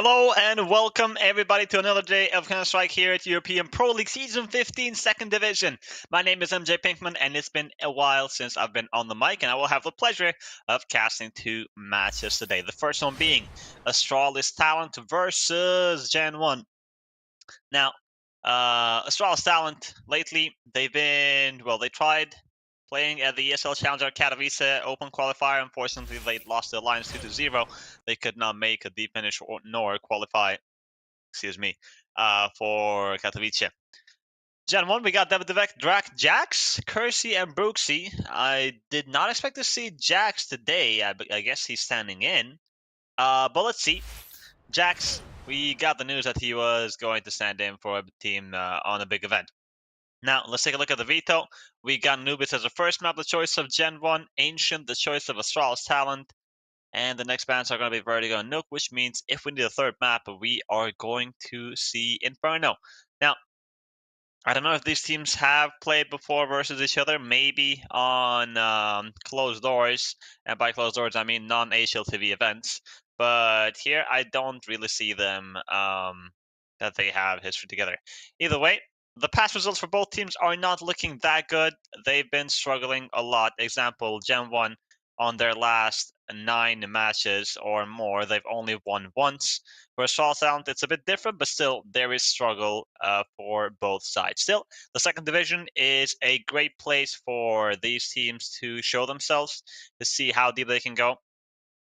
Hello and welcome everybody to another day of Counter-Strike here at European Pro League Season 15 2nd Division. My name is MJ Pinkman and it's been a while since I've been on the mic, and I will have the pleasure of casting two matches today. The first one being Astralis Talent versus GenOne. Now, Astralis Talent lately, they tried playing at the ESL Challenger Katowice Open Qualifier. Unfortunately, they lost the Alliance 2-0. They could not make a deep finish nor qualify, for Katowice. GenOne, we got Davidovec, Drak, Jax, Kersey, and Brooksy. I did not expect to see Jax today. I guess he's standing in. But let's see. Jax, we got the news that he was going to stand in for a team on a big event. Now, let's take a look at the veto. We got Anubis as the first map, the choice of GenOne, Ancient, the choice of Astralis Talent, and the next bans are going to be Vertigo and Nuke, which means if we need a third map, we are going to see Inferno. Now, I don't know if these teams have played before versus each other, maybe on closed doors, and by closed doors, I mean non-HLTV events, but here I don't really see them that they have history together. Either way, the past results for both teams are not looking that good. They've been struggling a lot. Example, GenOne, on their last 9 matches or more, they've only won once. For Astralis Talent, it's a bit different, but still, there is struggle for both sides. Still, the second division is a great place for these teams to show themselves, to see how deep they can go.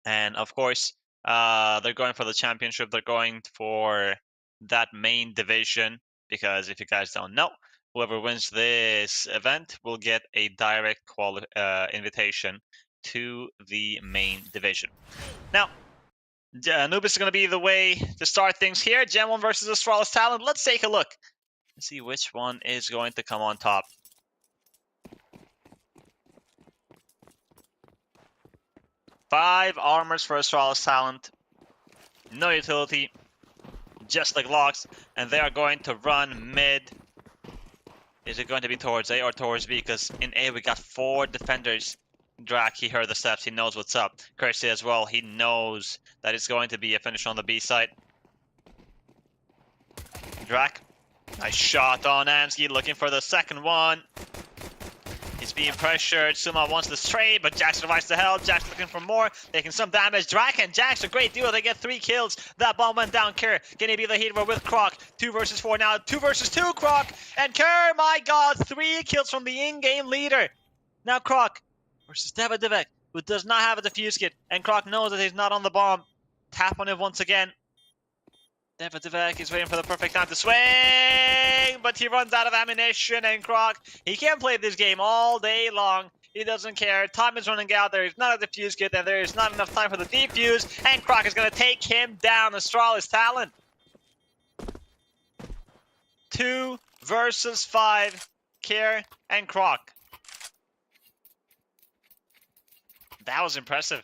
And of course, they're going for the championship. They're going for that main division, because if you guys don't know, whoever wins this event will get a direct invitation to the main division. Now, Anubis is going to be the way to start things here. GenOne versus Astralis Talent. Let's take a look and see which one is going to come on top. Five armors for Astralis Talent. No utility. Just like locks. And they are going to run mid. Is it going to be towards A or towards B? Because in A we got 4 defenders. Drak, he heard the steps. He knows what's up. Kersey as well. He knows that it's going to be a finish on the B side. Drak. Nice shot on Ansky, looking for the second one. He's being pressured. Suma wants the trade, but Jax survives the hell. Jax looking for more, taking some damage. Drak and Jax, a great duo. They get 3 kills. That bomb went down. Kerr, can he be the hero with Croc? 2 versus 4 now. 2 versus 2, Croc. And Kerr, my god, 3 kills from the in-game leader. Now Croc versus Davidovec, who does not have a defuse kit. And Croc knows that he's not on the bomb. Tap on it once again. Davidovec is waiting for the perfect time to swing, but he runs out of ammunition, and Croc, he can play this game all day long. He doesn't care. Time is running out. There is not a defuse kit, and there is not enough time for the defuse, and Croc is going to take him down. Astralis Talent. 2 versus 5, Kerr and Croc. That was impressive.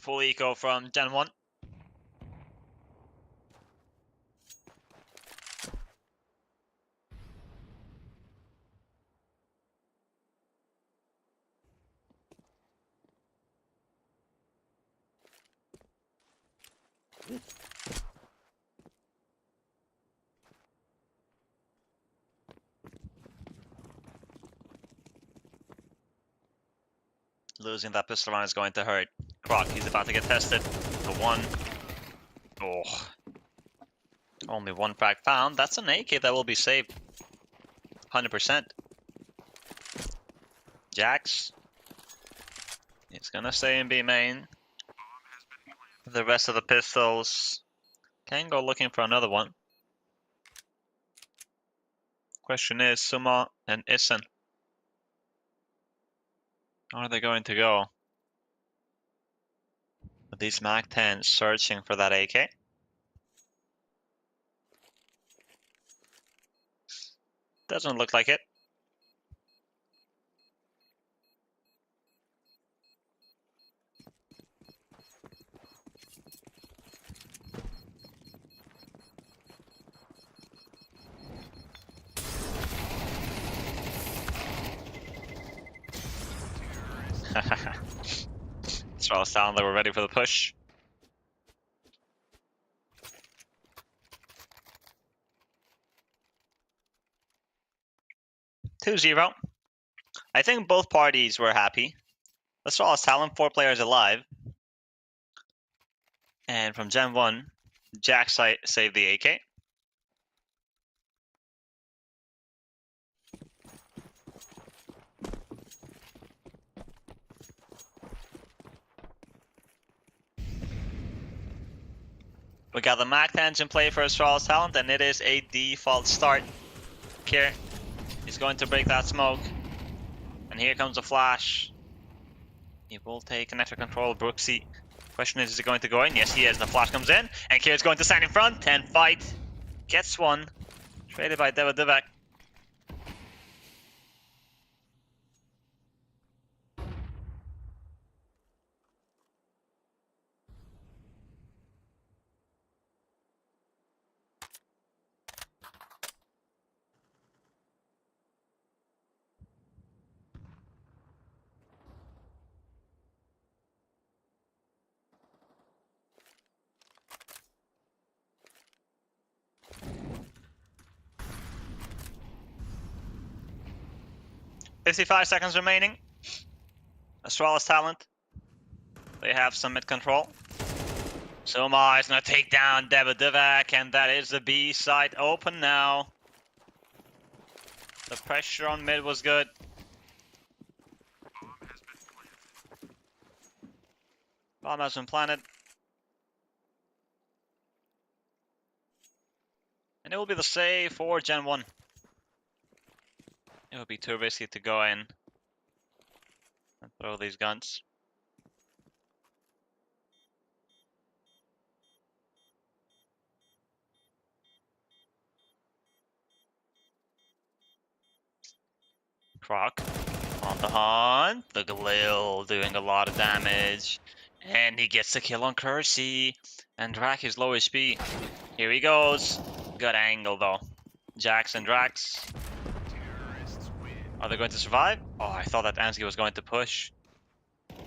Full eco from GenOne. Losing that pistol round is going to hurt. Croc, he's about to get tested. The one. Oh. Only 1 frag found. That's an AK that will be saved. 100%. Jax. He's gonna stay in B main. The rest of the pistols can go looking for another one. Question is, Suma and Isen. Where are they going to go? With these Mag 10s searching for that AK. Doesn't look like it. Astralis down, they were ready for the push. (2-0). I think both parties were happy. Astralis Talon, 4 players alive. And from Gen 1, Jack saved the AK. We got the Mac engine play for Astralis Talent, and it is a default start. Here, he's going to break that smoke. And here comes a flash. He will take connector control. Brooksy. Question is he going to go in? Yes, he is. The flash comes in. And Kier's going to stand in front and fight. Gets one. Traded by Devak. 55 seconds remaining. Astralis Talent. They have some mid control. Soma is going to take down Devak, and that is the B side open now. The pressure on mid was good. Bomb has been planted. And it will be the save for Gen 1. It would be too risky to go in and throw these guns. Croc on the hunt. The Galil doing a lot of damage. And he gets the kill on Kersey. And Drac is low HP. Here he goes. Good angle though. Jax and Drax. Are they going to survive? Oh, I thought that Ansky was going to push.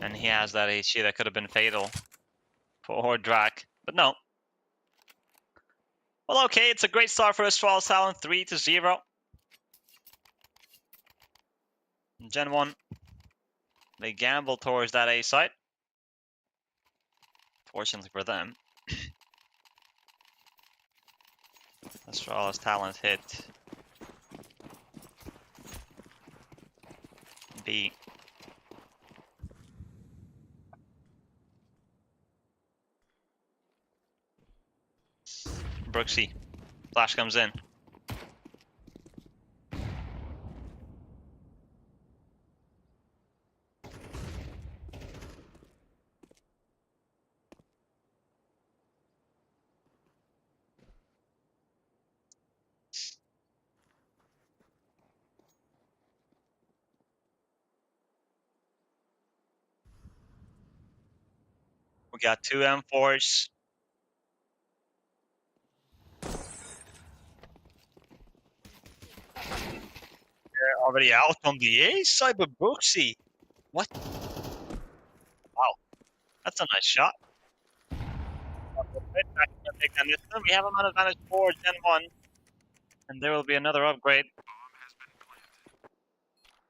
And he has that HE that could have been fatal for Drac. But no. Well, okay, it's a great start for Astralis Talent. 3-0. Gen 1. They gamble towards that A site. Fortunately for them. Astralis Talent hit B. Brooksy. Flash comes in. We got 2 M4s. They're already out on the A side, but Brooksy. What? Wow. That's a nice shot. We have him on advantage for Gen 1. And there will be another upgrade.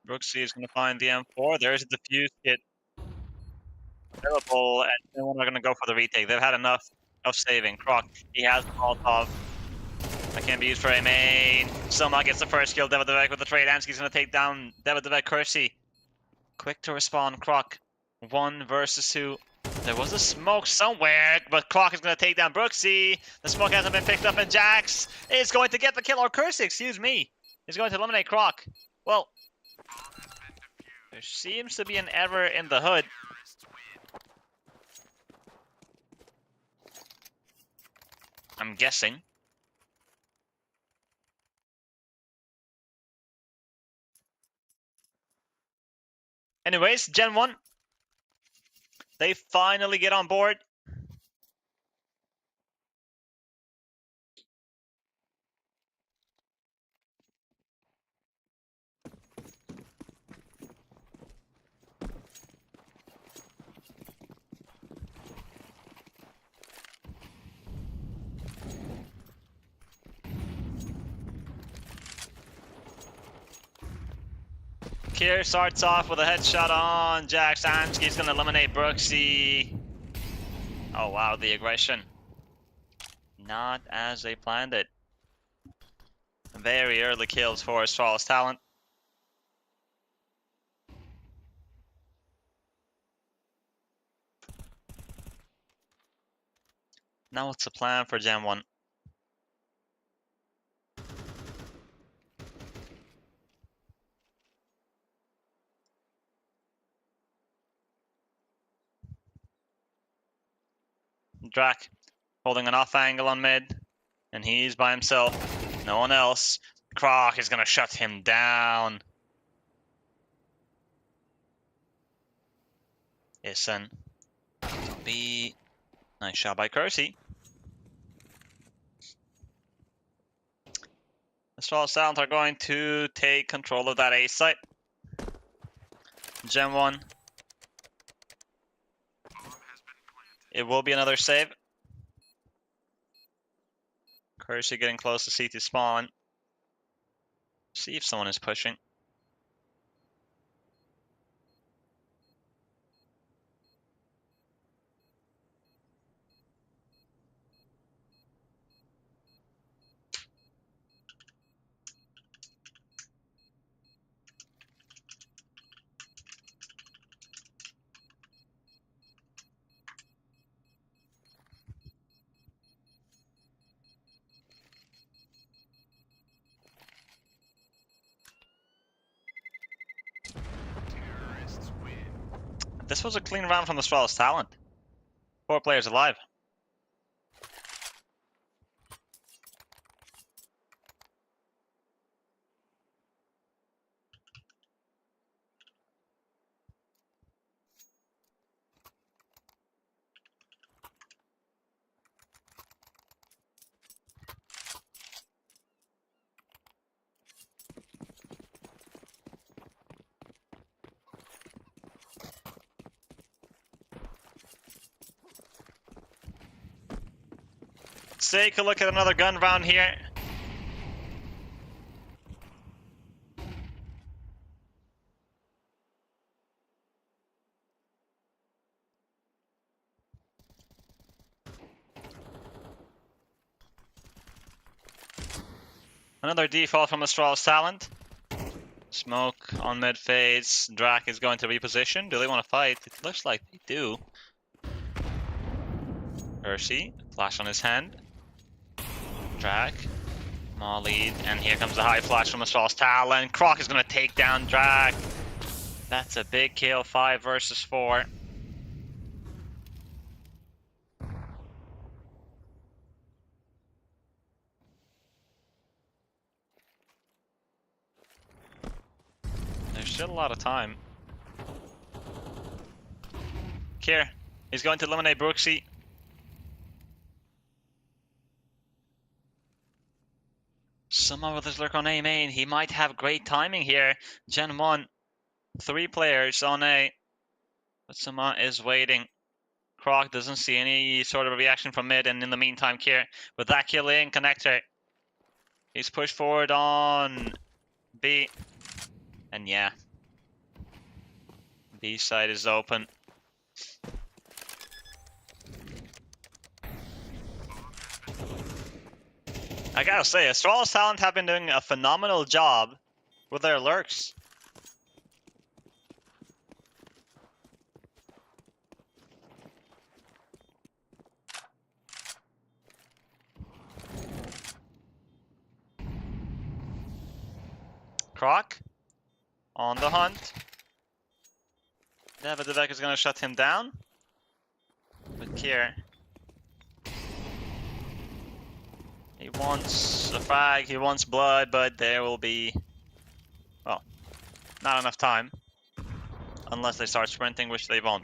Brooksy is going to find the M4. There's a defuse kit available, and Gen 1 are going to go for the retake. They've had enough of saving. Croc, he has the Molotov. That can be used for a main. Soma gets the first kill. Devak with the trade. Ansky's going to take down Devak. Kersey. Quick to respond. Croc. 1 versus 2. There was a smoke somewhere, but Croc is going to take down Brooksy. The smoke hasn't been picked up, and Jax is going to get the kill. Or Kersey, excuse me. He's going to eliminate Croc. Well, there seems to be an error in the hood. I'm guessing. Anyways, Gen 1. They finally get on board. Kier starts off with a headshot on Jax. Amski's gonna eliminate Brooksy. Oh wow, the aggression. Not as they planned it. Very early kills for Astralis talent. Now what's the plan for GenOne? Drac holding an off angle on mid, and he's by himself. No one else. Croc is gonna shut him down. Isen. B. Nice shot by Kersey. Astralis Talent are going to take control of that A site. GenOne. It will be another save. Kersey getting close to CT spawn. See if someone is pushing. This was a clean round from Astralis Talent. 4 players alive. Let's take a look at another gun round here. Another default from Astralis Talent. Smoke on mid phase. Drac is going to reposition. Do they want to fight? It looks like they do. Kersey, flash on his hand. Drac, Molly, and here comes the high flash from Astralis Talent. Croc is going to take down Drac. That's a big kill, 5 versus 4. There's still a lot of time. Kier, he's going to eliminate Brooksy. Someone with his lurk on A main, he might have great timing here. GenOne, 3 players on A, but someone is waiting. Croc doesn't see any sort of reaction from mid, and in the meantime, Kier with that kill in connector. He's pushed forward on B, and yeah, B side is open. I gotta say, Astralis Talent have been doing a phenomenal job with their lurks. Croc on the hunt. NAVI is gonna shut him down. But Kier, he wants a frag, he wants blood, but there will be, well, not enough time. Unless they start sprinting, which they won't.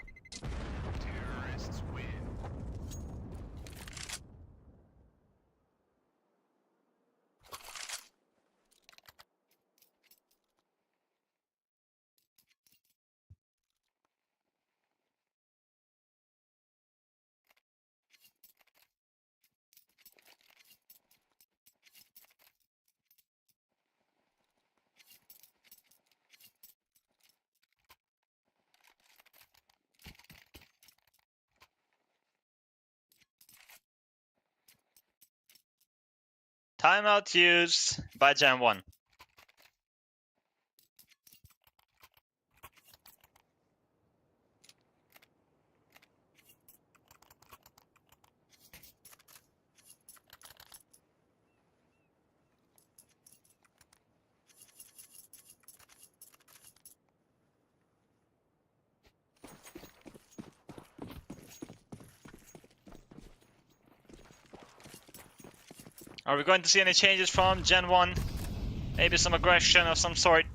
Timeout used by GenOne. Are we going to see any changes from GenOne? Maybe some aggression of some sort.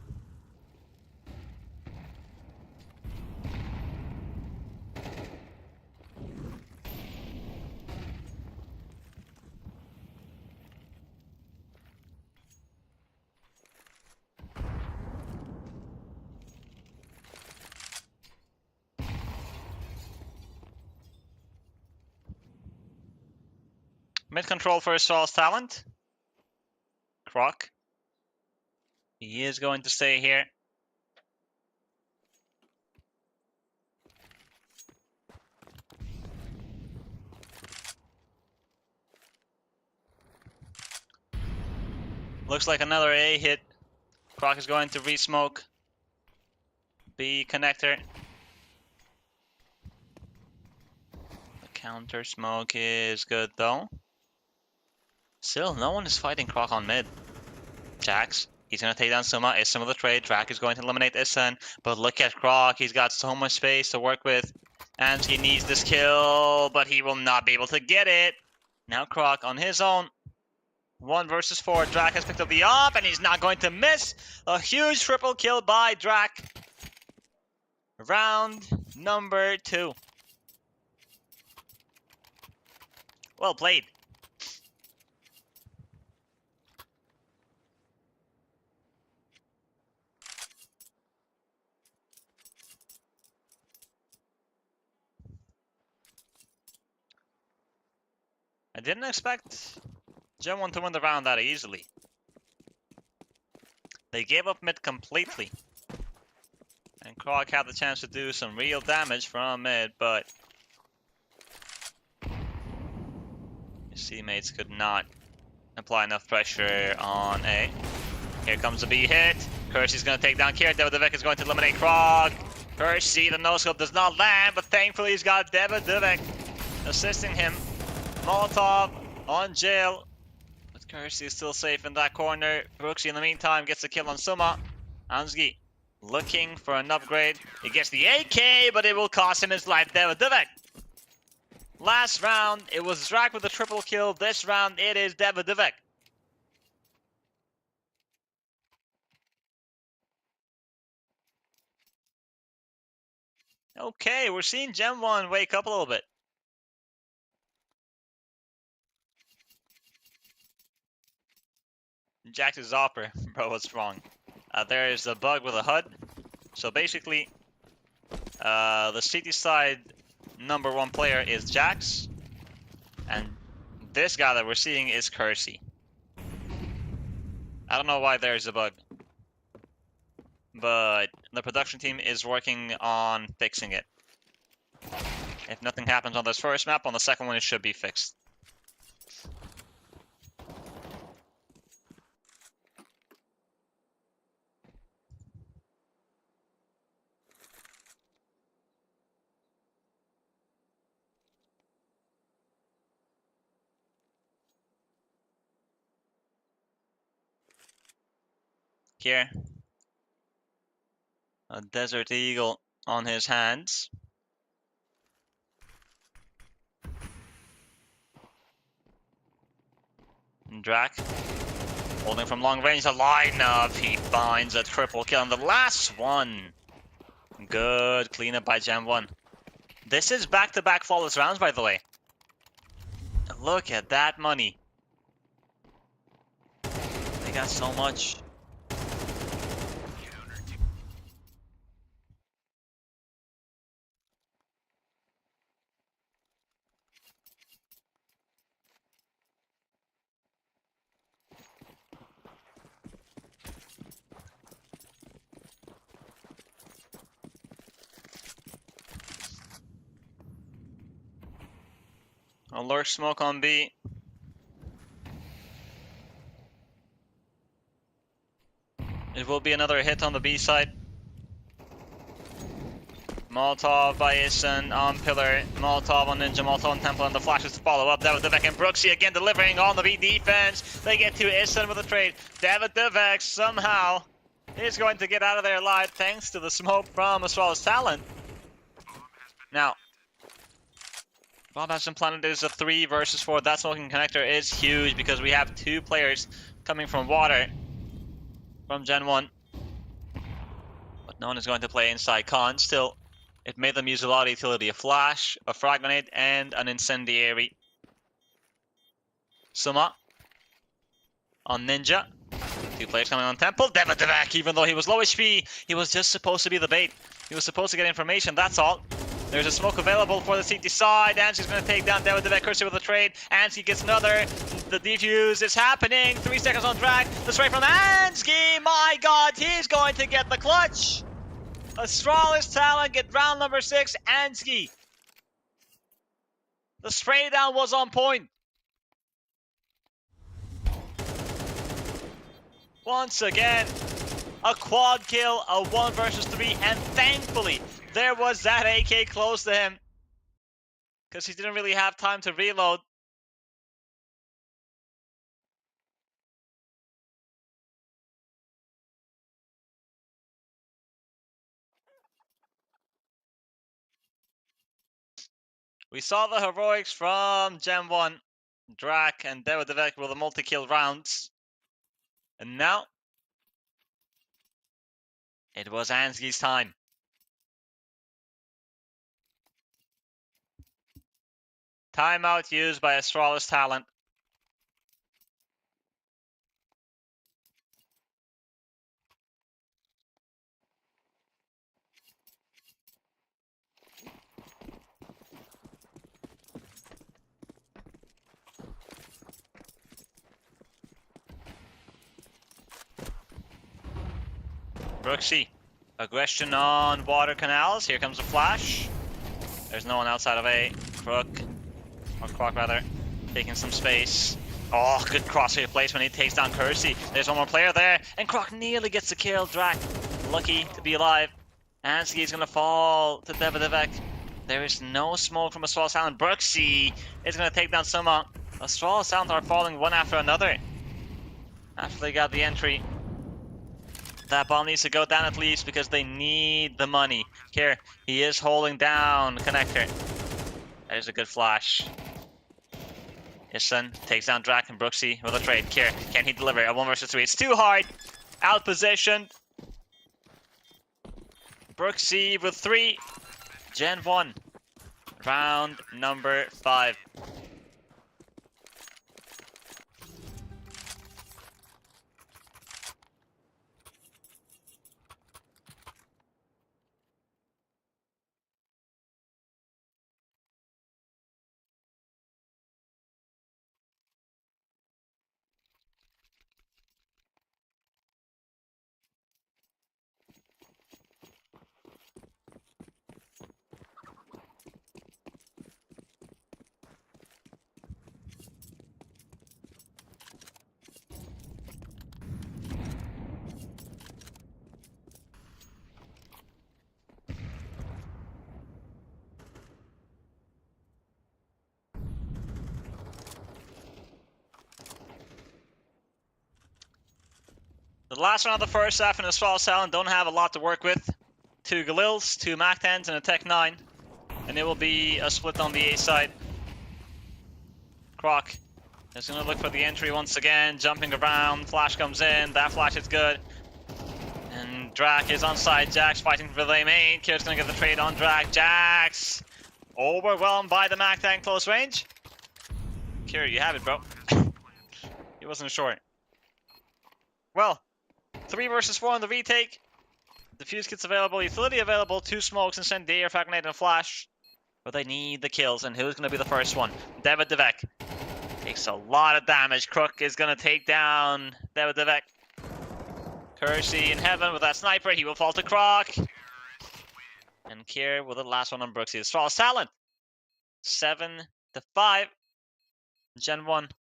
Mid control for Astralis talent. Croc. He is going to stay here. Looks like another A hit. Croc is going to re-smoke. B connector. The counter smoke is good though. Still, no one is fighting Croc on mid. Jax, he's gonna take down Suma. Is Suma the trade? Drac is going to eliminate Issen. But look at Croc, he's got so much space to work with. And he needs this kill, but he will not be able to get it. Now Croc on his own. 1 versus 4. Drac has picked up the op, and he's not going to miss. A huge triple kill by Drac. Round number 2. Well played. I didn't expect GenOne to win the round that easily. They gave up mid completely. And Croc had the chance to do some real damage from mid, but his teammates could not apply enough pressure on A. Here comes a B hit. Kersey's going to take down Kier. Davidovec is going to eliminate Croc. Kersey, the no-scope does not land, but thankfully he's got Davidovec assisting him. Molotov on jail. But Kersey is still safe in that corner. Brooksy in the meantime gets a kill on Suma. Ansgi looking for an upgrade. He gets the AK, but it will cost him his life. Davidovec. Last round, it was Drac with a triple kill. This round, it is Davidovec. Okay, we're seeing GenOne wake up a little bit. Jax is Zopper. Bro, what's wrong? There is a bug with a HUD. So basically, the CT side #1 player is Jax. And this guy that we're seeing is Kersey. I don't know why there's a bug. But the production team is working on fixing it. If nothing happens on this first map, on the second one it should be fixed. Here, a Desert Eagle on his hands. And Drac, holding from long range, a lineup. He finds a triple kill on the last one. Good cleanup by GenOne. This is back-to-back flawless rounds, by the way. Look at that money. They got so much. A lurk smoke on B. It will be another hit on the B side. Molotov by Ison on Pillar, Molotov on Ninja, Molotov on Temple, and the flashes to follow up. David Devek and Brooksy again delivering on the B defense. They get to Ison with a trade. David Devek somehow is going to get out of there alive thanks to the smoke from Astralis Talent. Now, Bob has been planted is a 3 versus 4. That smoking connector is huge because we have 2 players coming from water from GenOne. But no one is going to play inside con. Still, it made them use a lot of utility. A flash, a frag grenade, and an incendiary. Suma on Ninja. 2 players coming on Temple. Devadevak, even though he was low HP, he was just supposed to be the bait. He was supposed to get information, that's all. There's a smoke available for the CT side. Ansky's going to take down Devadevak Cursor with a trade. Ansky gets another. The defuse is happening. 3 seconds on drag. The spray from Ansky. My god, he's going to get the clutch. Astralis Talent get round number 6. Ansky. The spray down was on point. Once again, a quad kill, a 1 versus 3, and thankfully there was that AK close to him because he didn't really have time to reload. We saw the heroics from GenOne, Drak, and Devadevek with the multi-kill rounds. And now, it was Ansky's time. Timeout used by Astralis Talent. Brooksy, aggression on water canals. Here comes a flash. There's no one outside of A. Crook, or Croc rather, taking some space. Oh, good crosshair placement. He takes down Kersey. There's one more player there, and Croc nearly gets the kill. Drak, lucky to be alive. Ansky is gonna fall to Devadevek. There is no smoke from Astralis Talent. Brooksy is gonna take down Suma. Astralis Talent are falling one after another. After they got the entry. That bomb needs to go down at least because they need the money. Here, he is holding down Connector. That is a good flash. His son takes down Drak and Brooksy with a trade. Kier, can he deliver a 1 versus 3? It's too hard. Out positioned. Brooksy with 3. GenOne. Round number 5. The last round of the first half in Astralis Talent don't have a lot to work with. 2 Galils, 2 Mac 10s, and a Tech 9. And it will be a split on the A side. Croc is going to look for the entry once again, jumping around. Flash comes in, that flash is good. And Drak is on side, Jax fighting for the main. Kier's going to get the trade on Drak. Jax overwhelmed by the Mac 10 close range. Kier, you have it, bro. He wasn't short. Well, 3 versus 4 on the retake. Defuse kits available, utility available, 2 smokes, incendiary, frag grenade, and flash. But they need the kills, and who's going to be the first one? Devadevek takes a lot of damage. Crook is going to take down Devadevek. Kersey in heaven with that sniper. He will fall to Croc. And Kier with the last one on Brooksy. Astralis Talent. 7-5. GenOne.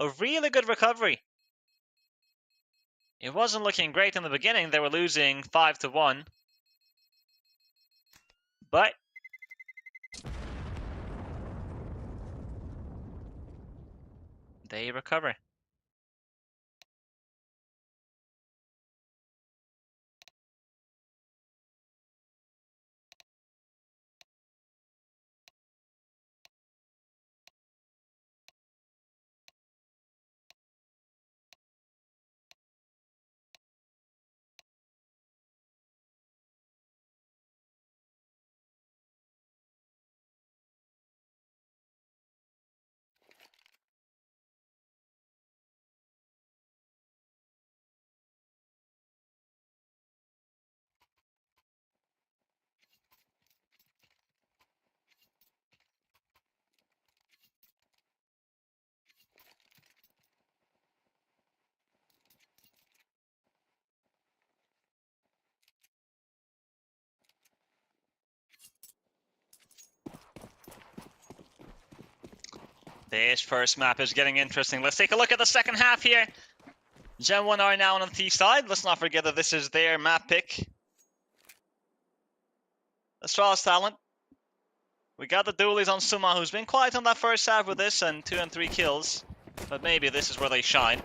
A really good recovery. It wasn't looking great in the beginning. They were losing 5-1. But they recover. This first map is getting interesting. Let's take a look at the second half here. GenOne are now on the T side. Let's not forget that this is their map pick. Astralis talent. We got the dualies on Suma, who's been quiet on that first half with this and 2 and 3 kills. But maybe this is where they shine.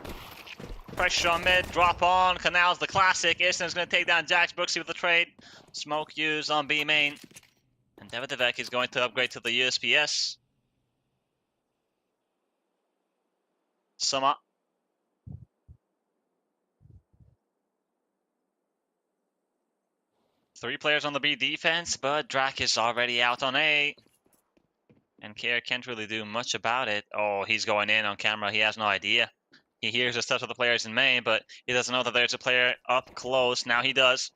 Pressure on mid, drop on, Canals the classic. Iston's going to take down Jax Brooksy with the trade. Smoke used on B main. And Devek is going to upgrade to the USPS. Suma. 3 players on the B defense, but Drak is already out on A. And Kier can't really do much about it. Oh, he's going in on camera. He has no idea. He hears the steps of the players in main, but he doesn't know that there's a player up close. Now he does.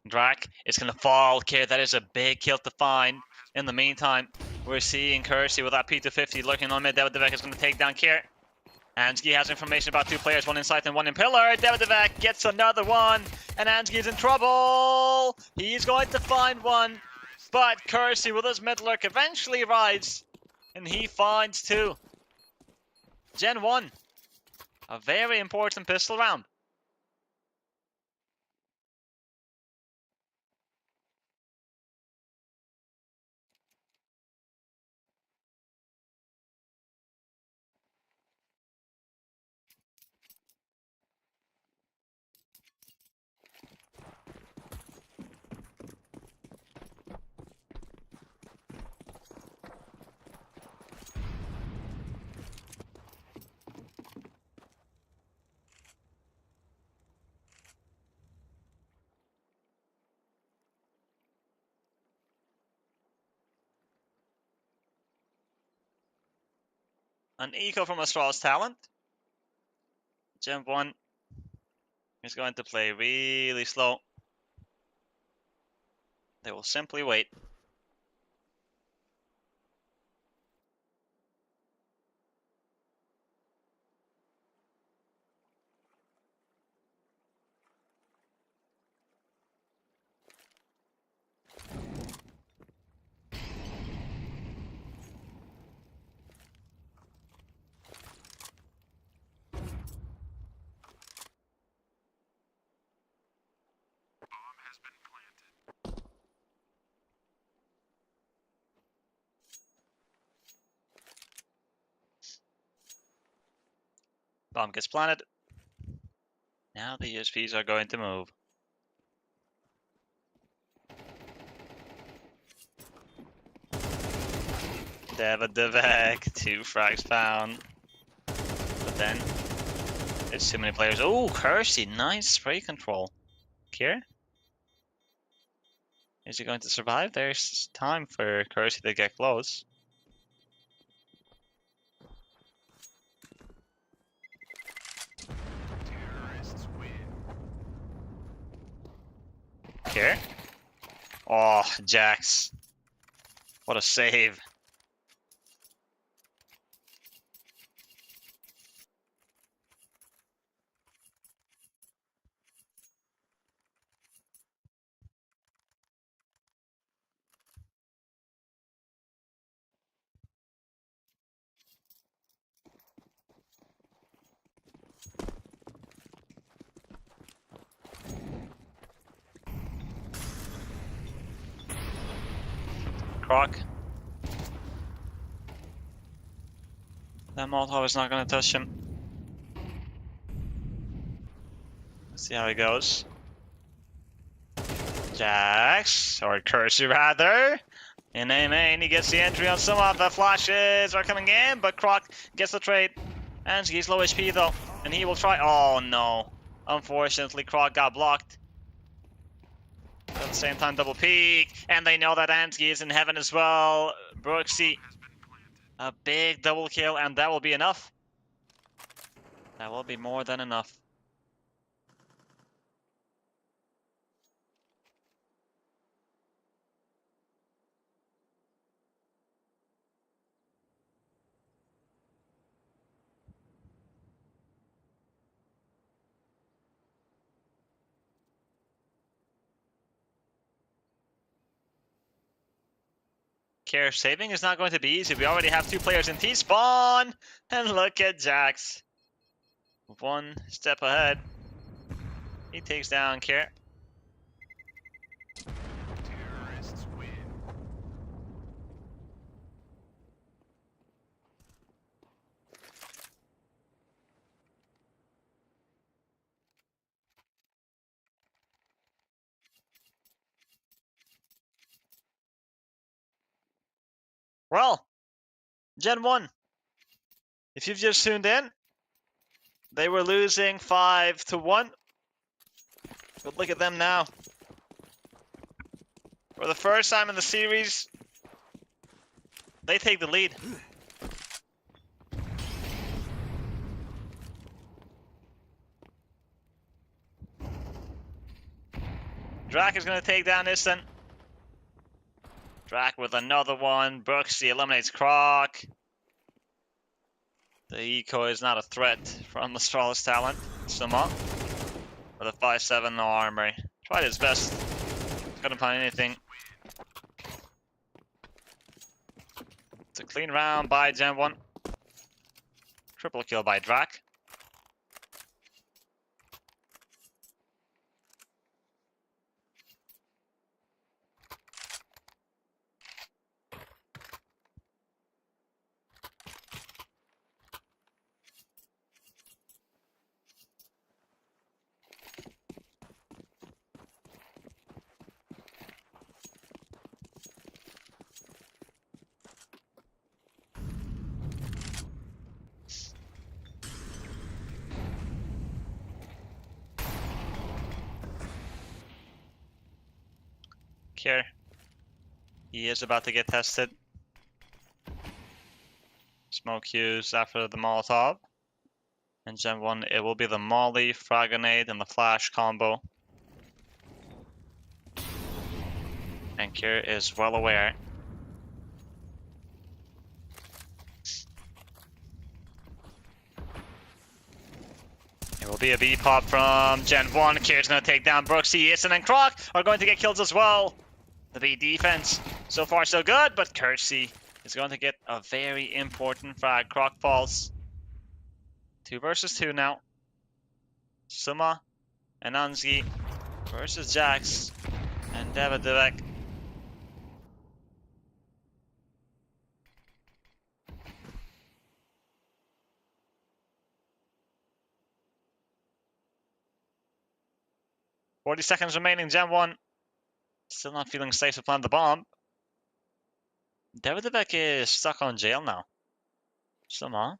Drak is going to fall. Kier, that is a big kill to find. In the meantime, we're seeing Kersey with that P250 lurking on mid. Devek is going to take down Kier. Ansky has information about 2 players, one in sight and one in pillar. Devek gets another one, and Ansky's in trouble. He's going to find one, but Kersey with his mid lurk eventually rides, and he finds 2. GenOne, a very important pistol round. An eco from Astralis talent. GenOne is going to play really slow. They will simply wait. Bomb gets planted. Now the USPs are going to move. Devek, 2 frags found. But then, it's too many players. Oh, Kersey, nice spray control. Kier? Is he going to survive? There's time for Kersey to get close. Kier? Oh, Jax. What a save. Croc. That Molotov is not gonna touch him. Let's see how he goes. Jax, or Kersey rather. In A main, he gets the entry on some of the flashes are coming in, but Croc gets the trade. And he's low HP though, and he will try. Oh no. Unfortunately, Croc got blocked. At the same time, double peek, and they know that Ansky is in heaven as well. Brooksy, a big double kill, and that will be enough. That will be more than enough. Care saving is not going to be easy. We already have 2 players in T-spawn, and look at Jax. 1 step ahead. He takes down Care. Terrorists win. Well, GenOne, if you've just tuned in, they were losing 5-1. But look at them now. For the first time in the series, they take the lead. Drac is going to take down Iston. Drac with another one. Brooksy eliminates Croc. The eco is not a threat from Astralis talent. Suma with a 5-7 no armor. Tried his best. Couldn't find anything. It's a clean round by GenOne. Triple kill by Drac. Here. He is about to get tested. Smoke used after the Molotov. And GenOne, it will be the Molly, Frag Grenade, and the Flash combo. And Kier is well aware. It will be a B-pop from GenOne. Kier's going to take down Brooksy, Ison, and Croc are going to get kills as well. The B defense, so far so good, but Kersey is going to get a very important frag. Croc falls. 2 versus 2 now. Suma and Ansky versus Jax and Davidivek. "40 seconds remaining, GenOne. Still not feeling safe to plant the bomb. Davidivek is stuck on jail now. Suma.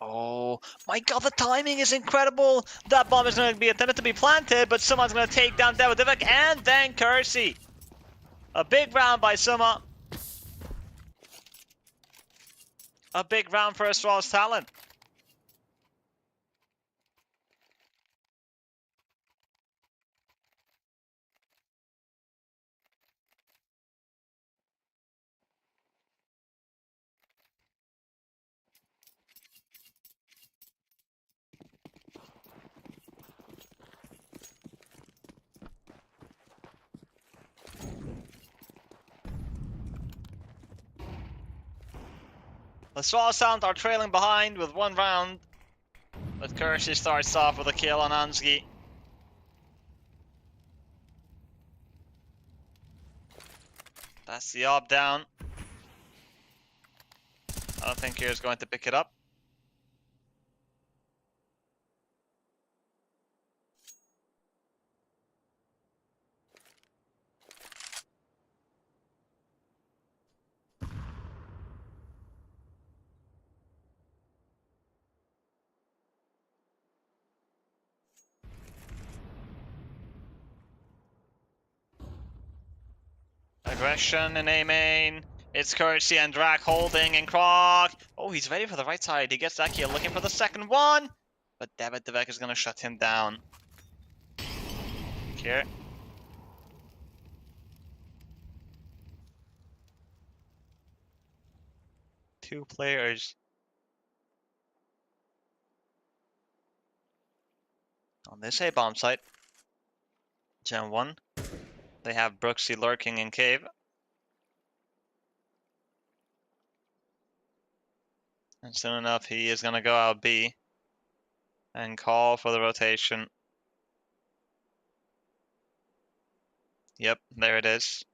Oh my god, the timing is incredible! That bomb is going to be intended to be planted, but someone's going to take down Davidivek and then Kersey. A big round by Suma. A big round for Astralis talent. The Astralis talent are trailing behind with 1 round. But Kersey starts off with a kill on Ansky. That's the op down. I don't think here's going to pick it up. Aggression in A main. It's Courtesy and Drac holding and Krog. Oh, he's ready for the right side. He gets that kill, looking for the second one. But David Devek is going to shut him down. Here. Two players on this A bomb site. GenOne. They have Brooksy lurking in cave. And soon enough, he is going to go out B and call for the rotation. Yep, there it is.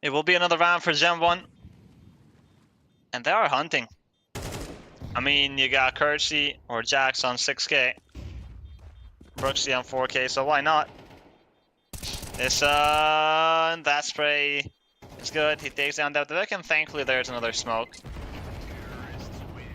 It will be another round for GenOne. And they are hunting. I mean, you got Courtesy or Jax on 6k. Brooksy on 4k, so why not? That spray is good. He takes down David Devek, and thankfully there's another smoke. Terrorists win.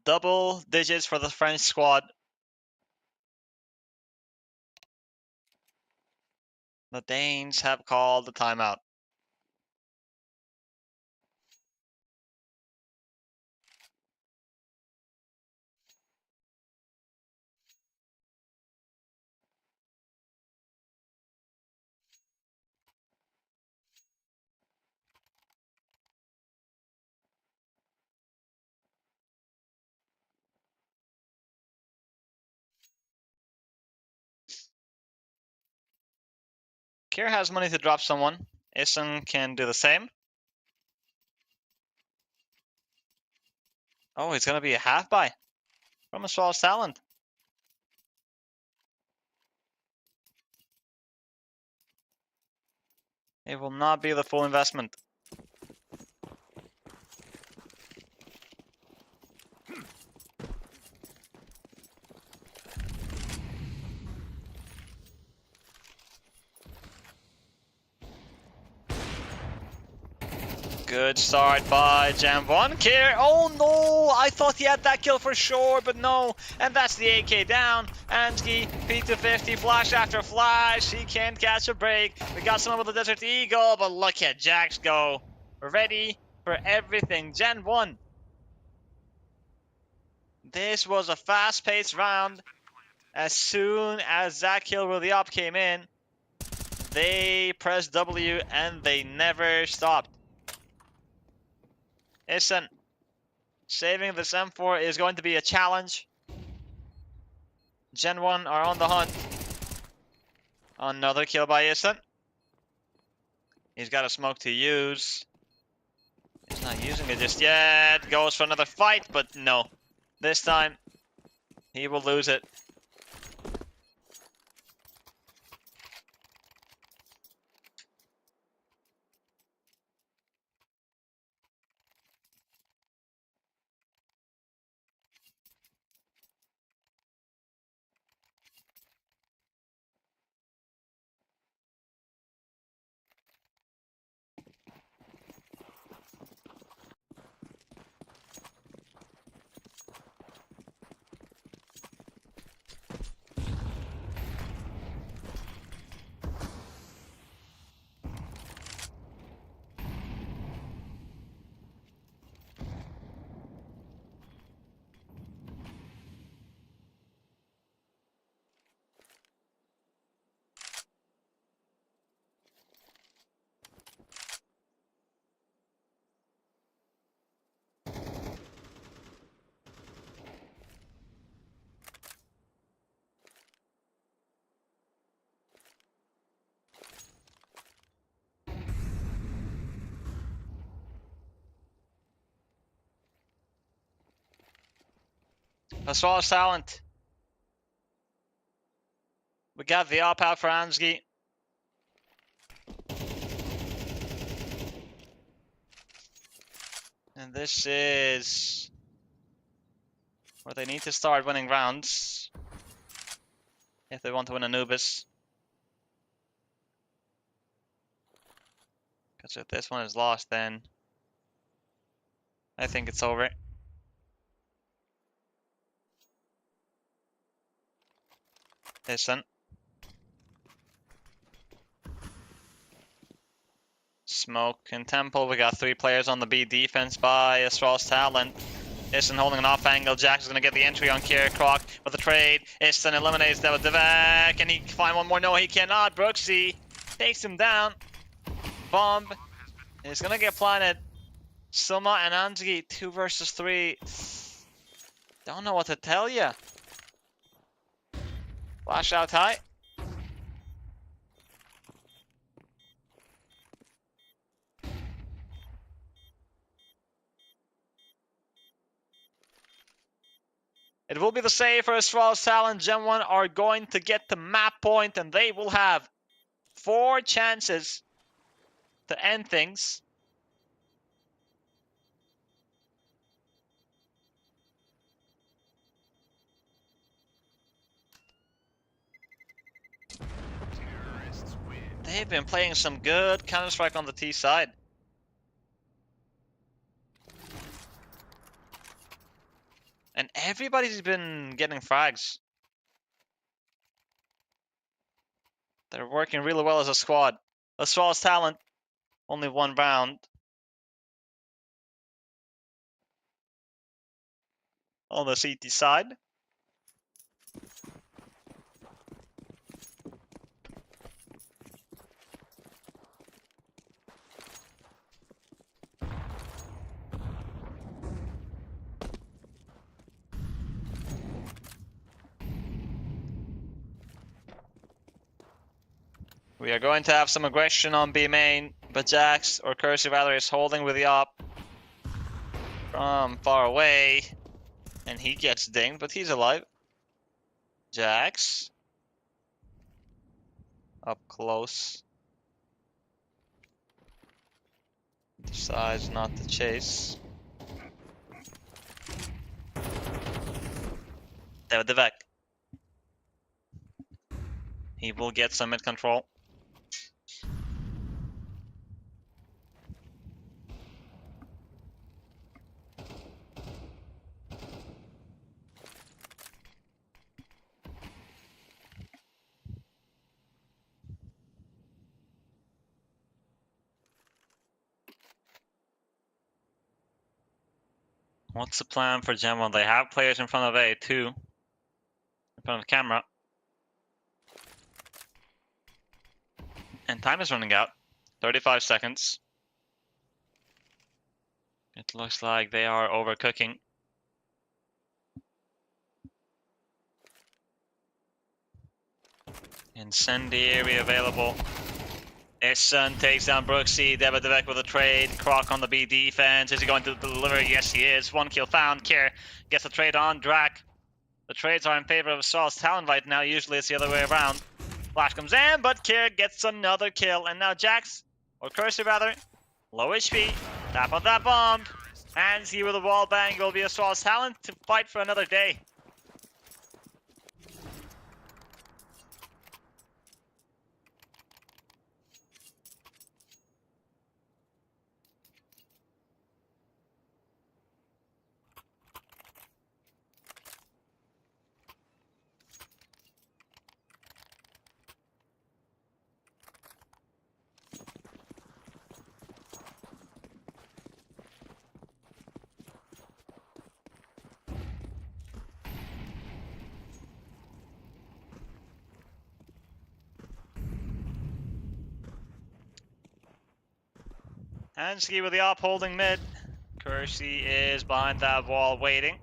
Double digits for the French squad. The Danes have called the timeout. Kier has money to drop someone. Ison can do the same. Oh, he's gonna be a half buy from Astralis Talent. It will not be the full investment. Good start by GenOne. Kier, oh no! I thought he had that kill for sure, but no. And that's the AK down. Ansky, P250, flash after flash. He can't catch a break. We got someone with the Desert Eagle, but look at Jax go. We're ready for everything. GenOne. This was a fast-paced round. As soon as that kill with the op came in, they pressed W and they never stopped. Ison, saving this M4 is going to be a challenge. GenOne are on the hunt. Another kill by Ison. He's got a smoke to use. He's not using it just yet. Goes for another fight, but no. This time, he will lose it. Astralis talent. We got the up out for Ansgi. And this is where they need to start winning rounds if they want to win Anubis. Because if this one is lost, then I think it's over. Listen. Smoke and Temple. We got 3 players on the B defense by Astralis talent. Iston holding an off angle. Jax is going to get the entry on Kier. Croc with the trade. Iston eliminates that with Devek. Can he find one more? No, he cannot. Brooksy takes him down. Bomb is going to get planted. Silma and Ansgi, 2 versus 3. Don't know what to tell you. Flash out high. It will be the save for Astralis talent. GenOne are going to get the map point, and they will have 4 chances to end things. Terrorists win. They've been playing some good Counter-Strike on the T side. And everybody's been getting frags. They're working really well as a squad. Astralis talent, only 1 round. On the CT side. We are going to have some aggression on B main, but Jax or Cursor rather is holding with the op from far away, and he gets dinged, but he's alive. Jax up close, decides not to chase. Devek. He will get some mid control. What's the plan for GenOne? They have players in front of A too. In front of the camera. And time is running out. 35 seconds. It looks like they are overcooking. Incendiary available. Iston takes down Brooksy. Devek with a trade. Croc on the B defense. Is he going to deliver? Yes, he is. 1 kill found. Kier gets the trade on. Drac. The trades are in favor of Astralis talent right now. Usually it's the other way around. Flash comes in, but Kier gets another kill. And now Jax, or Cursor rather, low HP. Tap on that bomb. And see with the wall bang will be Astralis talent to fight for another day. Hansky with the op holding mid. Kersey is behind that wall waiting.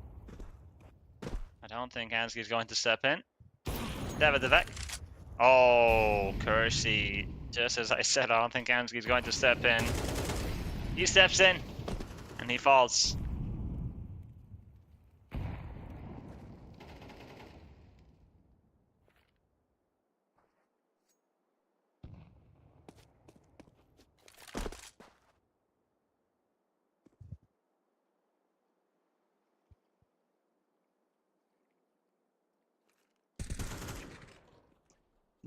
I don't think Hansky is going to step in. Devek. Oh, Kersey. Just as I said, I don't think Hansky is going to step in. He steps in and he falls.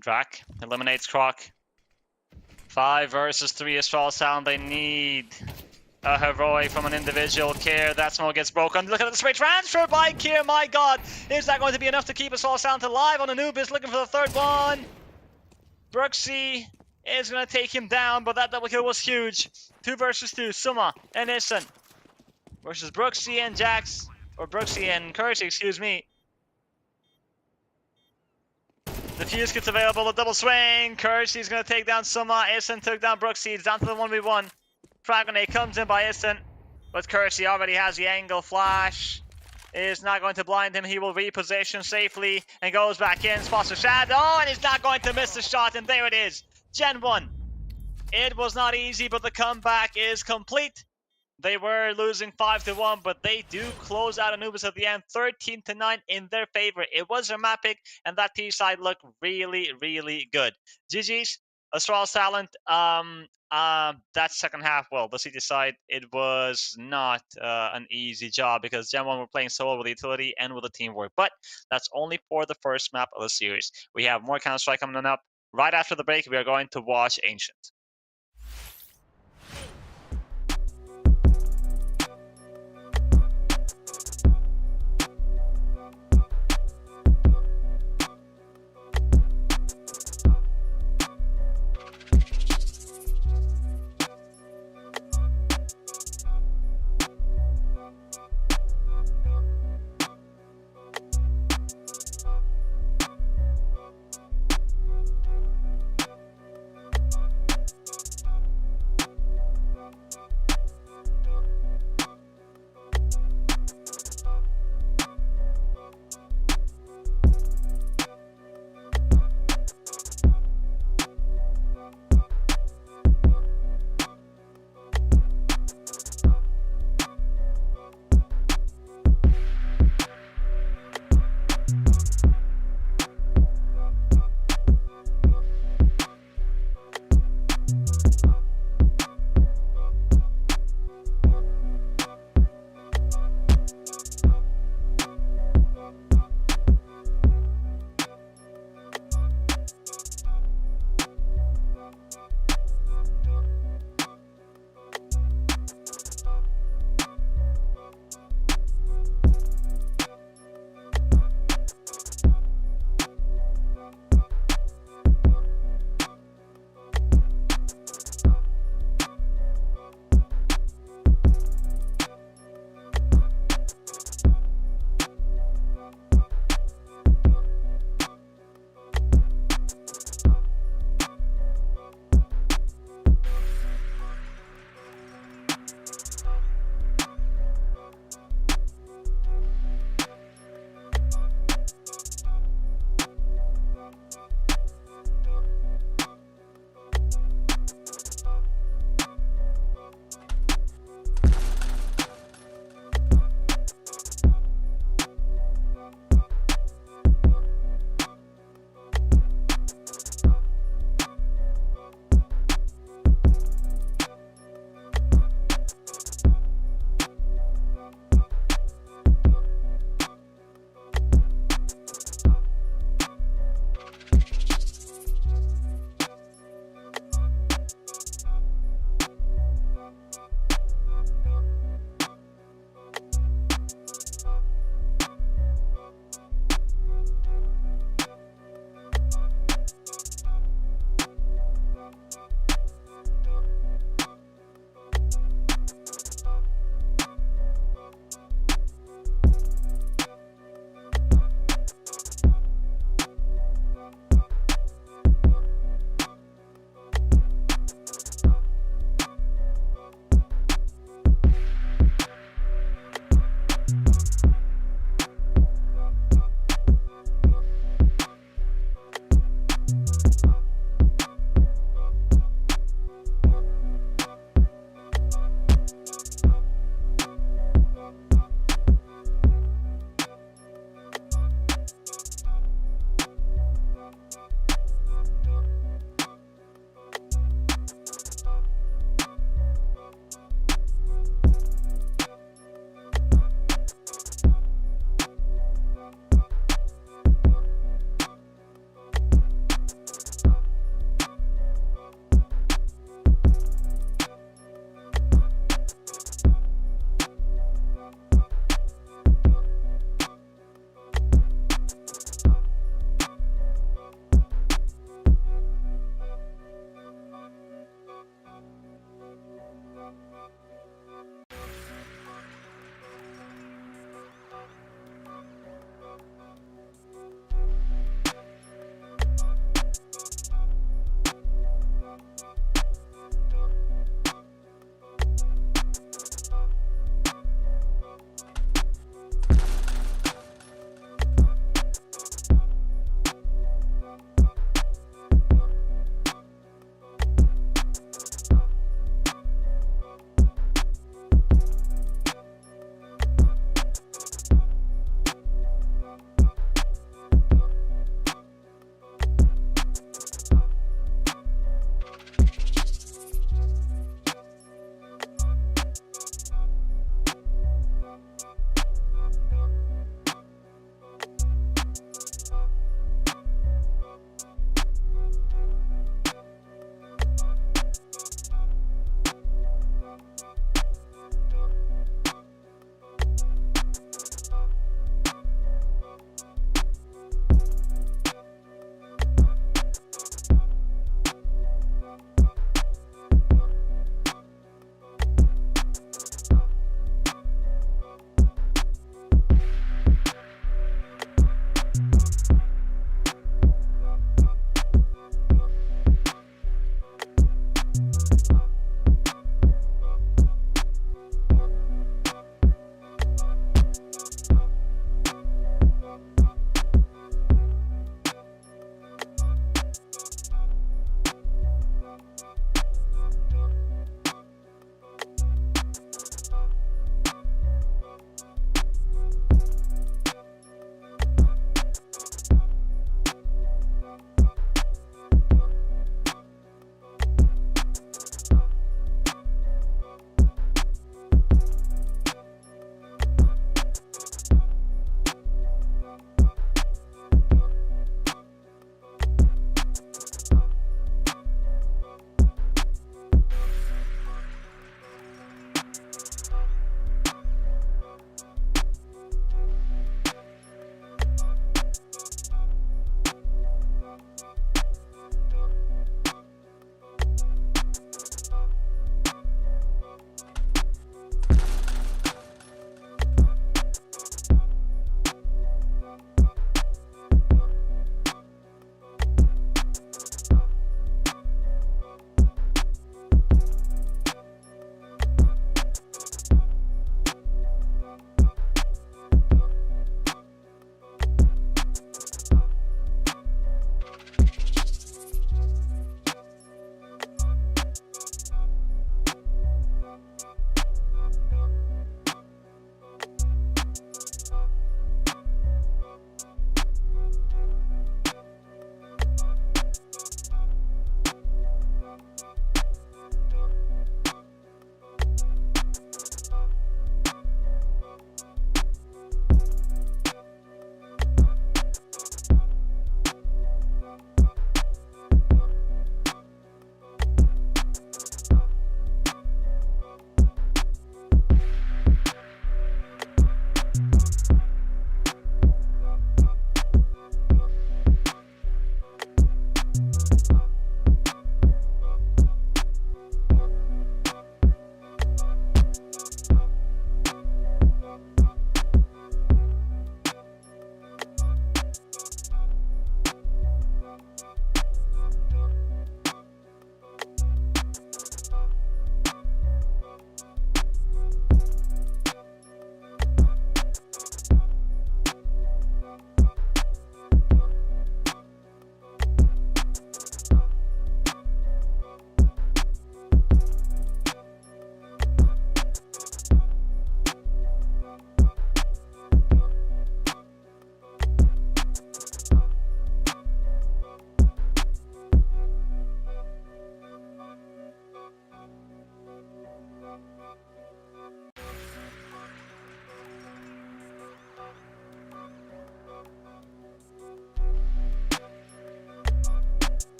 Drak eliminates Croc. 5 versus 3 Astral Sound. They need a heroic from an individual. Kier, that smoke gets broken. Look at the spray transfer by Kier. My god, is that going to be enough to keep Astral Sound alive on Anubis? Looking for the third one. Brooksy is going to take him down, but that double kill was huge. 2 versus 2. Suma and Issen versus Brooksy and Jax. Or Brooksy and Kersey, excuse me. The fuse kits available, the double swing. Kersey's going to take down Suma. Issen took down Brooksy. It's down to the 1v1. Frag grenade comes in by Issen. But Kersey already has the angle. Flash is not going to blind him. He will reposition safely and goes back in. Spots a shadow. And he's not going to miss the shot. And there it is. GenOne. It was not easy, but the comeback is complete. They were losing 5-1, but they do close out Anubis at the end, 13-9 in their favor. It was a map pick, and that T side looked really, really good. GG's, Astral Talent. That second half, well, the CT side, it was not an easy job because GenOne were playing solo with the utility and with the teamwork. But that's only for the first map of the series. We have more Counter-Strike coming up. Right after the break, we are going to watch Ancient.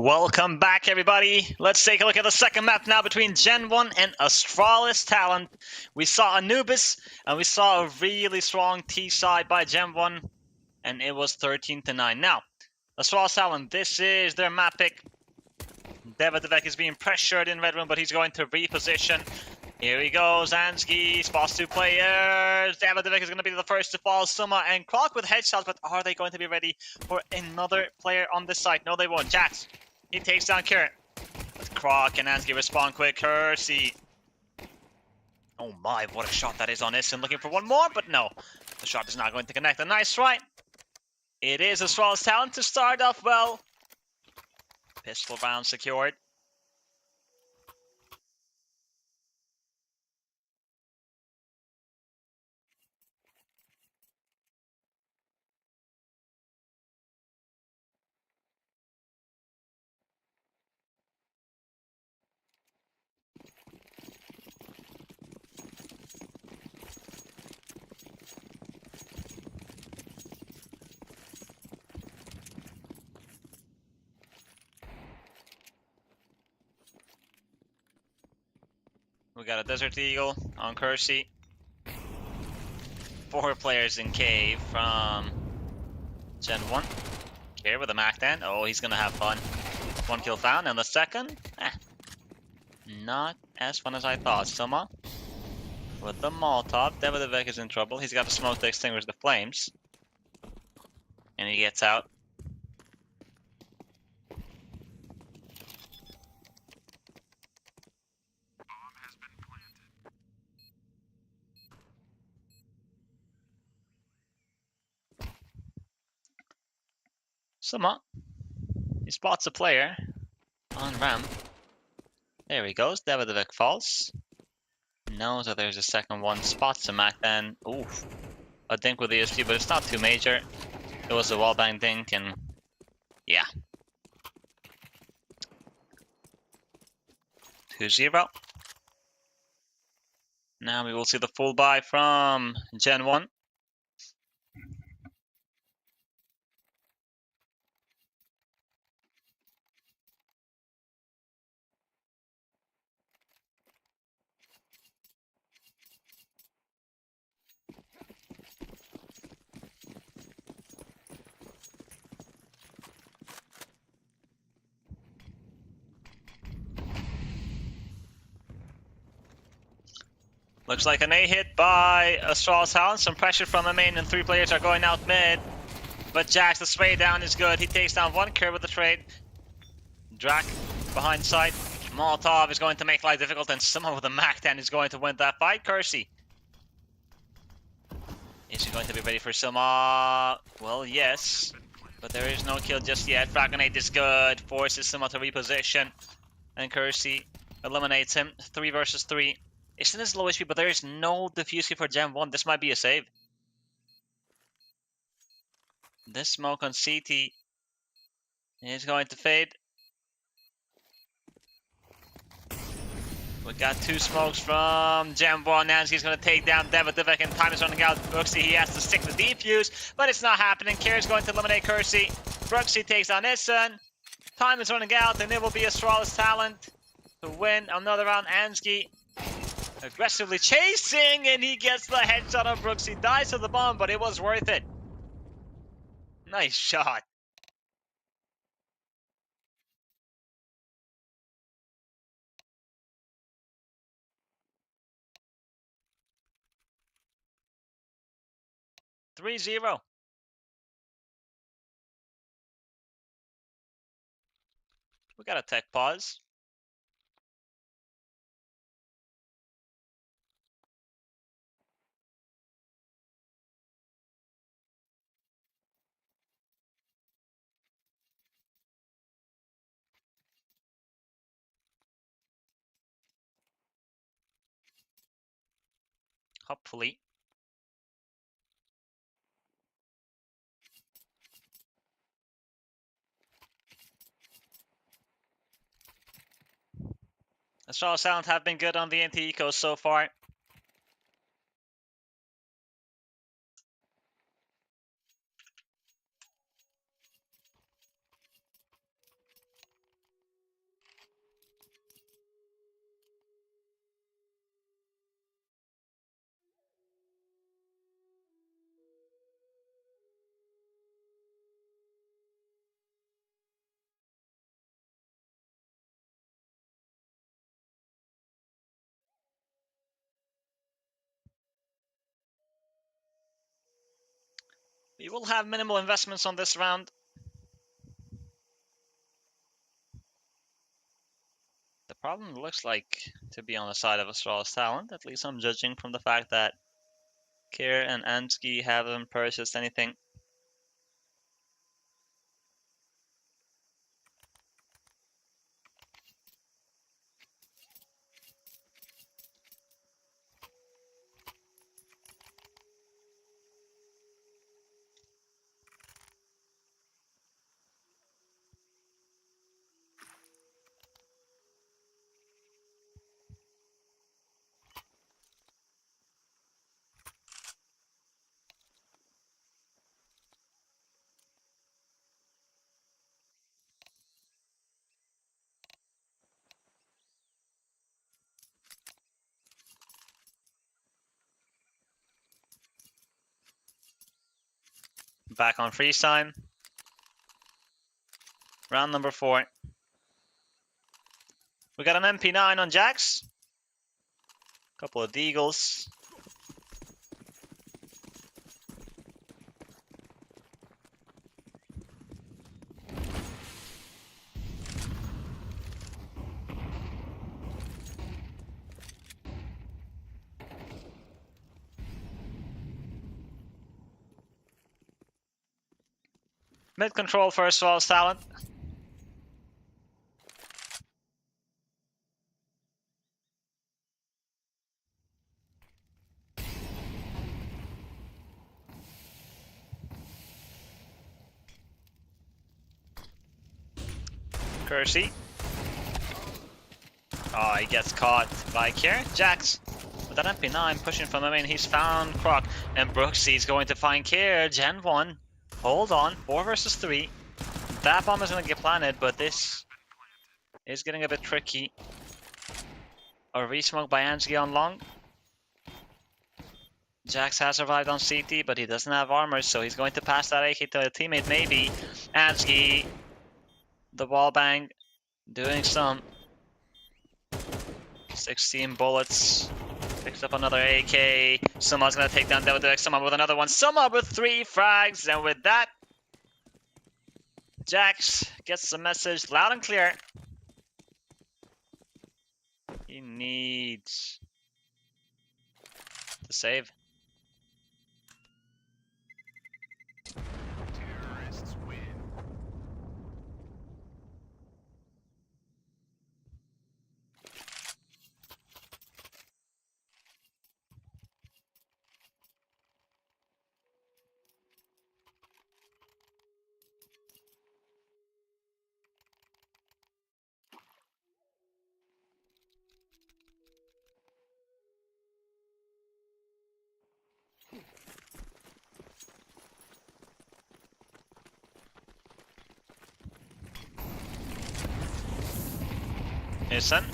Welcome back, everybody. Let's take a look at the second map now between GenOne and Astralis Talent. We saw Anubis, and we saw a really strong T side by GenOne, and it was 13-9. Now, Astralis Talent, this is their map pick. Devadevek is being pressured in red room, but he's going to reposition. Here he goes, Ansky spots two players. Devadevek is going to be the first to fall. Suma and Croc with headshots, but are they going to be ready for another player on this side? No, they won't. Jax, he takes down Kieran. But Croc and Ansky respond quick. Kersey. Oh my, what a shot that is on Ison. Looking for one more, but no. The shot is not going to connect. A nice try. It is Astralis Talent to start off well. Pistol round secured. We got a Desert Eagle on Kersey. 4 players in cave from GenOne. Here with a Macdan. Oh, he's gonna have fun. 1 kill found, and the second, not as fun as I thought. Soma with the Molotov. Devadevek is in trouble. He's got a smoke to extinguish the flames. And he gets out. Soma, he spots a player on ramp. There he goes. Devadevek falls. Knows that there's a second one. Spots a Macdan. Oof. A dink with the ESP, but it's not too major. It was a wallbang dink, and yeah. 2-0. Now we will see the full buy from GenOne. Looks like an A hit by Astralis Talent. Some pressure from the main, and 3 players are going out mid. But Jax, the spray down is good. He takes down 1 curve with the trade. Drak behind sight. Molotov is going to make life difficult, and someone with a Macdan is going to win that fight. Kersey. Is he going to be ready for Suma? Well, yes. But there is no kill just yet. Frag grenade is good. Forces Suma to reposition. And Kersey eliminates him. 3 versus 3. Isn't this low HP, but there is no diffuse kit for GenOne. This might be a save. This smoke on CT is going to fade. We got 2 smokes from GenOne. Nansky's going to take down Devadevek, and time is running out. Brooksy, he has to stick the defuse, but it's not happening. Kier's going to eliminate Kersey. Brooksy takes down Issen. Time is running out, and it will be Astralis Talent to win another round. Ansky aggressively chasing, and he gets the headshot on Brooks. He dies to the bomb, but it was worth it. Nice shot. Three zero. We got a tech pause. Hopefully. Astralis Talent have been good on the anti-eco so far. We will have minimal investments on this round. The problem looks like to be on the side of Astralis talent. At least I'm judging from the fact that Kier and Ansky haven't purchased anything. Back on freeze time. Round number 4. We got an MP9 on Jax. Couple of Deagles. Mid control for Astralis talent. Kersey. Oh, he gets caught by Kier. Jax with that MP9 pushing from him, and he's found Croc. And Brooksy's going to find Kier. GenOne. Hold on. 4 versus 3. That bomb is going to get planted, but this is getting a bit tricky. A resmoke by Ansky on long. Jax has survived on CT, but he doesn't have armor, so he's going to pass that AK to a teammate, maybe. Ansky, the wall bang, doing some 16 bullets. Picks up another AK. Someone's gonna take down Devil Someone with another one. Someone with 3 frags, and with that, Jax gets the message loud and clear. He needs to save. Terrorists win. Nielsen.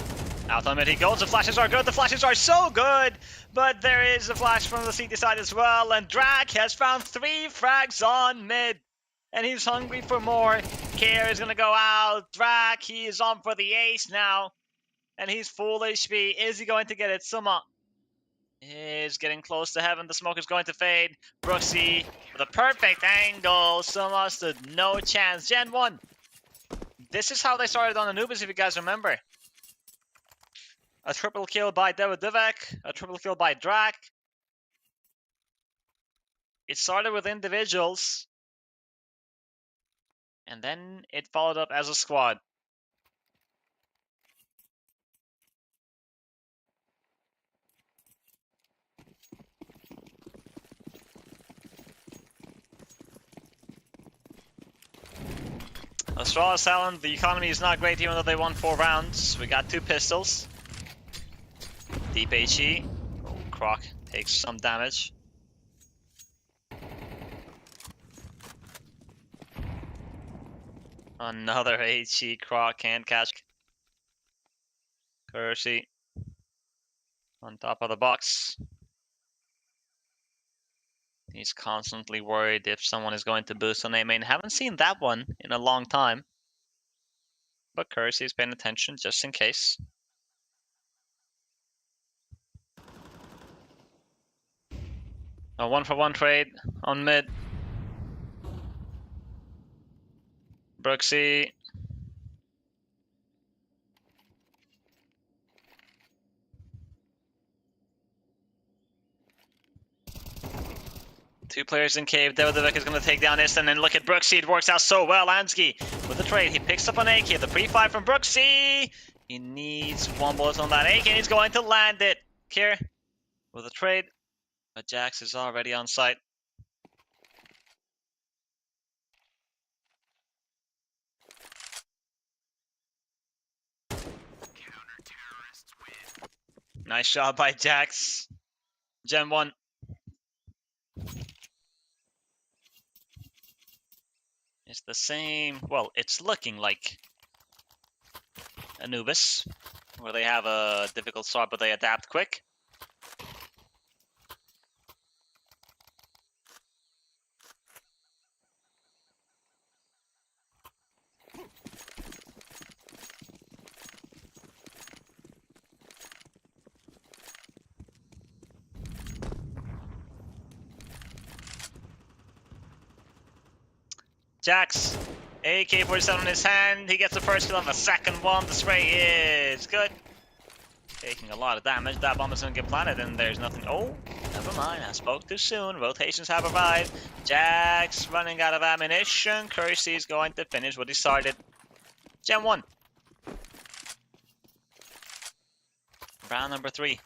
Out on mid he goes. The flashes are good. The flashes are so good. But there is a flash from the CT side as well. And Drak has found 3 frags on mid. And he's hungry for more. Kier is going to go out. Drak, he is on for the ace now. And he's full HP. Is he going to get it? Suma is getting close to heaven. The smoke is going to fade. Brooksy with a perfect angle. Suma stood no chance. GenOne. This is how they started on Anubis, if you guys remember. A triple kill by Devek, a triple kill by Drak. It started with individuals, and then it followed up as a squad. Astralis Talent, the economy is not great even though they won 4 rounds. We got 2 pistols. Deep HE. Oh, Croc takes some damage. Another HE. Croc can't catch. Kersey on top of the box. He's constantly worried if someone is going to boost on A main. Haven't seen that one in a long time. But Kersey's paying attention just in case. A 1-for-1 trade on mid. Brooksy. Two players in cave. Davidovic is going to take down Istan, and look at Brooksy. It works out so well. Ansky with the trade. He picks up an AK. The pre-fire from Brooksy. He needs one bullet on that AK, and he's going to land it. Here with a trade, but Jax is already on site. Counter-terrorists win. Nice shot by Jax. GenOne. It's the same. Well, it's looking like Anubis, where they have a difficult start, but they adapt quick. Jax, AK-47 in his hand. He gets the first kill on the second one. The spray is good. Taking a lot of damage. That bomb is going to get planted, and there's nothing. Oh, never mind. I spoke too soon. Rotations have arrived. Jax running out of ammunition. Kersey is going to finish what he started. GenOne. Round number 3.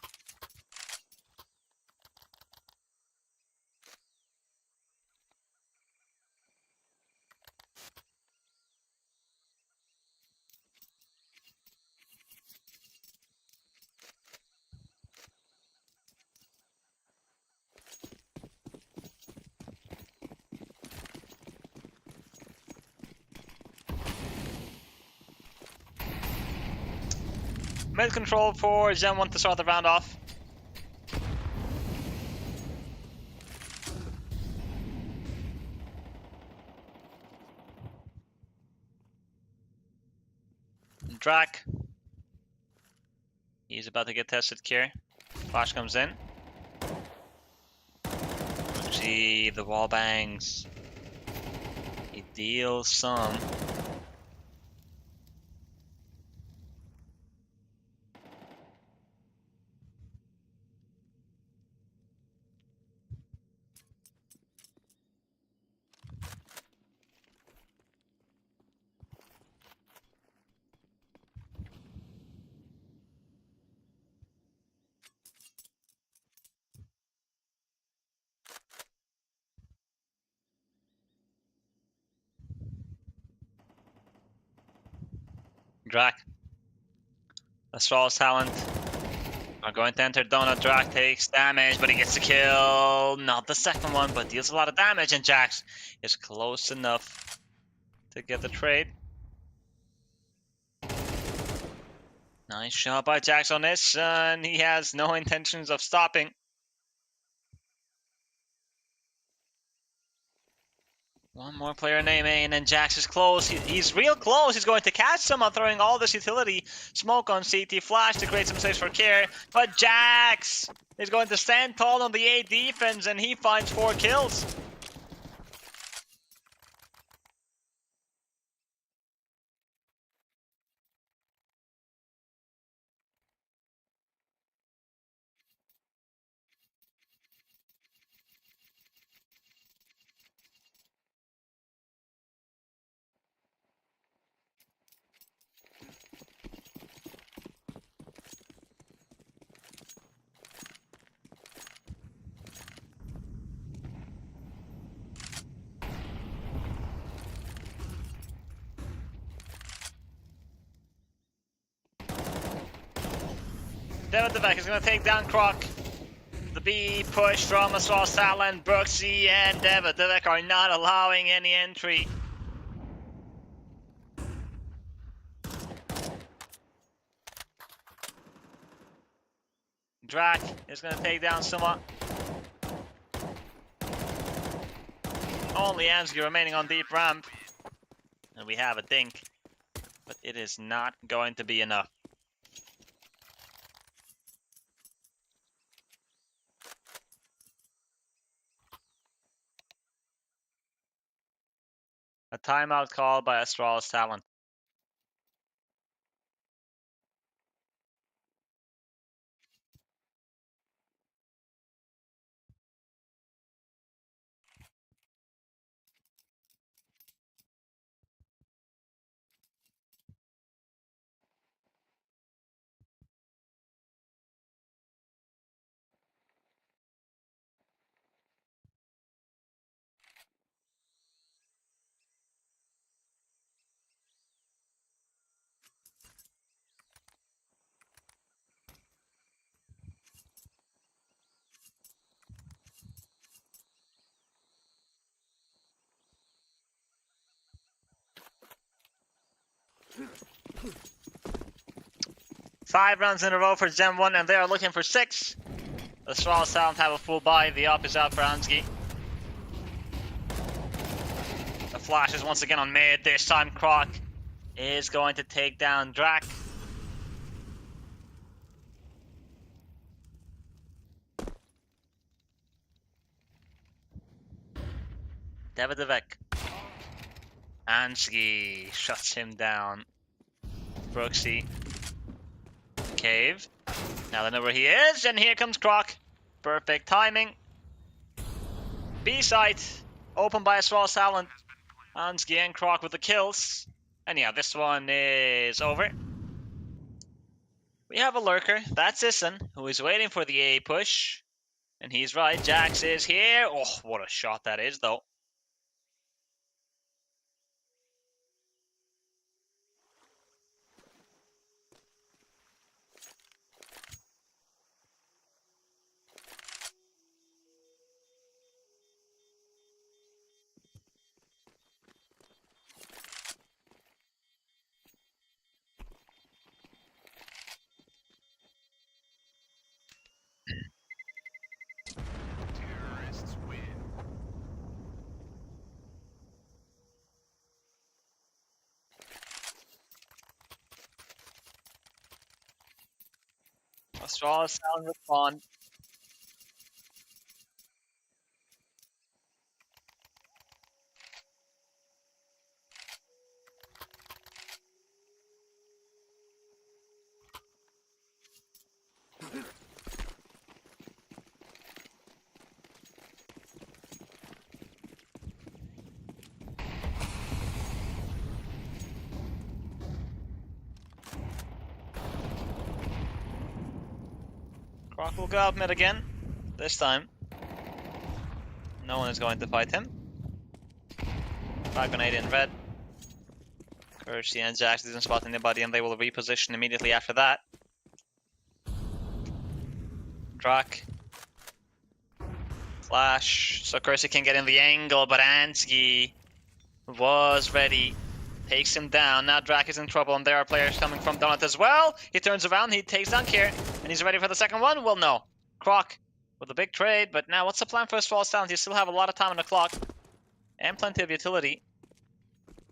Mid control for GenOne to start the round off. Drac. He's about to get tested here. Flash comes in. See the wall bangs. He deals some. Drac. Astralis talent. Are going to enter Donut. Drac takes damage, but he gets the kill. Not the second one, but deals a lot of damage, and Jax is close enough to get the trade. Nice shot by Jax on this, and he has no intentions of stopping. One more player in A, and then Jax is close. He's real close. He's going to catch someone throwing all this utility smoke on CT flash to create some space for Kier. But Jax is going to stand tall on the A defense, and he finds 4 kills. Davidovic is going to take down Croc. The B push from Astralis Talent, Brooksy, and Davidovic are not allowing any entry. Drac is going to take down someone. Only Ansky remaining on deep ramp. And we have a dink. But it is not going to be enough. A timeout call by Astralis talent. Five rounds in a row for GenOne, and they are looking for 6. The Astralis talent have a full buy. The up is out for Ansgi. The flash is once again on mid. This time Croc is going to take down Drak. Davidovek. Ansgi shuts him down. Brooksy. Cave. Now they know where he is, and here comes Croc. Perfect timing. B-side. Open by Astralis talent. Ansgi and Croc with the kills. And yeah, this one is over. We have a lurker. That's Ison, who is waiting for the A push. And he's right. Jax is here. Oh, what a shot that is, though. Terrorists win. Astralis sound respond. Croc will go out mid again. This time. No one is going to fight him. Frag grenade in red. Kersey and Jax didn't spot anybody, and they will reposition immediately after that. Drak. Flash. So Kersey can get in the angle, but Ansgi was ready. Takes him down. Now Drak is in trouble, and there are players coming from Donut as well. He turns around, he takes down Kier, and he's ready for the second one? Well, no. Croc with a big trade, but now what's the plan for Astralis talent? You still have a lot of time on the clock, and plenty of utility.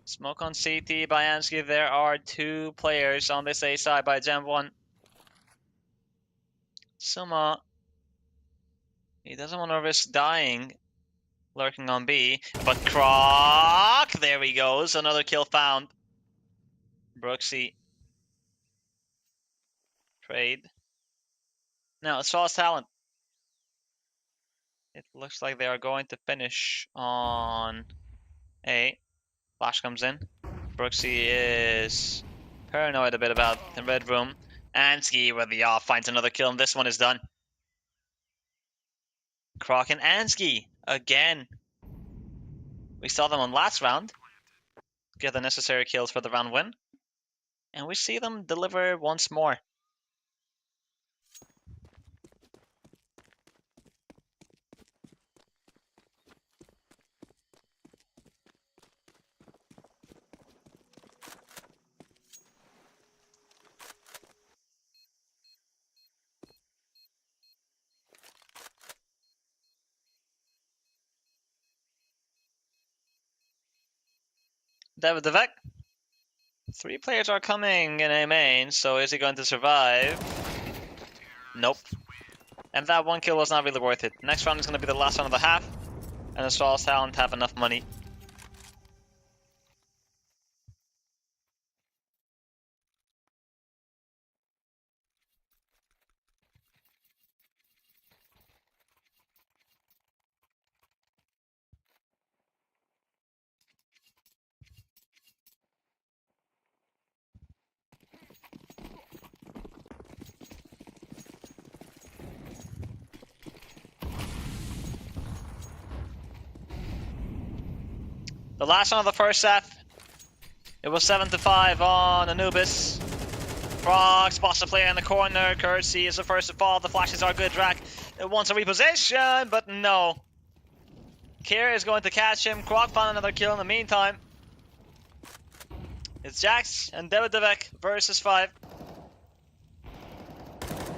Smoke on CT by Ansgi. There are 2 players on this A side by GenOne. Suma. He doesn't want to risk dying lurking on B, but Croc! There he goes. Another kill found. Brooksy. Trade. Now, Astralis talent. It looks like they are going to finish on A. Flash comes in. Brooksy is paranoid a bit about the red room. Ansgi with the off finds another kill, and this one is done. Croc and Ansgi again. We saw them on last round get the necessary kills for the round win, and we see them deliver once more. Davidovek. 3 players are coming in A main, so is he going to survive? Nope. And that 1 kill was not really worth it. Next round is going to be the last round of the half, and Astralis talent have enough money. The last one of the first half. It was 7-5 on Anubis. Frog spots the player in the corner. Kersey is the first to fall. The flashes are good. Drac wants a reposition, but no. Kier is going to catch him. Krog found another kill in the meantime. It's Jax and Devek versus 5.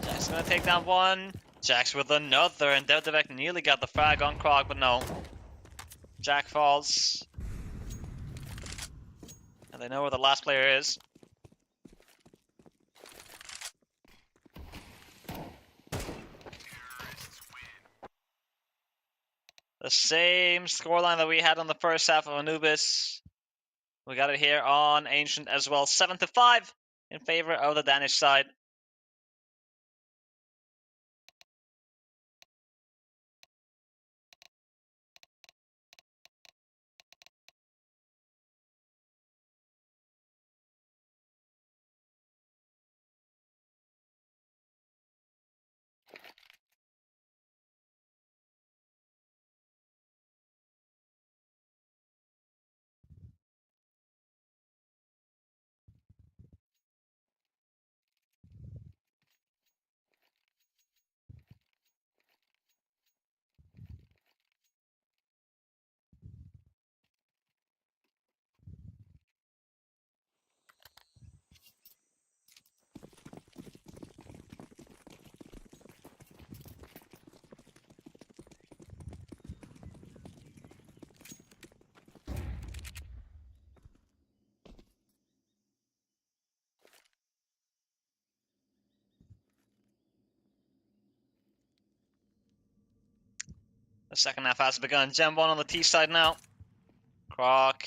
Jax is going to take down one. Jax with another, and Devek nearly got the frag on Krog, but no. Jack falls. And they know where the last player is. The same scoreline that we had on the first half of Anubis. We got it here on Ancient as well. 7-5 in favor of the Danish side. The second half has begun. GenOne on the T side now. Croc.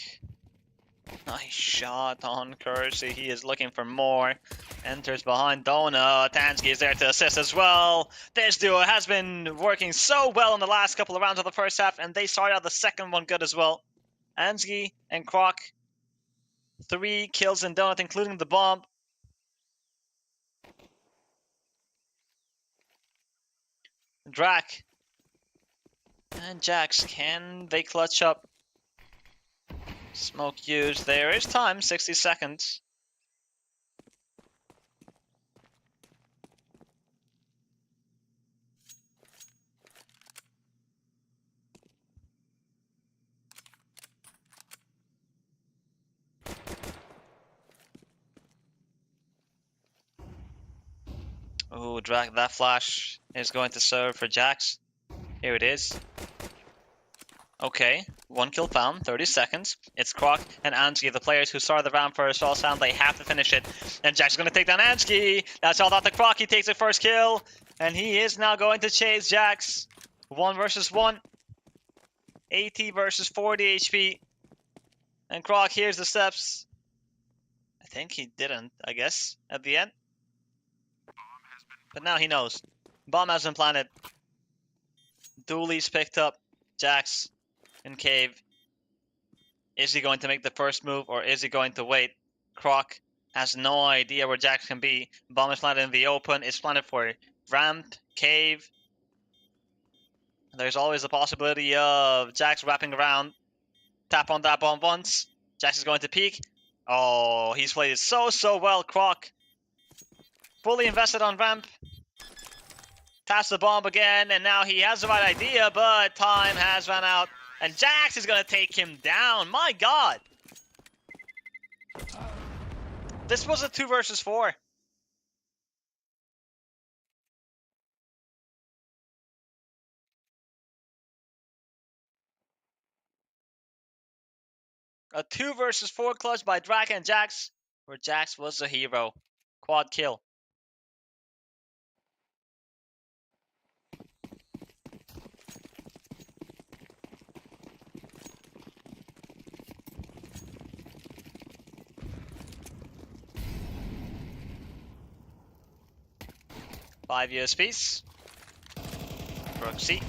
Nice shot on Kersey. He is looking for more. Enters behind Donut. Tansky is there to assist as well. This duo has been working so well in the last couple of rounds of the first half, and they started out the second one good as well. Ansky and Croc. 3 kills in Donut, including the bomb. Drac and Jax, can they clutch up? Smoke used. There is time, 60 seconds. Oh, Drac, that flash is going to serve for Jax. Here it is. Okay, 1 kill found, 30 seconds. It's Croc and Ansky, the players who started the round first. All sound they have to finish it. And Jack's going to take down Ansky. That's all about the Croc. He takes the first kill. And he is now going to chase Jax. 1 versus 1. 80 versus 40 HP. And Croc hears the steps. I think he didn't, I guess, at the end. But now he knows. Bomb has been planted. Dooley's picked up. Jax in cave. Is he going to make the first move or is he going to wait? Croc has no idea where Jax can be. Bomb is planted in the open. It's planted for ramp, cave. There's always the possibility of Jax wrapping around. Tap on that bomb once. Jax is going to peek. Oh, he's played it so well, Croc. Fully invested on ramp. Taps the bomb again, and now he has the right idea, but time has run out. And Jax is going to take him down. My God. This was a 2 versus 4. A 2 versus 4 clutch by Drac and Jax, where Jax was the hero. Quad kill. Five USPs. Brooksy.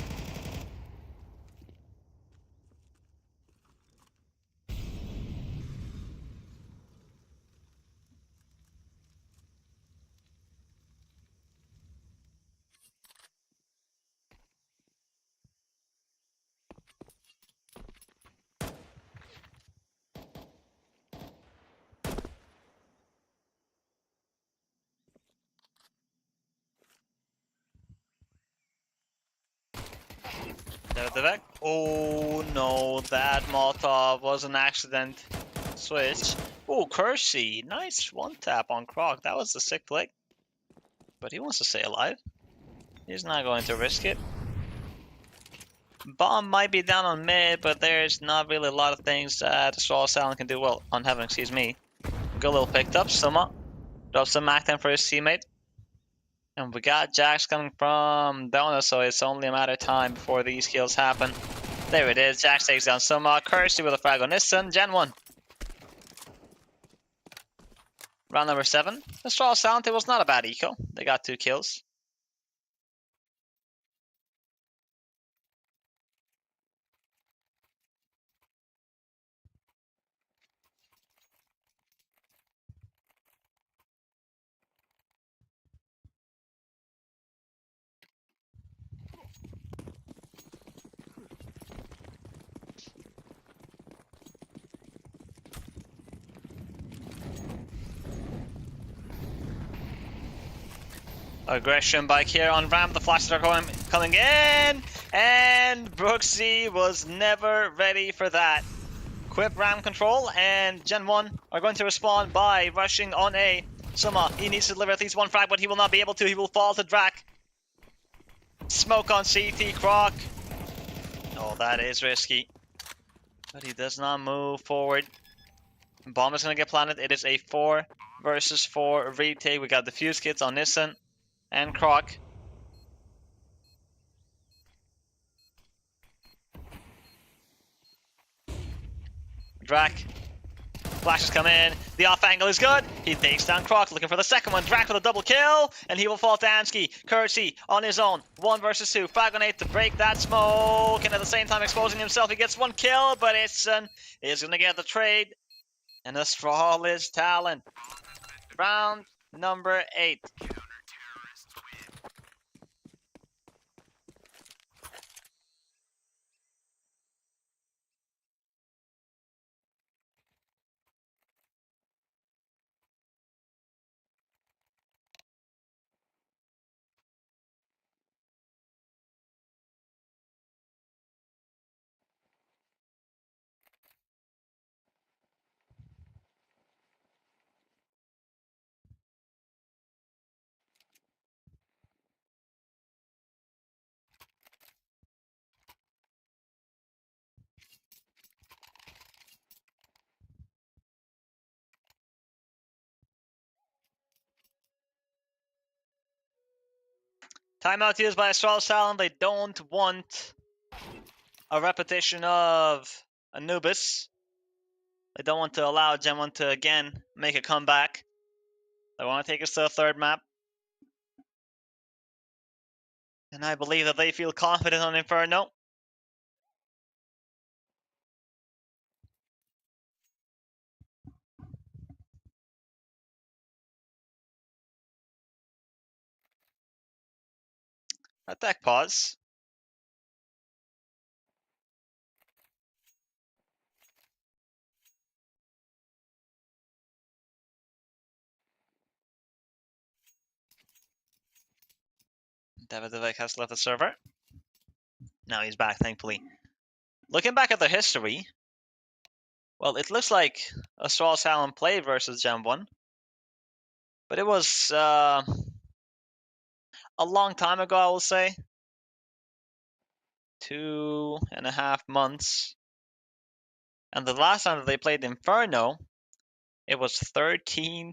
Oh no, that Molotov was an accident. Switch. Oh, Kersey. Nice one tap on Croc. That was a sick play. But he wants to stay alive. He's not going to risk it. Bomb might be down on mid, but there's not really a lot of things that Astralis Talon can do well on heaven, excuse me. Good little picked up. Suma drops some Mac 10 for his teammate. And we got Jax coming from Dona, so it's only a matter of time before these kills happen. There it is. Jax takes down Suma. Kersey with a frag on Nissan. GenOne. Round number 7. Astralis Talon, it was not a bad eco. They got 2 kills. Aggression by Kier on ramp. The flashes are coming in, and Brooksy was never ready for that. Quip ram control, and GenOne are going to respond by rushing on A. Suma, he needs to deliver at least one frag, but he will not be able to. He will fall to Drac. Smoke on CT, Croc. Oh, that is risky. But he does not move forward. Bomb is going to get planted. It is a 4 versus 4 retake. We got the fuse kits on Nissan and Croc. Drac. Flashes come in. The off angle is good. He takes down Croc, looking for the second one. Drac with a double kill, and he will fall to Ansky. Kersey on his own. 1 versus 2. Frag on 8 to break that smoke, and at the same time exposing himself. He gets 1 kill, but Itson is going to get the trade. And Astralis Talon. Round number 8. Timeout used by Astralis Talon. They don't want a repetition of Anubis. They don't want to allow GenOne to again make a comeback. They want to take us to the 3rd map. And I believe that they feel confident on Inferno. Attack pause. Davidovec has left the server. Now he's back, thankfully. Looking back at the history, well, it looks like Astralis Talon played versus GenOne. But it was a long time ago, I will say. 2.5 months. And the last time that they played Inferno, it was 13-1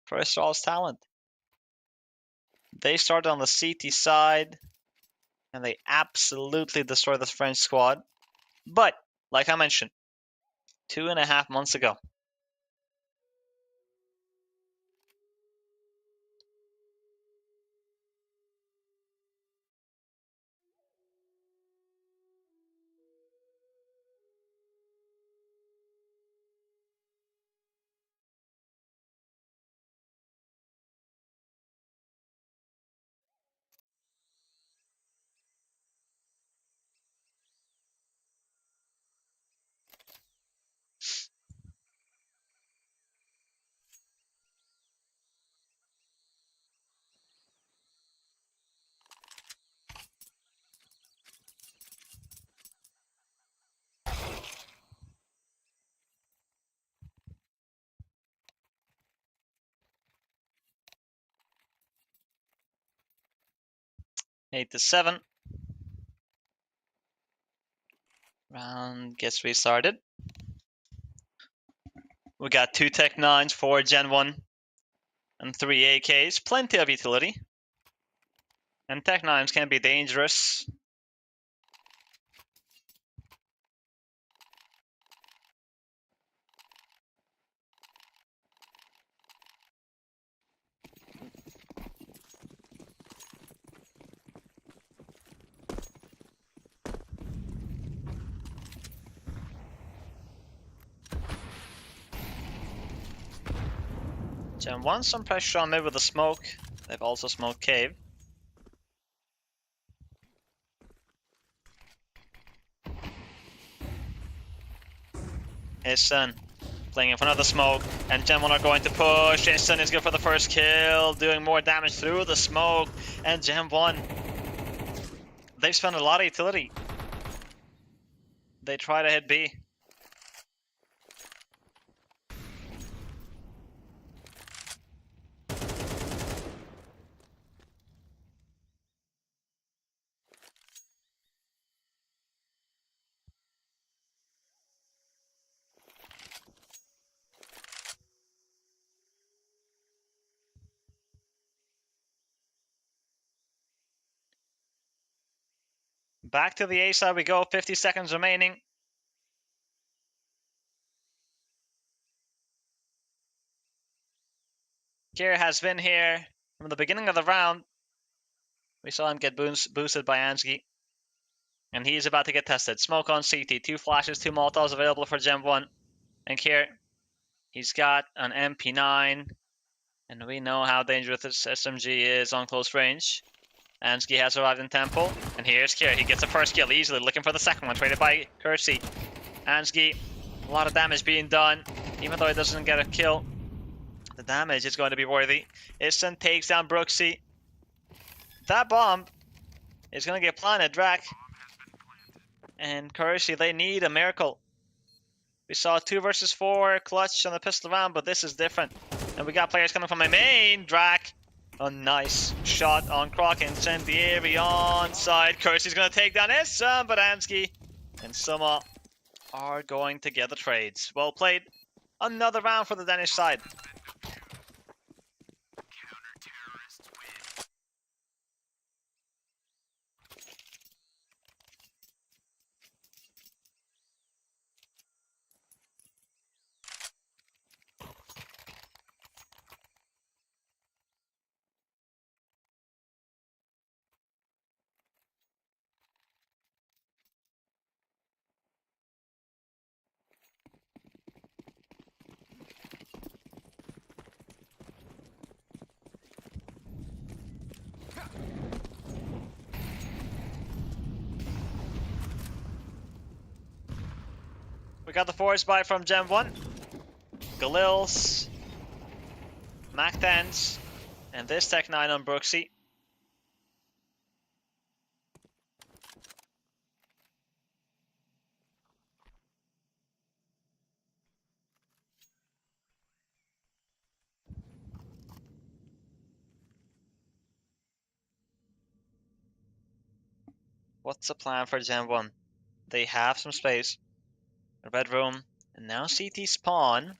for Astralis Talon. They started on the CT side, and they absolutely destroyed the French squad. But, like I mentioned, 2.5 months ago. 8-7. Round gets restarted. We got 2 Tech 9s, 4 Gen 1, and 3 AKs. Plenty of utility. And Tech 9s can be dangerous. Gen 1, some pressure on mid with the smoke. They've also smoked cave. Issen playing in front of the smoke, and Gen 1 are going to push. Issen is good for the first kill, doing more damage through the smoke, and Gen 1, they've spent a lot of utility. They try to hit B. Back to the A side we go, 50 seconds remaining. Kier has been here from the beginning of the round. We saw him get boosted by Ansgi. And he's about to get tested. Smoke on CT, 2 flashes, 2 Molotovs available for Gen 1. And Kier, he's got an MP9. And we know how dangerous this SMG is on close range. Ansgi has arrived in Temple. And here's Kier. He gets the first kill easily, looking for the second one, traded by Kersey. Ansgi, a lot of damage being done. Even though he doesn't get a kill, the damage is going to be worthy. Issen takes down Brooksy. That bomb is going to get planted. Drac and Kersey, they need a miracle. We saw 2 versus 4 clutch on the pistol round, but this is different. And we got players coming from my main. Drac, a nice shot on Croc. Incendiary on side. Kersey's going to take down Issen, but Ansgi and Summa are going to get the trades. Well played. Another round for the Danish side. We got the force buy from Gen 1. Galils, Mac 10s, and this Tech 9 on Brooksy. What's the plan for Gen 1? They have some space. A red room, and now CT spawn.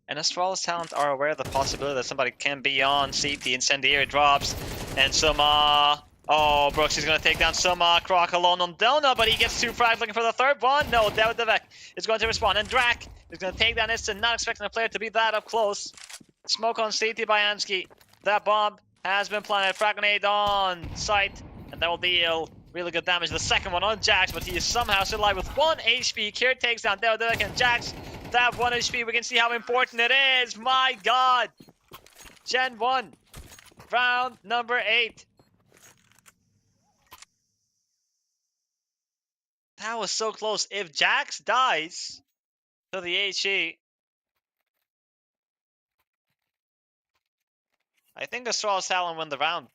And Astralis talent are aware of the possibility that somebody can be on CT. Incendiary drops, and Summa. Oh, Brooks is going to take down Summa. Croc alone on Dona, but he gets 2 frags looking for the third one. No, Devek is going to respond, and Drac is going to take down Issen, not expecting a player to be that up close. Smoke on CT by Ansgi. That bomb has been planted. Frag grenade on site, and that will deal really good damage. The second one on Jax, but he is somehow still alive with 1 HP. Kier takes down Devek and Jax. That 1 HP, we can see how important it is. My god. Gen 1. Round number 8. That was so close. If Jax dies to the HE, I think Astralis Talon win the round.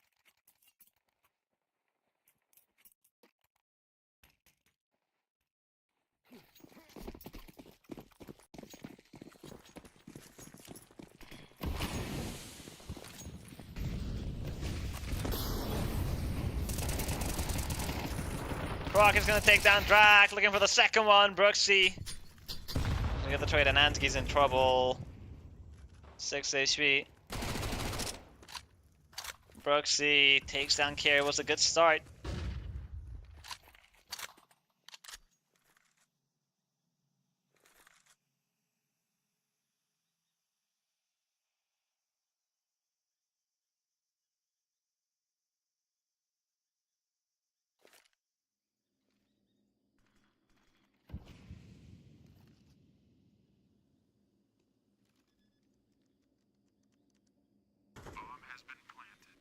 Croc is gonna take down Drac, looking for the second one. Brooksy. We get the trade and Ansky's in trouble. 6 HP. Brooksy takes down Care, was a good start. Bomb has been planted.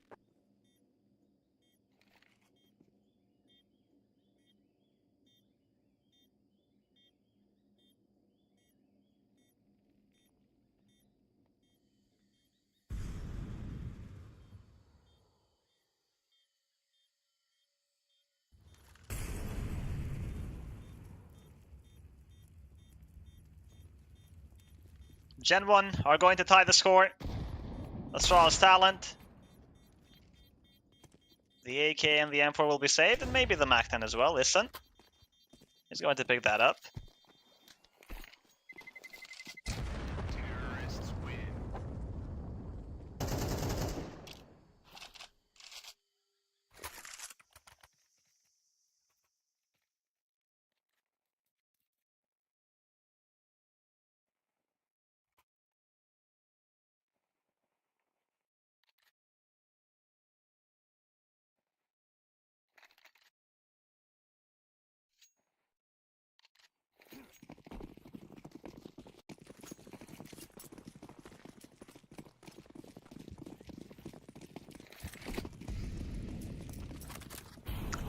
GenOne are going to tie the score. Astralis talent. The AK and the M4 will be saved, and maybe the MAC-10 as well. Listen. He's going to pick that up. Terrorists win.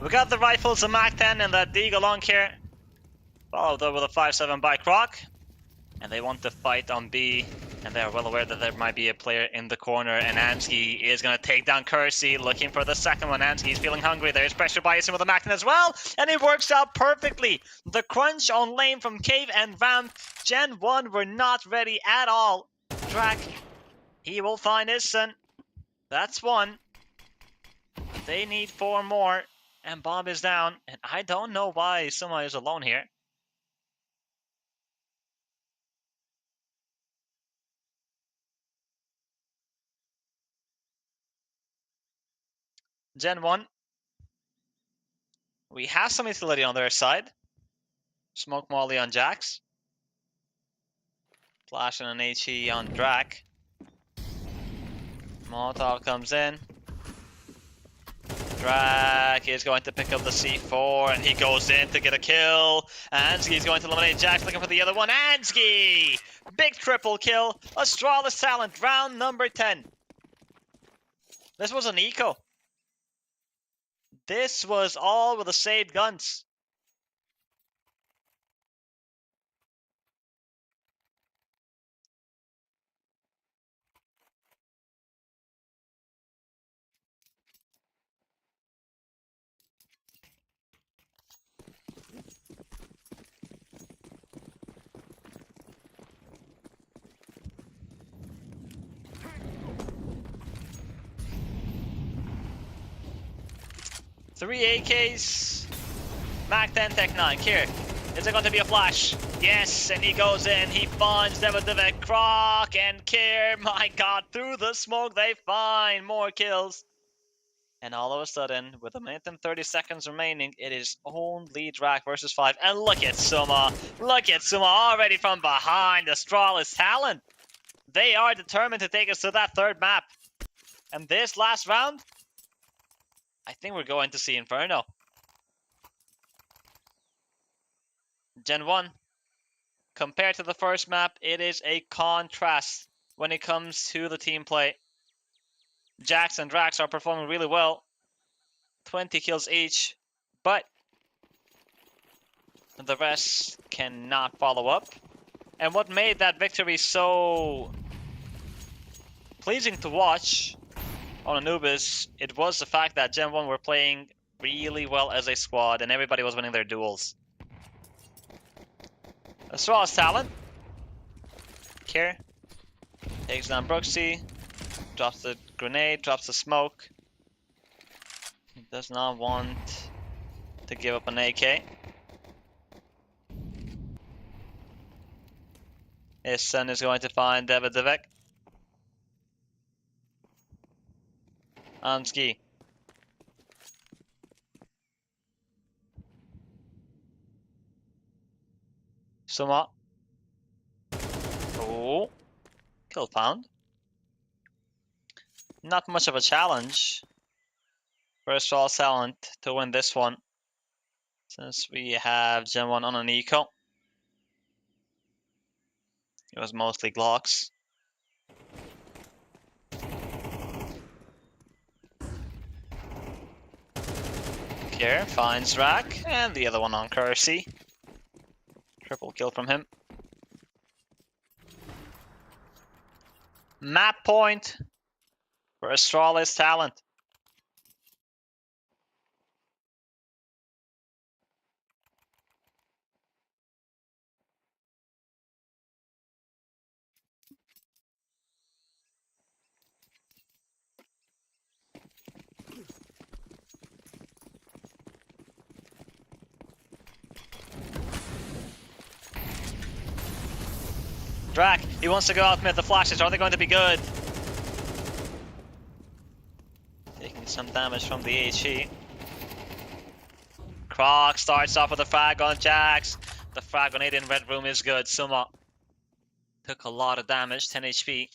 We got the rifles, the MAC-10 and that Deagle on here. Followed up with a 5-7 by Croc. And they want to fight on B. And they're well aware that there might be a player in the corner. And Ansky is going to take down Kersey, looking for the second one. Ansky's feeling hungry. There's pressure by Ison with the MAC-10 as well. And it works out perfectly. The crunch on lane from Cave and Ramp. GenOne were not ready at all. Drac, he will find Ison. That's one. They need 4 more. And Bomb is down, and I don't know why Suma is alone here. GenOne. We have some utility on their side. Smoke Molly on Jax. Flash and an HE on Drac. Molotov comes in. Drac is going to pick up the C4, and he goes in to get a kill. Ansky is going to eliminate Jax, looking for the other one. Ansky! Big triple kill. Astralis talent, round number 10. This was an eco. This was all with the saved guns. Three AKs. MAC-10 Tech 9. Kier. Is it going to be a flash? Yes, and he goes in. He finds Devadivek, Croc, and Kier. My god, through the smoke they find more kills. And all of a sudden, with 1 minute and 30 seconds remaining, it is only Drac versus 5. And look at Suma. Look at Suma already from behind. Astralis talent. They are determined to take us to that third map. And this last round, I think we're going to see Inferno. GenOne, compared to the first map, it is a contrast when it comes to the team play. Jax and Drax are performing really well. 20 kills each, but the rest cannot follow up. And what made that victory so pleasing to watch on Anubis, it was the fact that GenOne were playing really well as a squad and everybody was winning their duels. Astralis talent. Care. Takes down Brooksy. Drops the grenade, drops the smoke. He does not want to give up an AK. His son is going to find Davidovec. Anski. Suma. Oh. Kill found. Not much of a challenge for Astral Talent to win this one, since we have GenOne on an eco. It was mostly Glocks. Here finds Rack, and the other one on Kersey. Triple kill from him. Map point for Astralis Talent. Drac, he wants to go out mid. The flashes, are they going to be good? Taking some damage from the HE. Croc starts off with a frag on Jax. The frag grenade in red room is good. Suma took a lot of damage, 10 HP.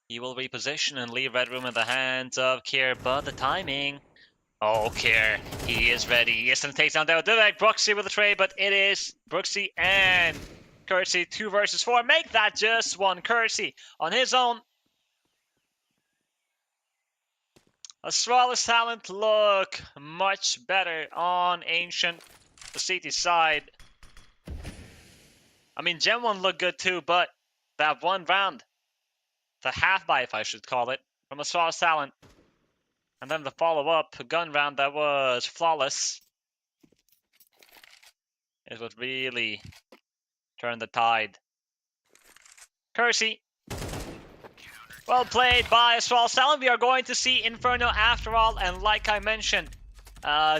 He will reposition and leave red room in the hands of Kier, but the timing. Oh, Kier, he is ready. He instantly takes down Davidovec. Brooksy with the trade, but it is Brooksy and Kersey 2 versus 4. Make that just one. Kersey on his own. Astralis Talent look much better on Ancient, the CT side. I mean, GenOne looked good too, but that one round, the half-buy, if I should call it, from Astralis Talent, and then the follow-up gun round that was flawless, is what really turned the tide. Kersey. Well played by Astralis Talent. We are going to see Inferno after all, and like I mentioned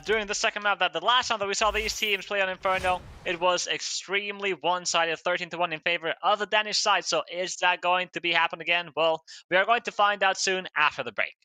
during the second map, that the last time that we saw these teams play on Inferno, it was extremely one-sided, 13-1 in favor of the Danish side. So is that going to be happen again? Well, we are going to find out soon after the break.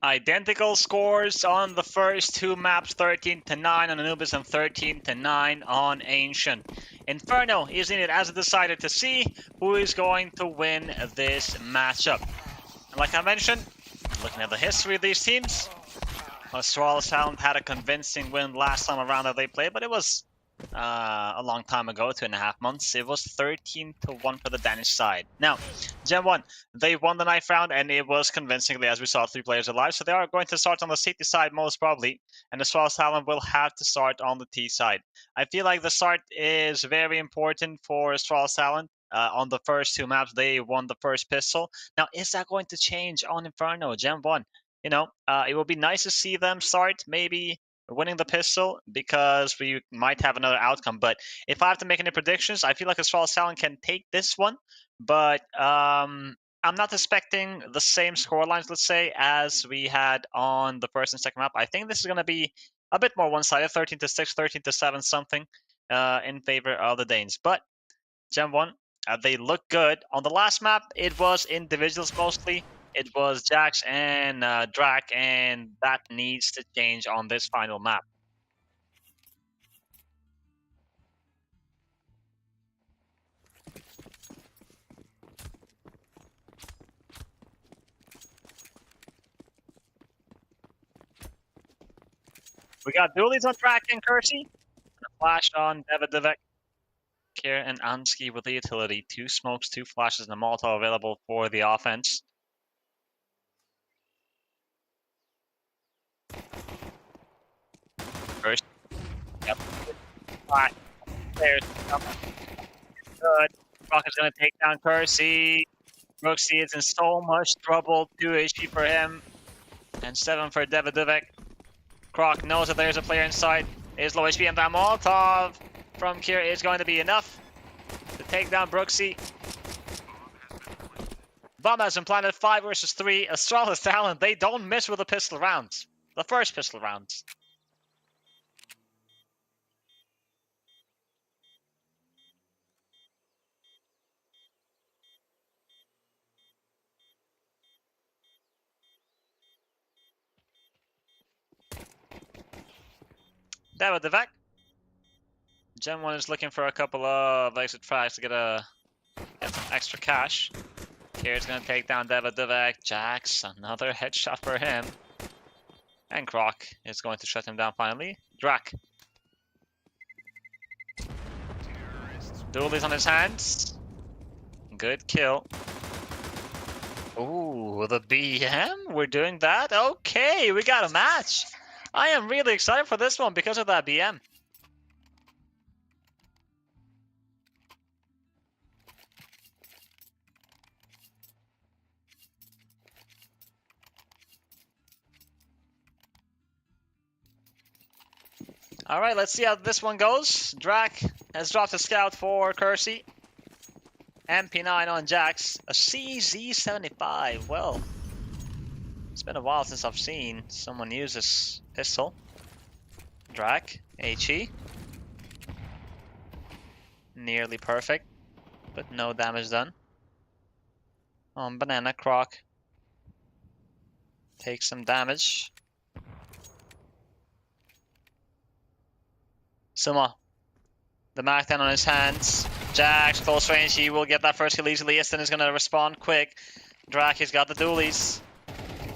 Identical scores on the first two maps, 13-9 on Anubis and 13-9 on Ancient. Inferno is in it as it decided to see who is going to win this matchup. And like I mentioned, looking at the history of these teams, Astralis Talent had a convincing win last time around that they played, but it was a long time ago, 2.5 months. It was 13-1 for the Danish side. Now, GenOne, they won the 9th round, and it was convincingly, as we saw, 3 players alive. So they are going to start on the City side most probably, and Astralis Talent will have to start on the T side. I feel like the start is very important for Astralis Talent. On the first 2 maps, they won the first pistol. Now, is that going to change on Inferno, GenOne? You know, it will be nice to see them start maybe winning the pistol because we might have another outcome. But if I have to make any predictions, I feel like Astralis Talent can take this one. But I'm not expecting the same score lines, let's say, as we had on the first and second map. I think this is going to be a bit more one-sided, 13-6, 13-7 something in favor of the Danes. But GenOne, they look good. On the last map, it was individuals mostly. It was Jax and Drac, and that needs to change on this final map. We got dualies on Drac and Kersey, and a flash on Davidivek. Kier and Ansky with the utility. 2 smokes, 2 flashes, and a Molotov available for the offense. First, yep. Flash. There's good. Rock is going to take down Kersey. Brooksy is in so much trouble. 2 HP for him, and 7 for Davidivek. Croc knows that there's a player inside. Is low HP, and that Molotov from Kier is going to be enough to take down Brooksy. Bomb has been planted. 5 versus 3. Astralis Talent, they don't miss with the pistol rounds. The first pistol rounds. Davidivek. GenOne is looking for a couple of exit frags to get some extra cash. Kier's gonna take down Davidivek. Jax, another headshot for him. And Croc is going to shut him down finally. Drac. Dualies on his hands. Good kill. Ooh, the BM? We're doing that? Okay, we got a match. I am really excited for this one because of that BM. Alright, let's see how this one goes. Drac has dropped a scout for Kersey. MP9 on Jax. A CZ75. Well, it's been a while since I've seen someone use this pistol. Drac, HE. Nearly perfect, but no damage done. Banana Croc. Takes some damage. Suma. The Mark-10 on his hands. Jax, close range, he will get that first kill easily. Iston is gonna respond quick. Drac has got the dualies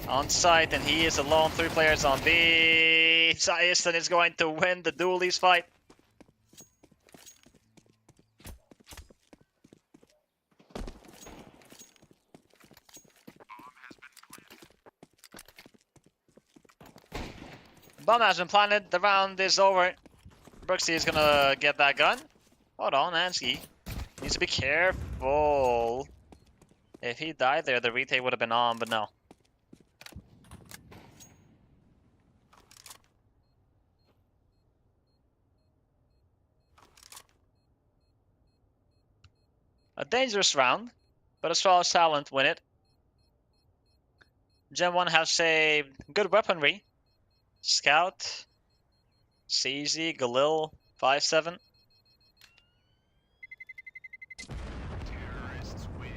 on site, and he is alone. 3 players on B. Iston is going to win the dualies fight. Bomb has been planted. The round is over. Brooksy is gonna get that gun. Hold on, Ansky needs to be careful. If he died there, the retake would have been on, but no. A dangerous round, but Astralis Talent win it. GenOne have saved good weaponry. Scout, CZ, Galil, 5-7. Terrorists win.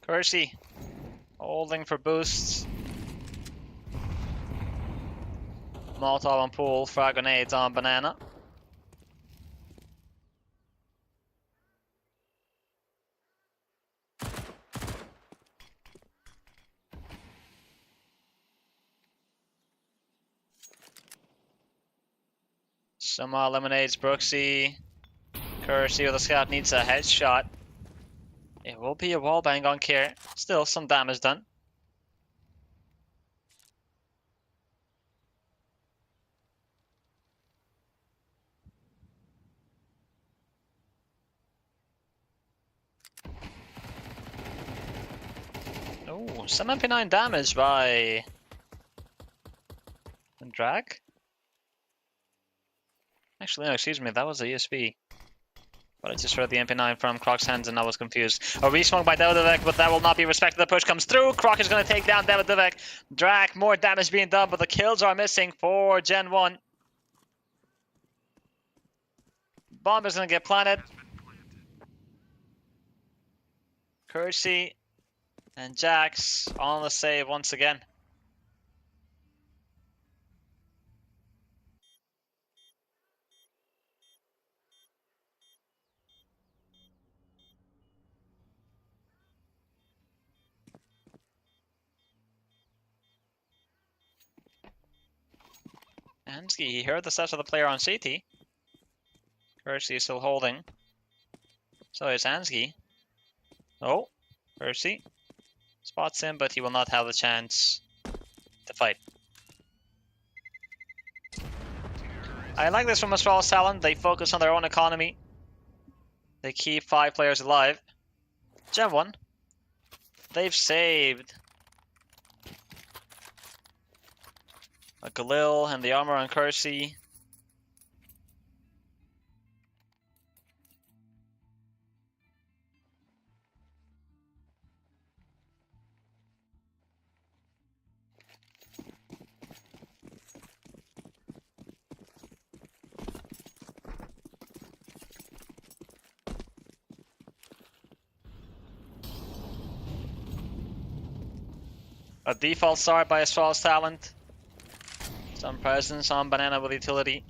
Kersey holding for boosts. Molotov on pool, frag grenades on banana. Somehow eliminates Brooksy. Kersey with a scout needs a headshot. It will be a wallbang on Kier. Still some damage done. Oh, some MP9 damage by Drag. Actually, no, excuse me, that was a USB. But I just heard the MP9 from Croc's hands and I was confused. A resmoke by Davidovec, but that will not be respected. The push comes through. Croc is going to take down Davidovec. Drag, more damage being done, but the kills are missing for GenOne. Bomb is going to get planted. Kersey and Jax on the save once again. Ansky, he heard the steps of the player on CT. Kersey is still holding. So is Ansky. Oh, Kersey spots him, but he will not have the chance to fight. I like this from Astralis talent. They focus on their own economy. They keep 5 players alive. GenOne, they've saved a Galil and the armor on Kersey. A default start by Astralis talent. Some presence on banana with utility.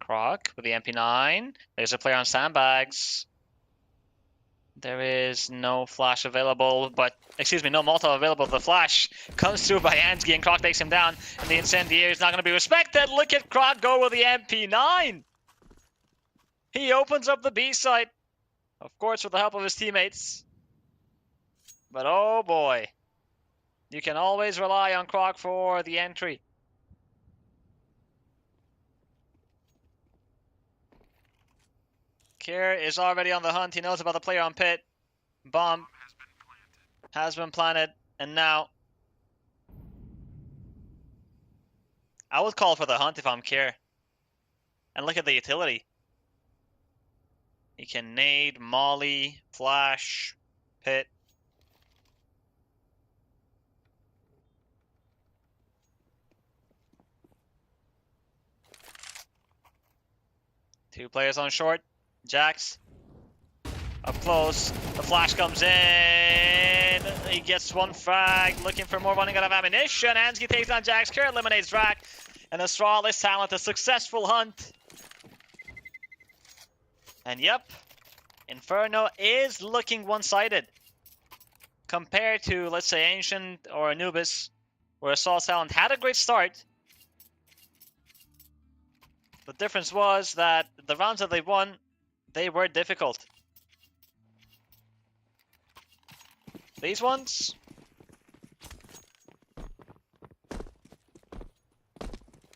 Croc with the MP9. There's a player on sandbags. There is no flash available, but excuse me, no Molotov available. The flash comes through by Ansky and Croc takes him down. And the incendiary is not going to be respected. Look at Croc go with the MP9. He opens up the B site, of course, with the help of his teammates. But oh boy, you can always rely on Croc for the entry. Kier is already on the hunt. He knows about the player on pit. Bomb has been planted, and now I would call for the hunt if I'm Kier. And look at the utility. He can nade, molly, flash, pit. Two players on short. Jax up close. The flash comes in. He gets one frag. Looking for more, running out of ammunition. Ansky takes on Jax. Kier eliminates Drak. And Astralis talent, a successful hunt. And yep, Inferno is looking one-sided. Compared to, let's say, Ancient or Anubis, where Astralis talent had a great start. The difference was that the rounds that they won, they were difficult. These ones,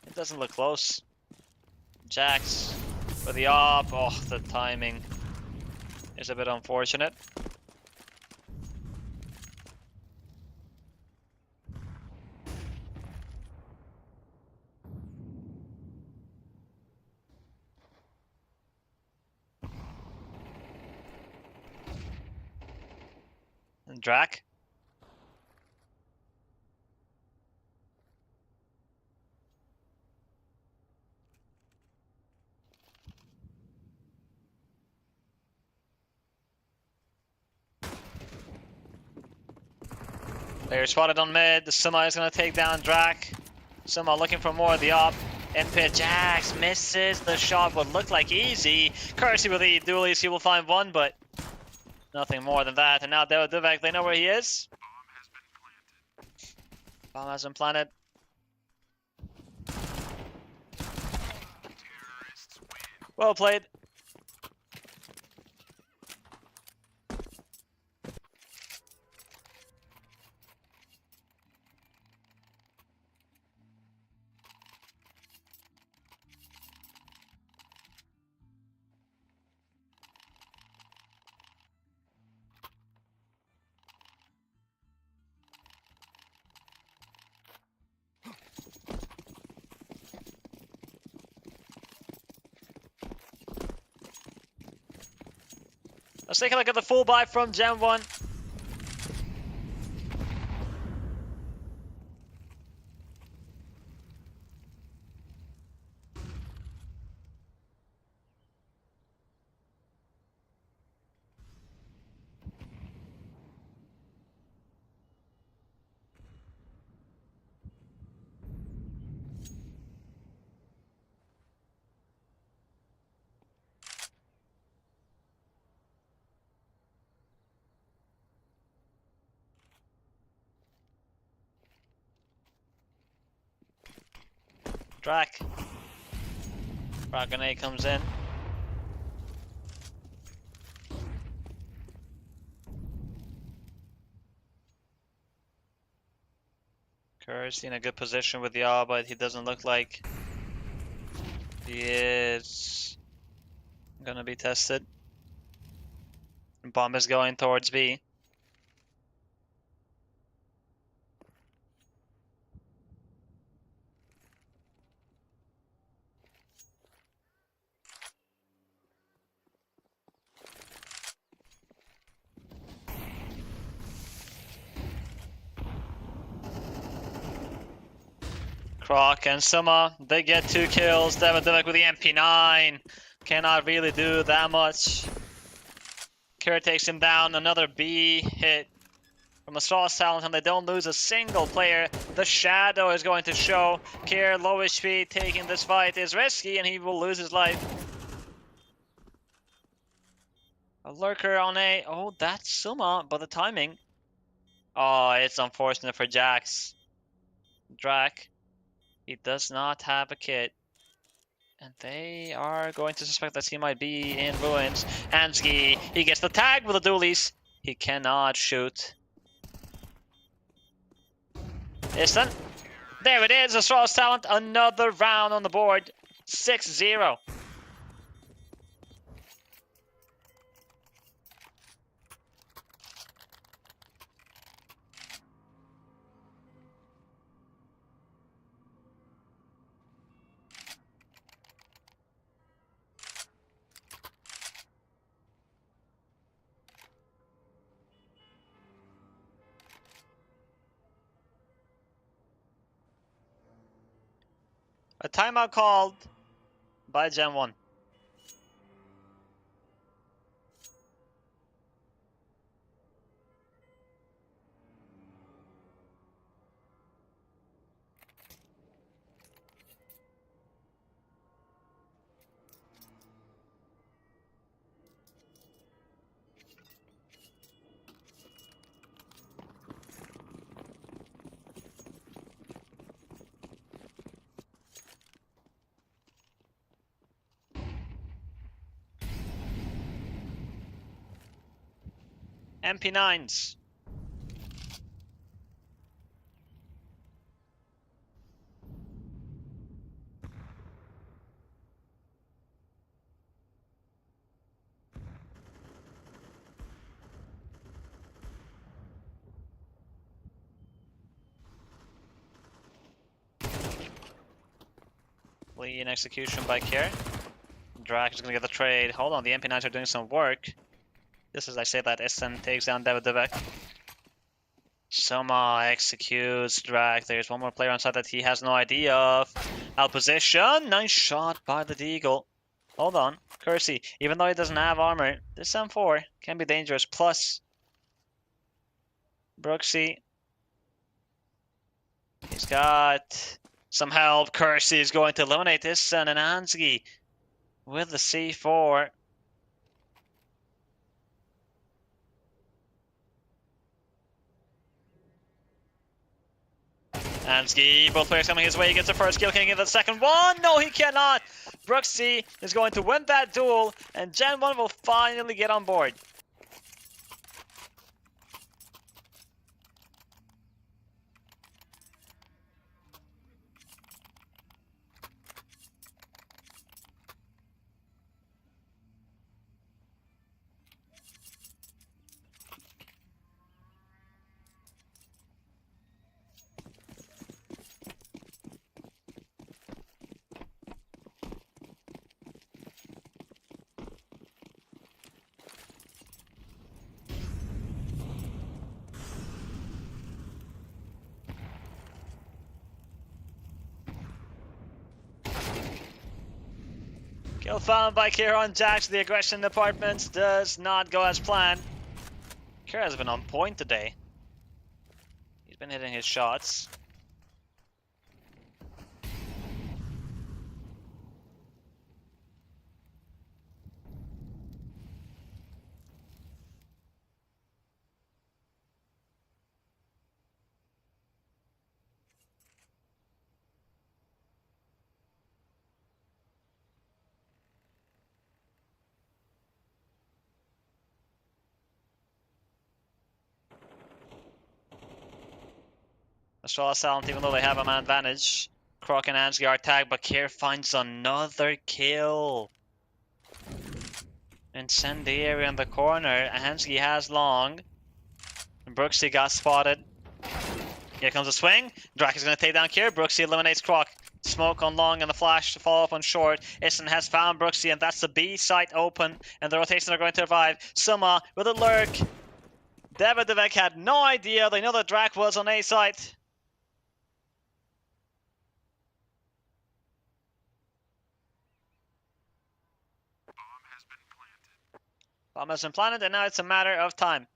it doesn't look close. Jax for the op. Oh, the timing is a bit unfortunate. And Drak. They're spotted on mid. The Suma is gonna take down Drak. Suma looking for more of the op. Input Jax misses the shot. What looked like easy. Kersey with the dualies. He will find one, but nothing more than that. And now Devek, they know where he is. Bomb has been planted. Well played. Let's take a look at the full buy from GenOne. Drak. Grenade comes in. Kersey in a good position with the R, but he doesn't look like he is gonna be tested. Bomb is going towards B. Croc and Suma, they get 2 kills. Devek with the MP9. Cannot really do that much. Kira takes him down. Another B hit from Astralis talent, and they don't lose a single player. The Shadow is going to show. Kira, low HP, taking this fight is risky, and he will lose his life. A lurker on A. Oh, that's Suma, but the timing. Oh, it's unfortunate for Jax. Drak. He does not have a kit. And they are going to suspect that he might be in ruins. Ansky, he gets the tag with the dualies. He cannot shoot. Isn't? There it is, Astralis talent. Another round on the board. 6-0. A timeout called by GenOne. MP9s. Clean execution by Kier. Drak is gonna get the trade. Hold on, the MP9s are doing some work. Just as I say that, Essen takes down Devek. Soma executes Drak. There's one more player on side that he has no idea of. Out position. Nice shot by the Deagle. Hold on. Kersey, even though he doesn't have armor, this M4 can be dangerous. Plus, Brooksy He's got some help. Kersey is going to eliminate this, and Ananski with the C4. Anski, both players coming his way. He gets the first kill. Can he get the second one? No, he cannot. Brooksy is going to win that duel, and GenOne will finally get on board. Kill found by Kira on Jax. The aggression department does not go as planned. Kira has been on point today. He's been hitting his shots. Astralis silent even though they have a man advantage. Croc and Anski are tagged, but Kier finds another kill. Incendiary in the corner. Anski has long. And Brooksy got spotted. Here comes a swing. Drak is going to take down Kier. Brooksy eliminates Croc. Smoke on long and the flash to follow up on short. Ison has found Brooksy, and that's the B site open. And the rotations are going to revive. Suma with a lurk. Davidovec had no idea. They know that Drak was on A site. Bomb has been planted, and now it's a matter of time.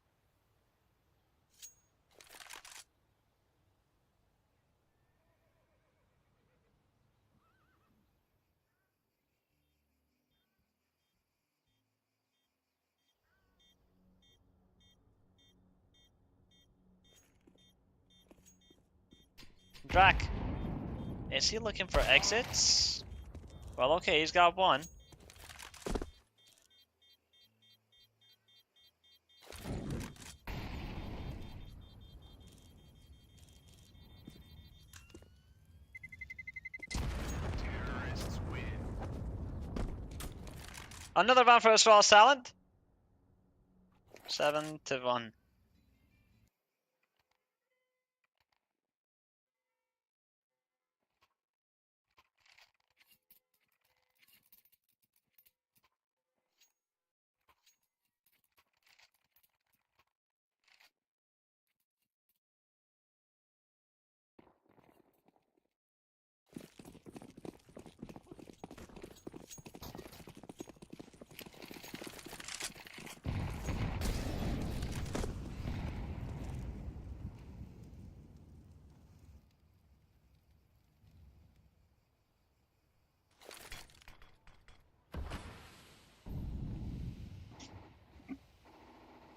Drak. Is he looking for exits? Well, okay, he's got one. Terrorists win. Another round for Astralis Talent. 7-1.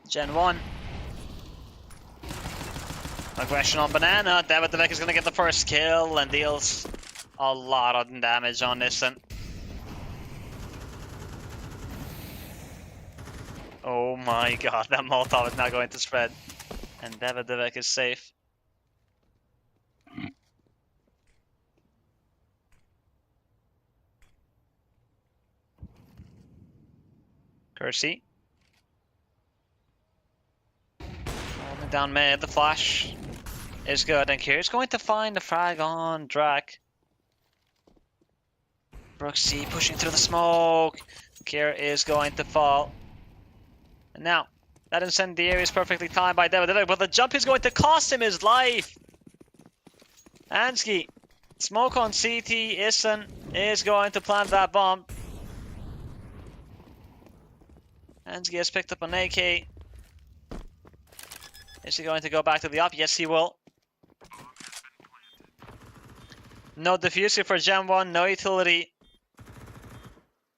GenOne. Aggression on Banana. Davidovec is going to get the first kill and deals a lot of damage on this. And oh my god, that Molotov is not going to spread. And Davidovec is safe. Kersey. Holding down mid. The flash is good. And Kier's going to find the frag on Drak. Brooksy pushing through the smoke. Kier is going to fall. And now, that incendiary is perfectly timed by Davidovec, but the jump is going to cost him his life. Anski. Smoke on CT. Ison is going to plant that bomb. Anski has picked up an AK. Is he going to go back to the op? Yes, he will. No diffuser for GenOne, no utility.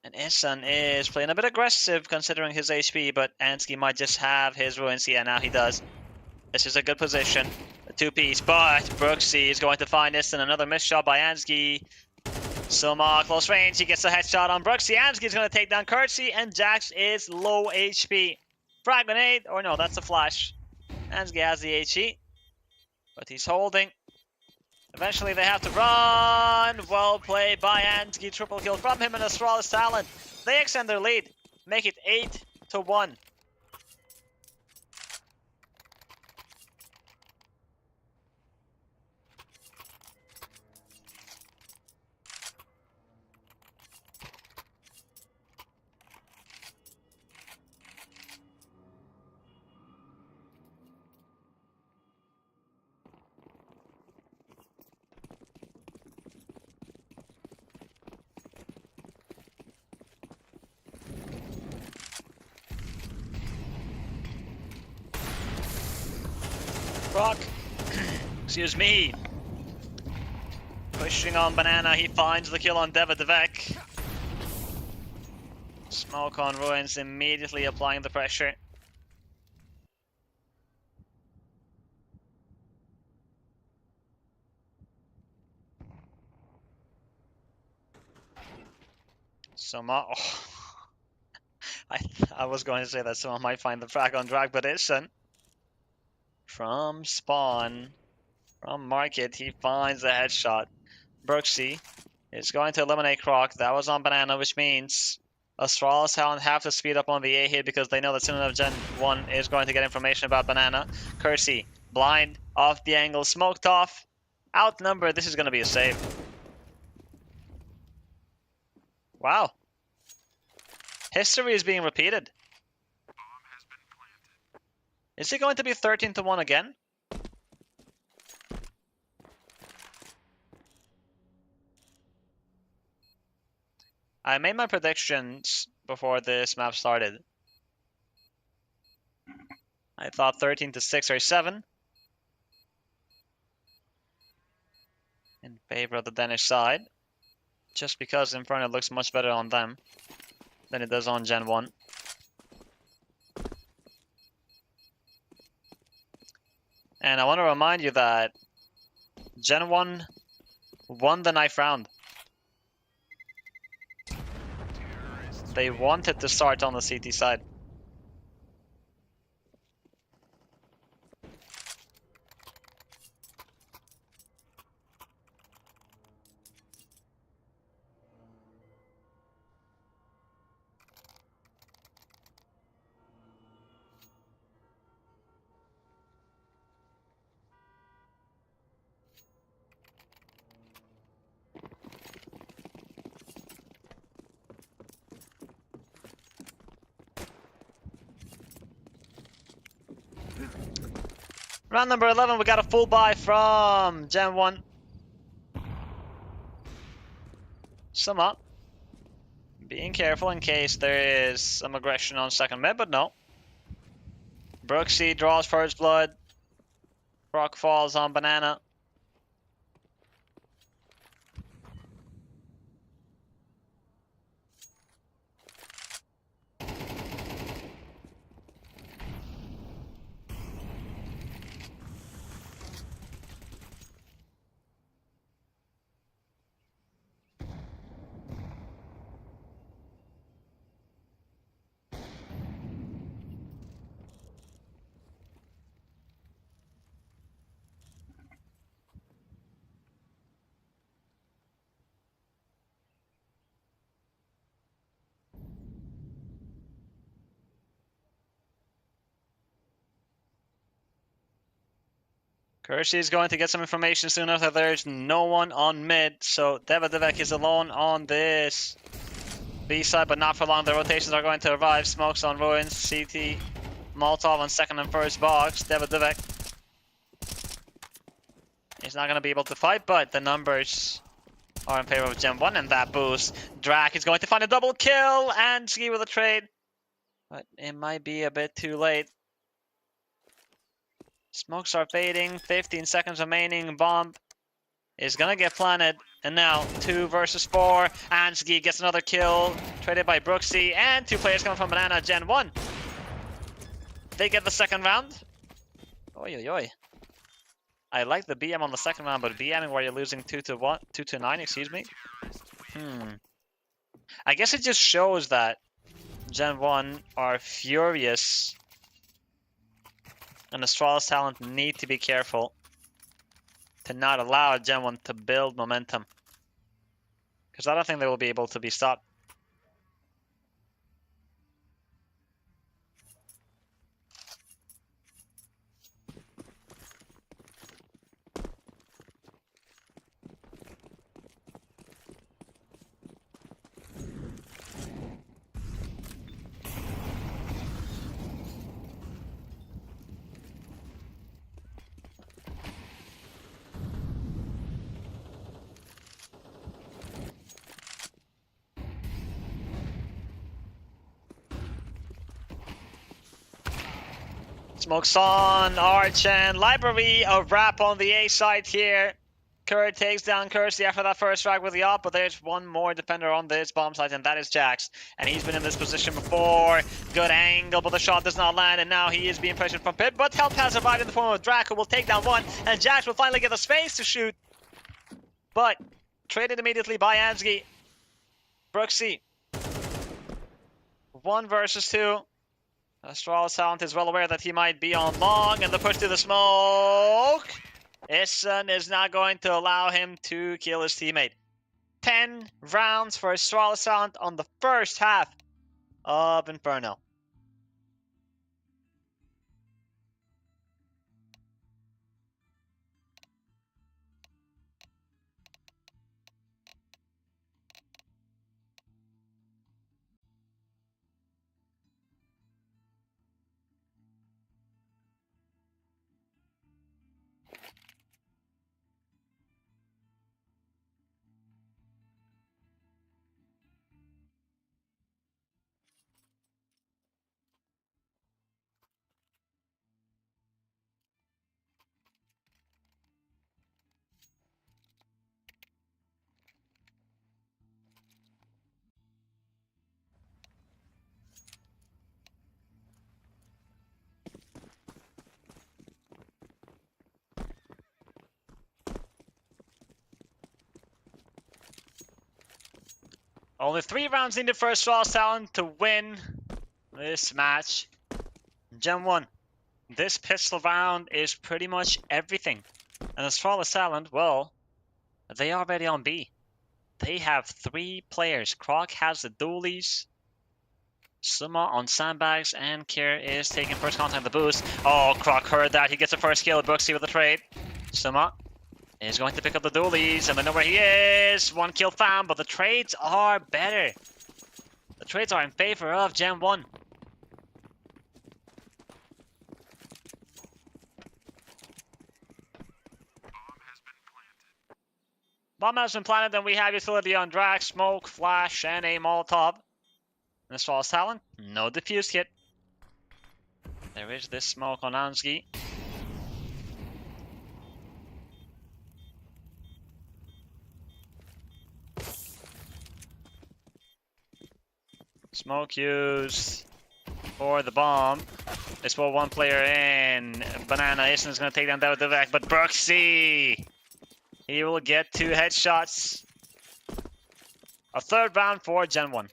And Isan is playing a bit aggressive considering his HP, but Ansky might just have his ruins. Yeah, now he does. This is a good position. A two-piece, but Brooksy is going to find Isan. Another missed shot by Ansky. Soma, close range. He gets a headshot on Brooksy. Ansky is going to take down Kersey, and Jax is low HP. Frag grenade, or no, that's a flash. Ansky has the HE, but he's holding. Eventually they have to run. Well played by Ansky. Triple kill from him and Astralis talent. They extend their lead. Make it 8-1. Rock. Excuse me. Pushing on Banana, he finds the kill on Devek. Smoke on Ruins, immediately applying the pressure. Soma. Oh. I was going to say that someone might find the frag on Drag, but isn't. From spawn, from market, he finds the headshot. Brooksy is going to eliminate Croc. That was on Banana, which means Astralis have to speed up on the A hit because they know that soon enough GenOne is going to get information about Banana. Kersey, blind, off the angle, smoked off, outnumbered. This is going to be a save. Wow. History is being repeated. Is it going to be 13-1 again? I made my predictions before this map started. I thought 13-6 or 7 in favor of the Danish side, just because in front it looks much better on them than it does on GenOne. And I want to remind you that GenOne won the knife round. They wanted to start on the CT side. Round number 11, we got a full buy from GenOne. Sum up. Being careful in case there is some aggression on second mid, but no. Brooksy draws first blood. Rock falls on Banana. Kersey is going to get some information soon after there's no one on mid, so Devek is alone on this B side, but not for long. The rotations are going to arrive. Smokes on Ruins, CT, Molotov on second and first box. Devek. He's not going to be able to fight, but the numbers are in favor of GenOne, and that boost. Drac is going to find a double kill, and Ski with a trade. But it might be a bit too late. Smokes are fading, 15 seconds remaining, bomb. is gonna get planted. And now 2 versus 4. Ansgi gets another kill, traded by Brooksy, and 2 players coming from Banana GenOne. They get the second round. Oi, oi, oi. I like the BM on the second round, but BMing where you're losing 2-9, excuse me. I guess it just shows that GenOne are furious, and Astralis talent need to be careful to not allow GenOne to build momentum, because I don't think they will be able to be stopped. Smokes on, Arch and Library, a wrap on the A side here. Kurt takes down Kersey after that first frag with the op, but there's one more defender on this bomb site, and that is Jax. And he's been in this position before. Good angle, but the shot does not land, and now he is being pressured from pit. But help has arrived in the form of Draco, will take down one, and Jax will finally get the space to shoot. But traded immediately by Ansgi. Brooksy. 1 versus 2. Astralis talent is well aware that he might be on long, and the push to the smoke. Issun is not going to allow him to kill his teammate. 10 rounds for Astralis talent on the first half of Inferno. Only 3 rounds needed for Astralis talent to win this match. GenOne, this pistol round is pretty much everything. And Astralis talent, well, they are already on B. They have 3 players. Croc has the dualies. Suma on sandbags, and Kier is taking first contact with the boost. Oh, Croc heard that. He gets the first kill. Brooksy with the trade. Suma is going to pick up the dualies, and they know where he is. 1 kill found, but the trades are better. The trades are in favor of GenOne. Bomb has been planted, and we have utility on Drax, Smoke, Flash, and a Molotov. And Astralis talent, no defuse kit. There is this smoke on Ansgi. Smoke used for the bomb. They put 1 player in. Banana Issun is going to take down that with the Vec, but Brooksy, he will get 2 headshots. A 3rd round for GenOne.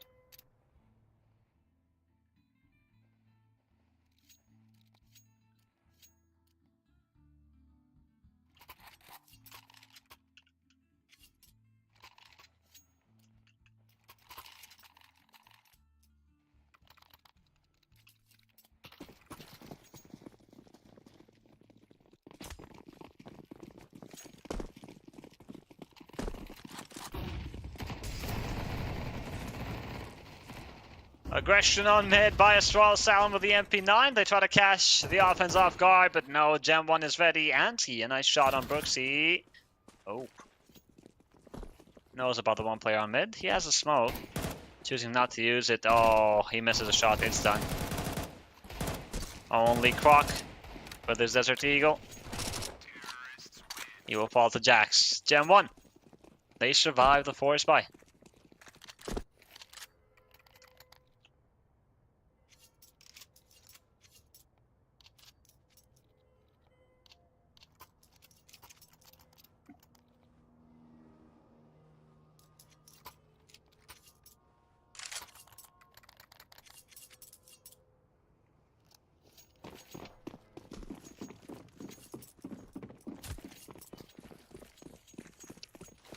Aggression on mid by Astralis talent with the MP9. They try to catch the offense off guard, but no, GenOne is ready. Anti, a nice shot on Brooksy. Oh. Knows about the 1 player on mid. He has a smoke. Choosing not to use it. Oh, he misses a shot. It's done. Only Croc for this Desert Eagle. He will fall to Jax. GenOne. They survive the forest buy.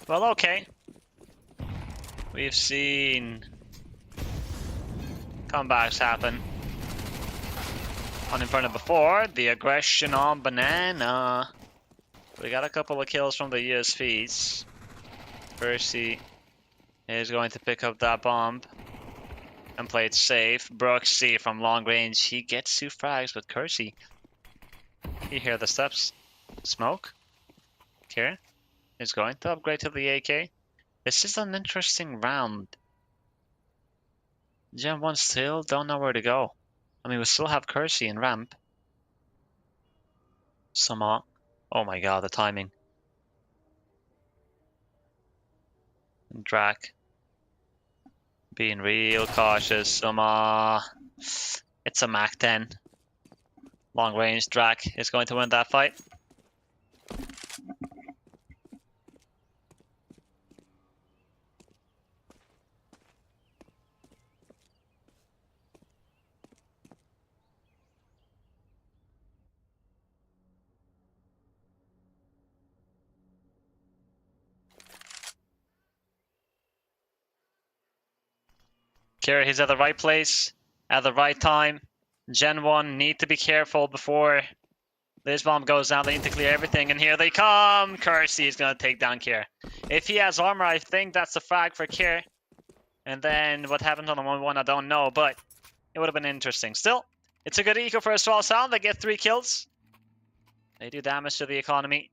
Well, okay. We've seen comebacks happen on Inferno before. The aggression on Banana. We got a couple of kills from the USVs. Percy is going to pick up that bomb and play it safe. Brooksy from long range. He gets 2 frags, but Kersey. You hear the steps. Smoke. Kira is going to upgrade to the AK. This is an interesting round. GenOne still don't know where to go. I mean, we still have Kersey and ramp. Somehow. Oh my god, the timing. And Drac. Being real cautious. It's a Mach 10. Long range Drac is going to win that fight. Kira, he's at the right place, at the right time. GenOne need to be careful before this bomb goes down. They need to clear everything, and here they come! Kersey is gonna take down Kira. If he has armor, I think that's a frag for Kira. And then what happens on the 1-1, I don't know, but it would have been interesting. Still, it's a good eco for Astralis sound. They get 3 kills. They do damage to the economy.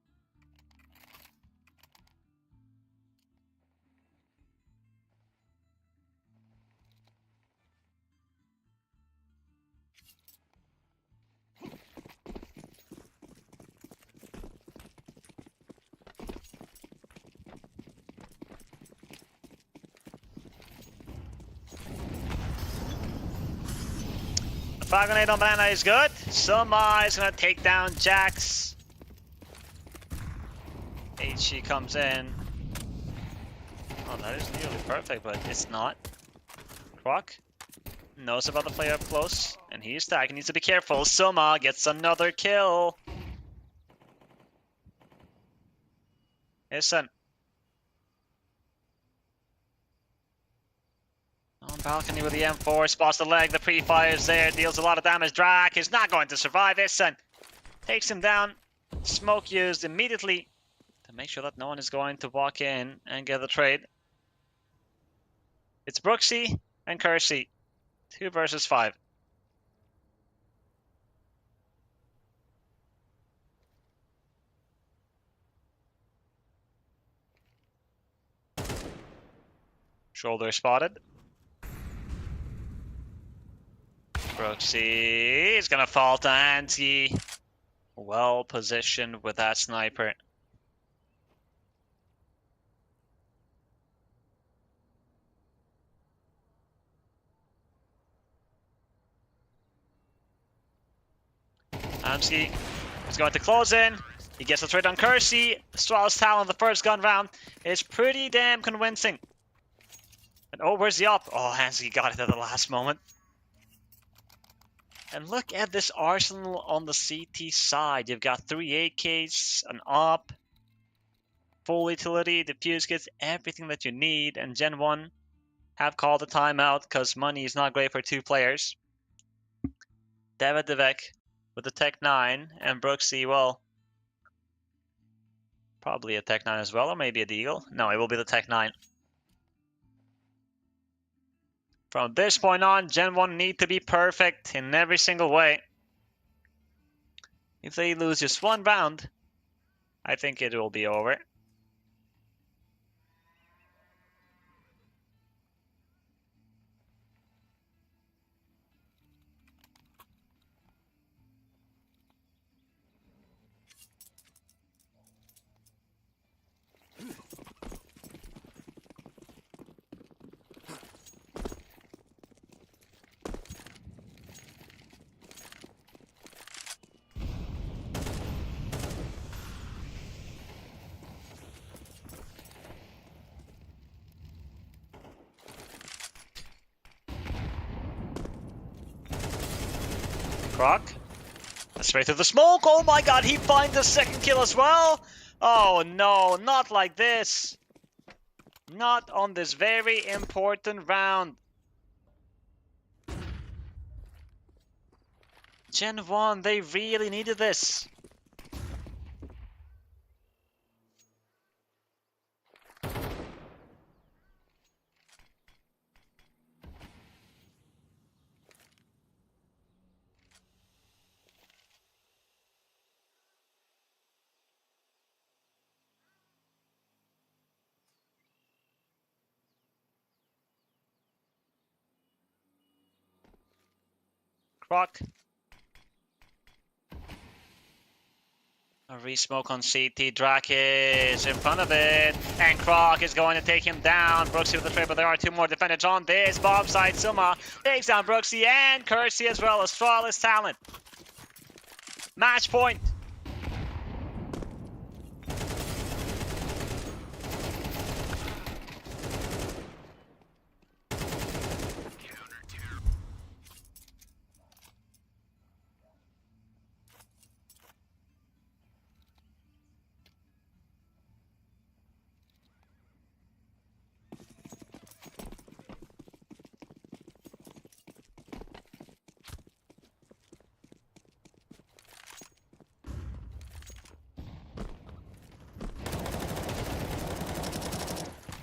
Frag grenade on Banana is good. Soma is gonna take down Jax. HE comes in. Oh, that is nearly perfect, but it's not. Croc knows about the play up close, and he's tagging. Needs to be careful. Soma gets another kill. Listen. On balcony with the M4, spots the leg. The pre-fire is there, deals a lot of damage. Drac is not going to survive this, and takes him down. Smoke used immediately to make sure that no one is going to walk in and get the trade. It's Brooksy and Kersey. 2 versus 5. Shoulder spotted. Brooksy is gonna fall to Anti. Well positioned with that sniper. Amsky is going to close in. He gets a trade on Kersey. Astralis talent the first gun round is pretty damn convincing. And oh, where's the op? Oh, Hansky got it at the last moment. And look at this arsenal on the CT side. You've got 3 AKs, an op, full utility, defuse kits, everything that you need. And GenOne have called a timeout because money is not great for 2 players. Devek with the Tech 9 and Brooksy, well, probably a Tech 9 as well, or maybe a Deagle. No, it will be the Tech 9. From this point on, GenOne need to be perfect in every single way. If they lose just 1 round, I think it will be over. Croc. Straight through the smoke. Oh my god, he finds the second kill as well. Oh no, not like this. Not on this very important round. GenOne, they really needed this. Croc. A re-smoke on CT. Drac is in front of it. And Croc is going to take him down. Brooksy with the trade, but there are two more defenders on this bomb site. Suma takes down Brooksy and Kersey as well. Astralis talent. Match point.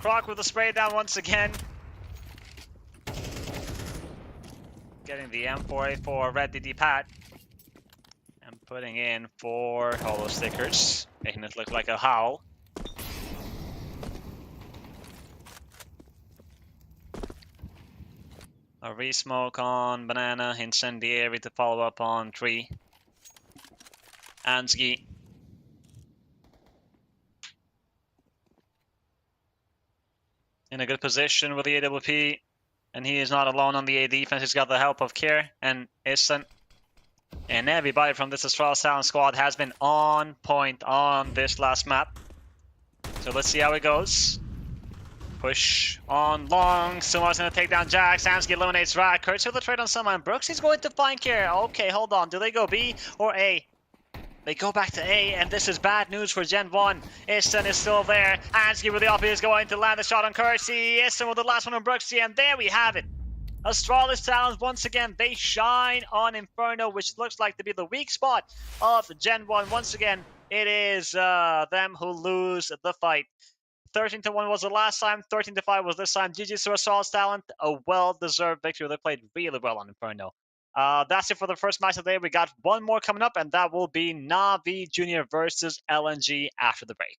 Croc with the spray down once again. Getting the M4A for Red DD Pat. And putting in 4 holo stickers. Making it look like a howl. A re-smoke on Banana. Incendiary to follow up on Tree. Ansgi. In a good position with the AWP, and he is not alone on the A defense. He's got the help of Kier and Isten. And everybody from this Astralis Talent squad has been on point on this last map. So let's see how it goes. Push on long. Suma's going to take down Jax. Samsky eliminates Rat. Kurtz with the trade on Suma. And Brooks is going to find Kier. Okay, hold on. Do they go B or A? They go back to A, and this is bad news for GenOne. Isten is still there. Ansky with the op is going to land the shot on Kersey. Isten with the last one on Brooksy, and there we have it. Astralis Talents, once again, they shine on Inferno, which looks like to be the weak spot of GenOne. Once again, it is them who lose the fight. 13-1 was the last time, 13-5 was this time. GG's to Astralis Talent, a well-deserved victory. They played really well on Inferno. That's it for the first match of the day. We got one more coming up, and that will be NAVI Junior versus LNG after the break.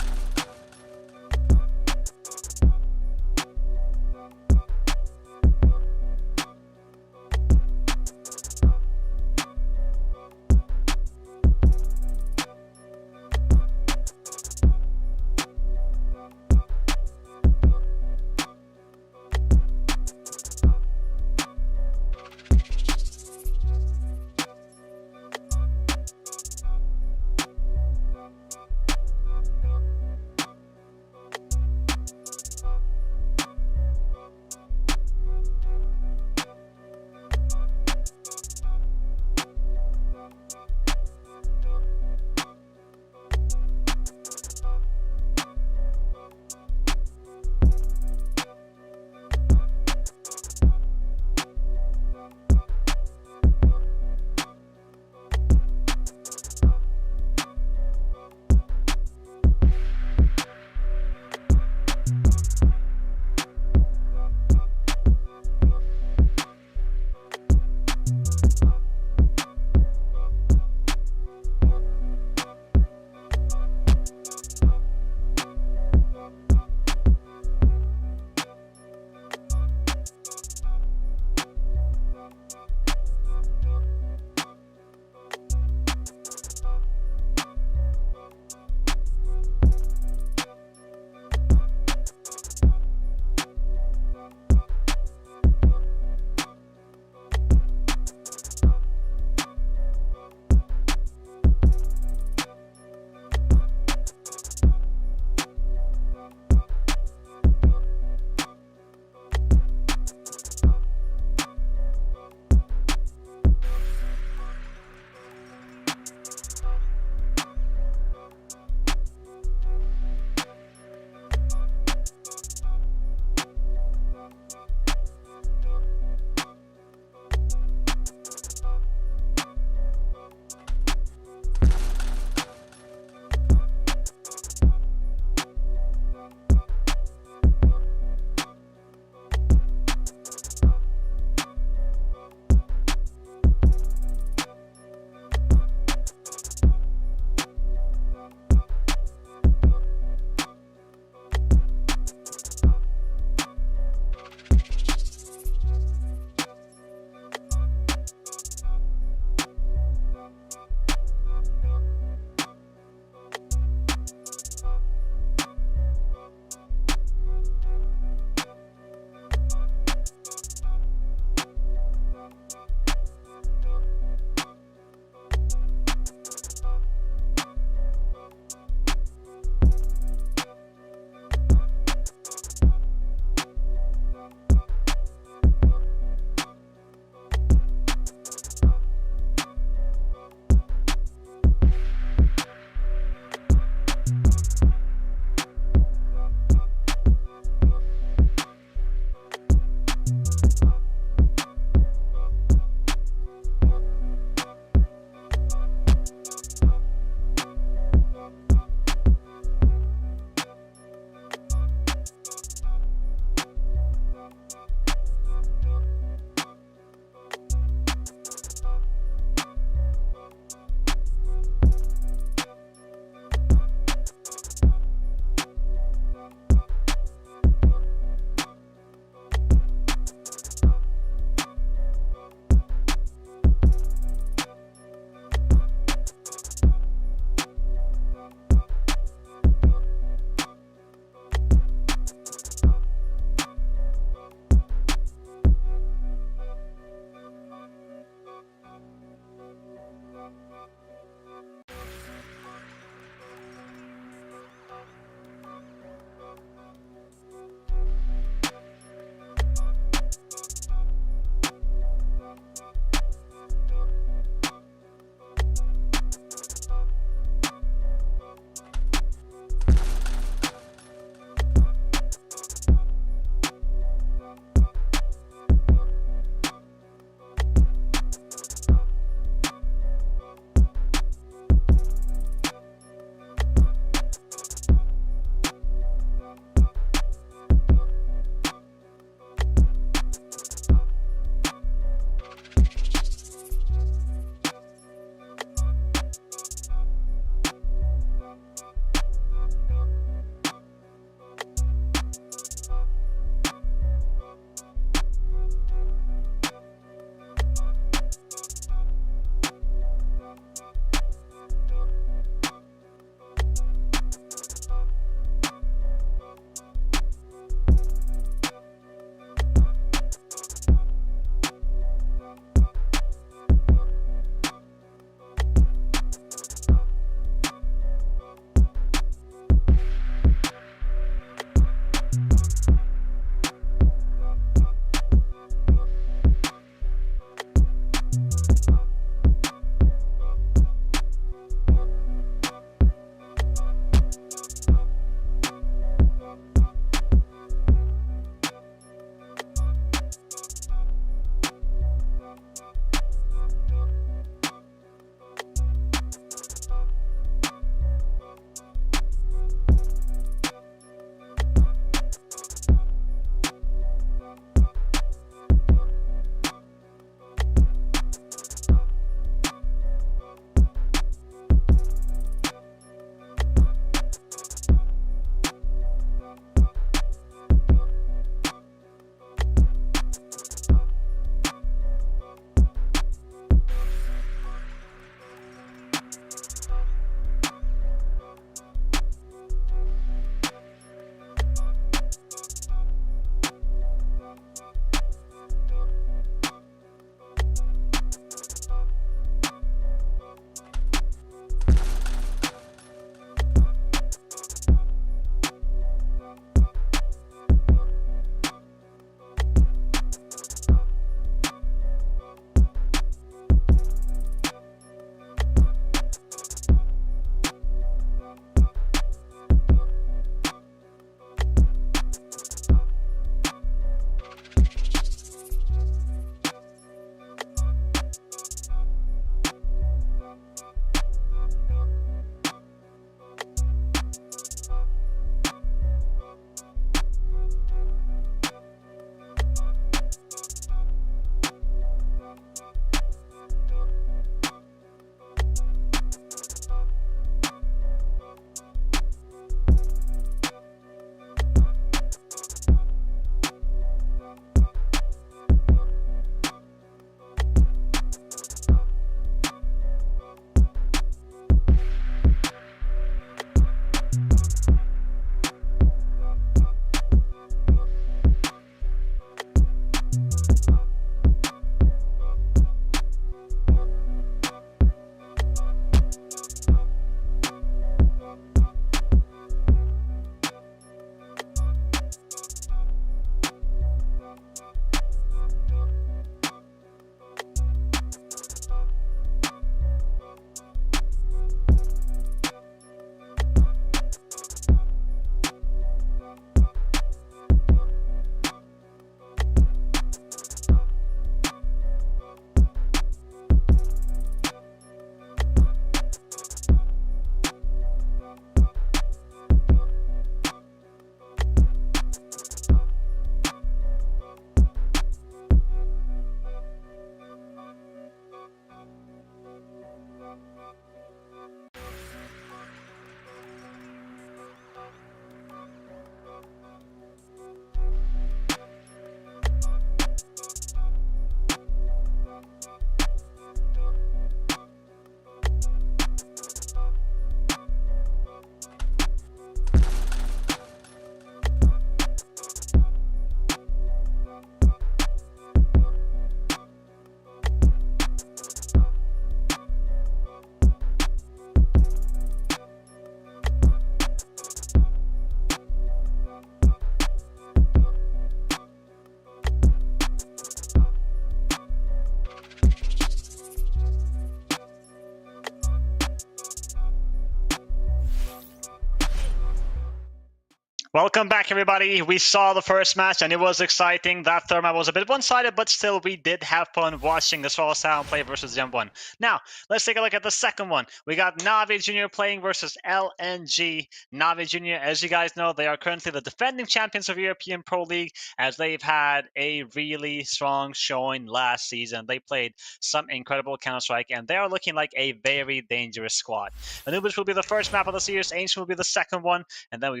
Welcome back, everybody. We saw the first match, and it was exciting. That third match was a bit one-sided, but still, we did have fun watching the Astralis Sound play versus GenOne. Now, let's take a look at the second one. We got NAVI Junior playing versus LNG. NAVI Junior, as you guys know, they are currently the defending champions of European Pro League, as they've had a really strong showing last season. They played some incredible Counter-Strike, and they are looking like a very dangerous squad. Anubis will be the first map of the series, Ancient will be the second one, and then we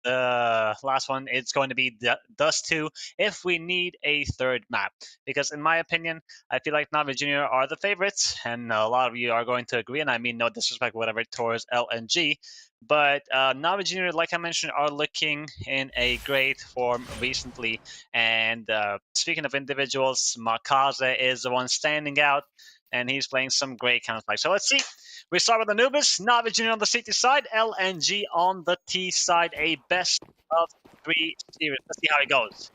the last one, it's going to be Dust 2 if we need a third map. Because in my opinion, I feel like Navi Junior are the favorites, and a lot of you are going to agree, and I mean no disrespect whatever towards LNG. But Navi Junior, like I mentioned, are looking in a great form recently. And speaking of individuals, Makaze is the one standing out, and he's playing some great Counter-Strike. So let's see. We start with Anubis, Navi Junior on the CT side, LNG on the T side, a best of 3 series. Let's see how it goes.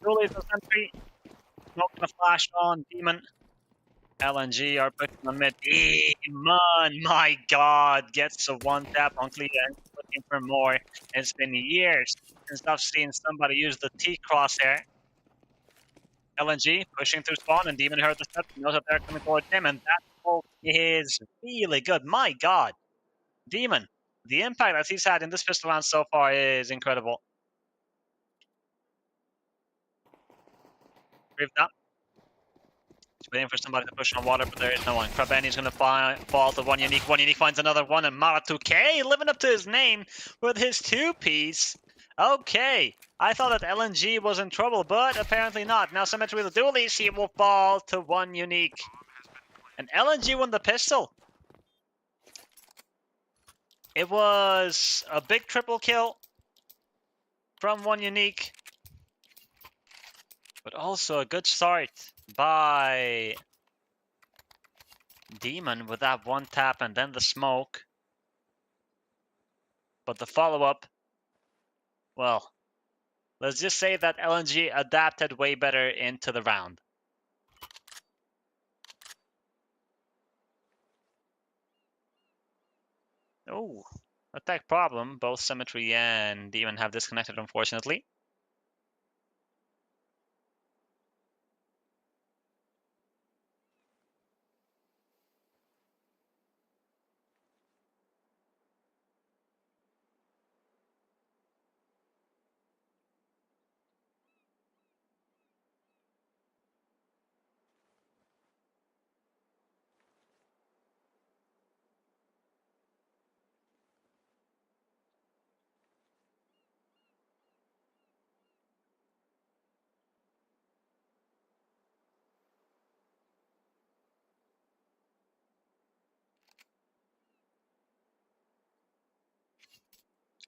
Julie the sentry, smoking a flash on Demon. LNG are pushing on mid. Demon, my god, gets a one tap on Clea and looking for more. It's been years since I've seen somebody use the T crosshair. LNG pushing through spawn, and Demon heard the step, knows that they're coming towards him, and that ult is really good. My god. Demon, the impact that he's had in this pistol round so far is incredible. Proved that. He's waiting for somebody to push on water, but there is no one. Krabeni's going to fall to one unique. One unique finds another one, and Mara2K living up to his name with his two-piece. Okay, I thought that LNG was in trouble, but apparently not. Now Symmetry with the dualies, he will fall to one unique. And LNG won the pistol. It was a big triple kill from one unique, but also a good start by Demon with that one tap and then the smoke. But the follow-up, well, let's just say that LNG adapted way better into the round. Oh, attack problem. Both Symmetry and Demon have disconnected, unfortunately.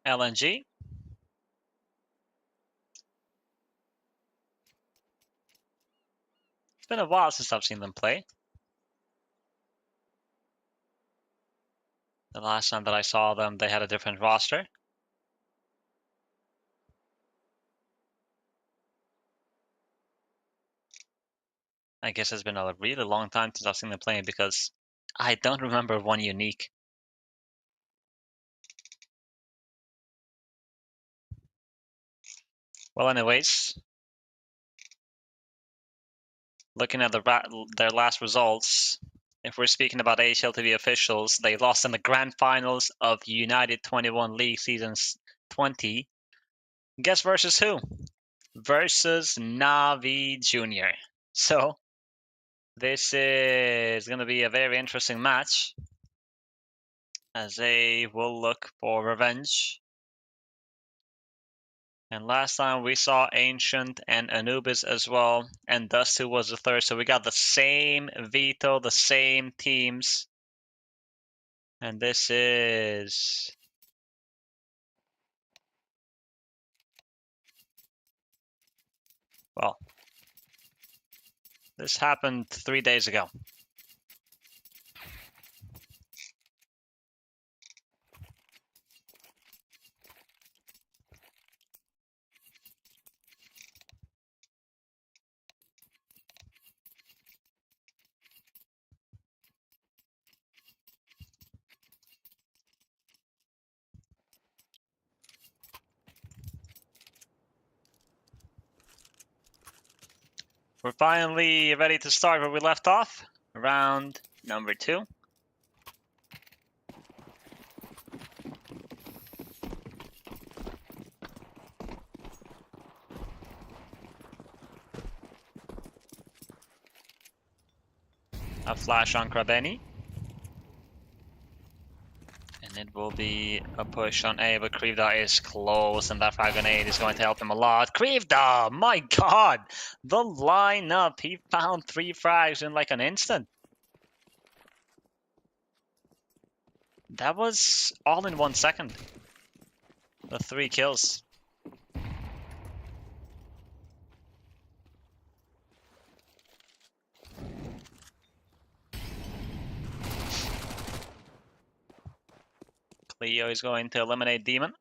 LNG. It's been a while since I've seen them play. The last time that I saw them, they had a different roster. I guess it's been a really long time since I've seen them playing because I don't remember one unique. Well, anyways, looking at their last results, if we're speaking about HLTV officials, they lost in the grand finals of United 21 League Seasons 20. Guess versus who? Versus Navi Junior. So, this is going to be a very interesting match, as they will look for revenge. And last time we saw Ancient and Anubis as well, and Dust2 was the third. So we got the same veto, the same teams. And this is... well, this happened 3 days ago. We're finally ready to start where we left off. Round number 2. A flash on Krabeni. And it will be a push on A, but Krivda is close, and that frag grenade is going to help him a lot. Krivda! My god! The lineup! He found 3 frags in like an instant. That was all in 1 second. The 3 kills. Cleo is going to eliminate Demon.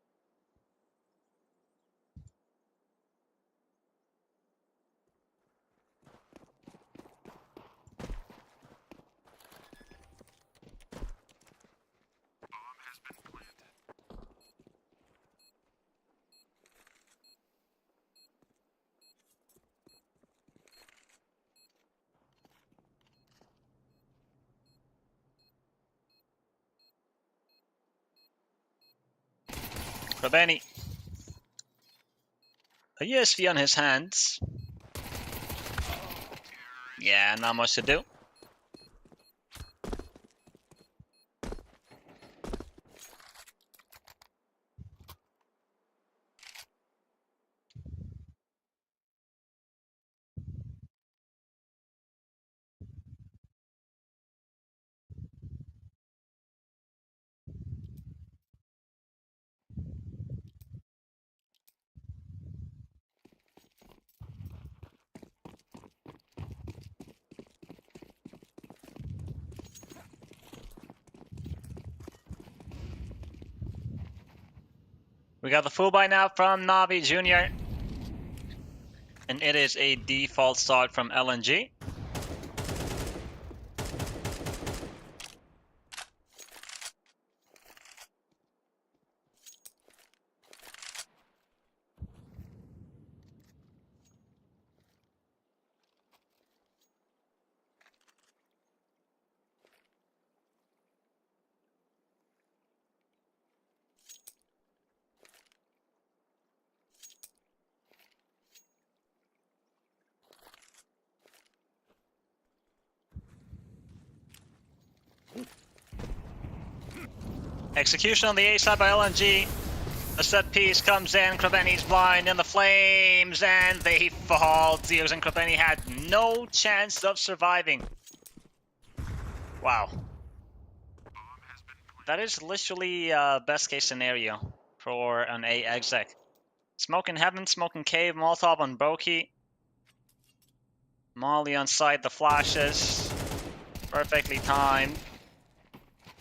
Krabeni. A USV on his hands. Yeah, not much to do. We got the full buy now from NAVI Jr. And it is a default start from LNG. Execution on the A side by LNG. A set piece comes in, Krabeni's blind in the flames, and they fall. Zeus and Krabeni had no chance of surviving. Wow. That is literally best case scenario for an A exec. Smoke in heaven, smoke in cave, Molotov on Boki. Molly on site, the flashes. Perfectly timed.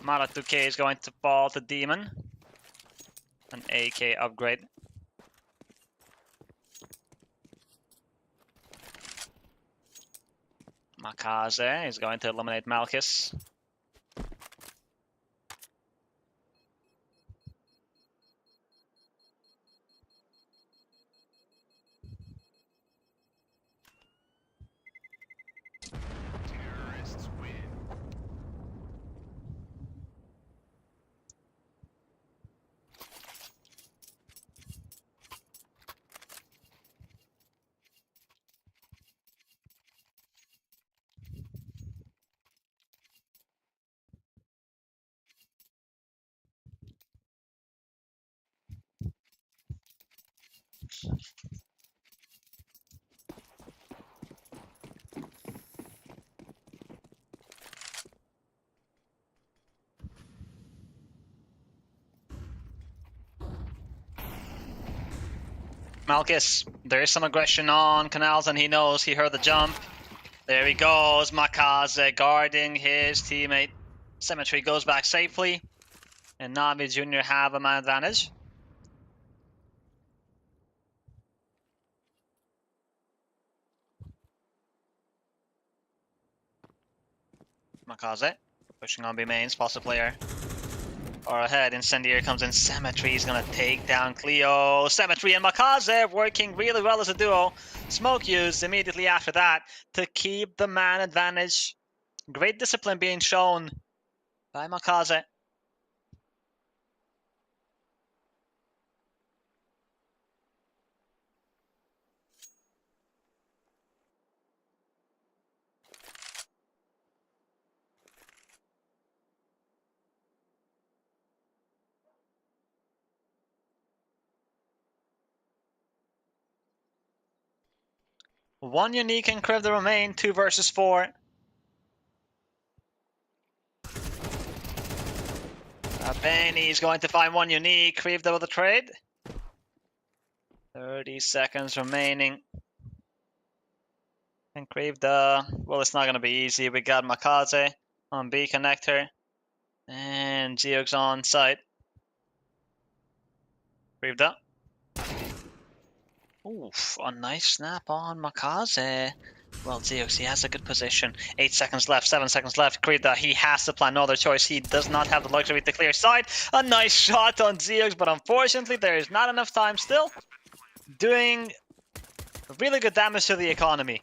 Mara 2K is going to fall to Demon. An AK upgrade. Makaze is going to eliminate Malchus. Terrorists win. Malchus, there is some aggression on Canals, and he knows he heard the jump. There he goes, Makaze guarding his teammate. Symmetry goes back safely, and Navi Jr. have a man advantage. Makaze pushing on B mains, pulse player. are ahead. Incendiary comes in. Cemetery is gonna take down Cleo. Cemetery and Makaze working really well as a duo. Smoke used immediately after that to keep the man advantage. Great discipline being shown by Makaze. One unique and Kriv the remain, 2 versus 4. Benny's going to find one unique. Kriv with the trade. 30 seconds remaining. And Kriv well, it's not going to be easy. We got Makaze on B connector. And Geox on site. Kriv Oof, a nice snap on Makaze. Well, Zeus, he has a good position. 8 seconds left, 7 seconds left. Krida, he has to plan no other choice. He does not have the luxury to clear side. A nice shot on Zeus, but unfortunately, there is not enough time still. Doing really good damage to the economy.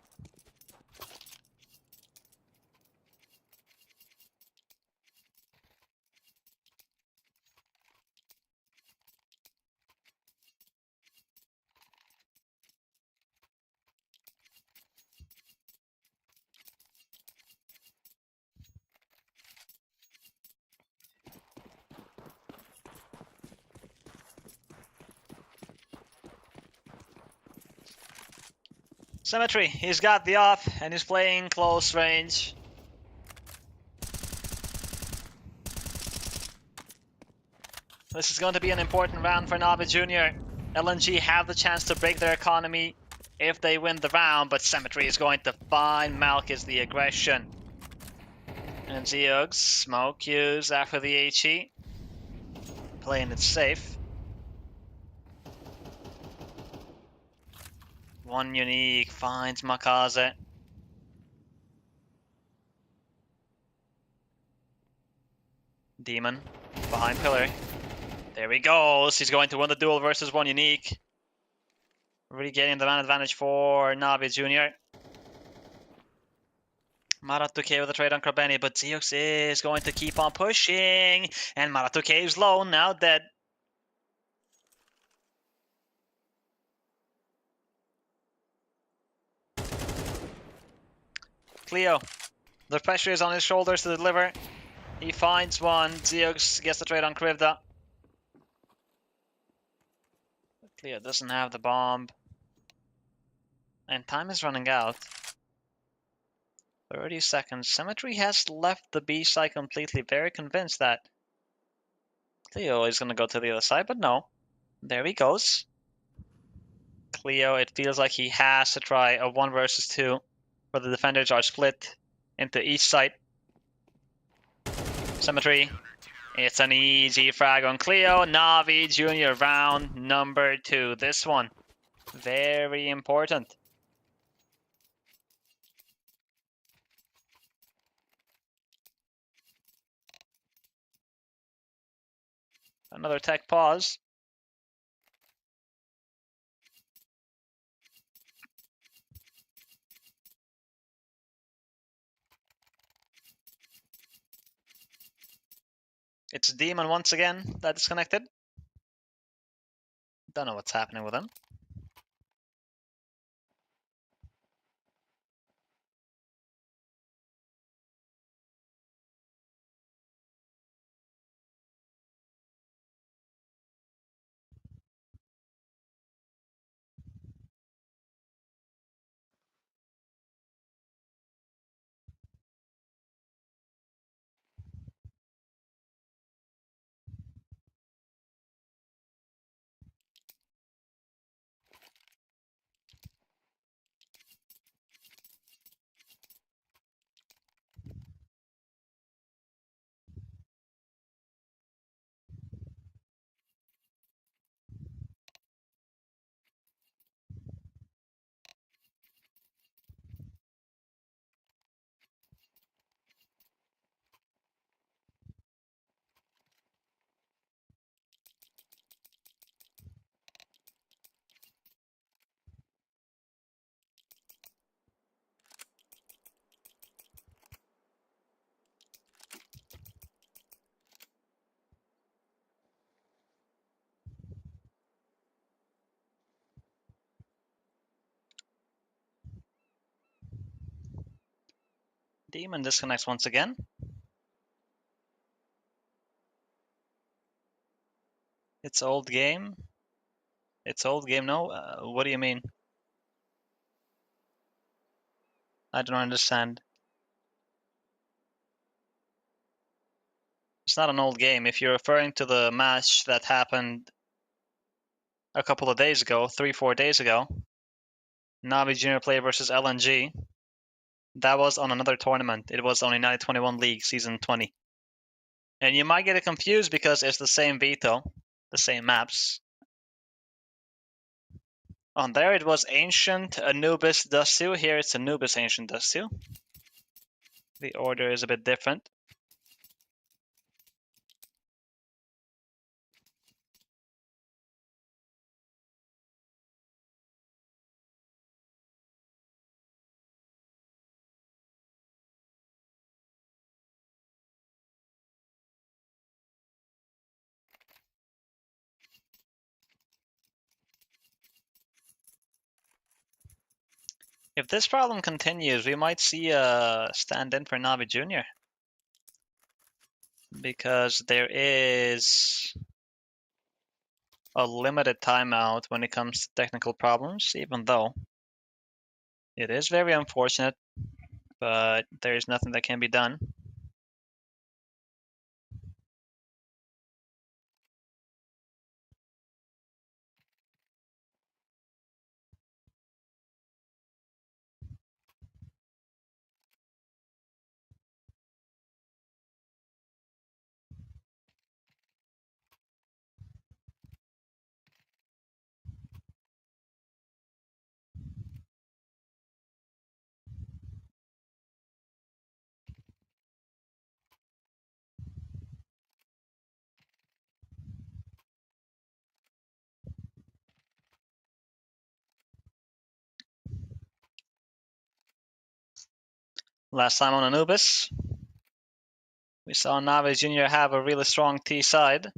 Symmetry, he's got the off, and he's playing close range. This is going to be an important round for NAVI Jr. LNG have the chance to break their economy if they win the round, but Symmetry is going to find Malchus the aggression. And Zeogs, smoke use after the HE. Playing it safe. One unique finds Makaze. Demon behind pillar. There he goes. He's going to win the duel versus one unique. Really getting the man advantage for NAVI Jr. Maratuke with a trade on Krabeni, but Zeox is going to keep on pushing. And Maratuke is low, now dead. Cleo, the pressure is on his shoulders to deliver. He finds one. Zeox gets the trade on Krivda. Cleo doesn't have the bomb. And time is running out. 30 seconds. Symmetry has left the B side completely. Very convinced that Cleo is going to go to the other side, but no. There he goes. Cleo, it feels like he has to try a 1 versus 2 where the defenders are split into each side. Symmetry. It's an easy frag on Cleo. Navi Jr. round number 2. This one, very important. Another tech pause. It's Demon once again that disconnected. Don't know what's happening with him. Demon disconnects once again. It's old game. It's old game, no? What do you mean? I don't understand. It's not an old game. If you're referring to the match that happened a couple of days ago, 3-4 days ago, Navi Junior Player versus LNG, that was on another tournament. It was on United 21 League Season 20. And you might get it confused because it's the same veto, the same maps. On there it was Ancient, Anubis, Dustu. Here it's Anubis, Ancient, Dustu. The order is a bit different. If this problem continues, we might see a stand-in for Navi Junior. Because there is a limited timeout when it comes to technical problems, even though it is very unfortunate, but there is nothing that can be done. Last time on Anubis, we saw Navi Junior have a really strong T side.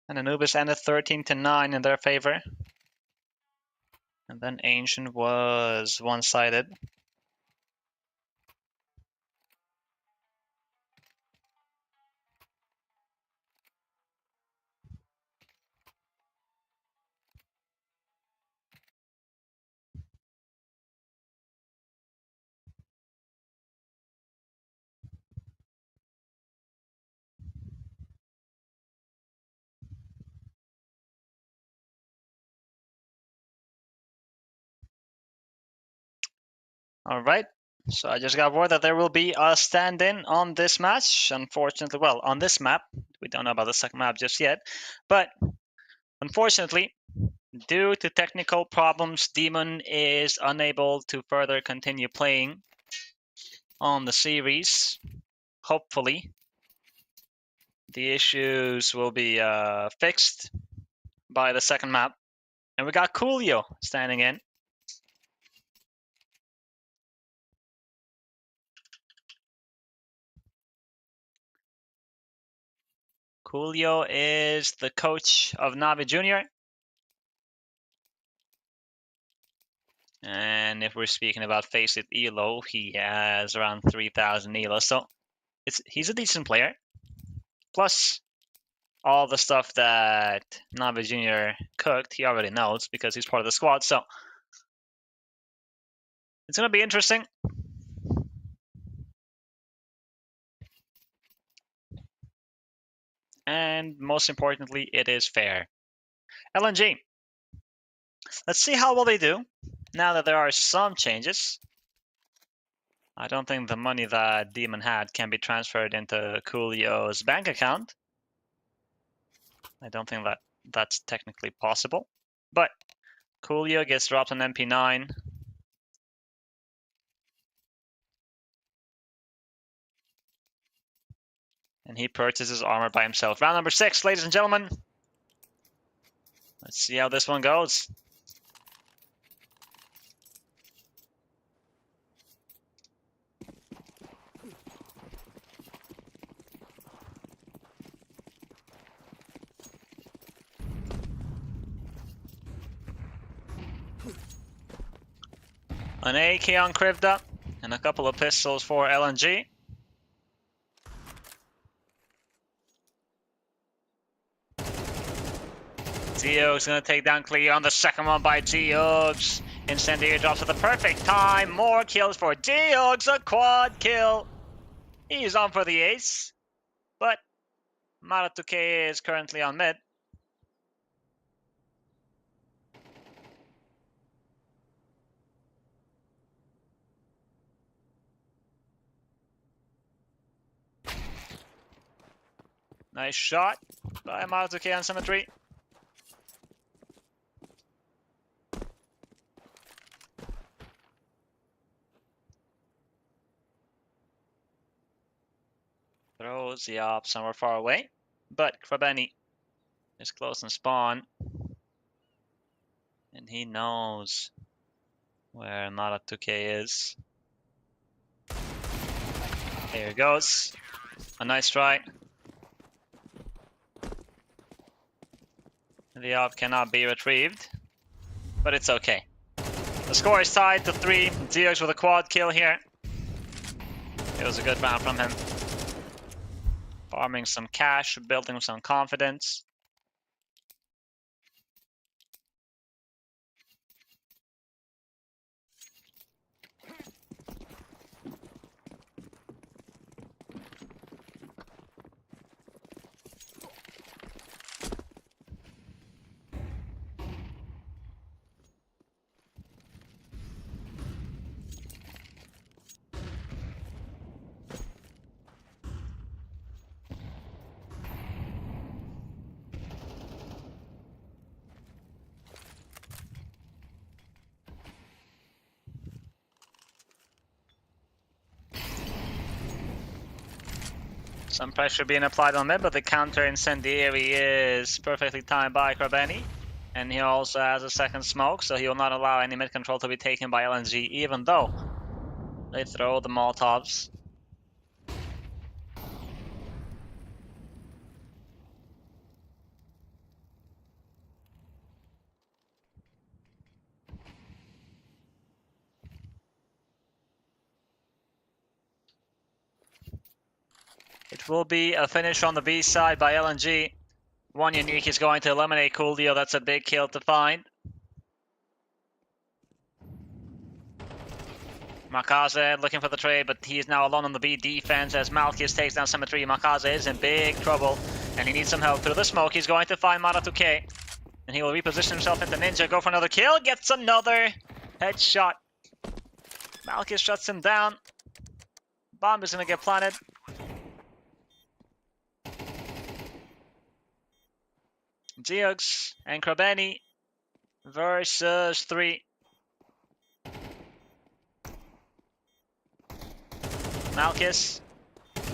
And Anubis ended 13-9 in their favor. And then Ancient was one-sided. All right. So I just got word that there will be a stand-in on this match. Unfortunately, well, on this map. We don't know about the second map just yet. But unfortunately, due to technical problems, Demon is unable to further continue playing on the series. Hopefully, the issues will be fixed by the second map. And we got Coolio standing in. Coolio is the coach of Navi Junior. And if we're speaking about Face It Elo, he has around 3,000 Elo. So he's a decent player. Plus, all the stuff that Navi Junior cooked, he already knows because he's part of the squad. So it's going to be interesting. And most importantly, it is fair. LNG. Let's see how well they do now that there are some changes. I don't think the money that Demon had can be transferred into Coolio's bank account. I don't think that that's technically possible. But Coolio gets dropped on MP9. And he purchases armor by himself. Round number 6, ladies and gentlemen. Let's see how this one goes. An AK on Krivda, and a couple of pistols for LNG. Geogs gonna take down Cleo on the second one by Geogs. Incendiary drops at the perfect time. More kills for Geogs, a quad kill. He's on for the ace, but Maratuke is currently on mid. Nice shot by Maratuke on Symmetry. Throws the op somewhere far away, but Krabeni is close in spawn. And he knows where Maratuke is. There he goes. A nice try. The op cannot be retrieved, but it's okay. The score is tied to 3. Geogs with a quad kill here. It was a good round from him. Farming some cash, building some confidence. Some pressure being applied on mid, but the counter incendiary is perfectly timed by Krabeni. And he also has a second smoke, so he will not allow any mid control to be taken by LNG, even though they throw the Molotovs. It will be a finish on the B side by LNG. One unique is going to eliminate Coolio. That's a big kill to find. Makaze looking for the trade, but he is now alone on the B defense as Malchus takes down Symmetry. Makaze is in big trouble, and he needs some help through the smoke. He's going to find Maratuke, and he will reposition himself into Ninja, go for another kill, gets another headshot. Malchus shuts him down. Bomb is going to get planted. Geogs and Krabeni versus 3. Malchus.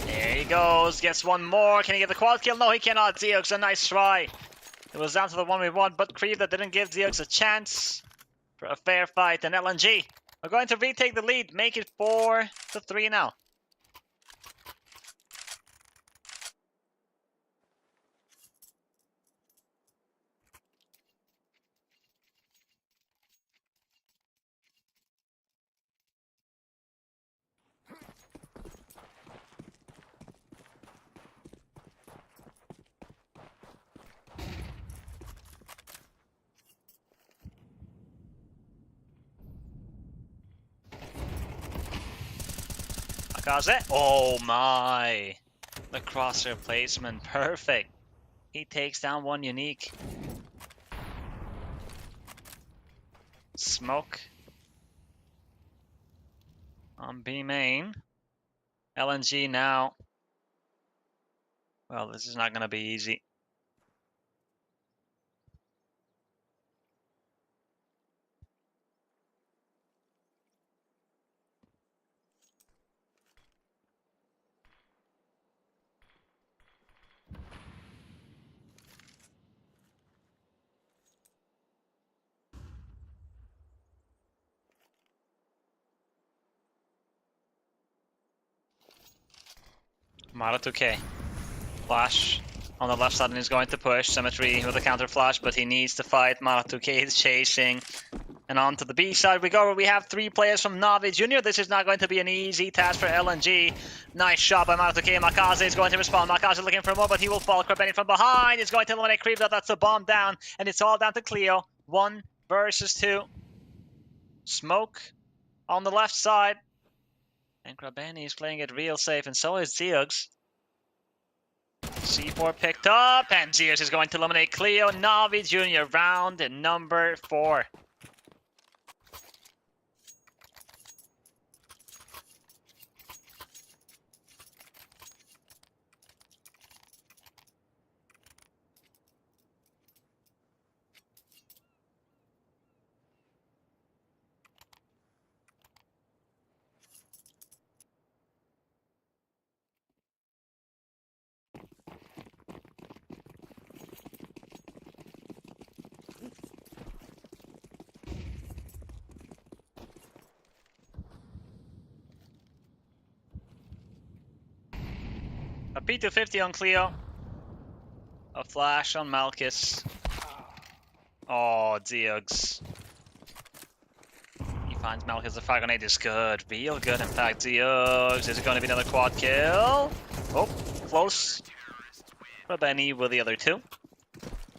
There he goes. Gets one more. Can he get the quad kill? No, he cannot. Geogs, a nice try. It was down to the 1v1, but Krivda didn't give Geogs a chance for a fair fight. And LNG are going to retake the lead, make it 4-3 now. Makaze. Oh my. The crosshair placement. Perfect. He takes down one unique. Smoke on B main. LNG now. Well, this is not going to be easy. Maratuke. Flash on the left side and he's going to push. Symmetry with a counter flash, but he needs to fight. Maratuke is chasing. And on to the B side we go, where we have 3 players from NAVI Junior. This is not going to be an easy task for LNG. Nice shot by Matuke. Makaze is going to respond. Makaze looking for more, but he will fall. Krabeni from behind is going to eliminate Creep. That's the bomb down, and it's all down to Cleo. 1 versus 2. Smoke on the left side. And Krabeni is playing it real safe, and so is Zeugs. C4 picked up, and Zeugs is going to eliminate Cleo. NAVI Junior, round number 4. A P250 on Cleo. A flash on Malchus. Oh, Zeugs. He finds Malchus. The frag grenade is good. Real good, in fact. Zeugs. Is it going to be another quad kill? Oh, close. Krabeni with the other 2.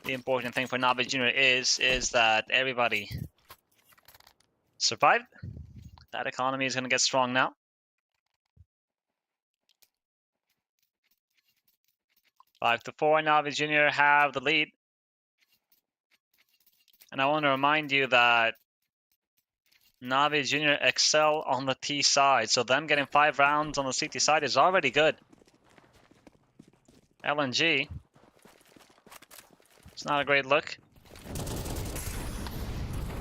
The important thing for NAVI Junior is that everybody survived. That economy is going to get strong now. 5-4, NAVI Junior have the lead. And I want to remind you that NAVI Junior excel on the T side, so them getting 5 rounds on the CT side is already good. LNG. It's not a great look.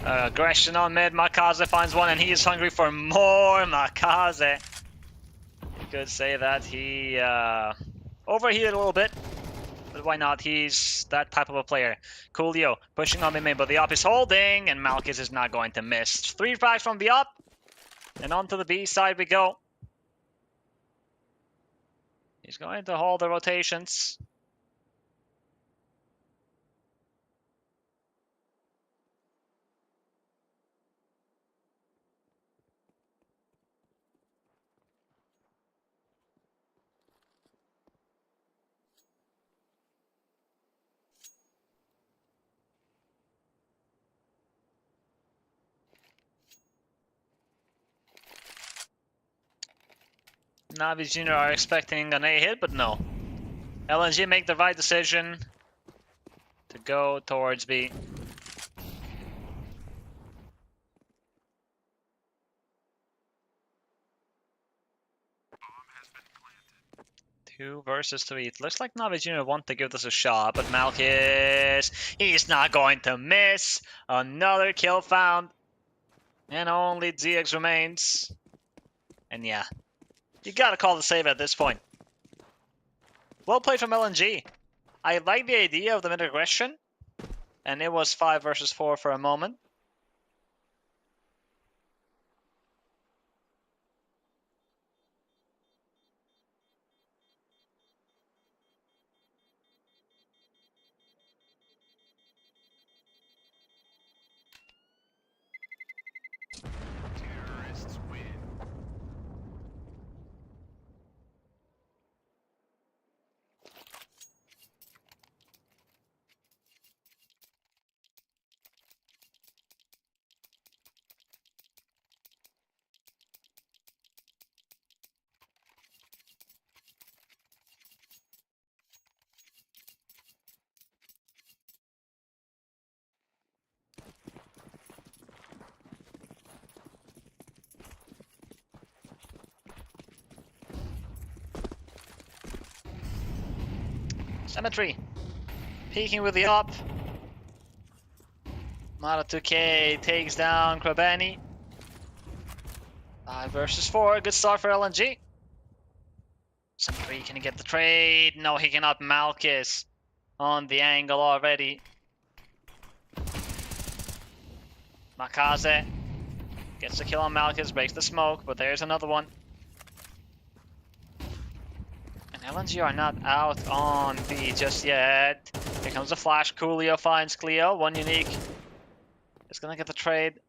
Aggression on mid. Makaze finds one, and he is hungry for more. Makaze. You could say that he overheated a little bit. But why not? He's that type of a player. Coolio pushing on mid, but the op is holding, and Malchus is not going to miss. 3 frags from the op, and on to the B side we go. He's going to hold the rotations. NAVI Junior are expecting an A hit, but no. LNG make the right decision to go towards B. Two versus 3. It looks like NAVI Junior want to give this a shot, but Malchus, he's not going to miss. Another kill found. And only ZX remains. And yeah, you gotta call the save at this point. Well played from LNG. I like the idea of the mid aggression, and it was 5 versus 4 for a moment. Terrorists win. Cemetery. Peeking with the up. Mata2K takes down Krabeni. 5 versus 4. Good start for LNG. Cemetery, can he get the trade? No, he cannot. Malchus on the angle already. Makaze gets the kill on Malchus, breaks the smoke, but there's another one. LNG are not out on B just yet. Here comes the flash. Coolio finds Cleo. One unique. Is gonna get the trade.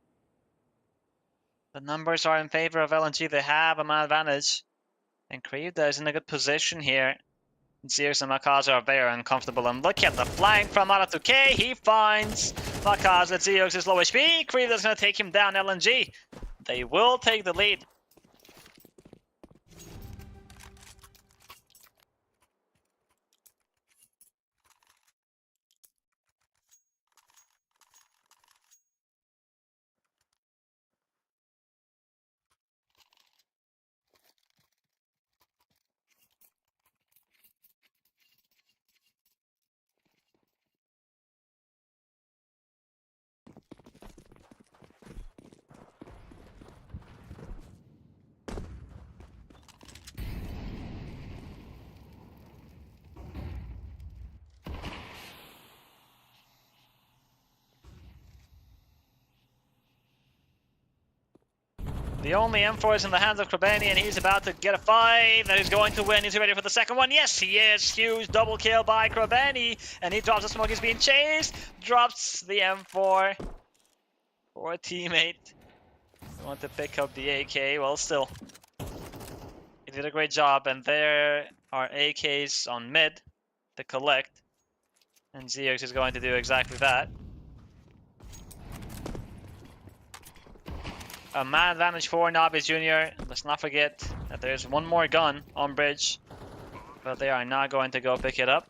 The numbers are in favor of LNG. They have a man advantage. And Krivda is in a good position here. Zeus and Makaza are very uncomfortable. And look at the flank from Aratuke. He finds Makaza. Zeus is low HP. Krivda's going to take him down. LNG. They will take the lead. The only M4 is in the hands of Krabani, and he's about to get a fight that he's going to win. Is he ready for the second one? Yes, he is. Huge double kill by Krabani, and he drops the smoke. He's being chased. Drops the M4 for a teammate. Want to pick up the AK. Well, still, he did a great job, and there are AKs on mid to collect, and Zeox is going to do exactly that. A man advantage for Anubis Jr. Let's not forget that there's one more gun on bridge, but they are not going to go pick it up.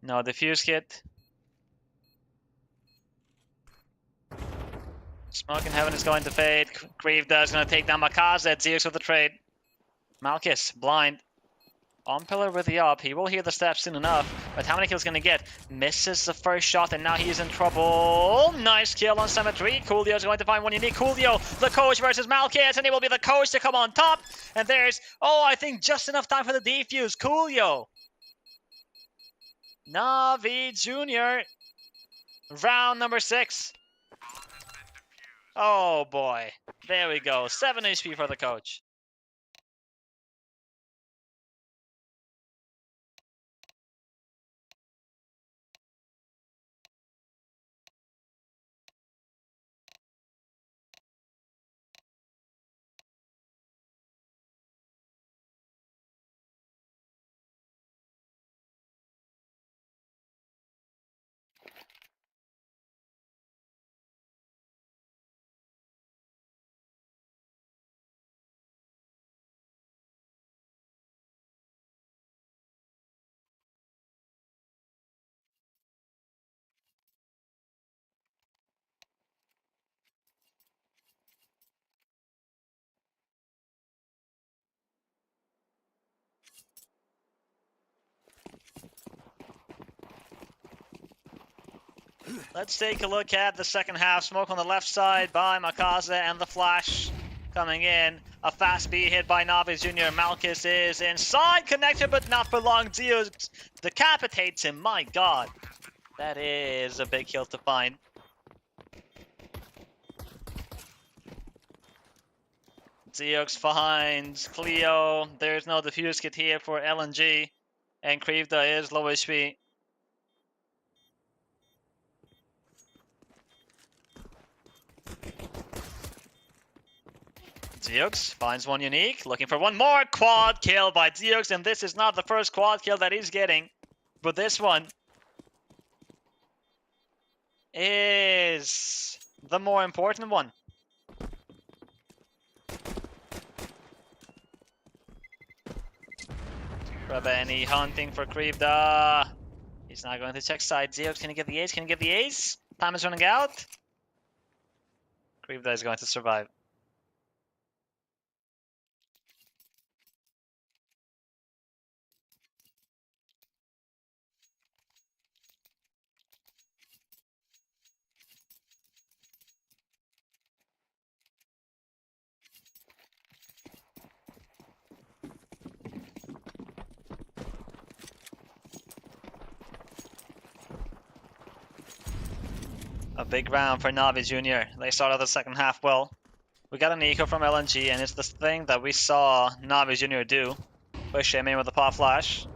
No defuse kit. Smoke in heaven is going to fade. Krivda is going to take down Makaza. Zeus with the trade. Malchus, blind. On pillar with the up. He will hear the steps soon enough. But how many kills can he get? Misses the first shot, and now he's in trouble. Nice kill on Cemetery. Coolio is going to find one unique. Coolio, the coach versus Malchus, and he will be the coach to come on top. And there's, I think just enough time for the defuse. Coolio. Navi Jr. Round number 6. Oh boy. There we go. 7 HP for the coach. Let's take a look at the second half. Smoke on the left side by Makaza and the flash coming in. A fast B hit by Navi Jr. Malchus is inside, connected, but not for long. Zeus decapitates him. My god. That is a big kill to find. Zeus finds Cleo. There's no defuse kit here for LNG. And Krivda is low HP. Zeox finds one unique, looking for one more. Quad kill by Zeox, and this is not the first quad kill that he's getting, but this one is the more important one. Krabani hunting for Krivda. He's not going to check side. Zeox, can he get the ace? Can he get the ace? Time is running out. Krivda is going to survive. A big round for Navi Jr. They started the second half well. We got an eco from LNG, and it's the thing that we saw Navi Jr. do. Push him in with the pop flash.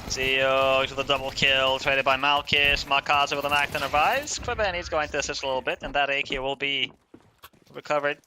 Zeo with a double kill, traded by Malkis. Makaza with an act and revives. Krabeni's going to assist a little bit, and that AK will be recovered.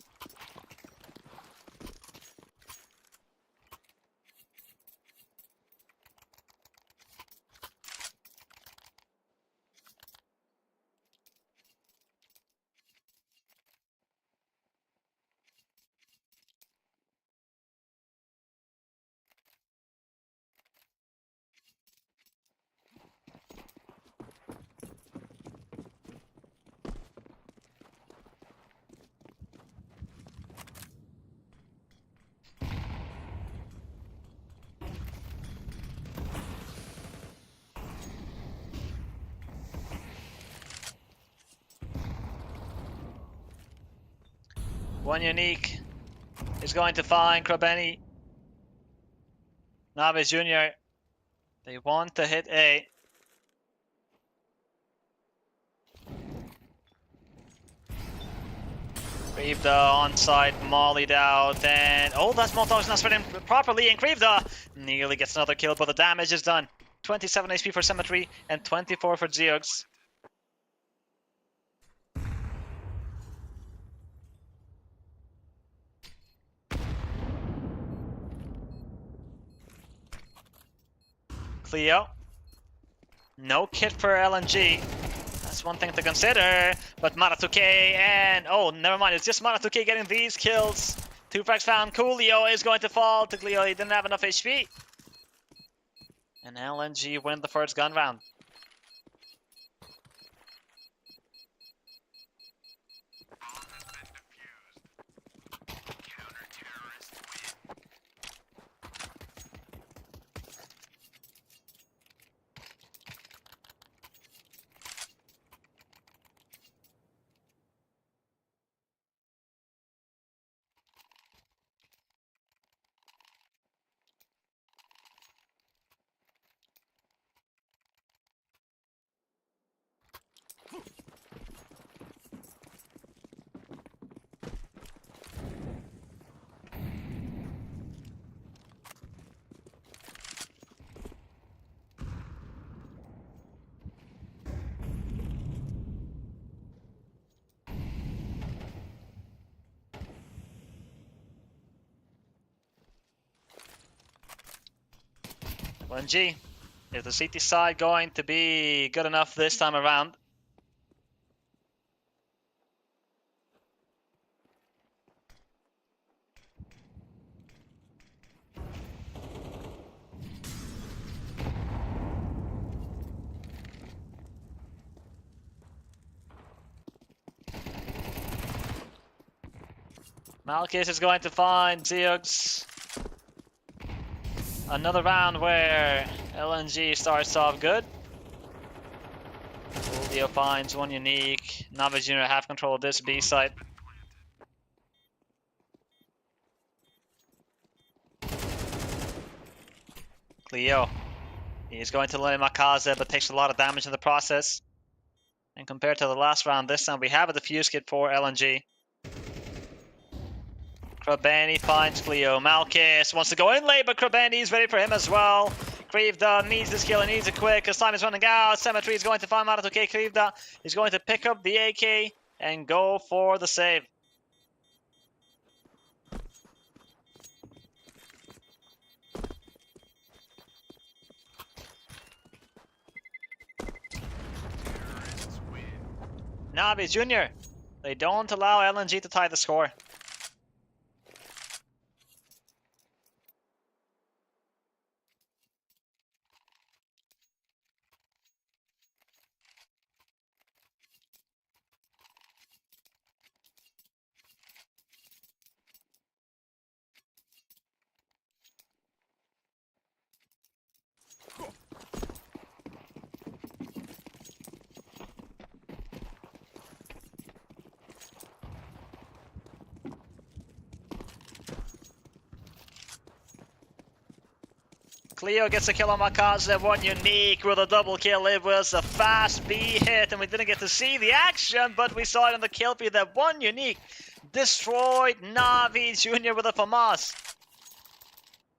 One unique is going to find Krabeni. Navi Jr. They want to hit A. Krivda on site, mollied out, and oh, that Molotov is not spreading properly, and Krivda nearly gets another kill, but the damage is done. 27 HP for Symmetry and 24 for Zeox. Cleo. No kit for LNG. That's one thing to consider. But Maratuke and... oh, never mind. It's just Maratuke getting these kills. 2 frags found. Coolio is going to fall to Cleo. He didn't have enough HP. And LNG win the first gun round. LNG. Is the CT side going to be good enough this time around? Malkis is going to find Zeox. Another round where LNG starts off good. Julio finds one unique. Navi Jr. have control of this B site. Cleo. He's going to let Makaze, but takes a lot of damage in the process. And compared to the last round, this time we have a defuse kit for LNG. Krabeni finds Cleo. Malkis wants to go in late, but Krabeni's ready for him as well. Krivda needs this kill and needs it quick because time is running out. Symmetry is going to find Maratuke. Krivda is going to pick up the AK and go for the save. Navi Jr. They don't allow LNG to tie the score. Cleo gets a kill on Makaze, one unique with a double kill. It was a fast B hit and we didn't get to see the action, but we saw it in the kill feed that one unique destroyed Navi Jr. with a FAMAS.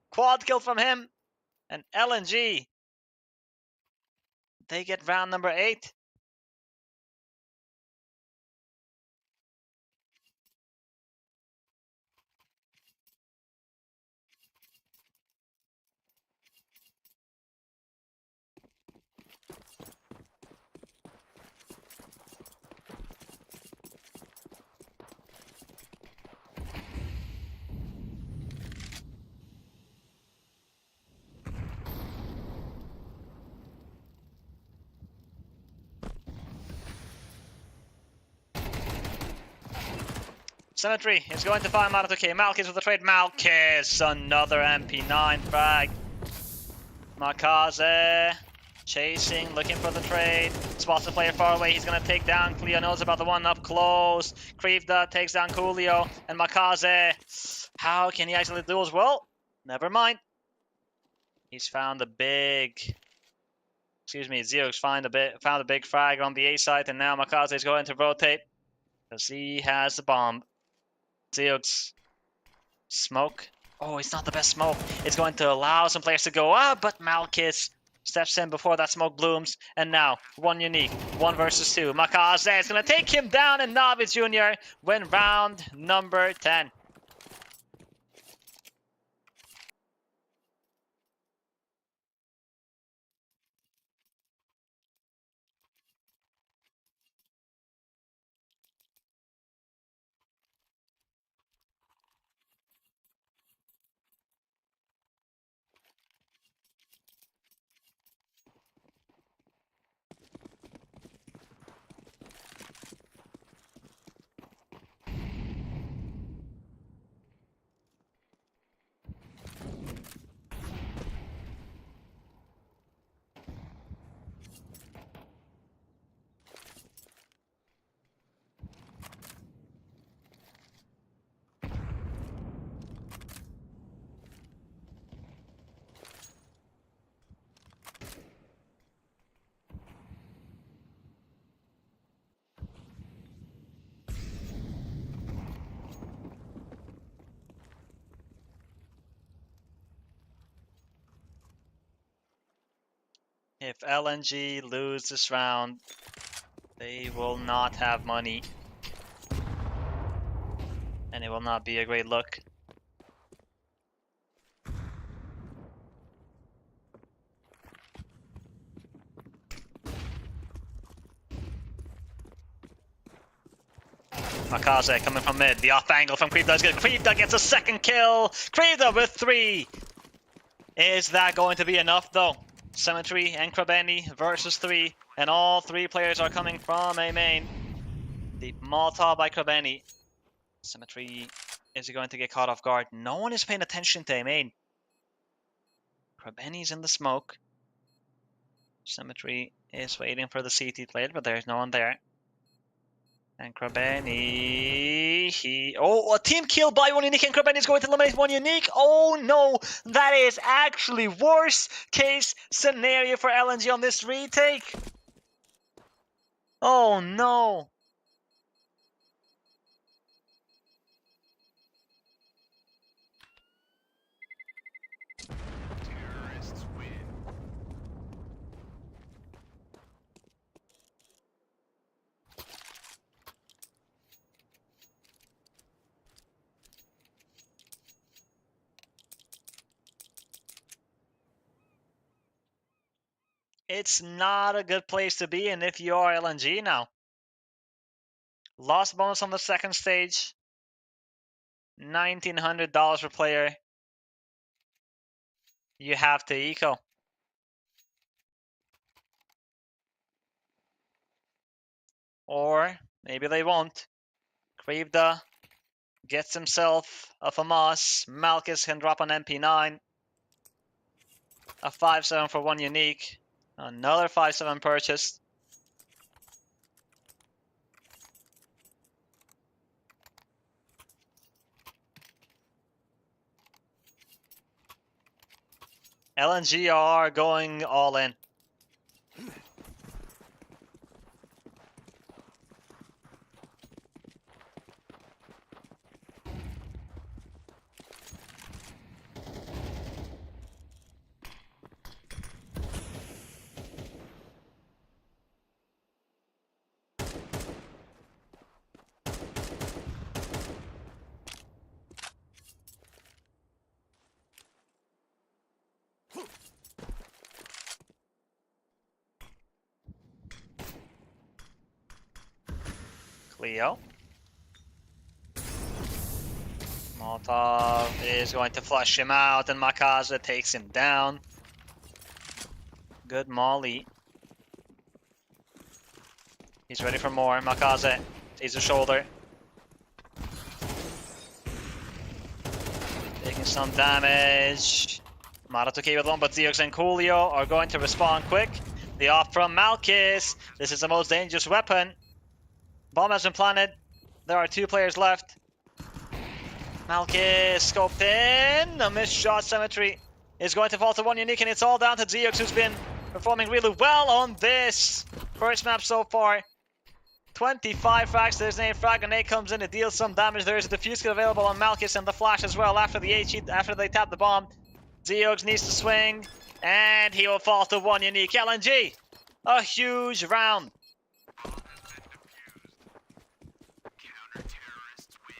Quad kill from him, and LNG they get round number 8? Symmetry is going to find Marutoke. Malkis with the trade. Malkis, another MP9 frag. Makaze chasing, looking for the trade. Spots the player far away. He's going to take down Cleo. Knows about the one up close. Krivda takes down Coolio. And Makaze, how can he actually do as well? Never mind. He's found a big... Excuse me, Zeox found a big frag on the A side. And now Makaze is going to rotate. Because he has the bomb. Zeox. Smoke. Oh, it's not the best smoke. It's going to allow some players to go up, but Malkis steps in before that smoke blooms. And now, one unique, 1 versus 2. Makaze is going to take him down, and NAVI Jr. win round number 10. If LNG lose this round, they will not have money. And it will not be a great look. Makaze coming from mid. The off angle from Krivda is good. Krivda gets a second kill. Krivda with 3. Is that going to be enough though? Symmetry and Krabeni versus 3. And all 3 players are coming from a main. The Molotov by Krabeni. Symmetry, is he going to get caught off guard? No one is paying attention to a main. Krabeni's in the smoke. Symmetry is waiting for the CT plate, but there's no one there. And Krabeni, oh, a team kill by 1 unique, and Krabeni is going to eliminate 1 unique. Oh no, that is actually worst case scenario for LNG on this retake. Oh no. Terrorists win. It's not a good place to be in if you are LNG now. Lost bonus on the second stage. $1,900 per player. You have to eco. Or maybe they won't. Krivda gets himself a FAMAS. Malkis can drop an MP9. A 5-7 for 1 unique. Another 5-7 purchased. LNG are going all in. Leo. Molotov is going to flush him out, and Makaza takes him down. Good molly. He's ready for more. Makaze sees the shoulder. Taking some damage. Maratoki with one, but Ziox and Coolio are going to respond quick. The off from Malkis. This is the most dangerous weapon. Bomb has been planted. There are 2 players left. Malkis scoped in. A missed shot. Symmetry is going to fall to one unique, and it's all down to Ziox, who's been performing really well on this first map so far. 25 frags, there's an 8 frag, grenade comes in, it deals some damage. There's a defuse kit available on Malkis and the flash as well after the HE, after they tap the bomb. Ziox needs to swing, and he will fall to one unique. LNG, a huge round. Counter-terrorists win.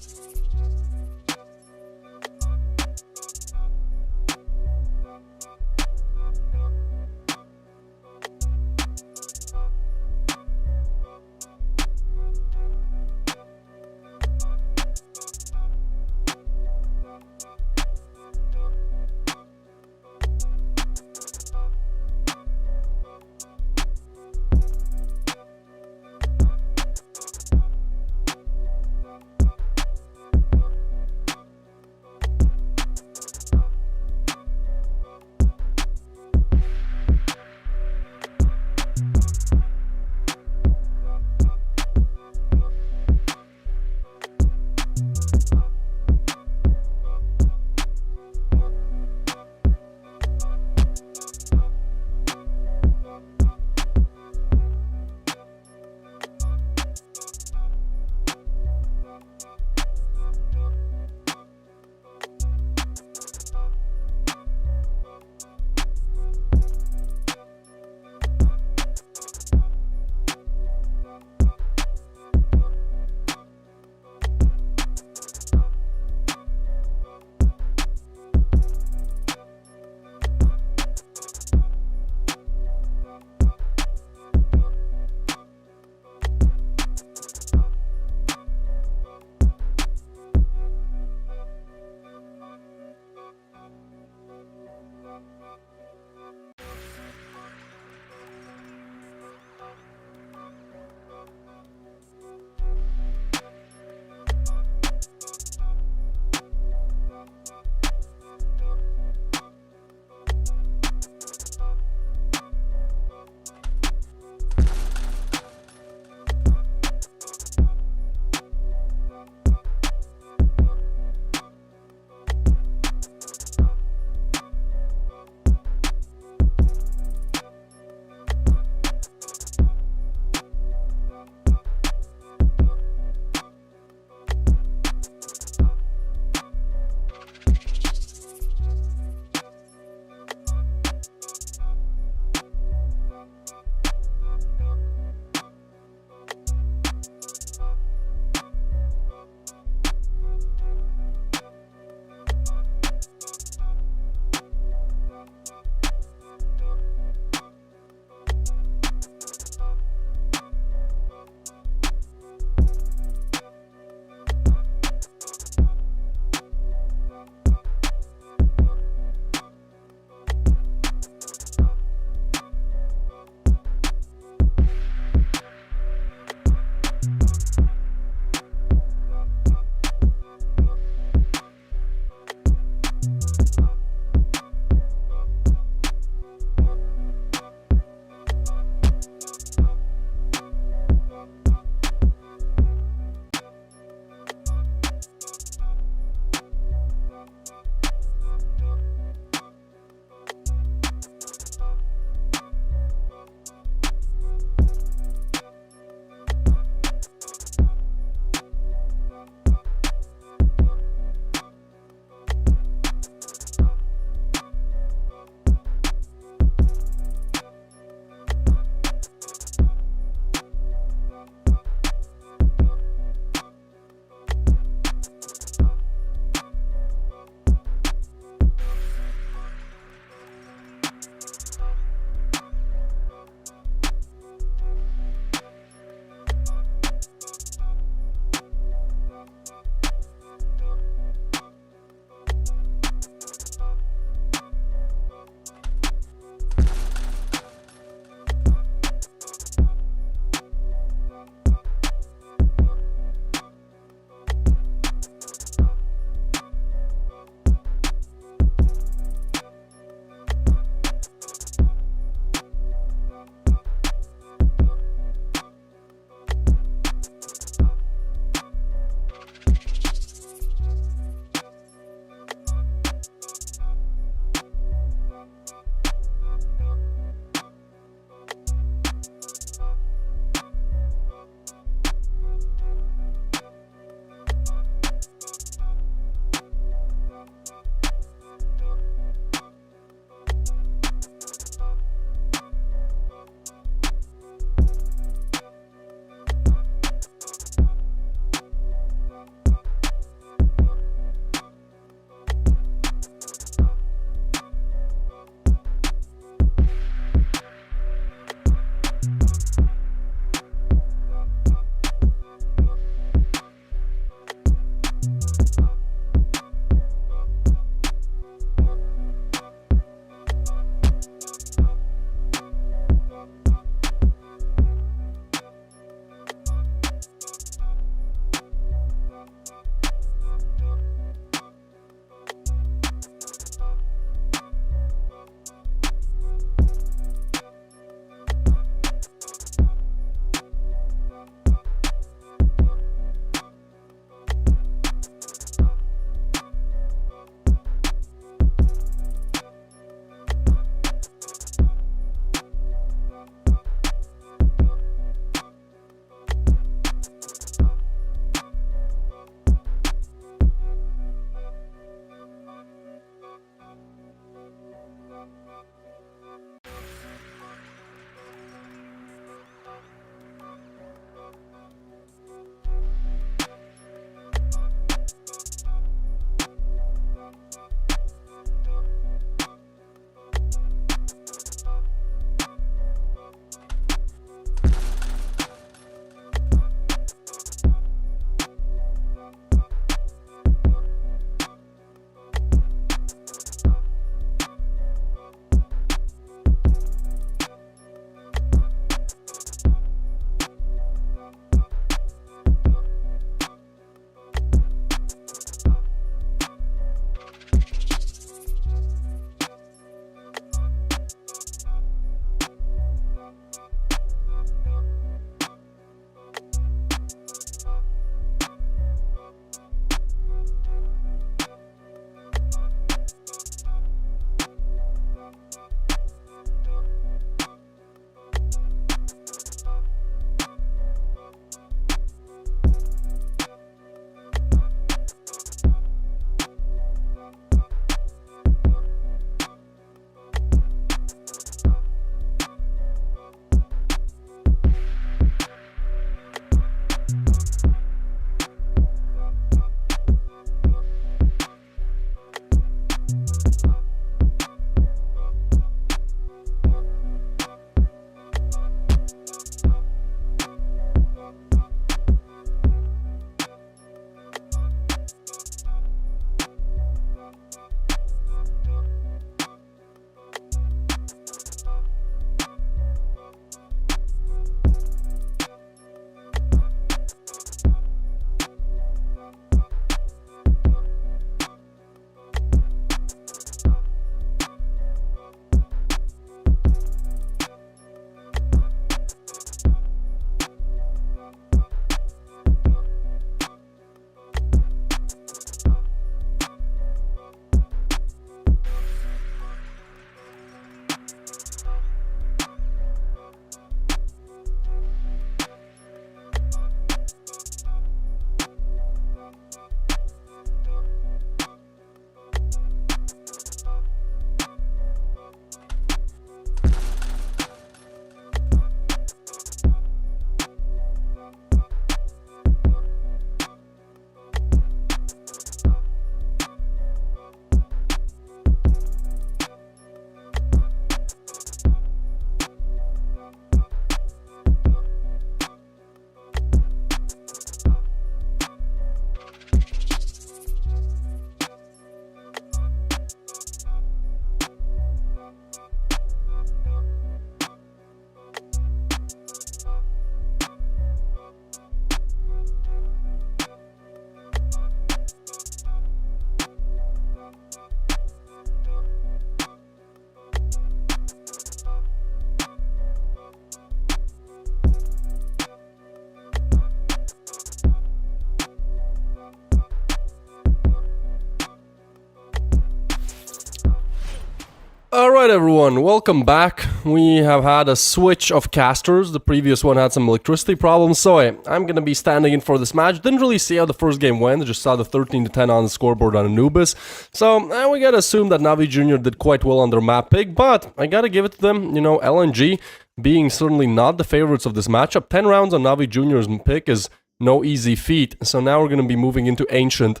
Alright everyone, welcome back. We have had a switch of casters. The previous one had some electricity problems, so I'm gonna be standing in for this match. Didn't really see how the first game went, just saw the 13-10 on the scoreboard on Anubis. So, we gotta assume that NAVI Jr. did quite well on their map pick, but I gotta give it to them, you know, LNG being certainly not the favorites of this matchup. 10 rounds on NAVI Jr.'s pick is no easy feat, so now we're gonna be moving into Ancient.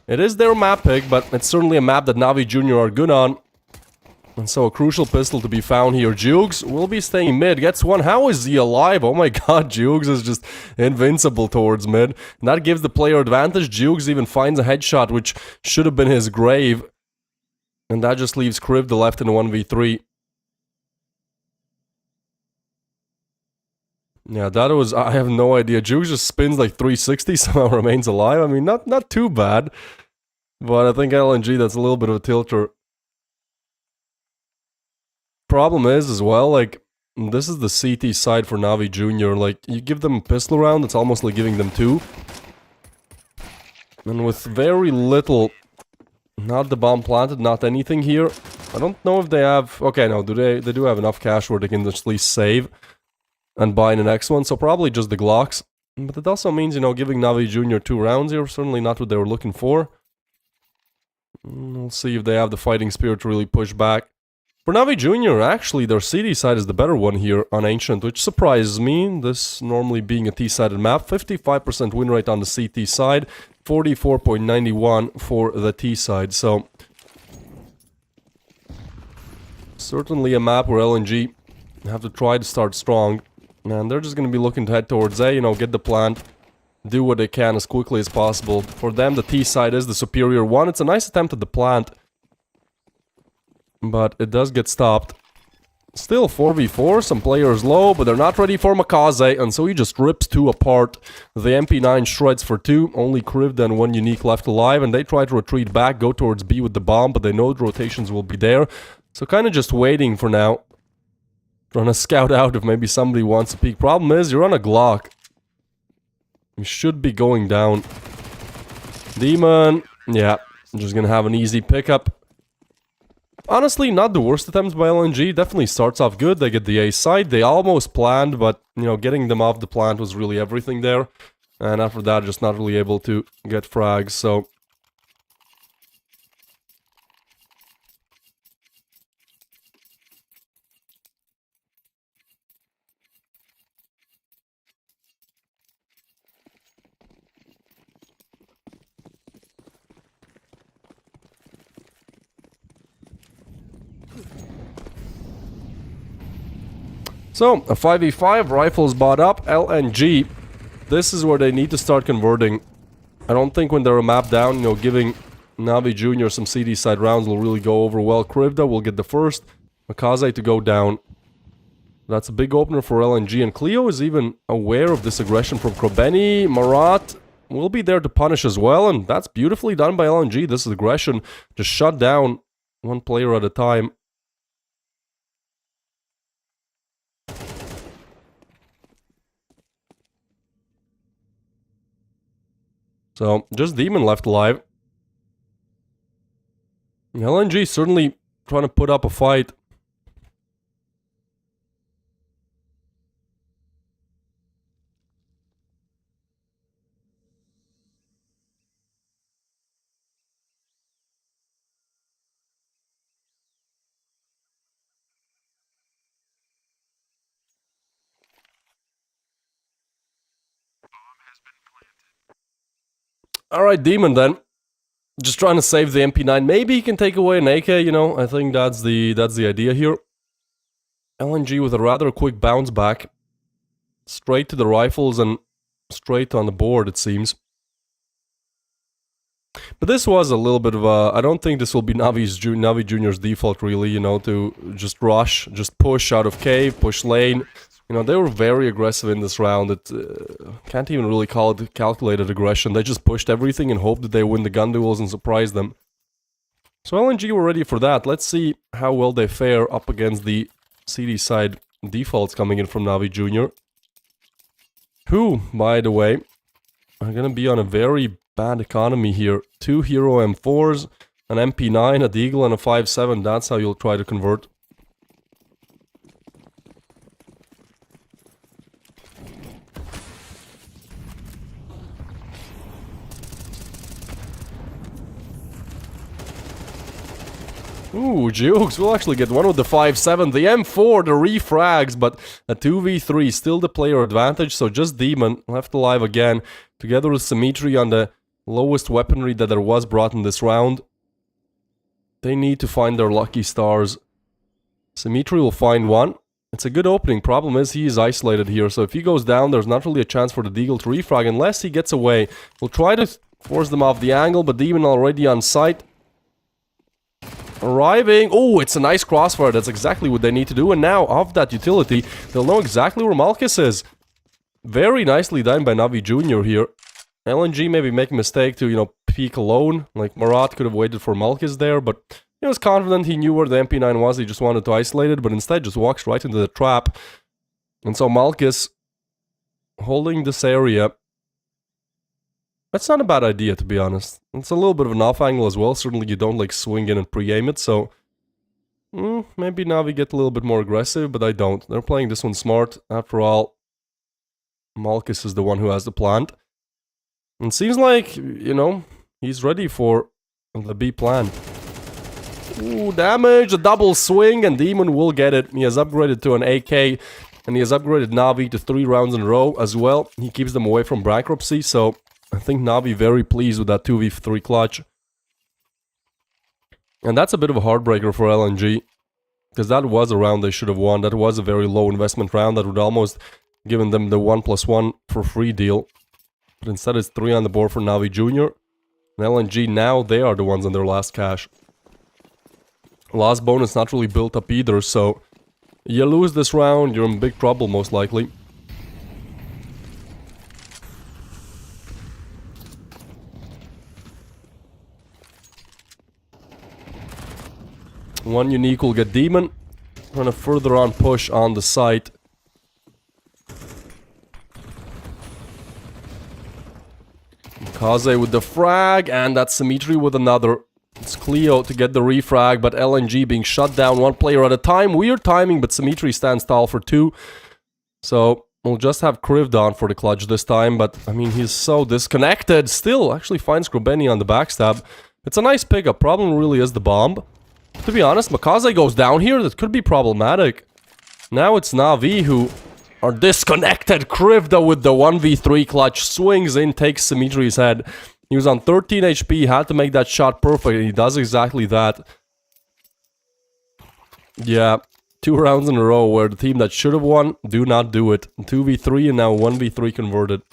It is their map pick, but it's certainly a map that NAVI Jr. are good on. And so a crucial pistol to be found here. Jukes will be staying mid. Gets one. How is he alive? Oh my god, Jukes is just invincible towards mid. And that gives the player advantage. Jukes even finds a headshot, which should have been his grave. And that just leaves Crib the left in a 1v3. Yeah, that was... I have no idea. Jukes just spins like 360, somehow remains alive. I mean, not too bad. But I think LNG, that's a little bit of a tilter. Problem is as well, like, this is the CT side for NAVI Jr. Like, you give them a pistol round, it's almost like giving them two. And with very little, not the bomb planted, not anything here. I don't know if they have, okay, no, they do have enough cash where they can at least save and buy the next one, so probably just the Glocks. But it also means, you know, giving NAVI Jr. 2 rounds here, certainly not what they were looking for. We'll see if they have the fighting spirit to really push back. For NAVI Jr., actually, their CD side is the better one here on Ancient, which surprises me, this normally being a T-sided map. 55% win rate on the CT side, 44.91 for the T side, so... certainly a map where LNG have to try to start strong, and they're just going to be looking to head towards A, you know, get the plant, do what they can as quickly as possible. For them, the T side is the superior one. It's a nice attempt at the plant, but it does get stopped. Still 4v4, some players low, but they're not ready for Makaze, and so he just rips two apart. The MP9 shreds for two, only Krivda and one unique left alive, and they try to retreat back, go towards B with the bomb, but they know the rotations will be there. So kind of just waiting for now. Trying to scout out if maybe somebody wants to peek. Problem is, you're on a Glock. You should be going down. Demon, yeah, just gonna have an easy pickup. Honestly, not the worst attempts by LNG. Definitely starts off good. They get the A side. They almost planned, but, you know, getting them off the plant was really everything there. And after that, just not really able to get frags, so... So, a 5v5, rifles bought up, LNG. This is where they need to start converting. I don't think when they're a map down, you know, giving NAVI Jr. some CD side rounds will really go over well. Krivda will get the first, Makaze to go down. That's a big opener for LNG, and Cleo is even aware of this aggression from Krobeni. Marat will be there to punish as well, and that's beautifully done by LNG. This is aggression, just shut down one player at a time. So, just Demon left alive. LNG certainly trying to put up a fight. Alright, Demon then. Just trying to save the MP9. Maybe he can take away an AK, you know. I think that's the idea here. LNG with a rather quick bounce back. Straight to the rifles and straight on the board, it seems. But this was a little bit of a... I don't think this will be NAVI Jr.'s default, really, you know, to just rush, just push out of cave, push lane. You know, they were very aggressive in this round. It can't even really call it calculated aggression. They just pushed everything and hoped that they win the gun duels and surprise them. So LNG were ready for that. Let's see how well they fare up against the CD side defaults coming in from NAVI Jr. Who, by the way, are gonna be on a very bad economy here. 2 Hero M4s, an MP9, a Deagle, and a 5.7. That's how you'll try to convert. Ooh, Jukes will actually get one with the 5-7. The M4, the refrags, but a 2v3, still the player advantage. So just Demon left alive again, together with Symmetry on the lowest weaponry that there was brought in this round. They need to find their lucky stars. Symmetry will find one. It's a good opening. Problem is he is isolated here, so if he goes down, there's not really a chance for the Deagle to refrag unless he gets away. We'll try to force them off the angle, but Demon already on site. Arriving. Oh, it's a nice crossfire. That's exactly what they need to do. And now, off that utility, they'll know exactly where Malchus is. Very nicely done by NAVI Jr. here. LNG maybe make a mistake to, you know, peek alone. Like, Marat could have waited for Malchus there, but he was confident. He knew where the MP9 was. He just wanted to isolate it, but instead just walks right into the trap. And so Malchus holding this area. That's not a bad idea, to be honest. It's a little bit of an off angle as well. Certainly you don't, like, swing in and pre-aim it, so... maybe Navi get a little bit more aggressive, but I don't. They're playing this one smart. After all, Malchus is the one who has the plant. And seems like, you know, he's ready for the B plan. Ooh, damage! A double swing, and Demon will get it. He has upgraded to an AK, and he has upgraded Navi to 3 rounds in a row as well. He keeps them away from bankruptcy, so... I think Navi very pleased with that 2v3 clutch. And that's a bit of a heartbreaker for LNG. Because that was a round they should have won. That was a very low investment round that would almost given them the 1+1 for free deal. But instead it's 3 on the board for Navi Jr. And LNG now, they are the ones on their last cash. Last bonus not really built up either, so... You lose this round, you're in big trouble most likely. One unique will get Demon. Trying to further on push on the site. Kaze with the frag, and that's Symmetry with another. It's Cleo to get the refrag, but LNG being shut down one player at a time. Weird timing, but Symmetry stands tall for 2. So, we'll just have Krivd on for the clutch this time, but, I mean, he's so disconnected. Still, actually finds Grobeni on the backstab. It's a nice pickup. Problem really is the bomb. To be honest, Makaze goes down here. That could be problematic. Now it's Navi who are disconnected. Krivda with the 1v3 clutch swings in, takes Symmetri's head. He was on 13 HP, had to make that shot perfect, and he does exactly that. Yeah, 2 rounds in a row where the team that should have won do not do it. 2v3 and now 1v3 converted.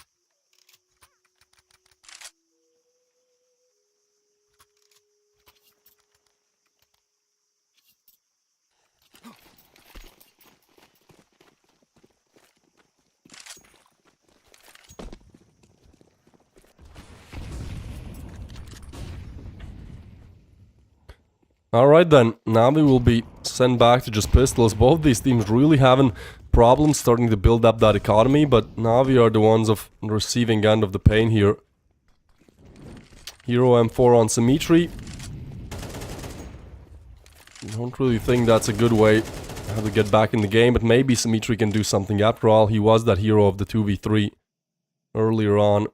Alright then, Navi will be sent back to just pistols. Both these teams really having problems starting to build up that economy, but Navi are the ones of the receiving end of the pain here. Hero M4 on Symmetry. Don't really think that's a good way how to get back in the game, but maybe Symmetry can do something. After all, he was that hero of the 2v3 earlier on.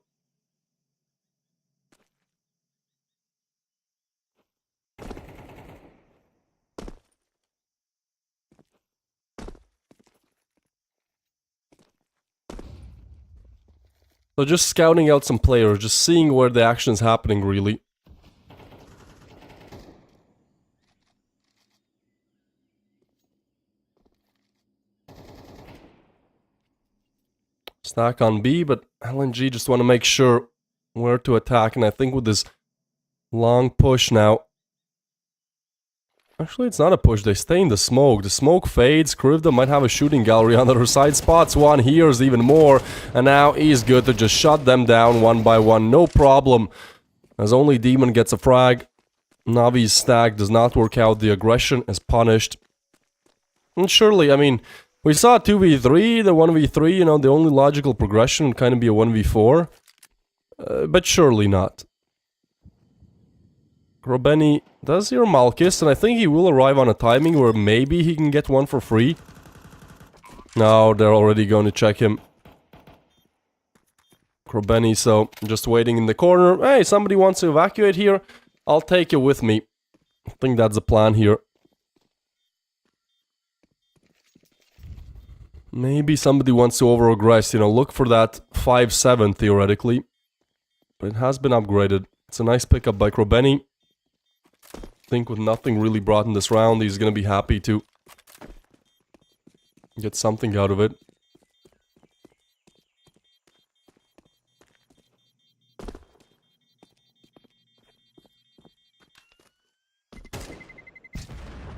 So just scouting out some players, just seeing where the action is happening, really. Stack on B, but LNG just want to make sure where to attack, and I think with this long push now... Actually, it's not a push, they stay in the smoke. The smoke fades, Krivda might have a shooting gallery on the other side, spots one, hears even more, and now he's good to just shut them down one by one, no problem. As only Demon gets a frag, Navi's stack does not work out, the aggression is punished. And surely, I mean, we saw 2v3, the 1v3, you know, the only logical progression would kind of be a 1v4. But surely not. Grobeni does hear Malchus, and I think he will arrive on a timing where maybe he can get one for free. No, they're already going to check him. Grobeni, so just waiting in the corner. Hey, somebody wants to evacuate here? I'll take you with me. I think that's the plan here. Maybe somebody wants to over-aggress, you know, look for that 5-7 theoretically. But it has been upgraded. It's a nice pickup by Krobeny. I think with nothing really brought in this round, he's gonna be happy to get something out of it.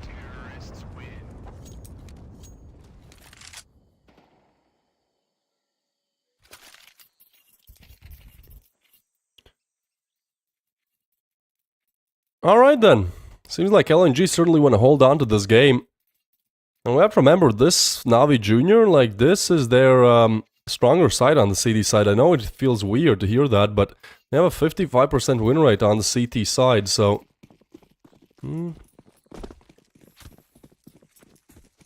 Terrorists win. Alright then. Seems like LNG certainly want to hold on to this game. And we have to remember, this Navi Junior, like, this is their stronger side on the CT side. I know it feels weird to hear that, but they have a 55% win rate on the CT side, so...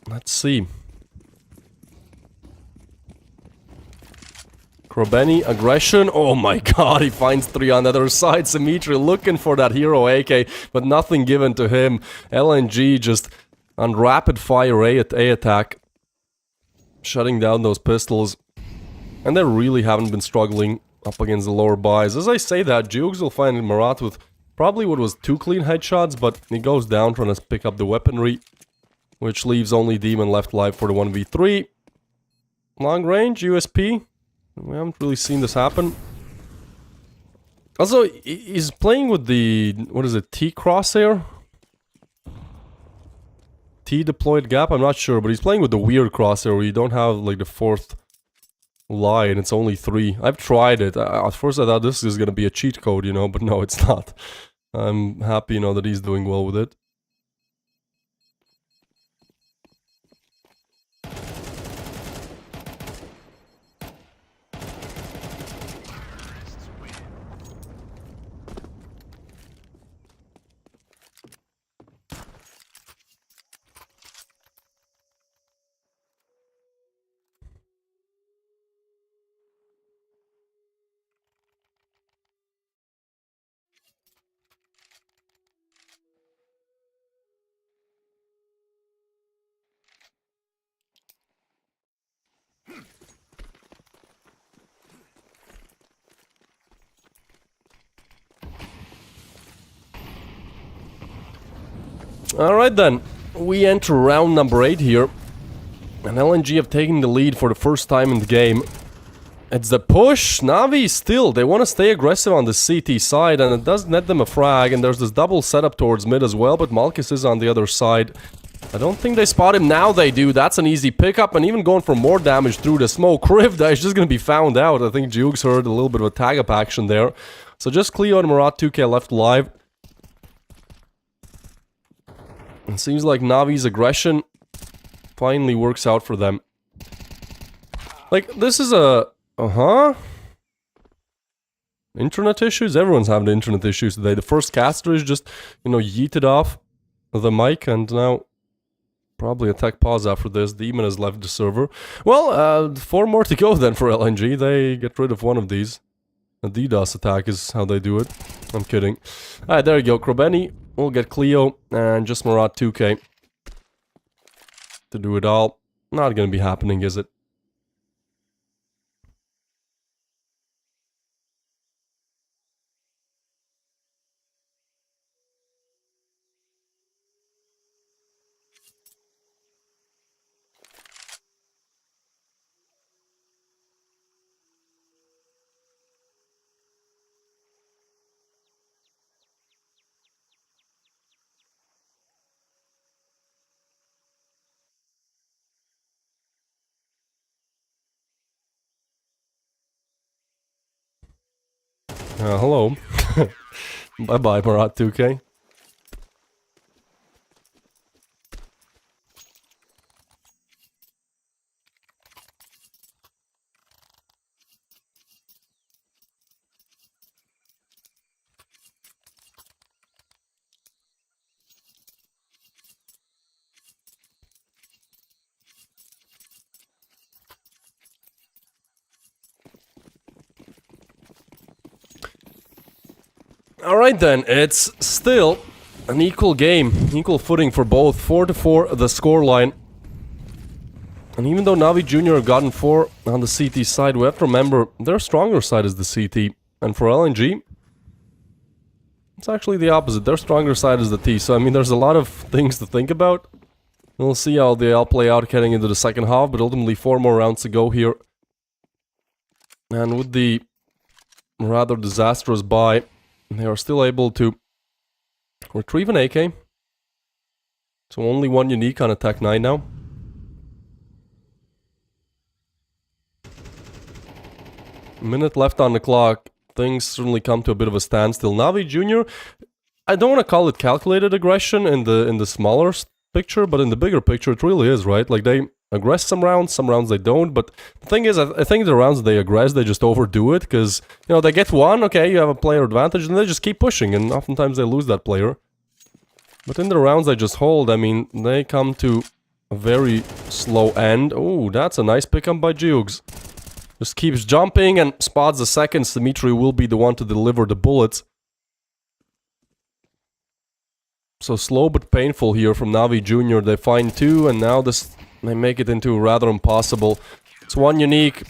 Let's see. Krobeny, aggression. Oh my god, he finds 3 on the other side. Symmetry looking for that hero AK, but nothing given to him. LNG just on rapid fire A attack. Shutting down those pistols. And they really haven't been struggling up against the lower buys. As I say that, Jukes will find Marat with probably what was 2 clean headshots, but he goes down trying to pick up the weaponry. Which leaves only Demon left alive for the 1v3. Long range, USP. We haven't really seen this happen. Also, he's playing with the... what is it? T crosshair? T deployed gap? I'm not sure, but he's playing with the weird crosshair where you don't have like the 4th line. It's only 3. I've tried it. At first I thought this is gonna be a cheat code, you know, but no, it's not. I'm happy, you know, that he's doing well with it. Terrorists win. Alright then, we enter round number 8 here. And LNG have taken the lead for the first time in the game. It's the push. Navi still, they want to stay aggressive on the CT side, and it does net them a frag, and there's this double setup towards mid as well, but Malkus is on the other side. I don't think they spot him. Now they do. That's an easy pickup, and even going for more damage through the smoke. Krivda is just going to be found out. I think Jukes heard a little bit of a tag-up action there. So just Cleo and Marat 2k left alive. It seems like Navi's aggression finally works out for them. Like, this is a... internet issues? Everyone's having internet issues today. The first caster is just, you know, yeeted off the mic, and now probably a tech pause after this. Demon has left the server. Well, 4 more to go then for LNG. They get rid of one of these. A DDoS attack is how they do it. I'm kidding. Alright, there you go. Krobeny will get Cleo, and just Marat 2k to do it all. Not gonna be happening, is it? Hello. Bye-bye, Marat 2k. Alright then, it's still an equal game, equal footing for both. 4-4 the scoreline. And even though Navi Jr. have gotten 4 on the CT side, we have to remember their stronger side is the CT. And for LNG, it's actually the opposite. Their stronger side is the T. So, I mean, there's a lot of things to think about. We'll see how they all play out heading into the second half, but ultimately 4 more rounds to go here. And with the rather disastrous buy, they are still able to retrieve an AK. So only 1 unique on attack 9 now. A minute left on the clock. Things certainly come to a bit of a standstill. Navi Jr., I don't want to call it calculated aggression in the smaller picture, but in the bigger picture it really is, right? Like they aggress some rounds they don't, but the thing is, I think the rounds they aggress, they just overdo it, because, you know, they get one, okay, you have a player advantage, and they just keep pushing, and oftentimes they lose that player. But in the rounds they just hold, I mean, they come to a very slow end. Oh, that's a nice pickup by Jukes. Just keeps jumping and spots the seconds. Dimitri will be the one to deliver the bullets. So slow but painful here from Navi Jr. They find 2, and now they make it into rather impossible. It's 1 unique,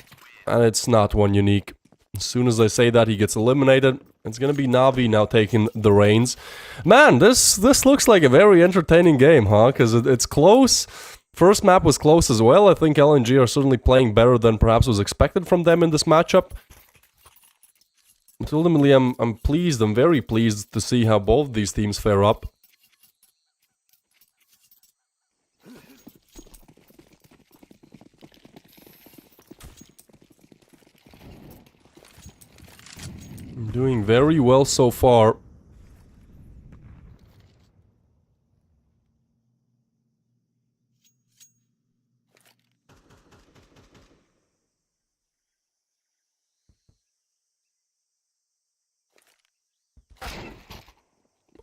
and it's not 1 unique. As soon as I say that, he gets eliminated. It's gonna be Navi now taking the reins. Man, this looks like a very entertaining game, huh? Because it's close. First map was close as well. I think LNG are certainly playing better than perhaps was expected from them in this matchup. But ultimately, I'm pleased, I'm very pleased to see how both these teams fare up. Doing very well so far.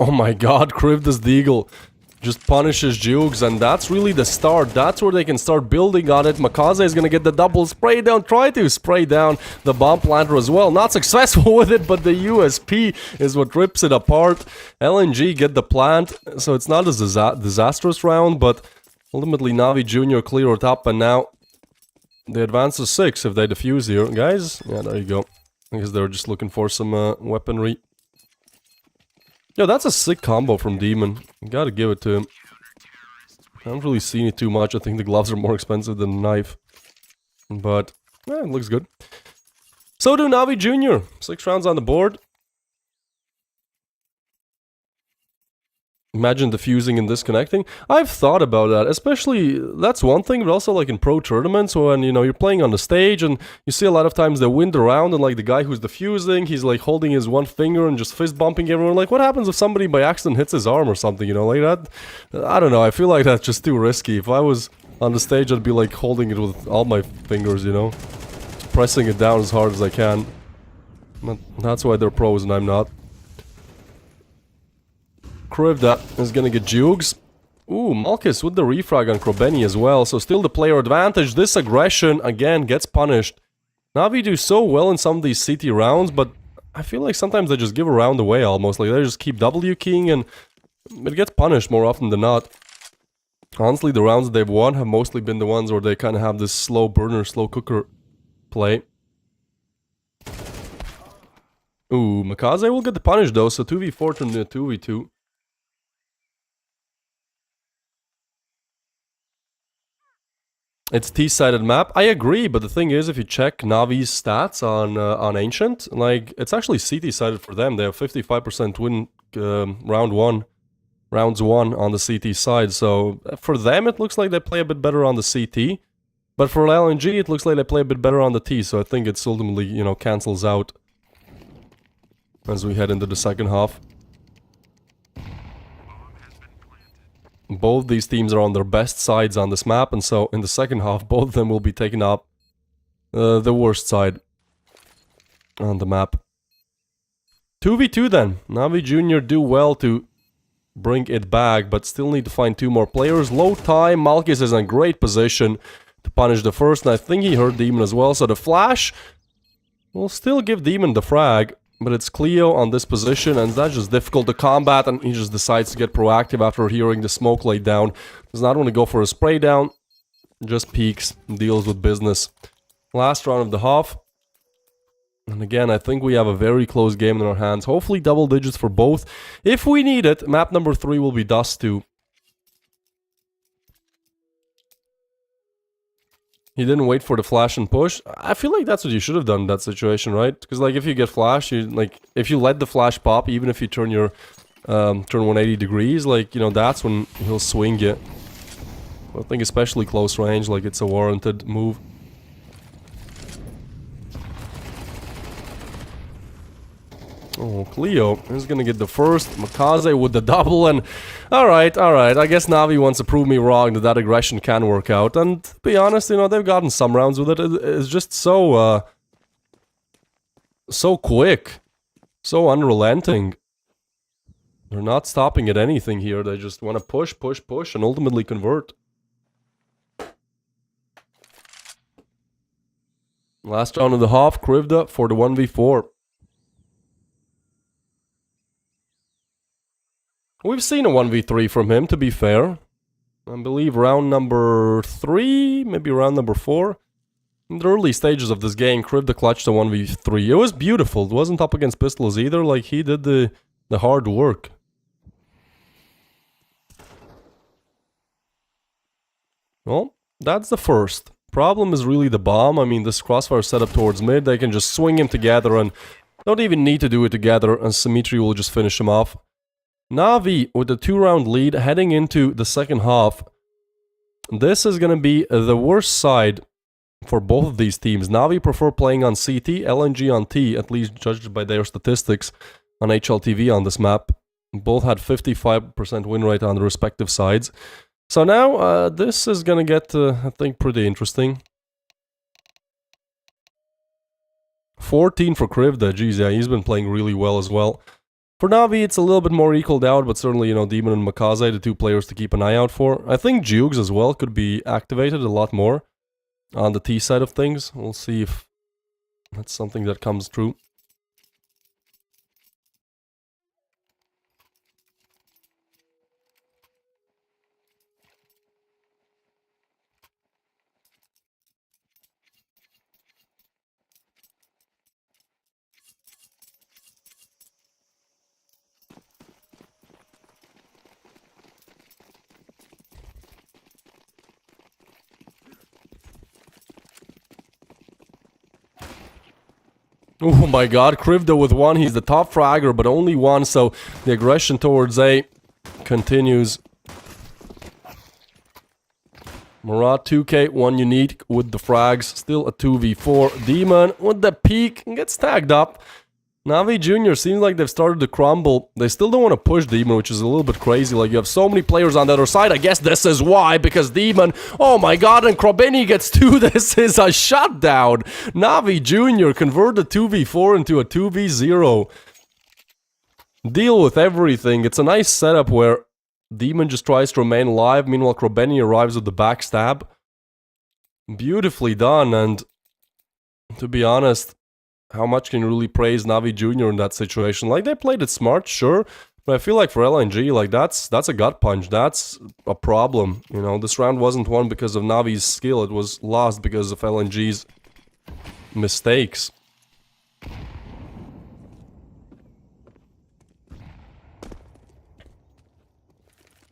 Oh my god, Krivdas the Eagle just punishes Jukes, and that's really the start. That's where they can start building on it. Makaze is gonna get the double spray down, try to spray down the bomb planter as well. Not successful with it, but the USP is what rips it apart. LNG get the plant, so it's not a disastrous round, but ultimately Navi Jr. clear it up, and now they advance to 6 if they defuse here. Guys, yeah, there you go. I guess they're just looking for some weaponry. Yo, that's a sick combo from Demon. Gotta give it to him. I haven't really seen it too much. I think the gloves are more expensive than the knife. But, yeah, it looks good. So do Navi Jr. 6 rounds on the board. Imagine defusing and disconnecting. I've thought about that, especially, that's one thing, but also like in pro tournaments when, you know, you're playing on the stage and you see a lot of times they wind around and like the guy who's defusing, he's like holding his one finger and just fist bumping everyone. Like, what happens if somebody by accident hits his arm or something, you know, like that? I don't know, I feel like that's just too risky. If I was on the stage, I'd be like holding it with all my fingers, you know? Just pressing it down as hard as I can. But that's why they're pros and I'm not. Krivda is gonna get Jukes. Ooh, Malkus with the refrag on Krobeni as well, so still the player advantage. This aggression, again, gets punished. Navi do so well in some of these CT rounds, but I feel like sometimes they just give a round away almost. Like, they just keep W keying and it gets punished more often than not. Honestly, the rounds that they've won have mostly been the ones where they kind of have this slow burner, slow cooker play. Ooh, Makaze will get the punish though, so 2v4 to 2v2. It's T-sided map. I agree, but the thing is, if you check Navi's stats on Ancient, like, it's actually CT-sided for them. They have 55% win rounds 1 on the CT side. So for them, it looks like they play a bit better on the CT. But for LNG, it looks like they play a bit better on the T. So I think it's ultimately, you know, cancels out as we head into the second half. Both these teams are on their best sides on this map, and so in the second half, both of them will be taking up the worst side on the map. 2v2 then. Navi Jr. do well to bring it back, but still need to find 2 more players. Low time, Malkus is in great position to punish the first, and I think he hurt Demon as well, so the flash will still give Demon the frag. But it's Cleo on this position, and that's just difficult to combat, and he just decides to get proactive after hearing the smoke laid down. Does not want to go for a spray down, just peeks, deals with business. Last round of the half. And again, I think we have a very close game in our hands. Hopefully double digits for both. If we need it, map number 3 will be Dust 2. He didn't wait for the flash and push. I feel like that's what you should have done in that situation, right? Because like if you get flash, you like if you let the flash pop, even if you turn your turn 180 degrees, like you know that's when he'll swing you. I think especially close range, like it's a warranted move. Oh, Cleo is gonna get the first. Makaze with the double, and alright. I guess Navi wants to prove me wrong that aggression can work out. And to be honest, you know, they've gotten some rounds with it. It's just so, so quick. So unrelenting. They're not stopping at anything here. They just want to push, and ultimately convert. Last round of the half, Krivda for the 1v4. We've seen a 1v3 from him, to be fair. I believe round number 3, maybe round number 4. In the early stages of this game, Krivda clutched a 1v3. It was beautiful. It wasn't up against pistols either. Like, he did the hard work. Well, that's the first. Problem is really the bomb. I mean, this crossfire setup towards mid, they can just swing him together and don't even need to do it together, and Symmetry will just finish him off. Navi with a 2-round lead heading into the second half. This is going to be the worst side for both of these teams. Navi prefer playing on CT, LNG on T, at least judged by their statistics on HLTV on this map. Both had 55% win rate on the respective sides. So now this is going to get, I think, pretty interesting. 14 for Krivda. Geez, yeah, he's been playing really well as well. For Navi, it's a little bit more equaled out, but certainly, you know, Demon and Makaze, the two players to keep an eye out for. I think Jukes as well could be activated a lot more on the T side of things. We'll see if that's something that comes true. Oh my god, Krivda with 1, he's the top fragger, but only 1, so the aggression towards A continues. Murat 2k, 1 unique with the frags, still a 2v4. Demon with the peek, gets tagged up. Navi Jr. seems like they've started to crumble. They still don't want to push Demon, which is a little bit crazy. Like, you have so many players on the other side. I guess this is why, because Demon... Oh my god, and Krobeni gets 2. This is a shutdown. Navi Jr. converted 2v4 into a 2v0. Deal with everything. It's a nice setup where Demon just tries to remain alive. Meanwhile, Krobeni arrives with the backstab. Beautifully done, and to be honest... How much can you really praise Navi Jr. in that situation? Like, they played it smart, sure, but I feel like for LNG, like, that's a gut punch. That's a problem, you know? This round wasn't won because of Navi's skill. It was lost because of LNG's mistakes.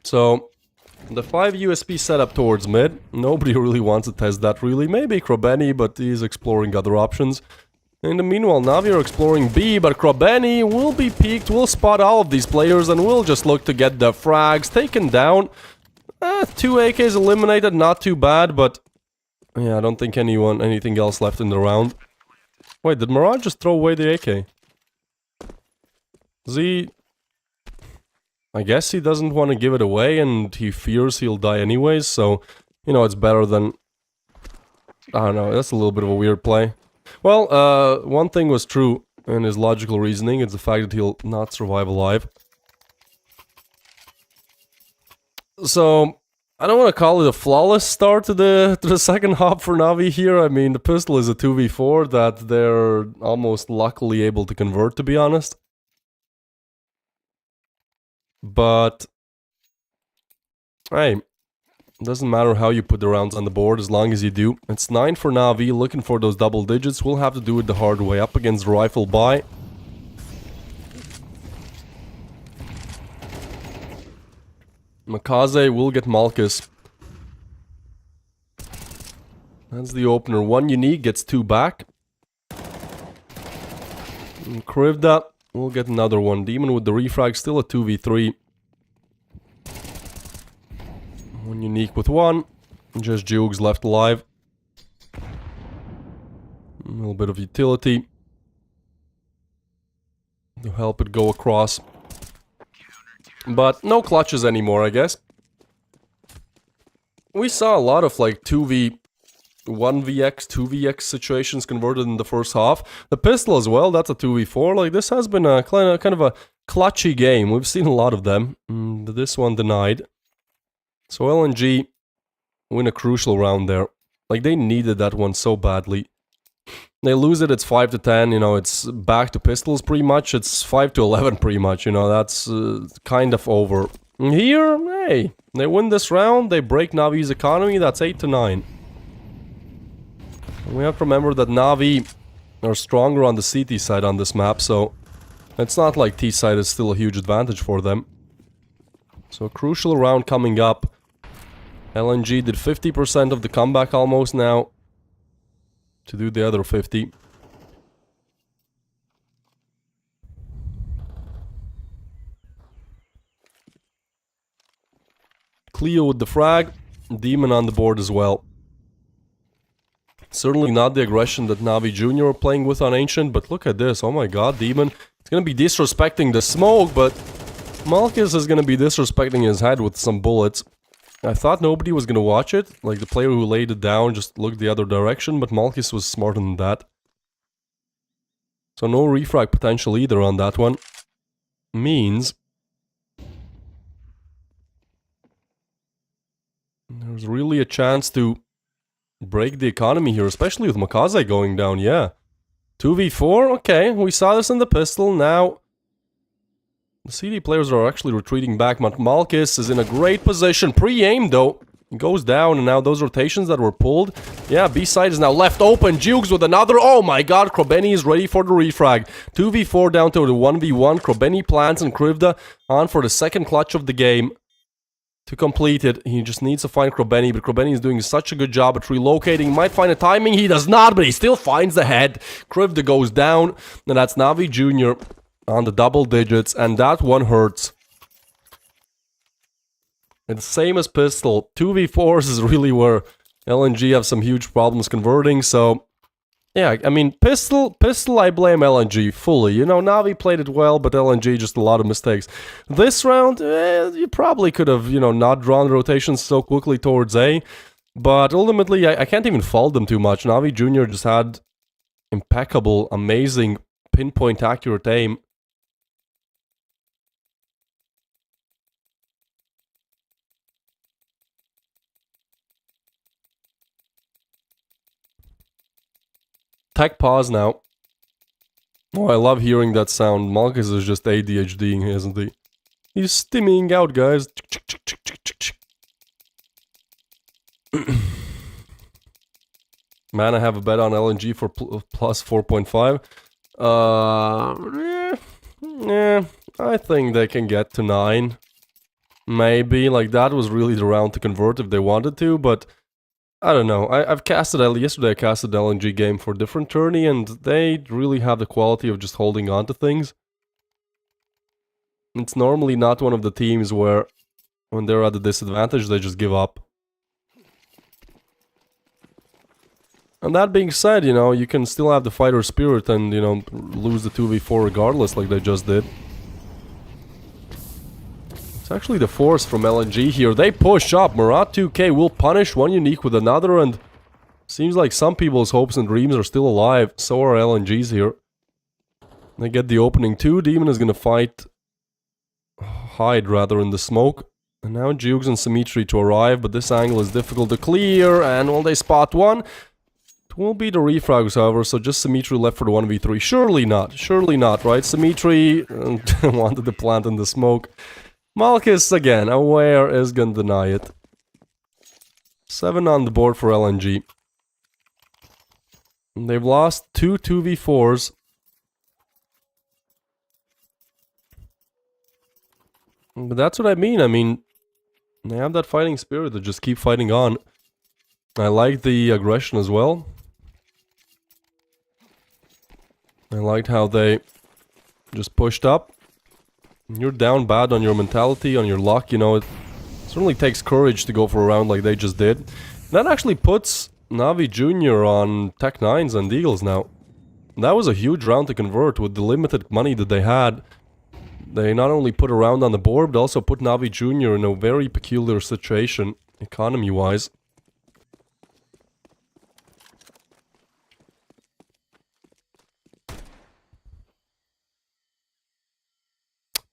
So, the 5 USP setup towards mid. Nobody really wants to test that, really. Maybe Krobeni, but he's exploring other options. In the meanwhile, Navi are exploring B, but Krobeni will be peeked, will spot all of these players, and will just look to get the frags taken down. 2 AKs eliminated, not too bad, but... Yeah, I don't think anything else left in the round. Wait, did Mirage just throw away the AK? Z... I guess he doesn't want to give it away, and he fears he'll die anyways, so... You know, it's better than... I don't know, that's a little bit of a weird play. Well, one thing was true in his logical reasoning, it's the fact that he'll not survive alive. So, I don't want to call it a flawless start to the second half for Navi here. I mean, the pistol is a 2v4 that they're almost luckily able to convert, to be honest. But, hey, it doesn't matter how you put the rounds on the board as long as you do. It's 9 for Navi, looking for those double digits. We'll have to do it the hard way, up against Rifle Buy. Makaze will get Malchus. That's the opener. 1 unique, gets 2 back. And Krivda will get another one. Demon with the refrag, still a 2v3. 1 unique with 1. Just Jugs left alive. A little bit of utility to help it go across. But no clutches anymore, I guess. We saw a lot of like 2v, 1vx, 2vx situations converted in the first half. The pistol as well, that's a 2v4. Like, this has been a kind of a clutchy game. We've seen a lot of them. This one denied. So LNG win a crucial round there. Like, they needed that one so badly. They lose it, it's 5 to 10, you know, it's back to pistols pretty much. It's 5 to 11 pretty much, you know, that's kind of over. Here, hey, they win this round, they break Navi's economy, that's 8 to 9. We have to remember that Navi are stronger on the CT side on this map, so it's not like T side is still a huge advantage for them. So a crucial round coming up. LNG did 50% of the comeback almost now. To do the other 50. Cleo with the frag. Demon on the board as well. Certainly not the aggression that Navi Jr. are playing with on Ancient, but look at this. Oh my god, Demon. It's gonna be disrespecting the smoke, but Malchus is gonna be disrespecting his head with some bullets. I thought nobody was gonna watch it, like the player who laid it down just looked the other direction, but Malchus was smarter than that. So no refrag potential either on that one. Means there's really a chance to break the economy here, especially with Makaze going down, yeah. 2v4, okay, we saw this in the pistol, now the CD players are actually retreating back. Malchus is in a great position. Pre-aim though. He goes down and now those rotations that were pulled. Yeah, B-side is now left open. Jugs with another. Oh my god, Krobeni is ready for the refrag. 2v4 down to the 1v1. Krobeni plants and Krivda on for the second clutch of the game. To complete it, he just needs to find Krobeni, but Krobeni is doing such a good job at relocating. Might find a timing, he does not, but he still finds the head. Krivda goes down, and that's Navi Jr. on the double digits, and that one hurts. It's the same as pistol. 2v4s is really where LNG have some huge problems converting, so... Yeah, I mean, pistol, I blame LNG fully. You know, Navi played it well, but LNG just a lot of mistakes. This round, you probably could have, you know, not drawn rotations so quickly towards A, but ultimately, I can't even fault them too much. Navi Jr. just had impeccable, amazing, pinpoint accurate aim. Tech pause now. Oh, I love hearing that sound. Malchus is just ADHDing, isn't he? He's stimming out, guys. Man, I have a bet on LNG for plus 4.5. Yeah, I think they can get to 9. Maybe, like that was really the round to convert if they wanted to, but... I don't know, I've casted, yesterday I casted the LNG game for a different tourney and they really have the quality of just holding on to things. It's normally not one of the teams where, when they're at a disadvantage, they just give up. And that being said, you know, you can still have the fighter spirit and, you know, lose the 2v4 regardless like they just did. It's actually the force from LNG here. They push up. Murat 2K will punish one unique with another, and seems like some people's hopes and dreams are still alive. So are LNG's here. They get the opening 2. Demon is gonna fight... hide, rather, in the smoke. And now Jukes and Symmetry to arrive, but this angle is difficult to clear, and will they spot one? It will be the refrags, however, so just Symmetry left for the 1v3. Surely not, right? Symmetry wanted to plant in the smoke. Malchus, again, aware is gonna deny it. 7 on the board for LNG. They've lost 2 2v4s. But that's what I mean, they have that fighting spirit to just keep fighting on. I like the aggression as well. I liked how they just pushed up. You're down bad on your mentality, on your luck, you know, it certainly takes courage to go for a round like they just did. And that actually puts Navi Jr. on Tech 9s and Eagles now. That was a huge round to convert with the limited money that they had. They not only put a round on the board, but also put Navi Jr. in a very peculiar situation, economy-wise.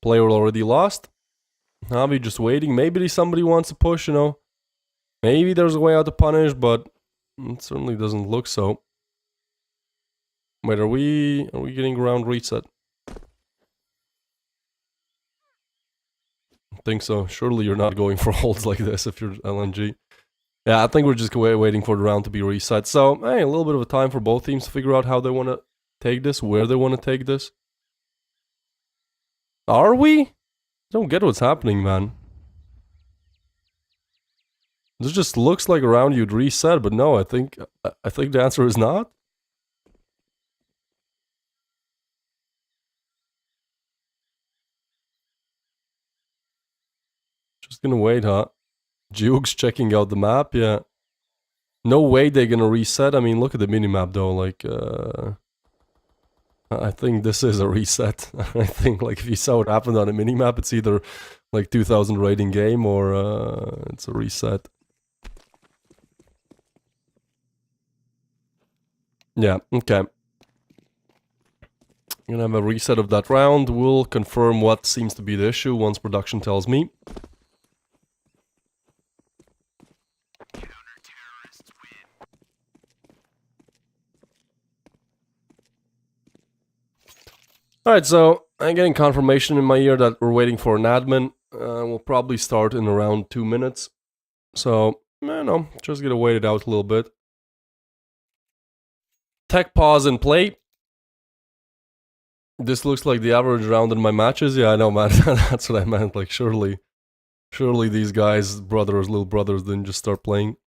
Player already lost. Navi just waiting. Maybe somebody wants to push, you know. Maybe there's a way out to punish, but it certainly doesn't look so. Wait, are we getting round reset? I think so. Surely you're not going for holds like this if you're LNG. Yeah, I think we're just waiting for the round to be reset. So, hey, a little bit of a time for both teams to figure out how they want to take this, where they want to take this. Are we? I don't get what's happening, man. This just looks like a round you'd reset, but no, I think the answer is not. Just gonna wait, huh? Jukes checking out the map, yeah. No way they're gonna reset. I mean, look at the minimap though, like, I think this is a reset. I think, like, if you saw what happened on a minimap, it's either, like, 2000 rating game or, it's a reset. Yeah, okay. I'm gonna have a reset of that round. We'll confirm what seems to be the issue once production tells me. Alright, so I'm getting confirmation in my ear that we're waiting for an admin. We'll probably start in around 2 minutes. So, no, just gonna wait it out a little bit. Tech pause and play. This looks like the average round in my matches. Yeah, I know, man. That's what I meant. Like, surely these guys, little brothers, didn't just start playing.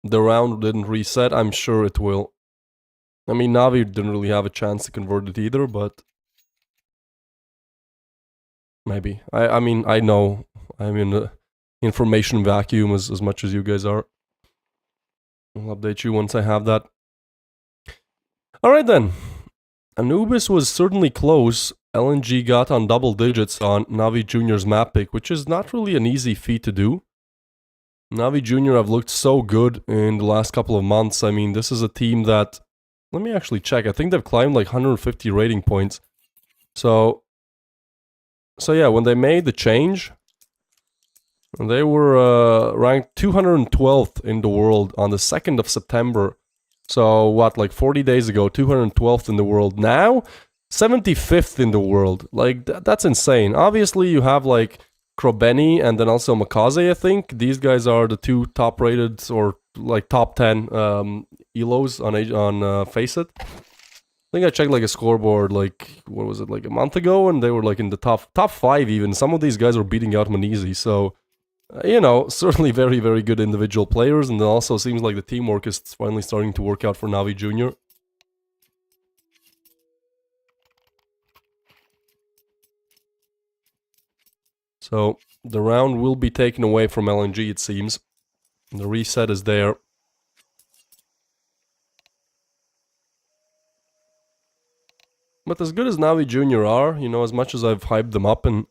The round didn't reset. I'm sure it will. I mean, Navi didn't really have a chance to convert it either, but maybe. I mean, I know I'm in the information vacuum as much as you guys are. I'll update you once I have that. Alright then. Anubis was certainly close. LNG got on double digits on Navi Jr.'s map pick, which is not really an easy feat to do. Navi Jr. have looked so good in the last couple of months. I mean, this is a team that... Let me actually check. I think they've climbed like 150 rating points. So yeah, when they made the change, they were ranked 212th in the world on the 2nd of September. So what, like 40 days ago, 212th in the world. Now, 75th in the world. Like, that's insane. Obviously, you have like Krobeni and then also Makaze, I think. These guys are the 2 top rated or like top 10 elos on Faceit. I think I checked like a scoreboard like, what was it, like a month ago, and they were like in the top 5 even. Some of these guys were beating out Manizi, so you know, certainly very, very good individual players, and it also seems like the teamwork is finally starting to work out for Navi Jr. So the round will be taken away from LNG, it seems. The reset is there. But as good as Navi Jr. are, you know, as much as I've hyped them up in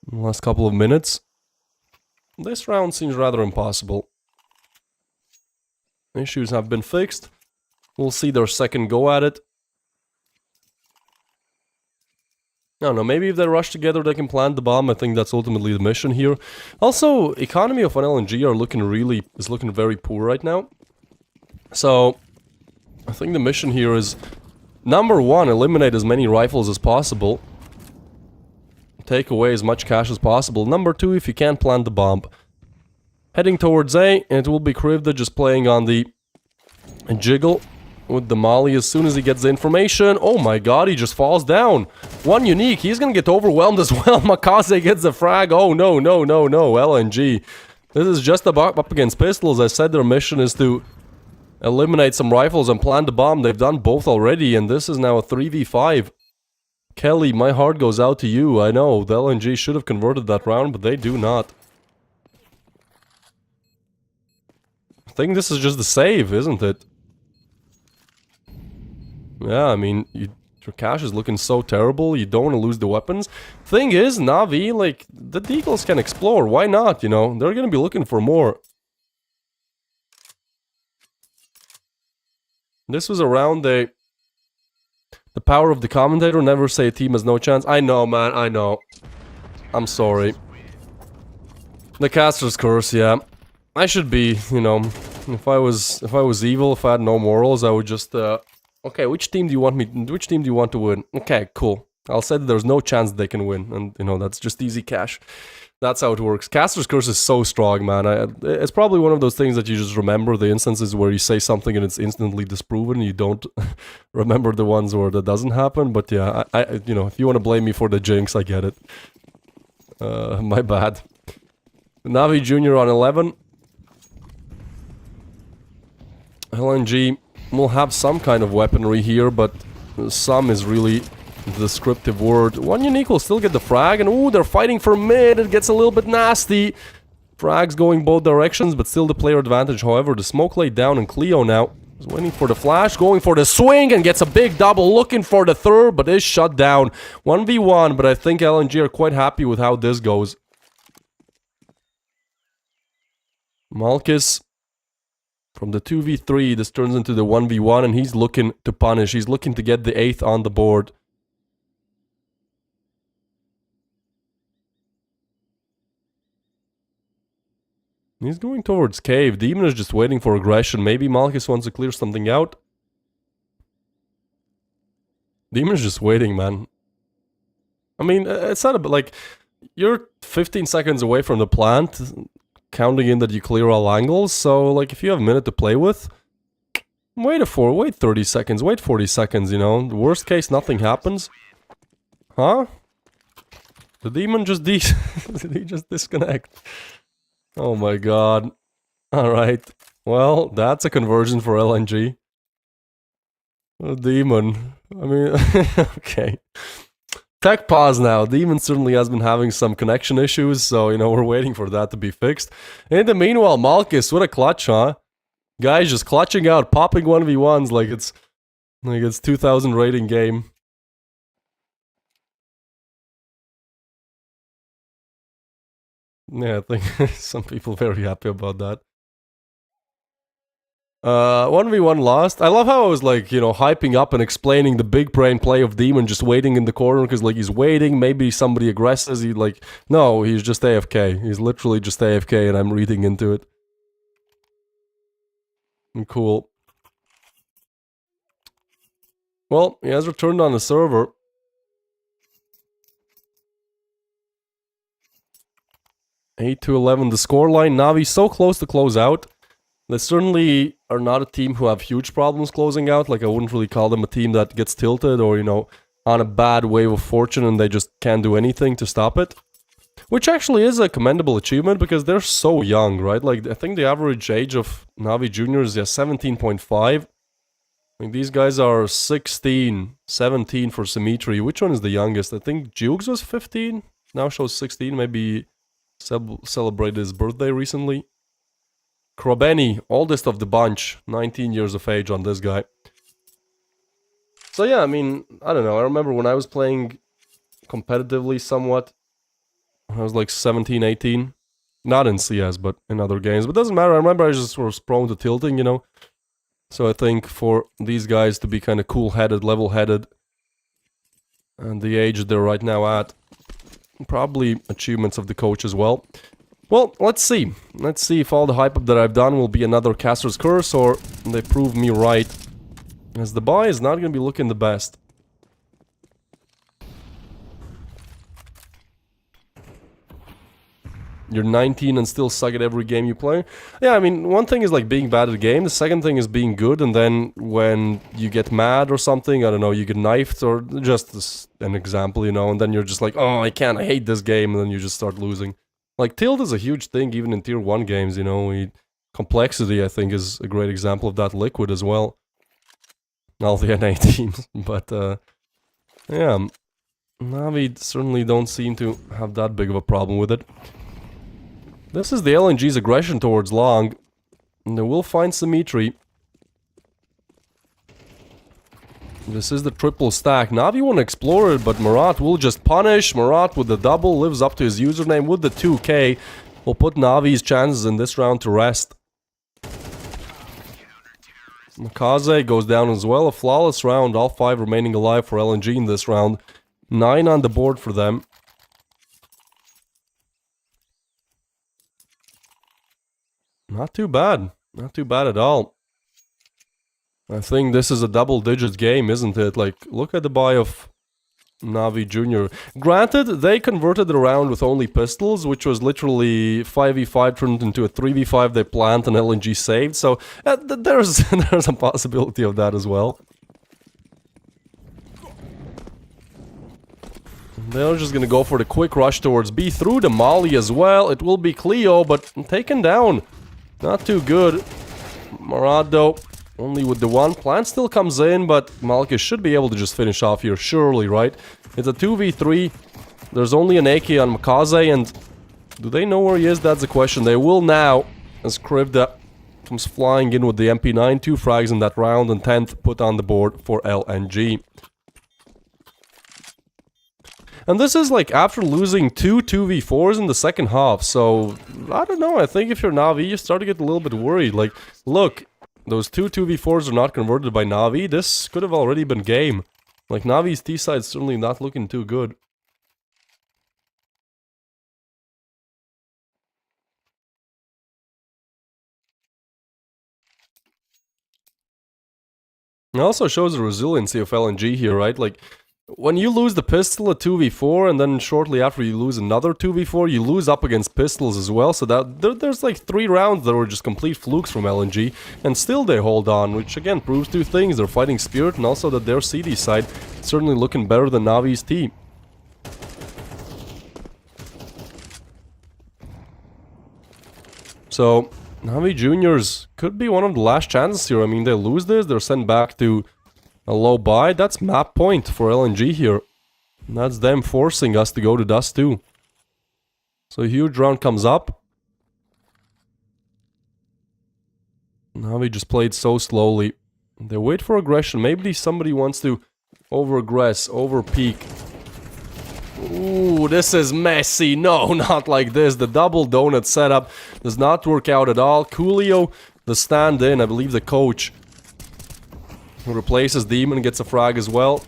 the last couple of minutes, this round seems rather impossible. Issues have been fixed. We'll see their second go at it. I don't know, maybe if they rush together they can plant the bomb. I think that's ultimately the mission here. Also, economy of an LNG is looking very poor right now. So, I think the mission here is, number one, eliminate as many rifles as possible. Take away as much cash as possible. Number two, if you can't plant the bomb. Heading towards A, and it will be Krivda just playing on the jiggle with the molly as soon as he gets the information. Oh my god, he just falls down. One unique, he's gonna get overwhelmed as well. Makaze gets the frag. Oh no, no, no, no, LNG. This is just up against pistols. I said their mission is to eliminate some rifles and plant the bomb. They've done both already, and this is now a 3v5. Kelly, my heart goes out to you. I know, the LNG should have converted that round, but they do not. I think this is just the save, isn't it? Yeah, I mean, your cash is looking so terrible, you don't want to lose the weapons. Thing is, Navi, like, the Deagles can explore, why not, you know? They're gonna be looking for more. This was around the power of the commentator, never say a team has no chance. I know, man, I know. I'm sorry. The caster's curse, yeah. I should be, you know, if I was evil, if I had no morals, I would just, okay, which team do you want to win? Okay, cool. I'll say that there's no chance they can win, and, you know, that's just easy cash. That's how it works. Caster's Curse is so strong, man. It's probably one of those things that you just remember, the instances where you say something and it's instantly disproven, you don't remember the ones where that doesn't happen, but yeah, you know, if you want to blame me for the jinx, I get it. My bad. Navi Jr. on 11. LNG will have some kind of weaponry here, but some is really the descriptive word. One unique will still get the frag, and ooh, they're fighting for mid. It gets a little bit nasty. Frags going both directions, but still the player advantage. However, the smoke laid down, and Cleo now is waiting for the flash, going for the swing, and gets a big double, looking for the third, but is shut down. 1v1, but I think LNG are quite happy with how this goes. Malkus. From the 2v3, this turns into the 1v1, and he's looking to punish. He's looking to get the 8th on the board. He's going towards cave. Demon is just waiting for aggression. Maybe Malkus wants to clear something out. Demon is just waiting, man. I mean, it's not a bit like... You're 15 seconds away from the plant, counting in that you clear all angles, so, like, if you have a minute to play with, wait 30 seconds, wait 40 seconds, you know? The worst case, nothing happens. Huh? The demon just did he just disconnect? Oh my god. Alright. Well, that's a conversion for LNG. A demon. I mean, okay. Tech pause now. Demon certainly has been having some connection issues, so, you know, we're waiting for that to be fixed. In the meanwhile, Malkus, what a clutch, huh? Guys just clutching out, popping 1v1s like it's 2000 rating game. Yeah, I think some people very happy about that. 1v1 lost. I love how I was like, you know, hyping up and explaining the big brain play of Demon just waiting in the corner because like he's waiting, maybe somebody aggresses, he like, no, he's just AFK. He's literally just AFK and I'm reading into it. Cool. Well, he has returned on the server. Eight to 11, the scoreline. Navi so close to close out. They certainly are not a team who have huge problems closing out. Like, I wouldn't really call them a team that gets tilted or, you know, on a bad wave of fortune and they just can't do anything to stop it. Which actually is a commendable achievement because they're so young, right? Like, I think the average age of Navi Juniors is 17.5. Like, these guys are 16, 17 for Symmetry. Which one is the youngest? I think Jukes was 15, now shows 16, maybe celebrated his birthday recently. Krobeni, oldest of the bunch, 19 years of age on this guy. So yeah, I mean, I don't know, I remember when I was playing competitively somewhat, when I was like 17, 18, not in CS, but in other games, but doesn't matter, I remember I just was prone to tilting, you know, so I think for these guys to be kind of cool-headed, level-headed, And the age they're right now at. Probably achievements of the coach as well. Well, let's see. Let's see if all the hype up that I've done will be another Caster's Curse or they prove me right. As the buy is not going to be looking the best. You're 19 and still suck at every game you play. Yeah, I mean, one thing is like being bad at a game. The second thing is being good. And then when you get mad or something, I don't know, you get knifed or just an example, you know. And then you're just like, oh, I hate this game. And then you just start losing. Like, tilt is a huge thing even in tier 1 games, you know. Complexity, I think, is a great example of that. Liquid as well. All the NA teams. But, yeah. Navi certainly don't seem to have that big of a problem with it. This is the LNG's aggression towards long. And they will find Symmetry. This is the triple stack. Navi won't explore it, but Marat will just punish. Marat with the double lives up to his username with the 2k. Will put Navi's chances in this round to rest. Makaze goes down as well. A flawless round. All 5 remaining alive for LNG in this round. 9 on the board for them. Not too bad. Not too bad at all. I think this is a double-digit game, isn't it? Like, look at the buy of Navi Jr. Granted, they converted the round with only pistols, which was literally 5v5 turned into a 3v5 they plant and LNG saved, so there's a possibility of that as well. They're just gonna go for the quick rush towards B through the molly as well. It will be Cleo, but taken down. Not too good. Morado only with the one. Plant still comes in, but Malkus should be able to just finish off here, surely, right? It's a 2v3. There's only an AK on Makaze, and do they know where he is? That's the question. They will now, as Krivda comes flying in with the MP9. 2 frags in that round, and 10th put on the board for LNG. And this is like after losing 2 2v4s in the second half, so I don't know, I think if you're Navi, you start to get a little bit worried. Like, look, those 2 2v4s are not converted by Navi, this could have already been game. Like, Navi's T-side's certainly not looking too good. It also shows the resiliency of LNG here, right? Like, when you lose the pistol at 2v4 and then shortly after you lose another 2v4, you lose up against pistols as well, so that there's like 3 rounds that were just complete flukes from LNG, and still they hold on, which again proves 2 things. They're fighting Spirit, and also that their CD side is certainly looking better than Navi's team. So, Navi Juniors could be one of the last chances here. I mean, they lose this, they're sent back to a low buy. That's map point for LNG here. And that's them forcing us to go to Dust 2. So a huge round comes up. Navi just played so slowly. They wait for aggression. Maybe somebody wants to over-aggress, over-peak. Ooh, this is messy. No, not like this. The double donut setup does not work out at all. Coolio, the stand-in, I believe the coach, who replaces Demon, gets a frag as well.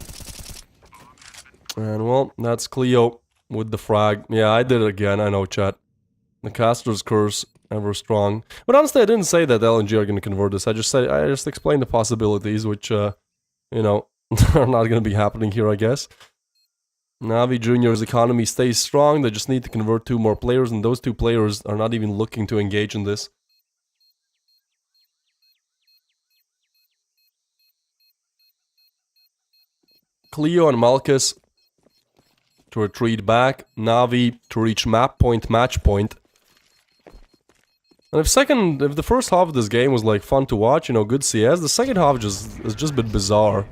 And well, that's Cleo with the frag. Yeah, I did it again, I know, chat. The Caster's Curse, ever strong. But honestly, I didn't say that LNG are going to convert this. I just explained the possibilities, which, you know, are not going to be happening here, I guess. Navi Junior's economy stays strong. They just need to convert 2 more players, and those 2 players are not even looking to engage in this. Cleo and Malkus to retreat back. Navi to reach map point, match point. And if the first half of this game was like fun to watch, you know, good CS, the second half has just been bizarre.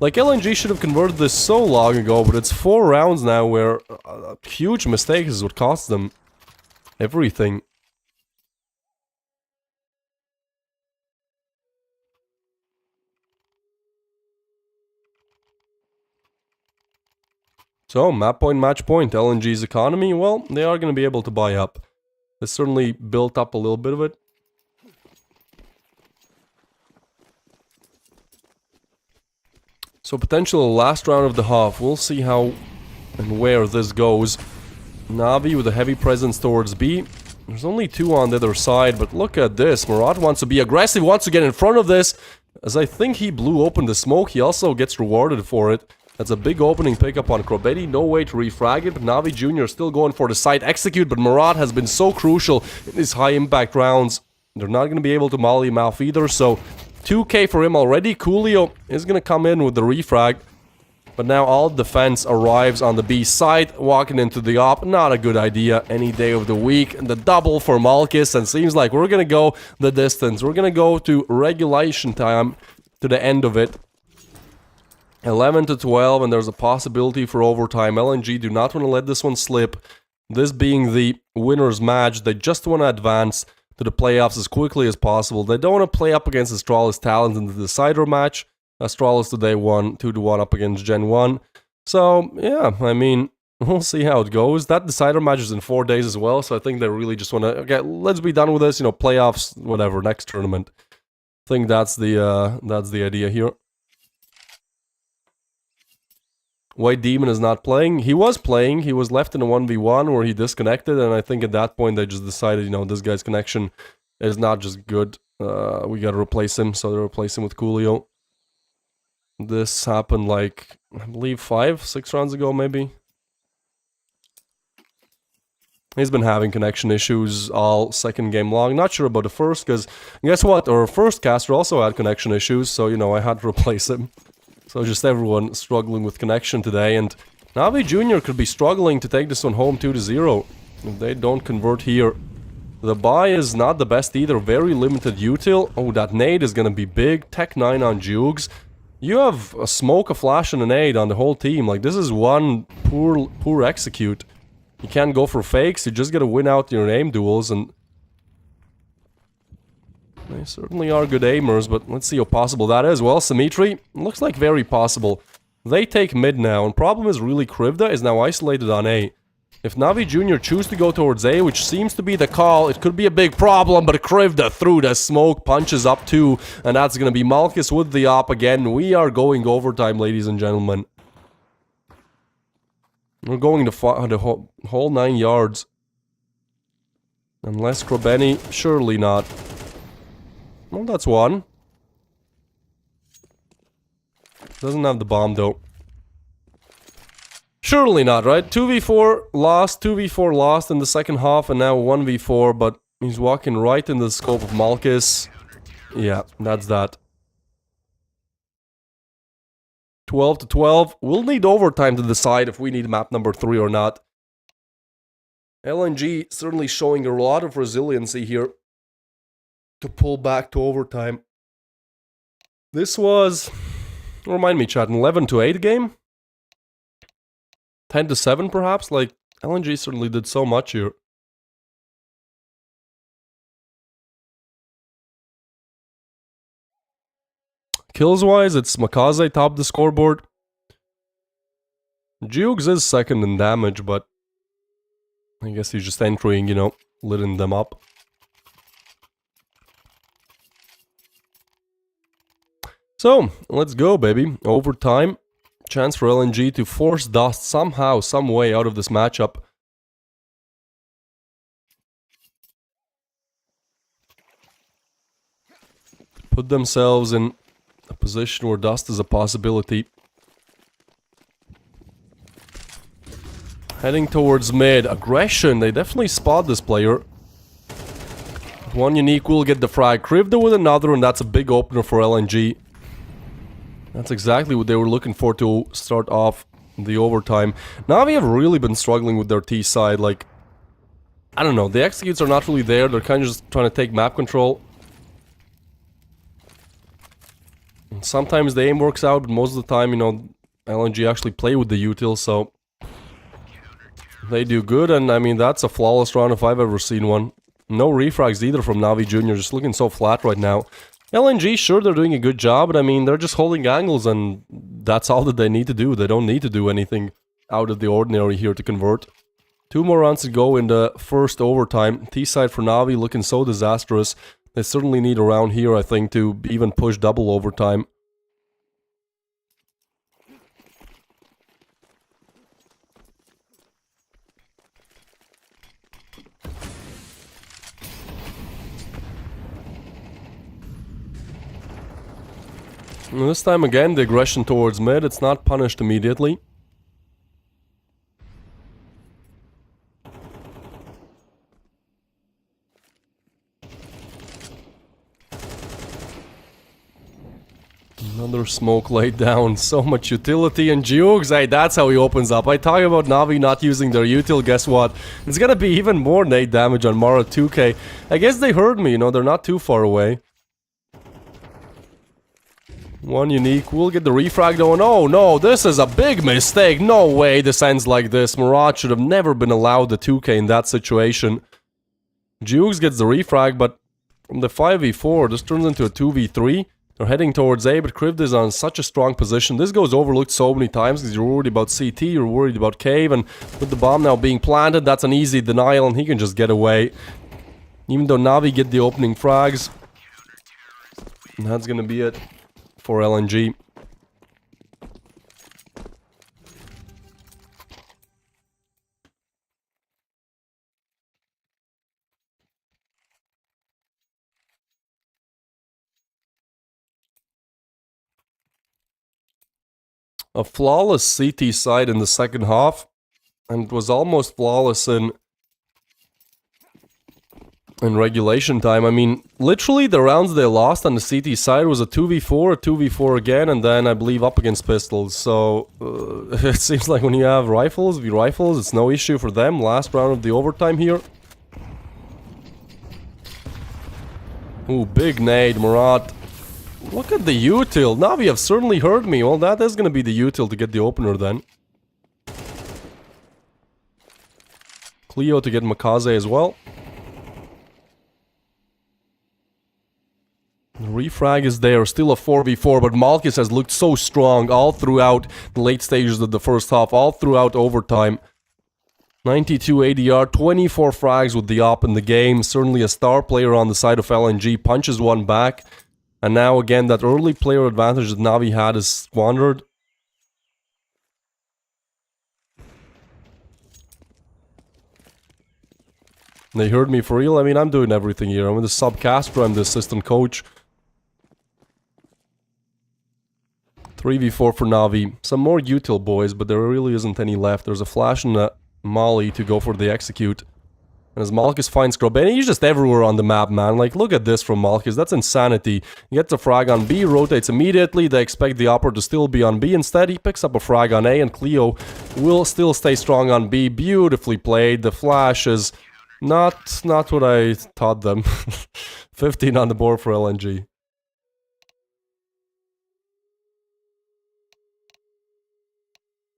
Like, LNG should have converted this so long ago, but it's 4 rounds now where a huge mistake is what cost them everything. So, map point, match point, LNG's economy, well, they are going to be able to buy up. They certainly built up a little bit of it. So potential last round of the half. We'll see how and where this goes. Navi with a heavy presence towards B. There's only 2 on the other side, but look at this. Murat wants to be aggressive, wants to get in front of this. As I think he blew open the smoke, he also gets rewarded for it. That's a big opening pickup on Krobeti. No way to refrag it, but Navi Jr. still going for the side execute, but Murat has been so crucial in his high impact rounds. They're not going to be able to molly him off either, so 2k for him already. Coolio is going to come in with the refrag. But now all defense arrives on the B side, walking into the op. Not a good idea any day of the week. And the double for Malkis, and seems like we're going to go the distance. We're going to go to regulation time to the end of it. 11 to 12, and there's a possibility for overtime. LNG do not want to let this one slip. This being the winner's match, they just want to advance to the playoffs as quickly as possible. They don't want to play up against Astralis talent in the decider match. Astralis today won 2-1 up against GenOne. So, yeah, I mean, we'll see how it goes. That decider match is in 4 days as well, so I think they really just want to, okay, let's be done with this, you know, playoffs, whatever, next tournament. I think that's the idea here. White Demon is not playing. He was playing. He was left in a 1v1 where he disconnected, and I think at that point they just decided, you know, this guy's connection is not just good. We gotta replace him, so they replace him with Coolio. This happened like, I believe 5-6 rounds ago, maybe. He's been having connection issues all second game long. Not sure about the first, because guess what? Our first caster also had connection issues, so, you know, I had to replace him. So just everyone struggling with connection today, and Navi Jr. could be struggling to take this one home 2-0 if they don't convert here. The buy is not the best either, very limited util. Oh, that nade is gonna be big. Tech 9 on Jugs. You have a smoke, a flash, and a nade on the whole team. Like, this is one poor execute. You can't go for fakes, you just gotta win out your aim duels, and they certainly are good aimers, but let's see how possible that is. Well, Symmetry, looks like very possible. They take mid now, and problem is really Krivda is now isolated on A. If Navi Jr. choose to go towards A, which seems to be the call, it could be a big problem, but Krivda through the smoke punches up 2, and that's gonna be Malkis with the op again. We are going overtime, ladies and gentlemen. We're going to the whole 9 yards. Unless Krobeni, surely not. Well, that's one. Doesn't have the bomb, though. Surely not, right? 2v4 lost, 2v4 lost in the second half, and now 1v4, but he's walking right in the scope of Malkis. Yeah, that's that. 12 to 12. We'll need overtime to decide if we need map number 3 or not. LNG certainly showing a lot of resiliency here to pull back to overtime. This was, remind me, chat, an 11 to 8 game? 10 to 7 perhaps? Like, LNG certainly did so much here. Kills wise, it's Makaze top the scoreboard. Jugs is second in damage, but I guess he's just entering, you know, lighting them up. So, let's go, baby. Overtime. Chance for LNG to force Dust somehow, some way out of this matchup. Put themselves in a position where Dust is a possibility. Heading towards mid. Aggression. They definitely spot this player. One unique will get the frag. Krivda with another, and that's a big opener for LNG. That's exactly what they were looking for to start off the overtime. Navi have really been struggling with their T side. Like, I don't know. The executes are not really there. They're kind of just trying to take map control. And sometimes the aim works out, but most of the time, you know, LNG actually play with the util, so they do good. And I mean, that's a flawless round if I've ever seen one. No refrags either from Navi Jr. Just looking so flat right now. LNG, sure, they're doing a good job, but I mean, they're just holding angles, and that's all that they need to do. They don't need to do anything out of the ordinary here to convert. 2 more rounds to go in the first overtime. T-side for Navi looking so disastrous. They certainly need a round here, I think, to even push double overtime. And this time again, the aggression towards mid, it's not punished immediately. Another smoke laid down, so much utility, and Jukes, hey, that's how he opens up. I talk about Navi not using their util, guess what? It's gonna be even more nade damage on Mara 2k. I guess they heard me, you know, they're not too far away. One unique, we'll get the refrag though, and oh no, this is a big mistake, no way this ends like this. Murat should have never been allowed the 2k in that situation. Jukes gets the refrag, but from the 5v4, this turns into a 2v3. They're heading towards A, but Krivd is on such a strong position. This goes overlooked so many times because you're worried about CT, you're worried about Cave, and with the bomb now being planted, that's an easy denial and he can just get away. Even though Navi get the opening frags. And that's gonna be it for LNG. A flawless CT side in the second half, and it was almost flawless in regulation time. I mean, literally the rounds they lost on the CT side was a 2v4, a 2v4 again, and then I believe up against pistols. So it seems like when you have rifles v rifles, it's no issue for them. Last round of the overtime here. Ooh, big nade, Murat. Look at the util. Navi have certainly heard me. Well, that is going to be the util to get the opener then. Cleo to get Makaze as well. The refrag is there. Still a 4v4, but Malkus has looked so strong all throughout the late stages of the first half, all throughout overtime. 92 ADR, 24 frags with the op in the game. Certainly a star player on the side of LNG. Punches one back. And now again, that early player advantage that Navi had is squandered. They heard me for real. I mean, I'm doing everything here. I'm the subcaster, I'm the assistant coach. 3v4 for Navi. Some more util boys, but there really isn't any left. There's a flash and a molly to go for the execute. And as Malkus finds Skrobeni, he's just everywhere on the map, man. Like, look at this from Malkus. That's insanity. He gets a frag on B, rotates immediately. They expect the upper to still be on B. Instead, he picks up a frag on A, and Cleo will still stay strong on B. Beautifully played. The flash is not what I taught them. 15 on the board for LNG.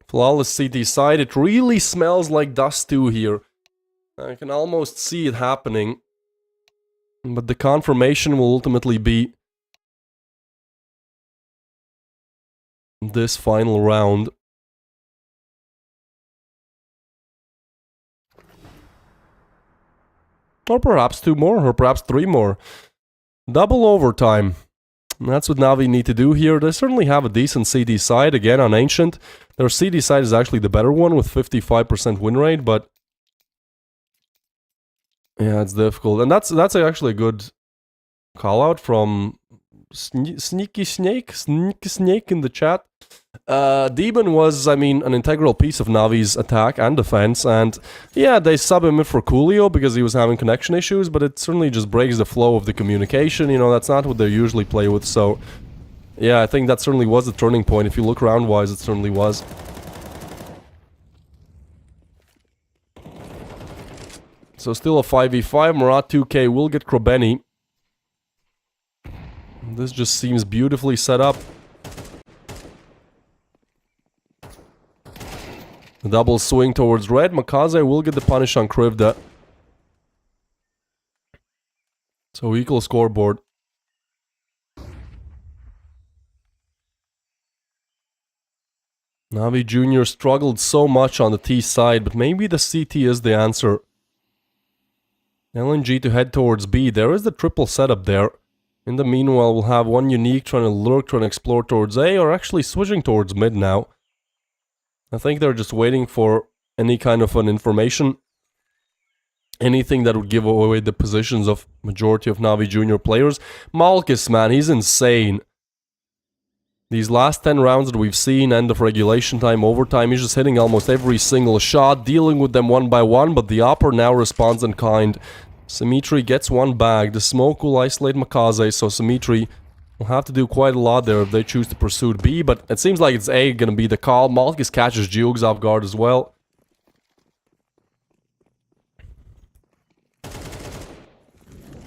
Flawless CT side. It really smells like dust 2 here. I can almost see it happening, but the confirmation will ultimately be this final round. Or perhaps 2 more, or perhaps 3 more. Double overtime. And that's what Navi need to do here. They certainly have a decent CD side, again on Ancient. Their CD side is actually the better one with 55% win rate, but yeah, it's difficult. And that's actually a good call out from Sneaky Snake in the chat. Demon was, I mean, an integral piece of Navi's attack and defense, and yeah, they sub him in for Coolio because he was having connection issues, but it certainly just breaks the flow of the communication. You know, that's not what they usually play with, so yeah, I think that certainly was the turning point. If you look round-wise, it certainly was. So still a 5v5, Murat 2k will get Krobeni. This just seems beautifully set up. The double swing towards red, Makaze will get the punish on Krivda. So equal scoreboard. Navi Jr. struggled so much on the T side, but maybe the CT is the answer. LNG to head towards B. There is the triple setup there. In the meanwhile, we'll have one unique trying to lurk, trying to explore towards A, or actually switching towards mid now. I think they're just waiting for any kind of an information. Anything that would give away the positions of majority of Navi Junior players. Malkus, man, he's insane. These last 10 rounds that we've seen, end of regulation time, overtime, he's just hitting almost every single shot, dealing with them one by one, but the Opper now responds in kind. Symmetry gets one bag. The smoke will isolate Makaze, so Symmetry will have to do quite a lot there if they choose to pursue B, but it seems like it's A gonna be the call. Malkus catches Jukes off guard as well.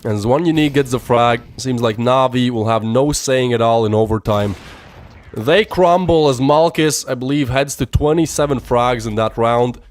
And as one unique gets the frag, seems like Navi will have no saying at all in overtime. They crumble as Malkus, I believe, heads to 27 frags in that round.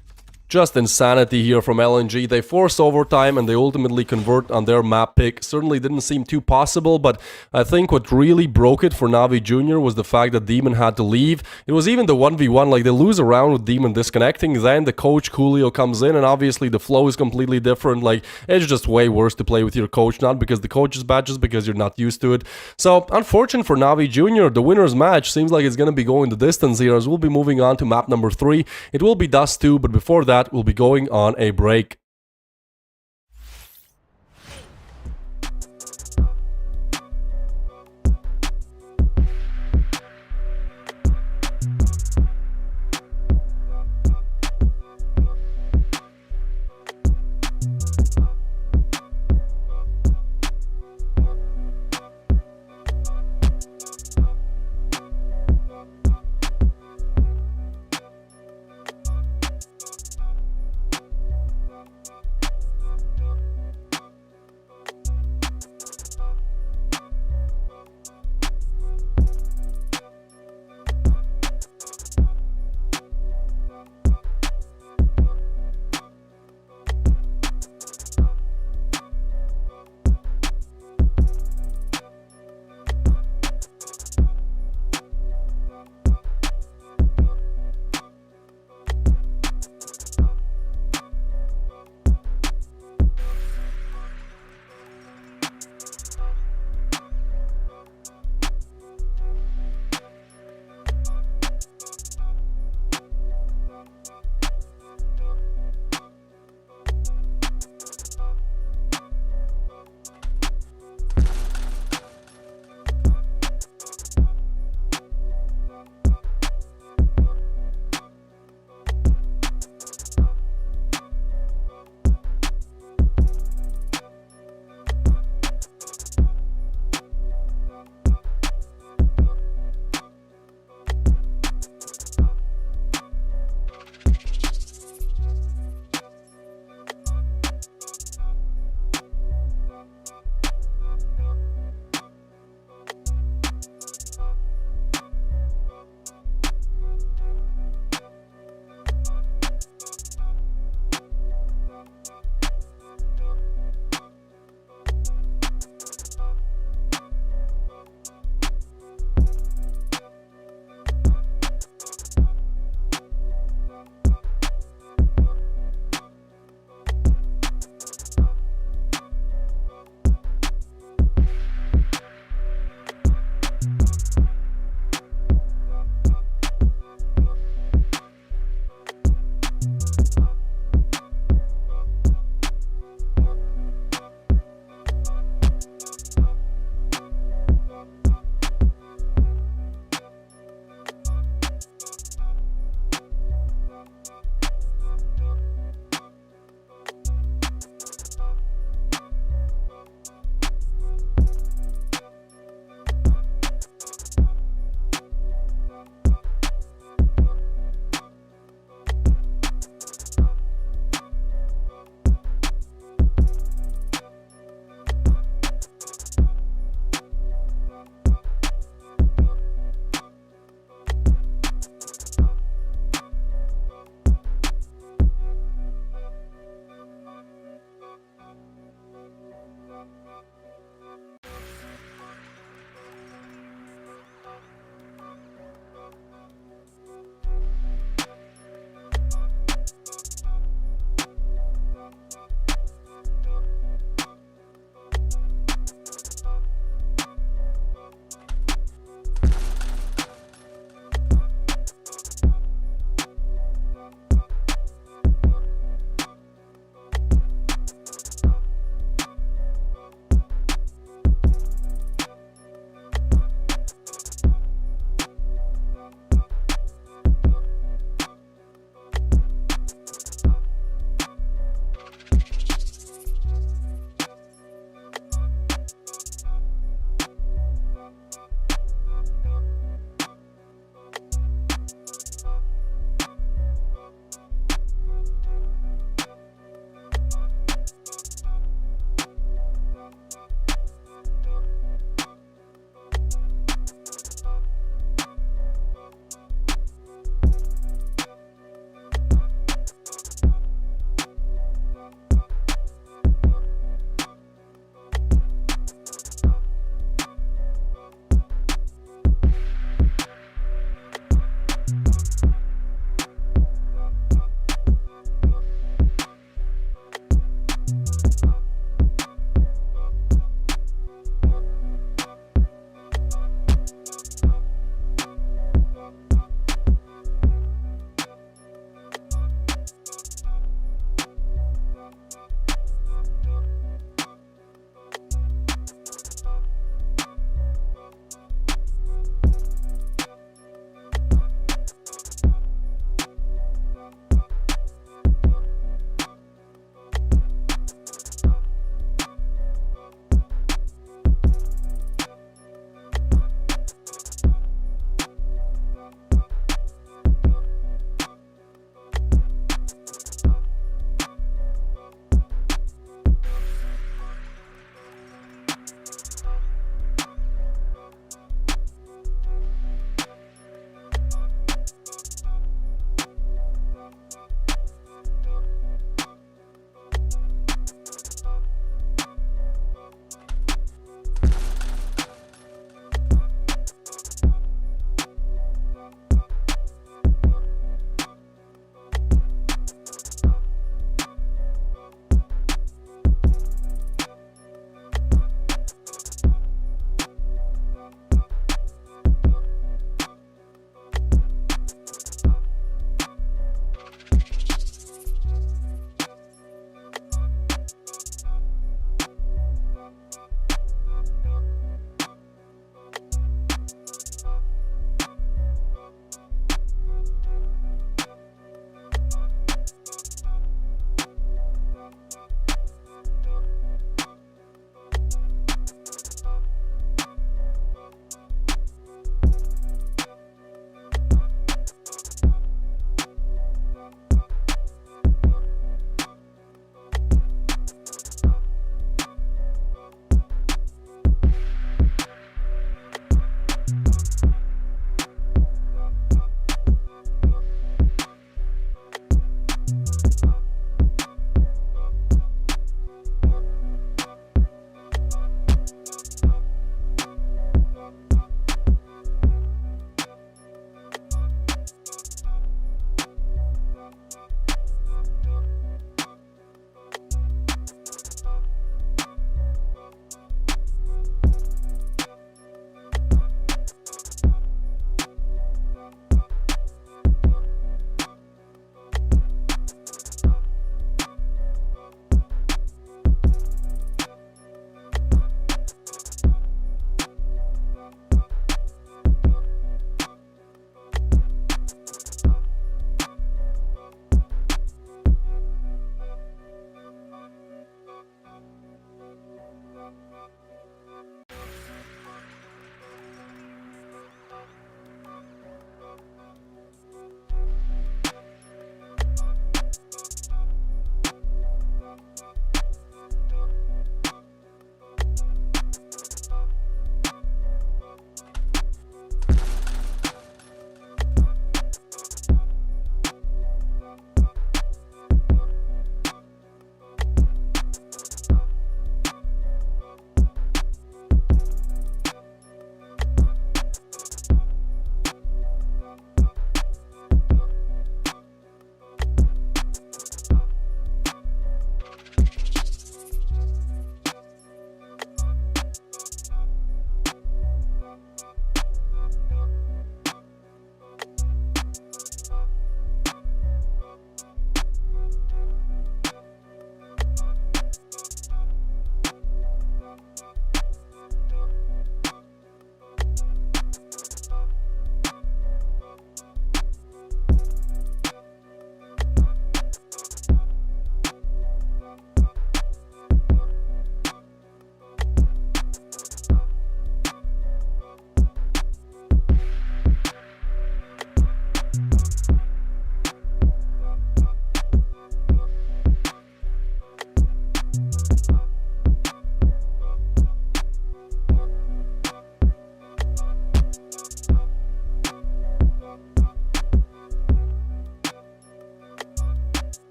Just insanity here from LNG. They force overtime and they ultimately convert on their map pick. Certainly didn't seem too possible, but I think what really broke it for Navi Jr. was the fact that Demon had to leave. It was even the 1v1, like they lose a round with Demon disconnecting, then the coach Coolio comes in and obviously the flow is completely different. Like, it's just way worse to play with your coach, not because the coach is bad, just because you're not used to it. So, unfortunate for Navi Jr., the winner's match seems like it's going to be going the distance here as we'll be moving on to map number 3. It will be Dust 2, but before that, we'll be going on a break.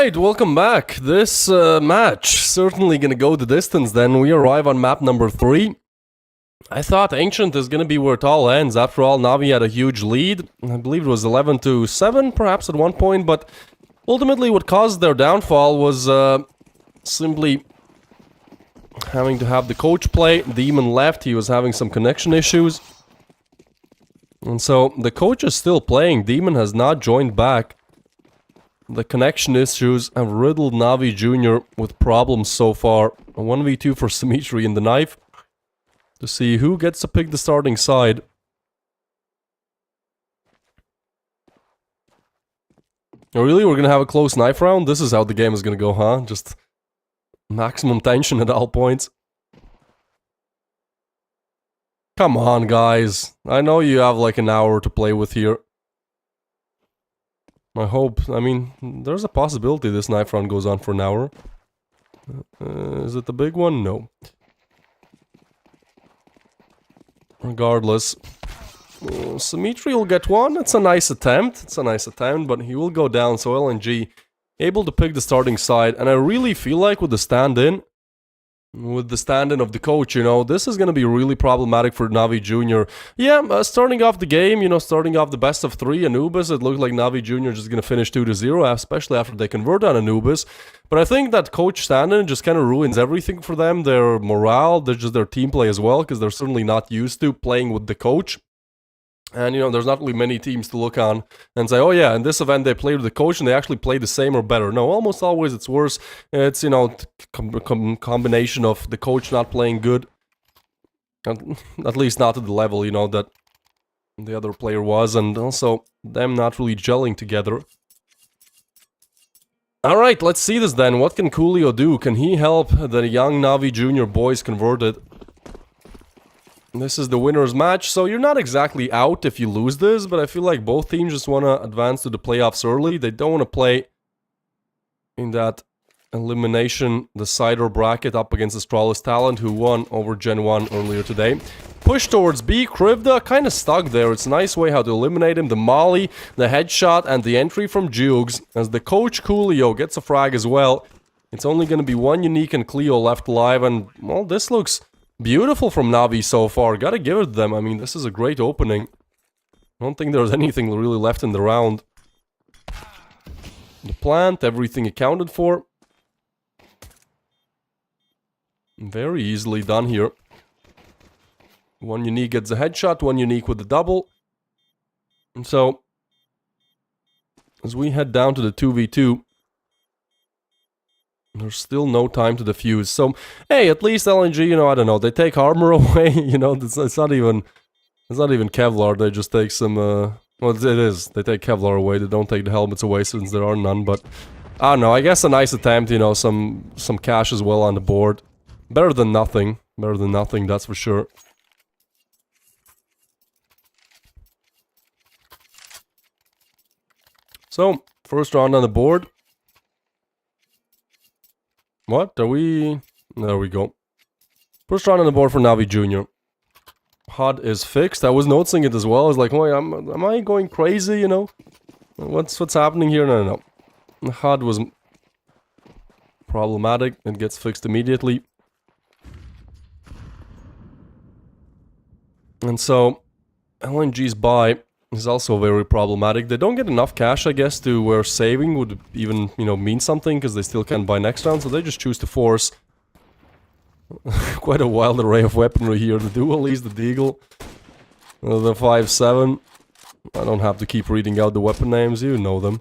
Alright, welcome back. This match certainly gonna go the distance then. We arrive on map number 3. I thought Ancient is gonna be where it all ends. After all, Navi had a huge lead. I believe it was 11-7 perhaps at one point, but ultimately what caused their downfall was simply having to have the coach play. Demon left, he was having some connection issues. And so the coach is still playing. Demon has not joined back. The connection issues have riddled Navi Jr. with problems so far. A 1v2 for Symmetry in the knife. To see who gets to pick the starting side. Oh, really? We're gonna have a close knife round? This is how the game is gonna go, huh? Just maximum tension at all points. Come on, guys. I know you have like an hour to play with here. I hope, I mean, there's a possibility this knife round goes on for an hour. Is it the big one? No. Regardless. Symmetry will get one. It's a nice attempt. It's a nice attempt, but he will go down, so LNG able to pick the starting side. And I really feel like with the stand-in, of the coach, you know, this is going to be really problematic for Navi Jr. Yeah, starting off the game, you know, starting off the best of 3, Anubis, it looked like Navi Jr. just going to finish 2-0, especially after they convert on Anubis. But I think that coach stand-in just kind of ruins everything for them, their morale, their team play as well, because they're certainly not used to playing with the coach. And, you know, there's not really many teams to look on and say, oh yeah, in this event they played with the coach and they actually played the same or better. No, almost always it's worse. It's, you know, combination of the coach not playing good. At least not at the level, you know, that the other player was. And also them not really gelling together. Alright, let's see this then. What can Coolio do? Can he help the young Navi Jr. boys converted? This is the winner's match, so you're not exactly out if you lose this, but I feel like both teams just want to advance to the playoffs early. They don't want to play in that elimination decider bracket up against Astralis Talent, who won over GenOne earlier today. Push towards B. Krivda kind of stuck there. It's a nice way how to eliminate him. The molly, the headshot, and the entry from Jukes. As the coach Coolio gets a frag as well. It's only going to be one Unique and Cleo left alive, and, well, this looks beautiful from Navi so far. Gotta give it to them. I mean, this is a great opening. I don't think there's anything really left in the round. The plant, everything accounted for. Very easily done here. One Unique gets a headshot, one Unique with the double. And so, as we head down to the 2v2, there's still no time to defuse. So, hey, at least LNG, you know, I don't know, they take armor away, you know, it's not even Kevlar, they just take some, well, it is, they take Kevlar away, they don't take the helmets away since there are none, but, I don't know, I guess a nice attempt, you know, some cash as well on the board. Better than nothing, that's for sure. So, first round on the board. What? Are we... There we go. First round on the board for Navi Jr. HUD is fixed. I was noticing it as well. I was like, wait, am I going crazy, you know? What's happening here? No. The HUD was problematic. It gets fixed immediately. And so, LNG's buy is also very problematic. They don't get enough cash, I guess, to where saving would even, you know, mean something, because they still can't buy next round, so they just choose to force. Quite a wild array of weaponry here. The Dualies, the Deagle, the 5.7. I don't have to keep reading out the weapon names, you know them.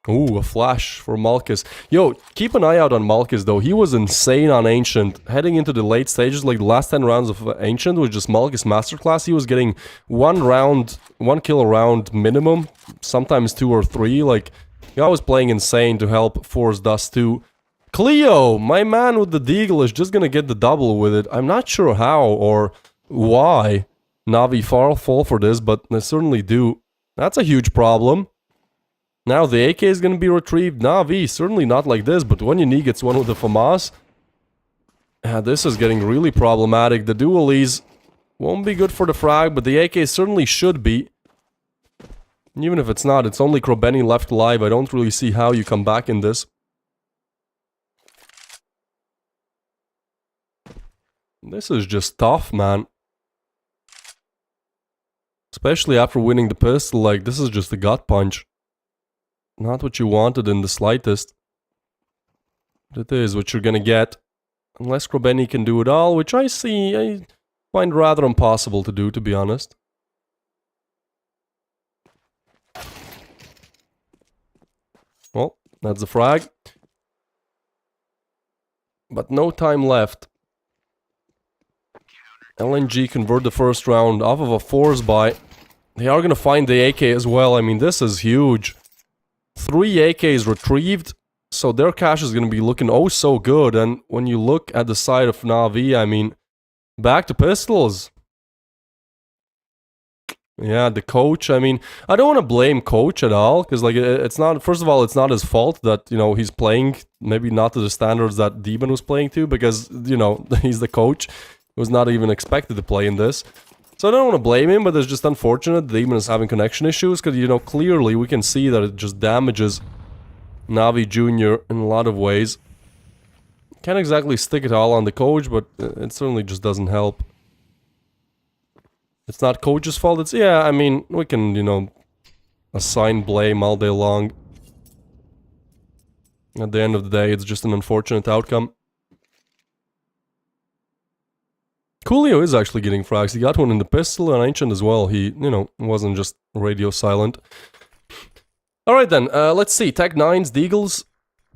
Ooh, a flash for Malchus. Yo, keep an eye out on Malchus though. He was insane on Ancient. Heading into the late stages, like the last 10 rounds of Ancient was just Malchus Masterclass. He was getting one kill a round minimum. Sometimes 2 or 3. Like, he was playing insane to help force Dust 2. Cleo, my man with the Deagle, is just gonna get the double with it. I'm not sure how or why Navi fall for this, but they certainly do. That's a huge problem. Now the AK is going to be retrieved. Navi, certainly not like this, but when Unique gets one with the FAMAS, this is getting really problematic. The Dualies won't be good for the frag, but the AK certainly should be. Even if it's not, it's only Krobeni left alive. I don't really see how you come back in this. This is just tough, man. Especially after winning the pistol, like, this is just a gut punch. Not what you wanted in the slightest. But it is what you're gonna get. Unless Krobeni can do it all, which I find rather impossible to do, to be honest. Well, that's a frag. But no time left. LNG convert the first round off of a force buy. They are gonna find the AK as well. I mean, this is huge. 3 AKs retrieved, so their cash is gonna be looking oh so good. And when you look at the side of NAVI, I mean, back to pistols. Yeah, the coach, I mean, I don't want to blame coach at all, because, like, it's not, first of all, it's not his fault that, you know, he's playing, maybe not to the standards that Demon was playing to, because, you know, he's the coach. He was not even expected to play in this. So I don't want to blame him, but it's just unfortunate Demon is having connection issues, because, you know, clearly we can see that it just damages NAVI Jr. in a lot of ways. Can't exactly stick it all on the coach, but it certainly just doesn't help. It's not coach's fault, it's, yeah, I mean, we can, you know, assign blame all day long. At the end of the day, it's just an unfortunate outcome. Coolio is actually getting frags. He got one in the pistol and Ancient as well. He, you know, wasn't just radio silent. Alright then, let's see. Tech 9s, Deagles,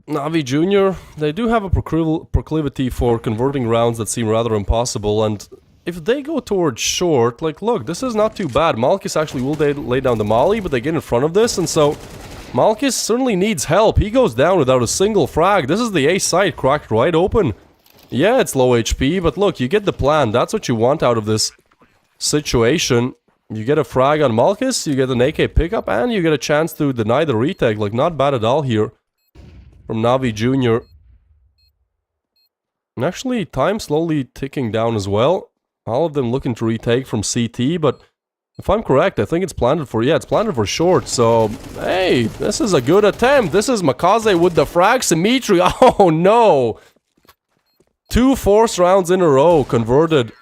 Navi Jr. They do have a proclivity for converting rounds that seem rather impossible, and if they go towards short, like, look, this is not too bad. Malchus actually will lay down the molly, but they get in front of this, and so Malchus certainly needs help. He goes down without a single frag. This is the A site cracked right open. Yeah, it's low HP, but look, you get the plan. That's what you want out of this situation. You get a frag on Malchus, you get an AK pickup, and you get a chance to deny the retake. Like, not bad at all here from Navi Jr. And actually, time slowly ticking down as well. All of them looking to retake from CT, but if I'm correct, I think it's planted for, yeah, it's planted for short, so, hey, this is a good attempt. This is Makaze with the frag. Symmetry, oh no! 2 force rounds in a row converted.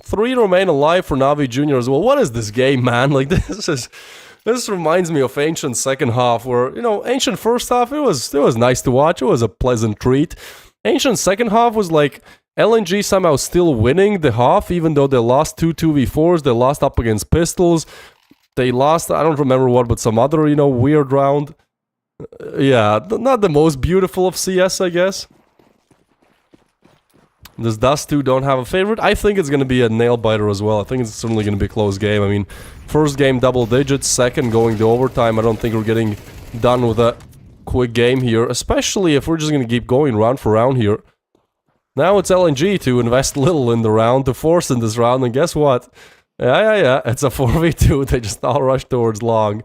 3 remain alive for Navi Jr. as well. What is this game, man? Like, this reminds me of Ancient second half, where, you know, Ancient first half, it was nice to watch. It was a pleasant treat. Ancient second half was like LNG somehow still winning the half, even though they lost 2 2v4s, they lost up against pistols, they lost, I don't remember what, but some other, you know, weird round. Yeah, not the most beautiful of CS, I guess. Does Dust 2 don't have a favorite? I think it's going to be a nail-biter as well. I think it's certainly going to be a close game. I mean, first game double digits, second going to overtime. I don't think we're getting done with a quick game here, especially if we're just going to keep going round for round here. Now it's LNG to invest little in the round, to force in this round, and guess what? Yeah, it's a 4v2. They just all rush towards long.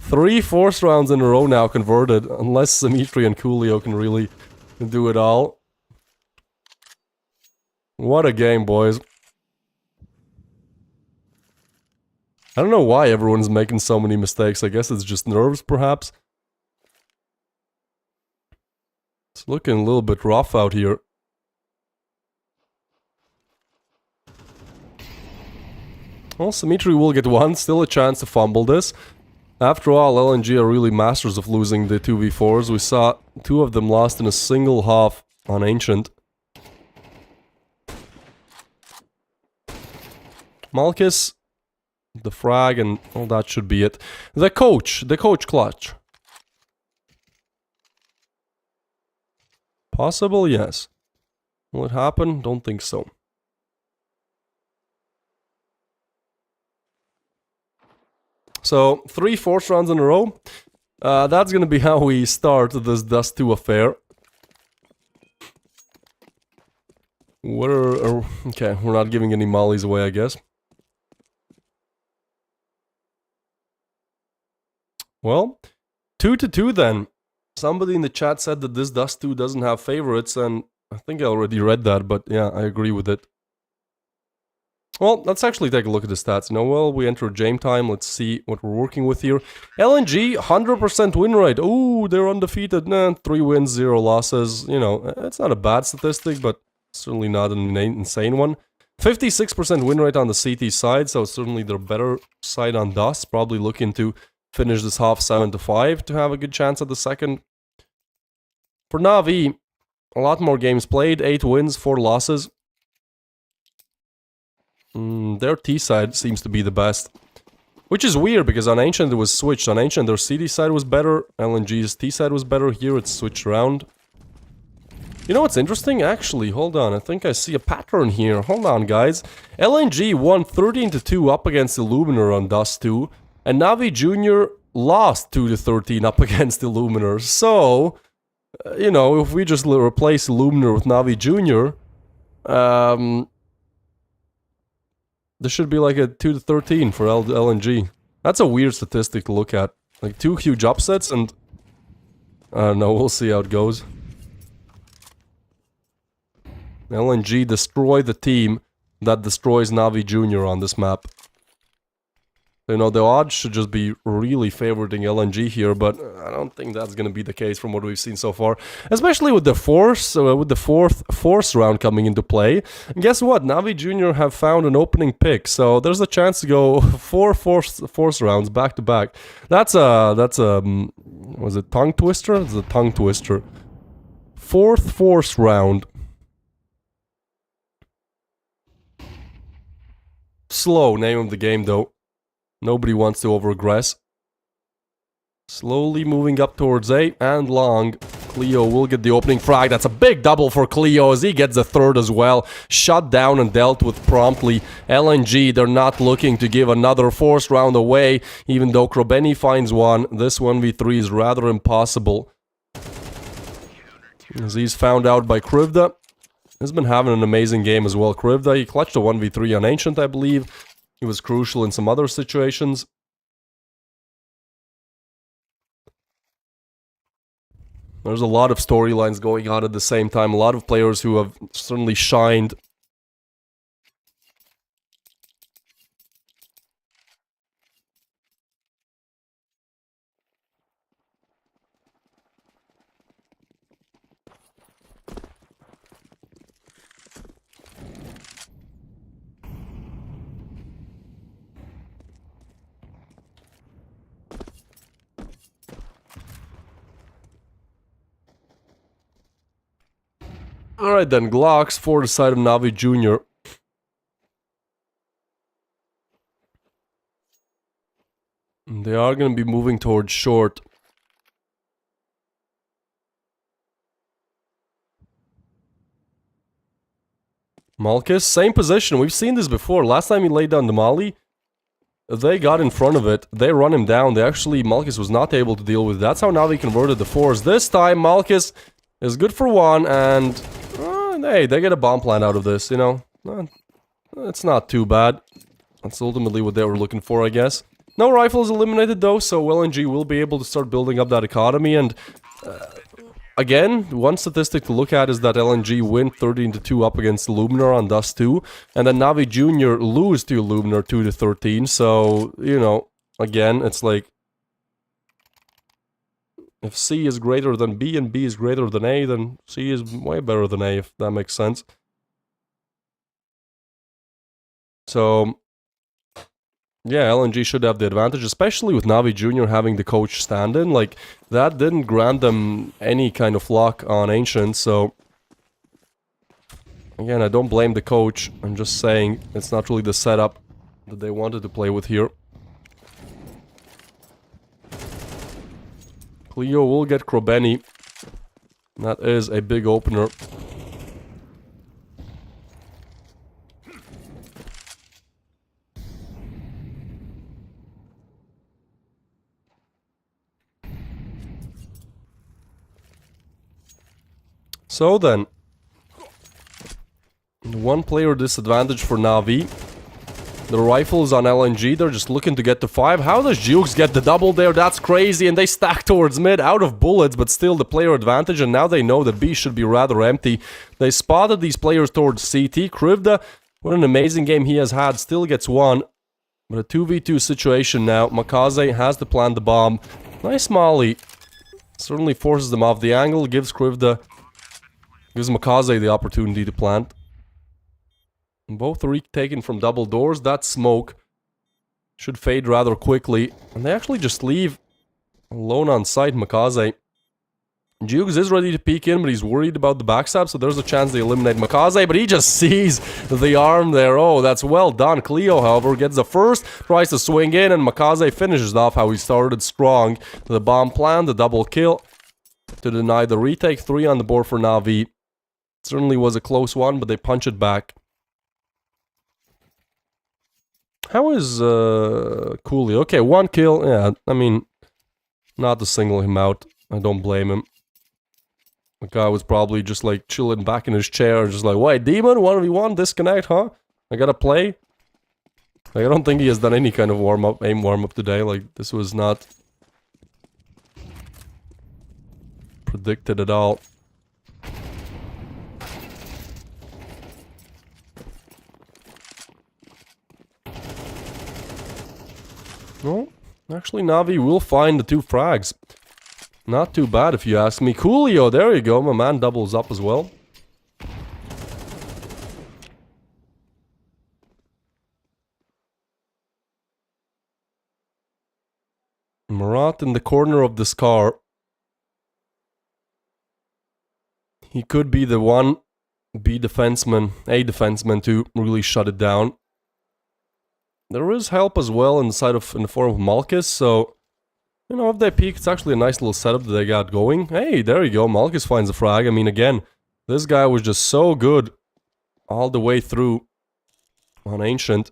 3 force rounds in a row now converted, unless Symmetry and Coolio can really do it all. What a game, boys. I don't know why everyone's making so many mistakes. I guess it's just nerves, perhaps. It's looking a little bit rough out here. Well, Symmetry will get one. Still a chance to fumble this. After all, LNG are really masters of losing the 2v4s. We saw 2 of them lost in a single half on Ancient. Malchus, the frag, and all that should be it. The coach clutch. Possible, yes. Will it happen? Don't think so. So, 3 force rounds in a row. That's gonna be how we start this Dust 2 affair. Okay, we're not giving any mollies away, I guess. Well, 2-2 then. Somebody in the chat said that this Dust 2 doesn't have favorites, and I think I already read that, but yeah, I agree with it. Well, let's actually take a look at the stats. You know, well, we enter game time. Let's see what we're working with here. LNG, 100% win rate. Ooh, they're undefeated. Nah, 3 wins, 0 losses. You know, it's not a bad statistic, but certainly not an insane one. 56% win rate on the CT side, so certainly their better side on DUS. Probably looking to finish this half 7-5 to have a good chance at the second. For NAVI, a lot more games played. 8 wins, 4 losses. Their T side seems to be the best. Which is weird, because on Ancient it was switched. On Ancient their CT side was better, LNG's T side was better. Here it's switched around. You know what's interesting? Actually, hold on, I think I see a pattern here. Hold on, guys. LNG won 13-2 up against Illuminor on Dust 2, and Navi Jr. lost 2-13 up against Illuminor. So, you know, if we just replace Illuminor with Navi Jr., there should be like a 2-13 for LNG. That's a weird statistic to look at. Like 2 huge upsets and... I don't know, we'll see how it goes. LNG destroyed the team that destroys Navi Jr. on this map. You know, the odds should just be really favoriting LNG here, but I don't think that's gonna be the case from what we've seen so far. Especially with the fourth round coming into play. And guess what? Navi Jr. have found an opening pick, so there's a chance to go 4 fourth rounds back to back. That's a was it tongue twister? It's a tongue twister. Fourth round. Slow name of the game though. Nobody wants to overaggress. Slowly moving up towards A and long. Cleo will get the opening frag. That's a big double for Cleo as he gets the third as well. Shut down and dealt with promptly. LNG, they're not looking to give another fourth round away. Even though Krobeni finds one, this 1v3 is rather impossible. As he's found out by Krivda. He's been having an amazing game as well. Krivda, he clutched a 1v3 on Ancient, I believe. He was crucial in some other situations. There's a lot of storylines going on at the same time. A lot of players who have certainly shined. Alright then, Glocks for the side of Navi Jr. They are going to be moving towards short. Malchus, same position. We've seen this before. Last time he laid down the molly, they got in front of it. They run him down. Malchus was not able to deal with it. That's how Navi converted the fours. This time, Malchus is good for one, and hey, they get a bomb plant out of this, you know. It's not too bad. That's ultimately what they were looking for, I guess. No rifles eliminated though, so LNG will be able to start building up that economy, and again, one statistic to look at is that LNG win 13-2 up against Illuminor on Dust 2, and then Navi Jr. lose to Illuminor 2-13, so, you know, again, it's like, if C is greater than B and B is greater than A, then C is way better than A, if that makes sense. So, yeah, LNG should have the advantage, especially with Navi Jr. having the coach stand-in. Like, that didn't grant them any kind of luck on Ancient, so... Again, I don't blame the coach. I'm just saying it's not really the setup that they wanted to play with here. Cleo will get Krobeni. That is a big opener. So then, one player disadvantage for Navi. The rifles on LNG, they're just looking to get to 5. How does Jukes get the double there? That's crazy, and they stack towards mid, out of bullets, but still the player advantage, and now they know that B should be rather empty. They spotted these players towards CT. Krivda What an amazing game he has had. Still gets one. But a 2v2 situation now. Makaze has to plant the bomb. Nice molly. Certainly forces them off the angle. Gives Makaze the opportunity to plant. Both are taken from double doors. That smoke should fade rather quickly. And they actually just leave alone on site, Makaze. Jukes is ready to peek in, but he's worried about the backstab, so there's a chance they eliminate Makaze, but he just sees the arm there. Oh, that's well done. Cleo, however, gets the first, tries to swing in, and Makaze finishes off how he started strong. The bomb plan, the double kill to deny the retake. 3 on the board for NAVI. Certainly was a close one, but they punch it back. How is Coolio? Okay, 1 kill. Yeah, I mean, not to single him out. I don't blame him. The guy was probably just like chilling back in his chair, just like, wait, Demon, 1v1, disconnect, huh? I gotta play? Like, I don't think he has done any kind of warm-up, aim warm-up today. Like, this was not predicted at all. No, actually Navi will find the 2 frags. Not too bad if you ask me. Coolio, there you go, my man doubles up as well. Murat in the corner of this car. He could be the one B defenseman, A defenseman to really shut it down. There is help as well in the form of Malkus, so you know, if they peek, it's actually a nice little setup that they got going. Hey, there you go, Malkus finds a frag. I mean, again, this guy was just so good all the way through on Ancient.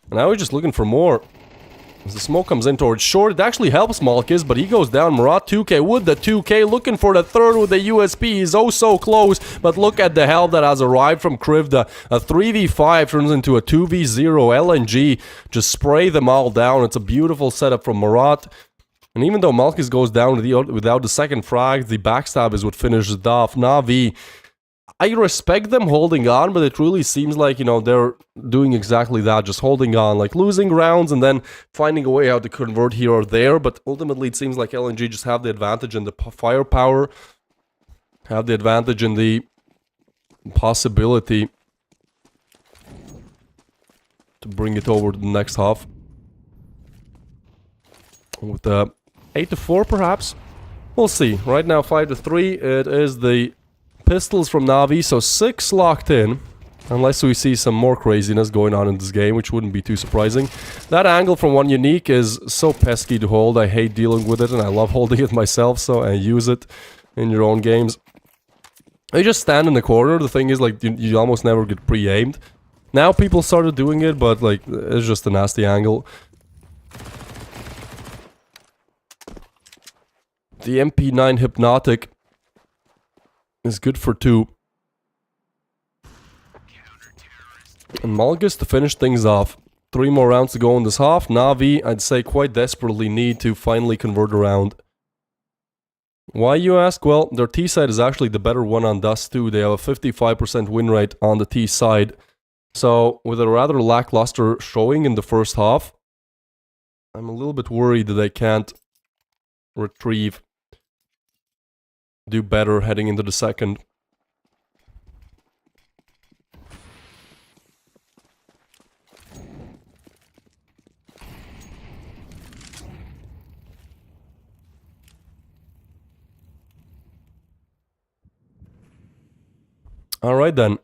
And now he's just looking for more. As the smoke comes in towards short, it actually helps Malkus, but he goes down. Murat 2k with the 2k, looking for the third with the USP. He's oh so close, but look at the help that has arrived from Krivda. A 3v5 turns into a 2v0. LNG just spray them all down. It's a beautiful setup from Murat. And even though Malkus goes down without the second frag, the backstab is what finishes it off. Navi, I respect them holding on, but it really seems like, you know, they're doing exactly that, just holding on, like losing rounds and then finding a way how to convert here or there. But ultimately, it seems like LNG just have the advantage in the firepower, have the advantage in the possibility to bring it over to the next half. With 8-4 perhaps? We'll see. Right now 5-3, it is the pistols from Navi, so 6 locked in. Unless we see some more craziness going on in this game, which wouldn't be too surprising. That angle from One Unique is so pesky to hold. I hate dealing with it, and I love holding it myself, so I use it in your own games. You just stand in the corner. The thing is, like, you almost never get pre-aimed. Now people started doing it, but, like, it's just a nasty angle. The MP9 Hypnotic is good for 2. And Malkus to finish things off. 3 more rounds to go in this half. Navi, I'd say, quite desperately need to finally convert around. Why, you ask? Well, their T side is actually the better one on Dust 2. They have a 55% win rate on the T side. So, with a rather lackluster showing in the first half, I'm a little bit worried that they can't do better heading into the second. Alright then.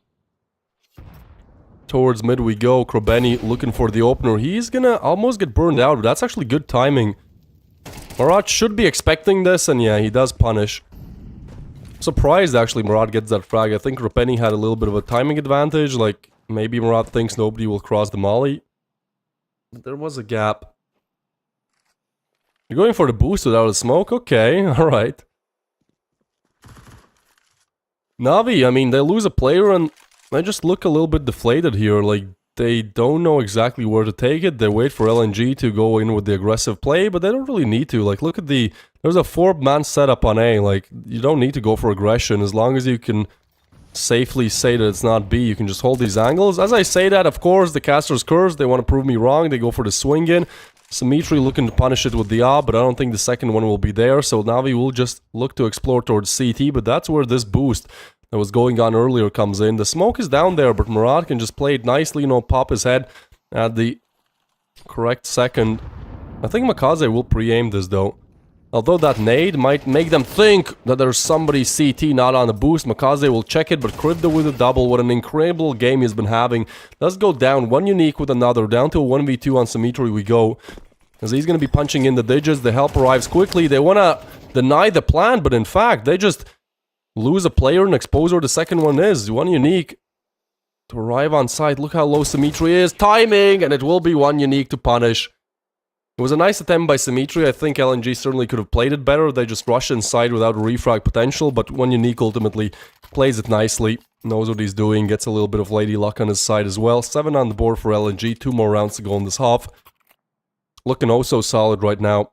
Towards mid we go. Krobeni looking for the opener. He's gonna almost get burned out, but that's actually good timing. Murat should be expecting this, and yeah, he does punish. Surprised actually Murat gets that frag. I think Krobeni had a little bit of a timing advantage. Like, maybe Murat thinks nobody will cross the molly. But there was a gap. You're going for the boost without a smoke? Okay, alright. Navi, I mean, they lose a player and they just look a little bit deflated here. Like, they don't know exactly where to take it. They wait for LNG to go in with the aggressive play, but they don't really need to. Like, look at there's a 4-man setup on A. Like, you don't need to go for aggression as long as you can safely say that it's not B. You can just hold these angles. As I say that, of course, the caster's curse. They want to prove me wrong. They go for the swing in. Symmetry looking to punish it with the AWP, but I don't think the second one will be there. So Navi will just look to explore towards CT, but that's where this boost that was going on earlier comes in. The smoke is down there, but Murat can just play it nicely, you know, pop his head at the correct second. I think Makaze will pre-aim this though. Although that nade might make them think that there's somebody CT not on the boost. Makaze will check it, but Crypto with a double. What an incredible game he's been having. Let's go down one unique with another. Down to a 1v2 on Symmetry we go. As he's going to be punching in the digits. The help arrives quickly. They want to deny the plan, but in fact, they just lose a player and expose where the second one is. One unique to arrive on site. Look how low Symmetry is. Timing! And it will be one unique to punish. It was a nice attempt by Symmetry. I think LNG certainly could have played it better. They just rush inside without refrag potential, but one unique ultimately plays it nicely. Knows what he's doing, gets a little bit of lady luck on his side as well. 7 on the board for LNG, 2 more rounds to go in this half. Looking oh so solid right now.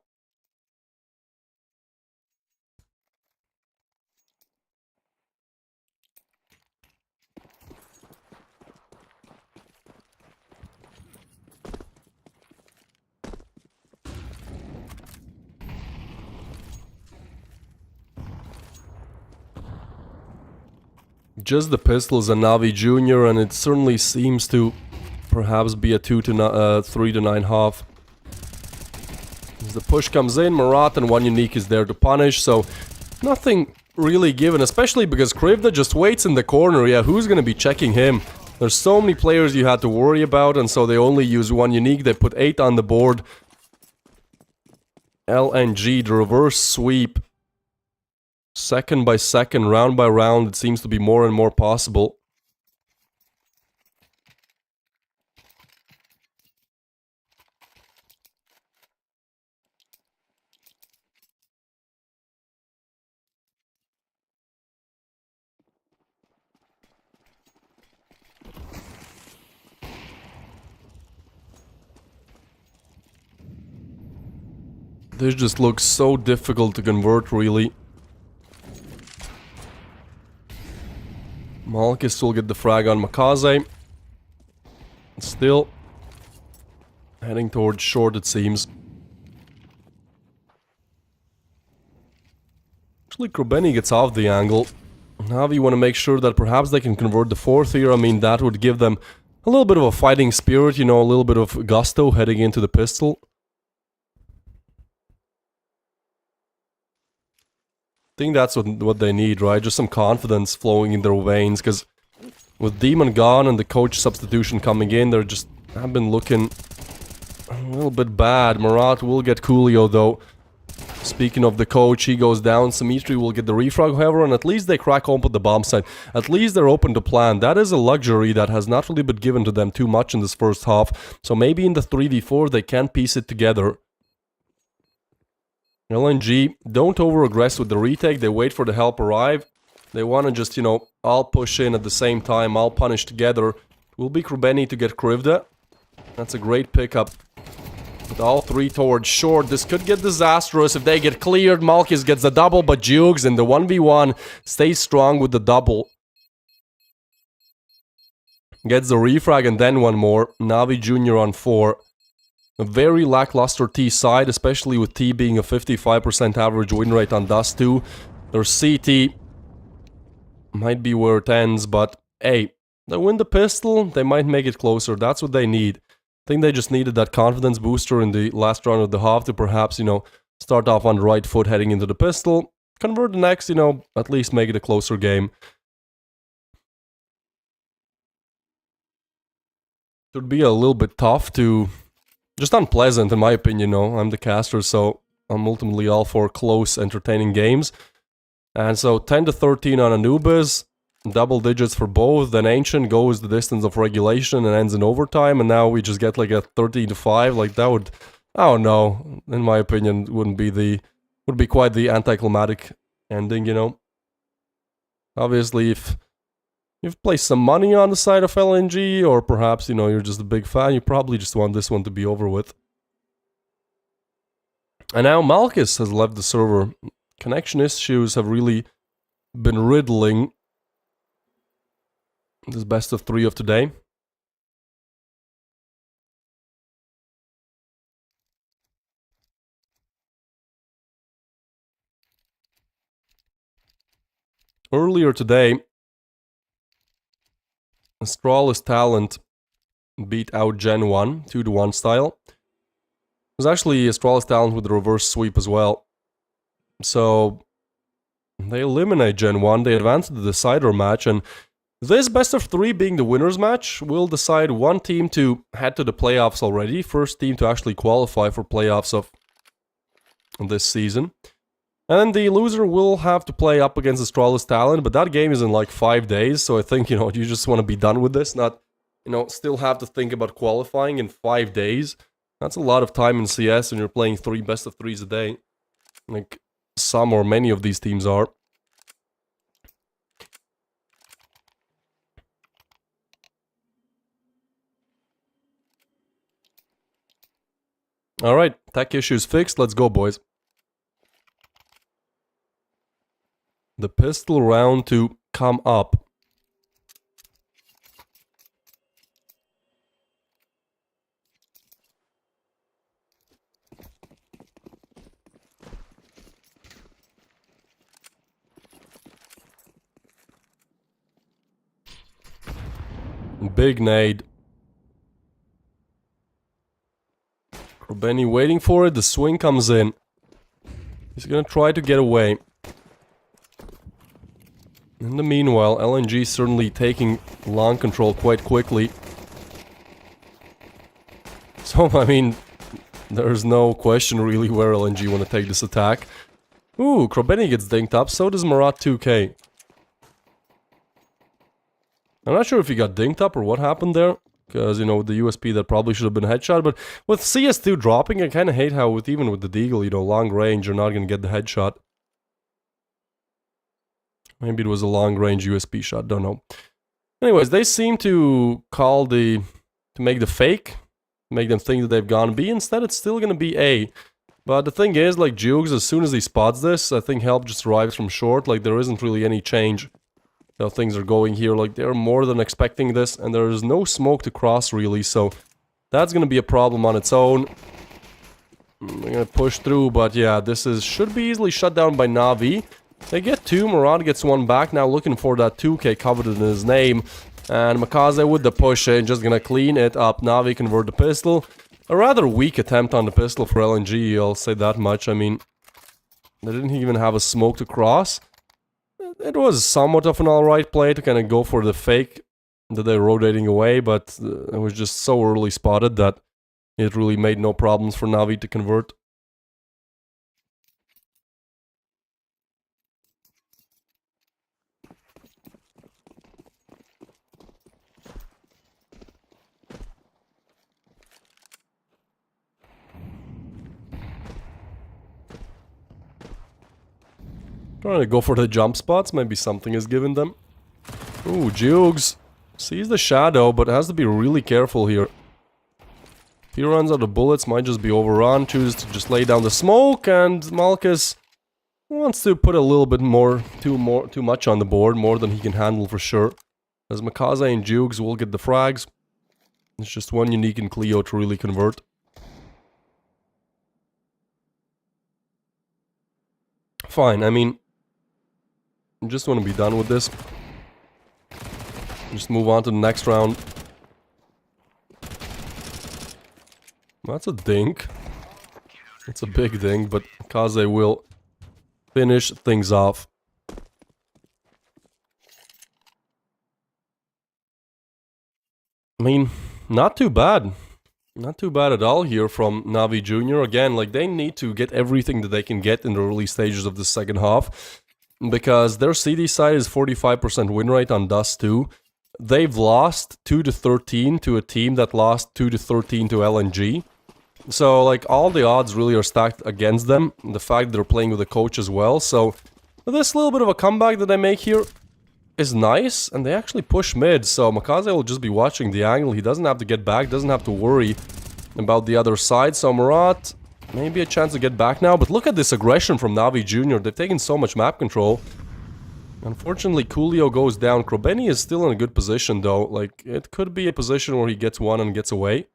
Just the pistols and Navi Jr. and it certainly seems to perhaps be a 3 to 9 half. As the push comes in, Murat and one unique is there to punish, so nothing really given, especially because Krivda just waits in the corner. Yeah, who's gonna be checking him? There's so many players you had to worry about, and so they only use one unique. They put 8 on the board. LNG, the reverse sweep. Second by second, round by round, it seems to be more and more possible. This just looks so difficult to convert, really. Malkis will get the frag on Makaze. Still heading towards short, it seems. Actually, Krobeni gets off the angle. Navi want to make sure that perhaps they can convert the fourth here. I mean, that would give them a little bit of a fighting spirit, you know, a little bit of gusto heading into the pistol. I think that's what they need, right? Just some confidence flowing in their veins, because with Demon gone and the coach substitution coming in, they're just have been looking a little bit bad. Murat will get Coolio though. Speaking of the coach, he goes down. Symmetry will get the refrag, however, and at least they crack open the bomb site. At least they're open to plan. That is a luxury that has not really been given to them too much in this first half. So maybe in the 3v4 they can piece it together. LNG don't over-aggress with the retake. They wait for the help arrive. They want to just, you know, I'll push in at the same time. I'll punish together. It will be Krubeni to get Krivda. That's a great pickup. With all 3 towards short. This could get disastrous if they get cleared. Malkis gets the double, but Jukes in the 1v1 stays strong with the double. Gets the refrag and then one more. Navi Jr. on 4. A very lackluster T side, especially with T being a 55% average win rate on Dust 2. Their CT might be where it ends, but hey, they win the pistol, they might make it closer. That's what they need. I think they just needed that confidence booster in the last round of the half to perhaps, you know, start off on the right foot heading into the pistol. Convert the next, you know, at least make it a closer game. It would be a little bit tough to... Just unpleasant in my opinion, you know. I'm the caster, so I'm ultimately all for close, entertaining games. And so 10 to 13 on Anubis, double digits for both, then Ancient goes the distance of regulation and ends in overtime, and now we just get like a 13 to 5, like that would, I don't know, in my opinion, would be quite the anticlimactic ending, you know. Obviously, if you've placed some money on the side of LNG, or perhaps, you know, you're just a big fan, you probably just want this one to be over with. And now Malkis has left the server. Connection issues have really been riddling This best of 3 of today. Earlier today, Astralis Talent beat out GenOne 2-1 style. It was actually Astralis Talent with the reverse sweep as well. So they eliminate GenOne, they advance to the decider match, and this best of 3 being the winner's match will decide one team to head to the playoffs already, first team to actually qualify for playoffs of this season. And then the loser will have to play up against Astralis Talent, but that game is in like 5 days, so I think, you just want to be done with this, not, still have to think about qualifying in 5 days. That's a lot of time in CS when you're playing 3 best of 3s a day. Like, some or many of these teams are. Alright, tech issues fixed, let's go boys. The pistol round to come up. Big nade. Benny waiting for it, the swing comes in. He's gonna try to get away. In the meanwhile, LNG certainly taking long control quite quickly. So, I mean, there's no question really where LNG want to take this attack. Ooh, Krobeni gets dinked up, so does Marat 2K. I'm not sure if he got dinked up or what happened there. Because, with the USP that probably should have been a headshot. But with CS2 dropping, I kind of hate how even with the Deagle, long range, you're not going to get the headshot. Maybe it was a long range USP shot, don't know. Anyways, they seem to make the fake. Make them think that they've gone B. Instead, it's still going to be A. But the thing is, like Jukes, as soon as he spots this, I think help just arrives from short. Like, there isn't really any change. How things are going here, like they're more than expecting this, and there is no smoke to cross really, so that's gonna be a problem on its own. They're gonna push through, but yeah, this should be easily shut down by NAVI. They get 2, Murad gets 1 back, now looking for that 2K coveted in his name, and Makaze with the push in, just gonna clean it up. NAVI convert the pistol. A rather weak attempt on the pistol for LNG, I'll say that much. I mean, they didn't even have a smoke to cross. It was somewhat of an alright play to kind of go for the fake that they're rotating away, but it was just so early spotted that it really made no problems for NAVI to convert. Trying to go for the jump spots, maybe something is given them. Ooh, Jugs sees the shadow, but has to be really careful here. If he runs out of bullets, might just be overrun, chooses to just lay down the smoke, and Malkus wants to put a little bit too much on the board, more than he can handle for sure. As Makaze and Jugs will get the frags. It's just one unique in Cleo to really convert. Fine, I mean, I just want to be done with this. Just move on to the next round. That's a dink. It's a big dink, but Kaze will finish things off. I mean, not too bad. Not too bad at all here from Navi Jr. Again, like, they need to get everything that they can get in the early stages of the second half. Because their CD side is 45% win rate on Dust 2. They've lost 2-13 to a team that lost 2-13 to LNG. So, like, all the odds really are stacked against them. The fact that they're playing with a coach as well. So, this little bit of a comeback that they make here is nice. And they actually push mid. So, Makaze will just be watching the angle. He doesn't have to get back. Doesn't have to worry about the other side. So, Murat, maybe a chance to get back now. But look at this aggression from Navi Jr. They've taken so much map control. Unfortunately, Coolio goes down. Krobeni is still in a good position, though. Like, it could be a position where he gets one and gets away.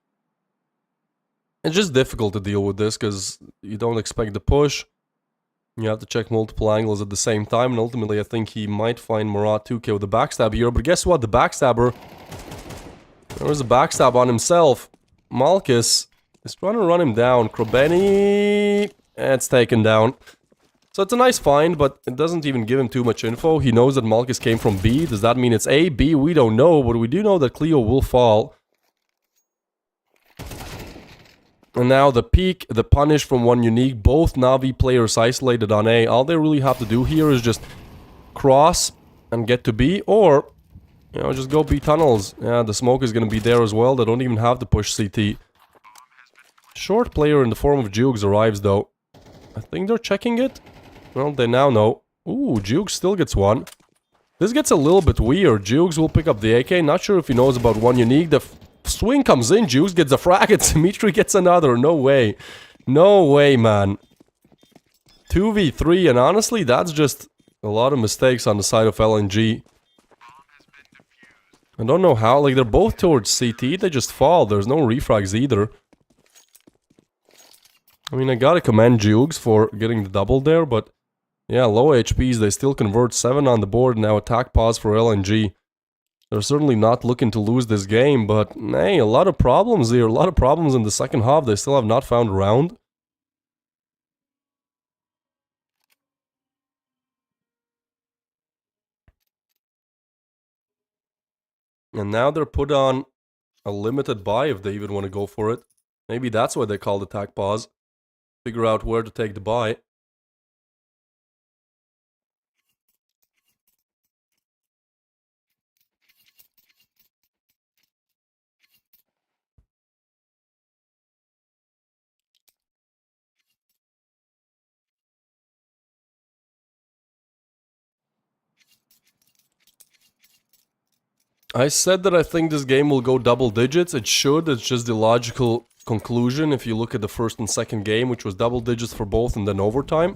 It's just difficult to deal with this, because you don't expect the push. You have to check multiple angles at the same time, and ultimately I think he might find Murat 2K with the backstab here. But guess what? The backstabber... There was a backstab on himself. Malkus is trying to run him down. Krobeni... It's taken down. So it's a nice find, but it doesn't even give him too much info. He knows that Malkus came from B. Does that mean it's A, B? We don't know, but we do know that Cleo will fall. And now the peak, the punish from one unique. Both Navi players isolated on A. All they really have to do here is just cross and get to B, or, you know, just go B tunnels. Yeah, the smoke is going to be there as well. They don't even have to push CT. Short player in the form of Jukes arrives, though. I think they're checking it. Well, they now know. Ooh, Jukes still gets one. This gets a little bit weird. Jukes will pick up the AK. Not sure if he knows about one unique. The swing comes in. Jukes gets a frag. And Dimitri gets another. No way. No way, man. 2v3. And honestly, that's just a lot of mistakes on the side of LNG. I don't know how. Like, they're both towards CT. They just fall. There's no refrags either. I mean, I gotta commend Jukes for getting the double there, but... Yeah, low HPs, they still convert 7 on the board, now attack pause for LNG. They're certainly not looking to lose this game, but hey, a lot of problems here, a lot of problems in the second half. They still have not found a round. And now they're put on a limited buy if they even want to go for it. Maybe that's why they called attack pause. Figure out where to take the buy. I said that I think this game will go double digits. It should. It's just the logical conclusion if you look at the first and second game, which was double digits for both and then overtime.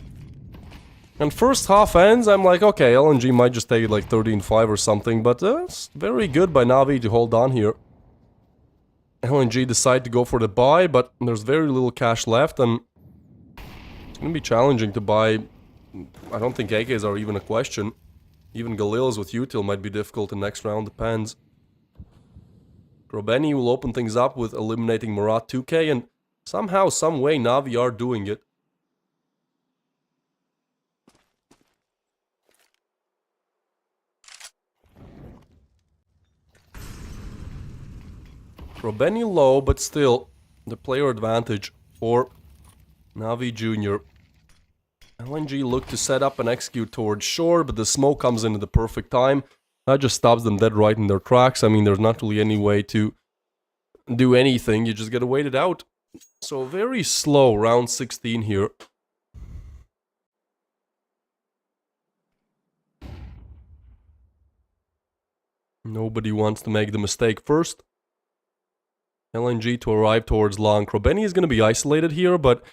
And first half ends, I'm like, okay, LNG might just take it like 13-5 or something, but it's very good by Navi to hold on here. LNG decide to go for the buy, but there's very little cash left, and it's going to be challenging to buy. I don't think AKs are even a question. Even Galils with util might be difficult in next round, depends. Krobeni will open things up with eliminating Murat 2K, and somehow, some way, Navi are doing it. Krobeni low, but still, the player advantage for Navi Jr. LNG look to set up and execute towards shore, but the smoke comes in at the perfect time. That just stops them dead right in their tracks. I mean, there's not really any way to do anything. You just gotta wait it out. So very slow, round 16 here. Nobody wants to make the mistake first. LNG to arrive towards long. Krobeni is gonna be isolated here, but...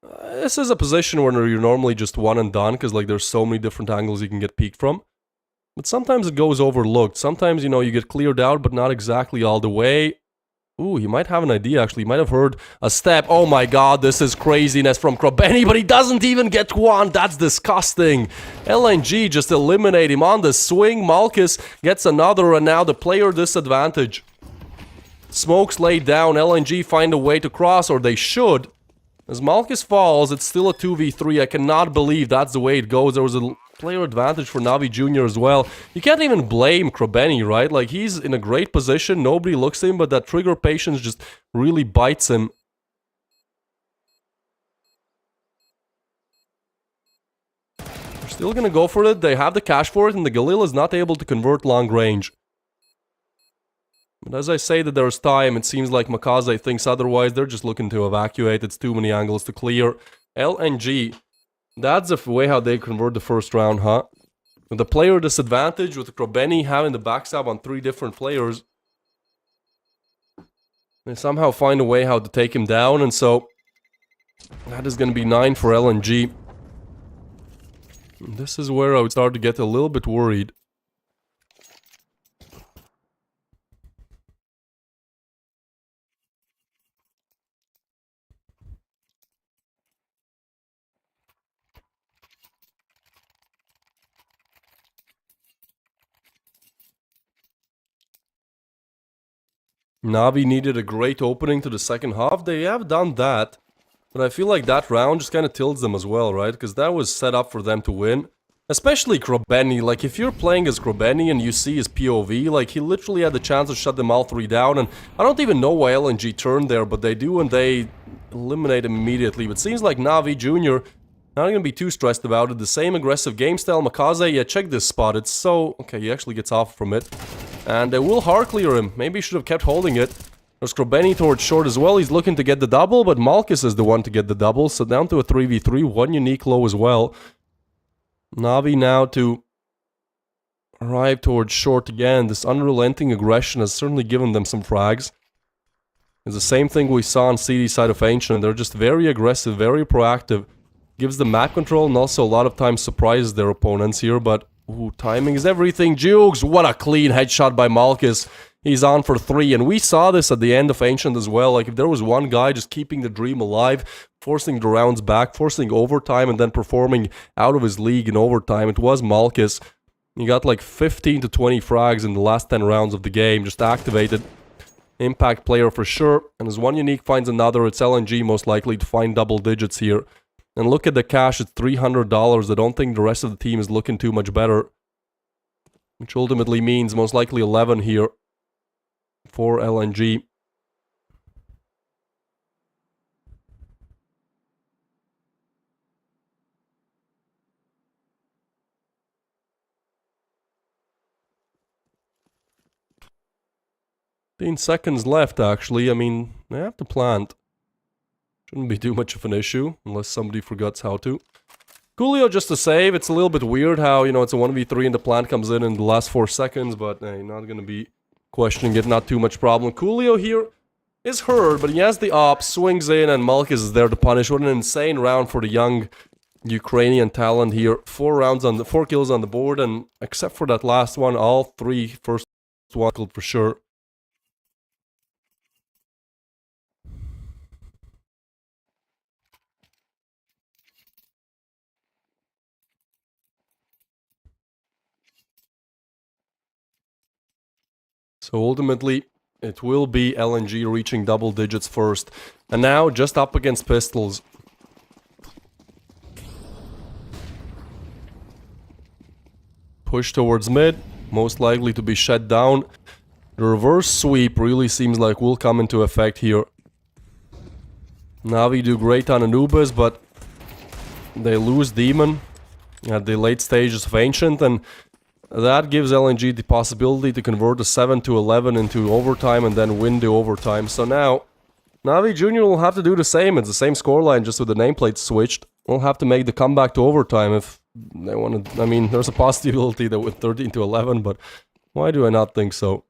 this is a position where you're normally just one and done, because like there's so many different angles you can get peeked from. But sometimes it goes overlooked. Sometimes, you know, you get cleared out, but not exactly all the way. Ooh, he might have an idea, actually. He might have heard a step. Oh my god, this is craziness from Krobeni, but he doesn't even get one. That's disgusting. LNG just eliminate him on the swing. Malkus gets another, and now the player disadvantage. Smokes laid down. LNG find a way to cross, or they should. As Malkus falls, it's still a 2v3. I cannot believe that's the way it goes. There was a player advantage for Navi Jr. as well. You can't even blame Krobeni, right? Like, he's in a great position. Nobody looks at him, but that trigger patience just really bites him. They're still gonna go for it. They have the cash for it, and the Galil is not able to convert long range. But as I say that there's time, it seems like Makaze thinks otherwise. They're just looking to evacuate. It's too many angles to clear. LNG. That's the way how they convert the first round, huh? With the player disadvantage, with Krobeni having the backstab on 3 different players. They somehow find a way how to take him down, and so... that is going to be 9 for LNG. This is where I would start to get a little bit worried. Navi needed a great opening to the second half. They have done that. But I feel like that round just kind of tilts them as well, right? Because that was set up for them to win. Especially Krobeny. Like, if you're playing as Krobeny and you see his POV, like, he literally had the chance to shut them all three down. And I don't even know why LNG turned there, but they do, and they eliminate him immediately. But seems like Navi Jr. not gonna be too stressed about it. The same aggressive game style. Makaze, yeah, check this spot. It's so... Okay, he actually gets off from it. And they will hard clear him. Maybe he should have kept holding it. There's Krobeny towards short as well. He's looking to get the double, but Malkus is the one to get the double. So down to a 3v3. One unique low as well. Navi now to arrive towards short again. This unrelenting aggression has certainly given them some frags. It's the same thing we saw on CD side of Ancient. They're just very aggressive, very proactive. Gives them map control and also a lot of times surprises their opponents here. But, ooh, timing is everything. Jukes, what a clean headshot by Malkus. He's on for 3, and we saw this at the end of Ancient as well. Like, if there was one guy just keeping the dream alive, forcing the rounds back, forcing overtime, and then performing out of his league in overtime, it was Malkus. He got like 15 to 20 frags in the last 10 rounds of the game, just activated. Impact player for sure, and as one unique finds another, it's LNG most likely to find double digits here. And look at the cash, it's $300. I don't think the rest of the team is looking too much better. Which ultimately means most likely 11 here for LNG. Seconds left, actually. I mean, they have to plant. Shouldn't be too much of an issue, unless somebody forgets how to. Coolio just to save. It's a little bit weird how, you know, it's a 1v3 and the plant comes in the last 4 seconds, but hey, not gonna be questioning it, not too much problem. Coolio here is hurt, but he has the op, swings in, and Malkus is there to punish. What an insane round for the young Ukrainian talent here. 4 kills on the board, and except for that last one, all 3 first one killed for sure. So ultimately, it will be LNG reaching double digits first. And now, just up against pistols. Push towards mid, most likely to be shut down. The reverse sweep really seems like will come into effect here. Navi do great on Anubis, but they lose Demon at the late stages of Ancient, and that gives LNG the possibility to convert a 7 to 11 into overtime and then win the overtime. So now, Navi Jr. will have to do the same. It's the same scoreline, just with the nameplate switched. We'll have to make the comeback to overtime if they want to. I mean, there's a possibility that with 13 to 11, but why do I not think so?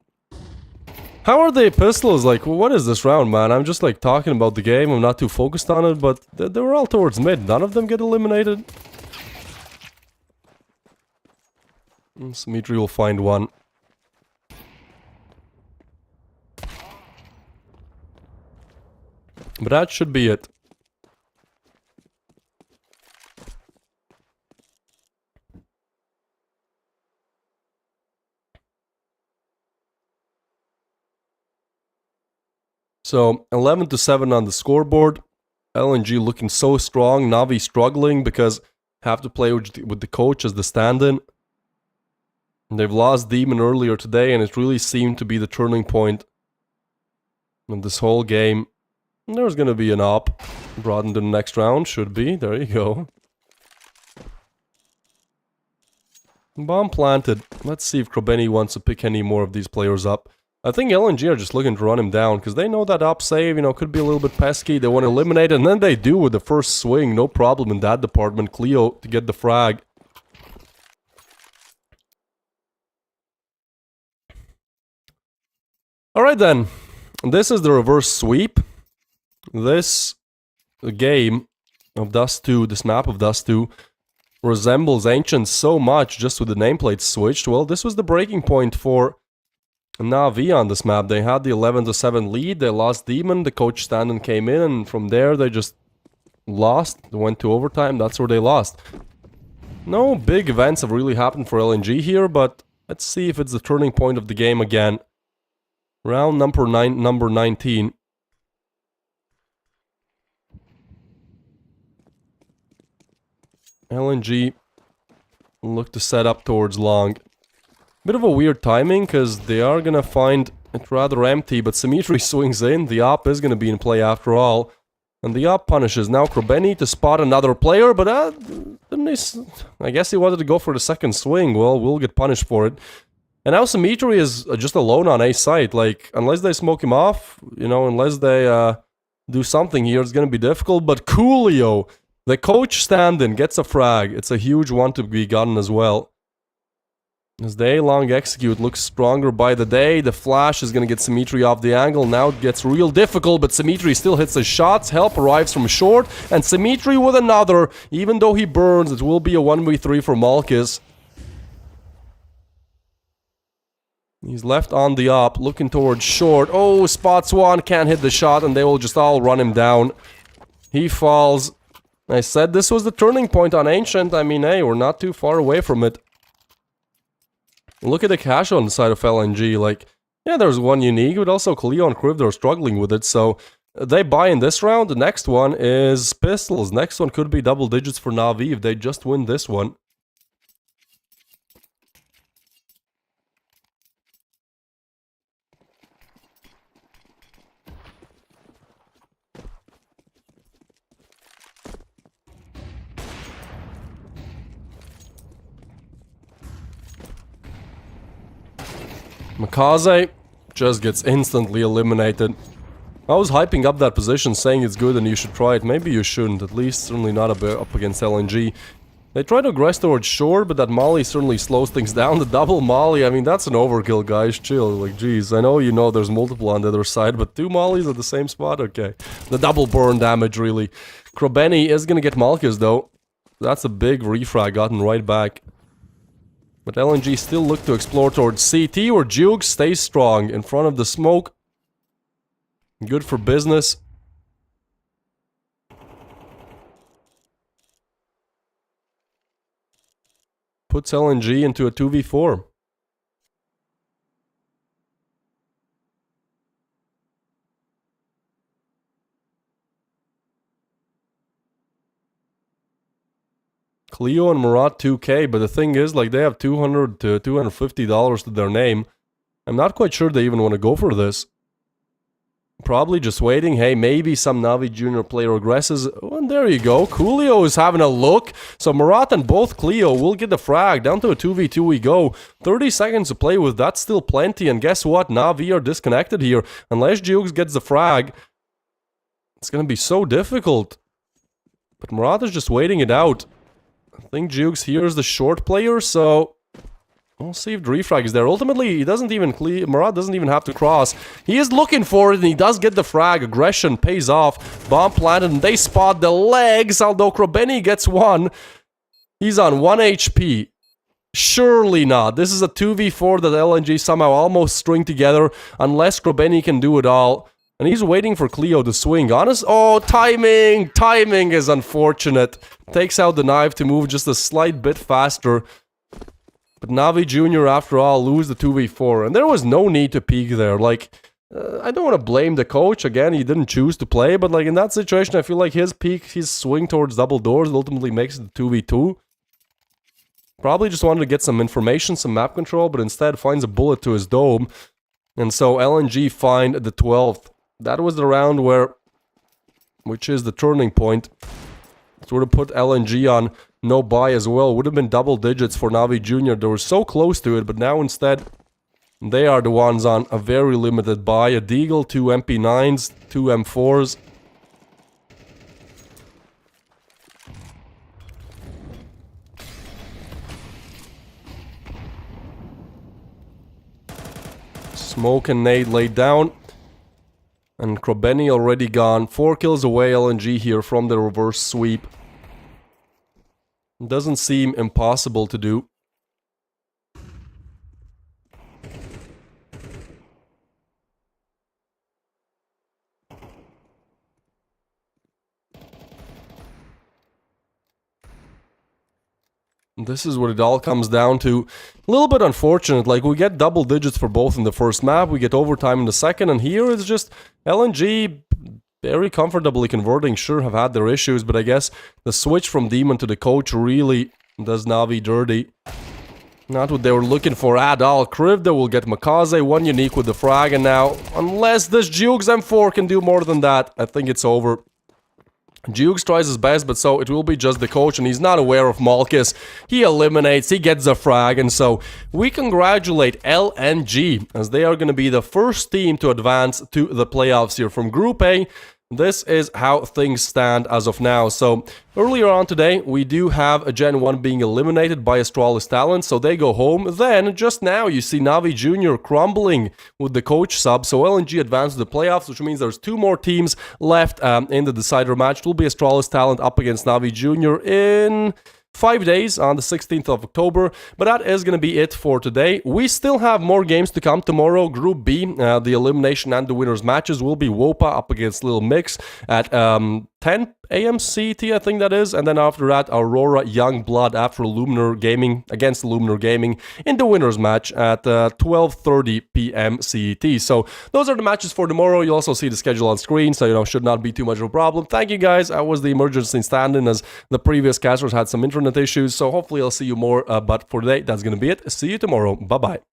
How are they pistols? Like, what is this round, man? I'm just like talking about the game. I'm not too focused on it, but they were all towards mid. None of them get eliminated. Smitry will find one. But that should be it. So 11 to 7 on the scoreboard. LNG looking so strong. Navi struggling because have to play with the coach as the stand-in. They've lost Demon earlier today, and it really seemed to be the turning point of this whole game. And there's gonna be an op brought into the next round. Should be. There you go. Bomb planted. Let's see if Krobeny wants to pick any more of these players up. I think LNG are just looking to run him down, because they know that op save, you know, could be a little bit pesky. They want to eliminate it, and then they do with the first swing. No problem in that department. Cleo to get the frag. Alright then, this is the reverse sweep. This game of Dust 2, this map of Dust 2, resembles Ancient so much just with the nameplate switched. Well, this was the breaking point for NAVI on this map. They had the 11-7 lead, they lost Demon, the coach stand-in came in, and from there they just lost. They went to overtime, that's where they lost. No big events have really happened for LNG here, but let's see if it's the turning point of the game again. Round number 19. LNG look to set up towards long. Bit of a weird timing, because they are gonna find it rather empty, but Symmetry swings in, the op is gonna be in play after all. And the op punishes now Krobeni to spot another player, but I guess he wanted to go for the second swing. Well, we'll get punished for it. And now Symmetry is just alone on A site. Like, unless they smoke him off, you know, unless they do something here, it's gonna be difficult. But Coolio, the coach stand-in, gets a frag. It's a huge one to be gotten as well. As the A-long execute looks stronger by the day, the flash is gonna get Symmetry off the angle. Now it gets real difficult, but Symmetry still hits his shots. Help arrives from short, and Symmetry with another. Even though he burns, it will be a 1v3 for Malkus. He's left on the op, looking towards short. Oh, spots one, can't hit the shot, and they will just all run him down. He falls. I said this was the turning point on Ancient. I mean, hey, we're not too far away from it. Look at the cash on the side of LNG, like, yeah, there's one unique, but also Cleo and Kriv, they're struggling with it, so they buy in this round. The next one is Pistols. Next one could be double digits for Na'Vi if they just win this one. Makaze just gets instantly eliminated. I was hyping up that position, saying it's good and you should try it. Maybe you shouldn't, at least certainly not up against LNG. They try to aggress towards short, but that molly certainly slows things down. The double molly, I mean, that's an overkill, guys. Chill, like, geez. I know you know there's multiple on the other side, but 2 mollies at the same spot? Okay. The double burn damage, really. Krobeni is gonna get Malkus, though. That's a big refrag gotten right back. But LNG still look to explore towards CT, where Juke stays strong in front of the smoke. Good for business. Puts LNG into a 2v4. Cleo and Murat 2k, but the thing is, like, they have $200 to $250 to their name. I'm not quite sure they even want to go for this. Probably just waiting. Hey, maybe some Navi Junior player aggresses. Oh, and there you go. Coolio is having a look. So Murat and both Cleo will get the frag. Down to a 2v2 we go. 30 seconds to play with. That's still plenty. And guess what? Navi are disconnected here. Unless Jukes gets the frag, it's going to be so difficult. But Murat is just waiting it out. I think Jukes here is the short player, so we'll see if the refrag is there. Ultimately, he doesn't even Murat doesn't even have to cross. He is looking for it, and he does get the frag. Aggression pays off. Bomb planted, and they spot the legs, although Krobeni gets one. He's on 1 HP. Surely not. This is a 2v4 that LNG somehow almost string together, unless Krobeni can do it all. And he's waiting for Cleo to swing. Honest? Oh, timing! Timing is unfortunate. Takes out the knife to move just a slight bit faster. But Navi Jr., after all, lose the 2v4. And there was no need to peek there. Like, I don't want to blame the coach. Again, he didn't choose to play. But, like, in that situation, I feel like his peek, his swing towards double doors ultimately makes it 2v2. Probably just wanted to get some information, some map control, but instead finds a bullet to his dome. And so LNG find the 12th. That was the round where, which is the turning point. It would have put LNG on no buy as well. Would have been double digits for Navi Jr. They were so close to it, but now instead, they are the ones on a very limited buy. A Deagle, 2 MP9s, 2 M4s. Smoke and nade laid down. And Krobeni already gone. 4 kills away LNG here from the reverse sweep. Doesn't seem impossible to do. This is what it all comes down to. A little bit unfortunate, like we get double digits for both in the first map, we get overtime in the second, and here it's just LNG very comfortably converting. Sure, have had their issues, but I guess the switch from Demon to the coach really does Navi dirty. Not what they were looking for at all. Krivda will get Makaze, one unique with the frag, and now, unless this Jukes M4 can do more than that, I think it's over. Jukes tries his best, but so it will be just the coach, and he's not aware of Malkus. He eliminates, he gets a frag, and so we congratulate LNG, as they are going to be the first team to advance to the playoffs here from Group A. This is how things stand as of now. So earlier on today, we do have a GenOne being eliminated by Astralis Talent, so they go home. Then, just now, you see Navi Jr. crumbling with the coach sub, so LNG advanced to the playoffs, which means there's 2 more teams left in the decider match. It will be Astralis Talent up against Navi Jr. in 5 days on the 16th of October, but that is going to be it for today. We still have more games to come tomorrow. Group B, the elimination and the winners matches will be Wopa up against Lilmix at 10 a.m. CT, I think that is, and then after that, Aurora Youngblood after Luminar Gaming against Luminar Gaming in the winners match at 12:30 p.m. CT. So those are the matches for tomorrow. You'll also see the schedule on screen, so should not be too much of a problem. Thank you guys. I was the emergency stand-in as the previous casters had some internet issues, so hopefully I'll see you more. But for today, that's gonna be it. See you tomorrow. Bye bye.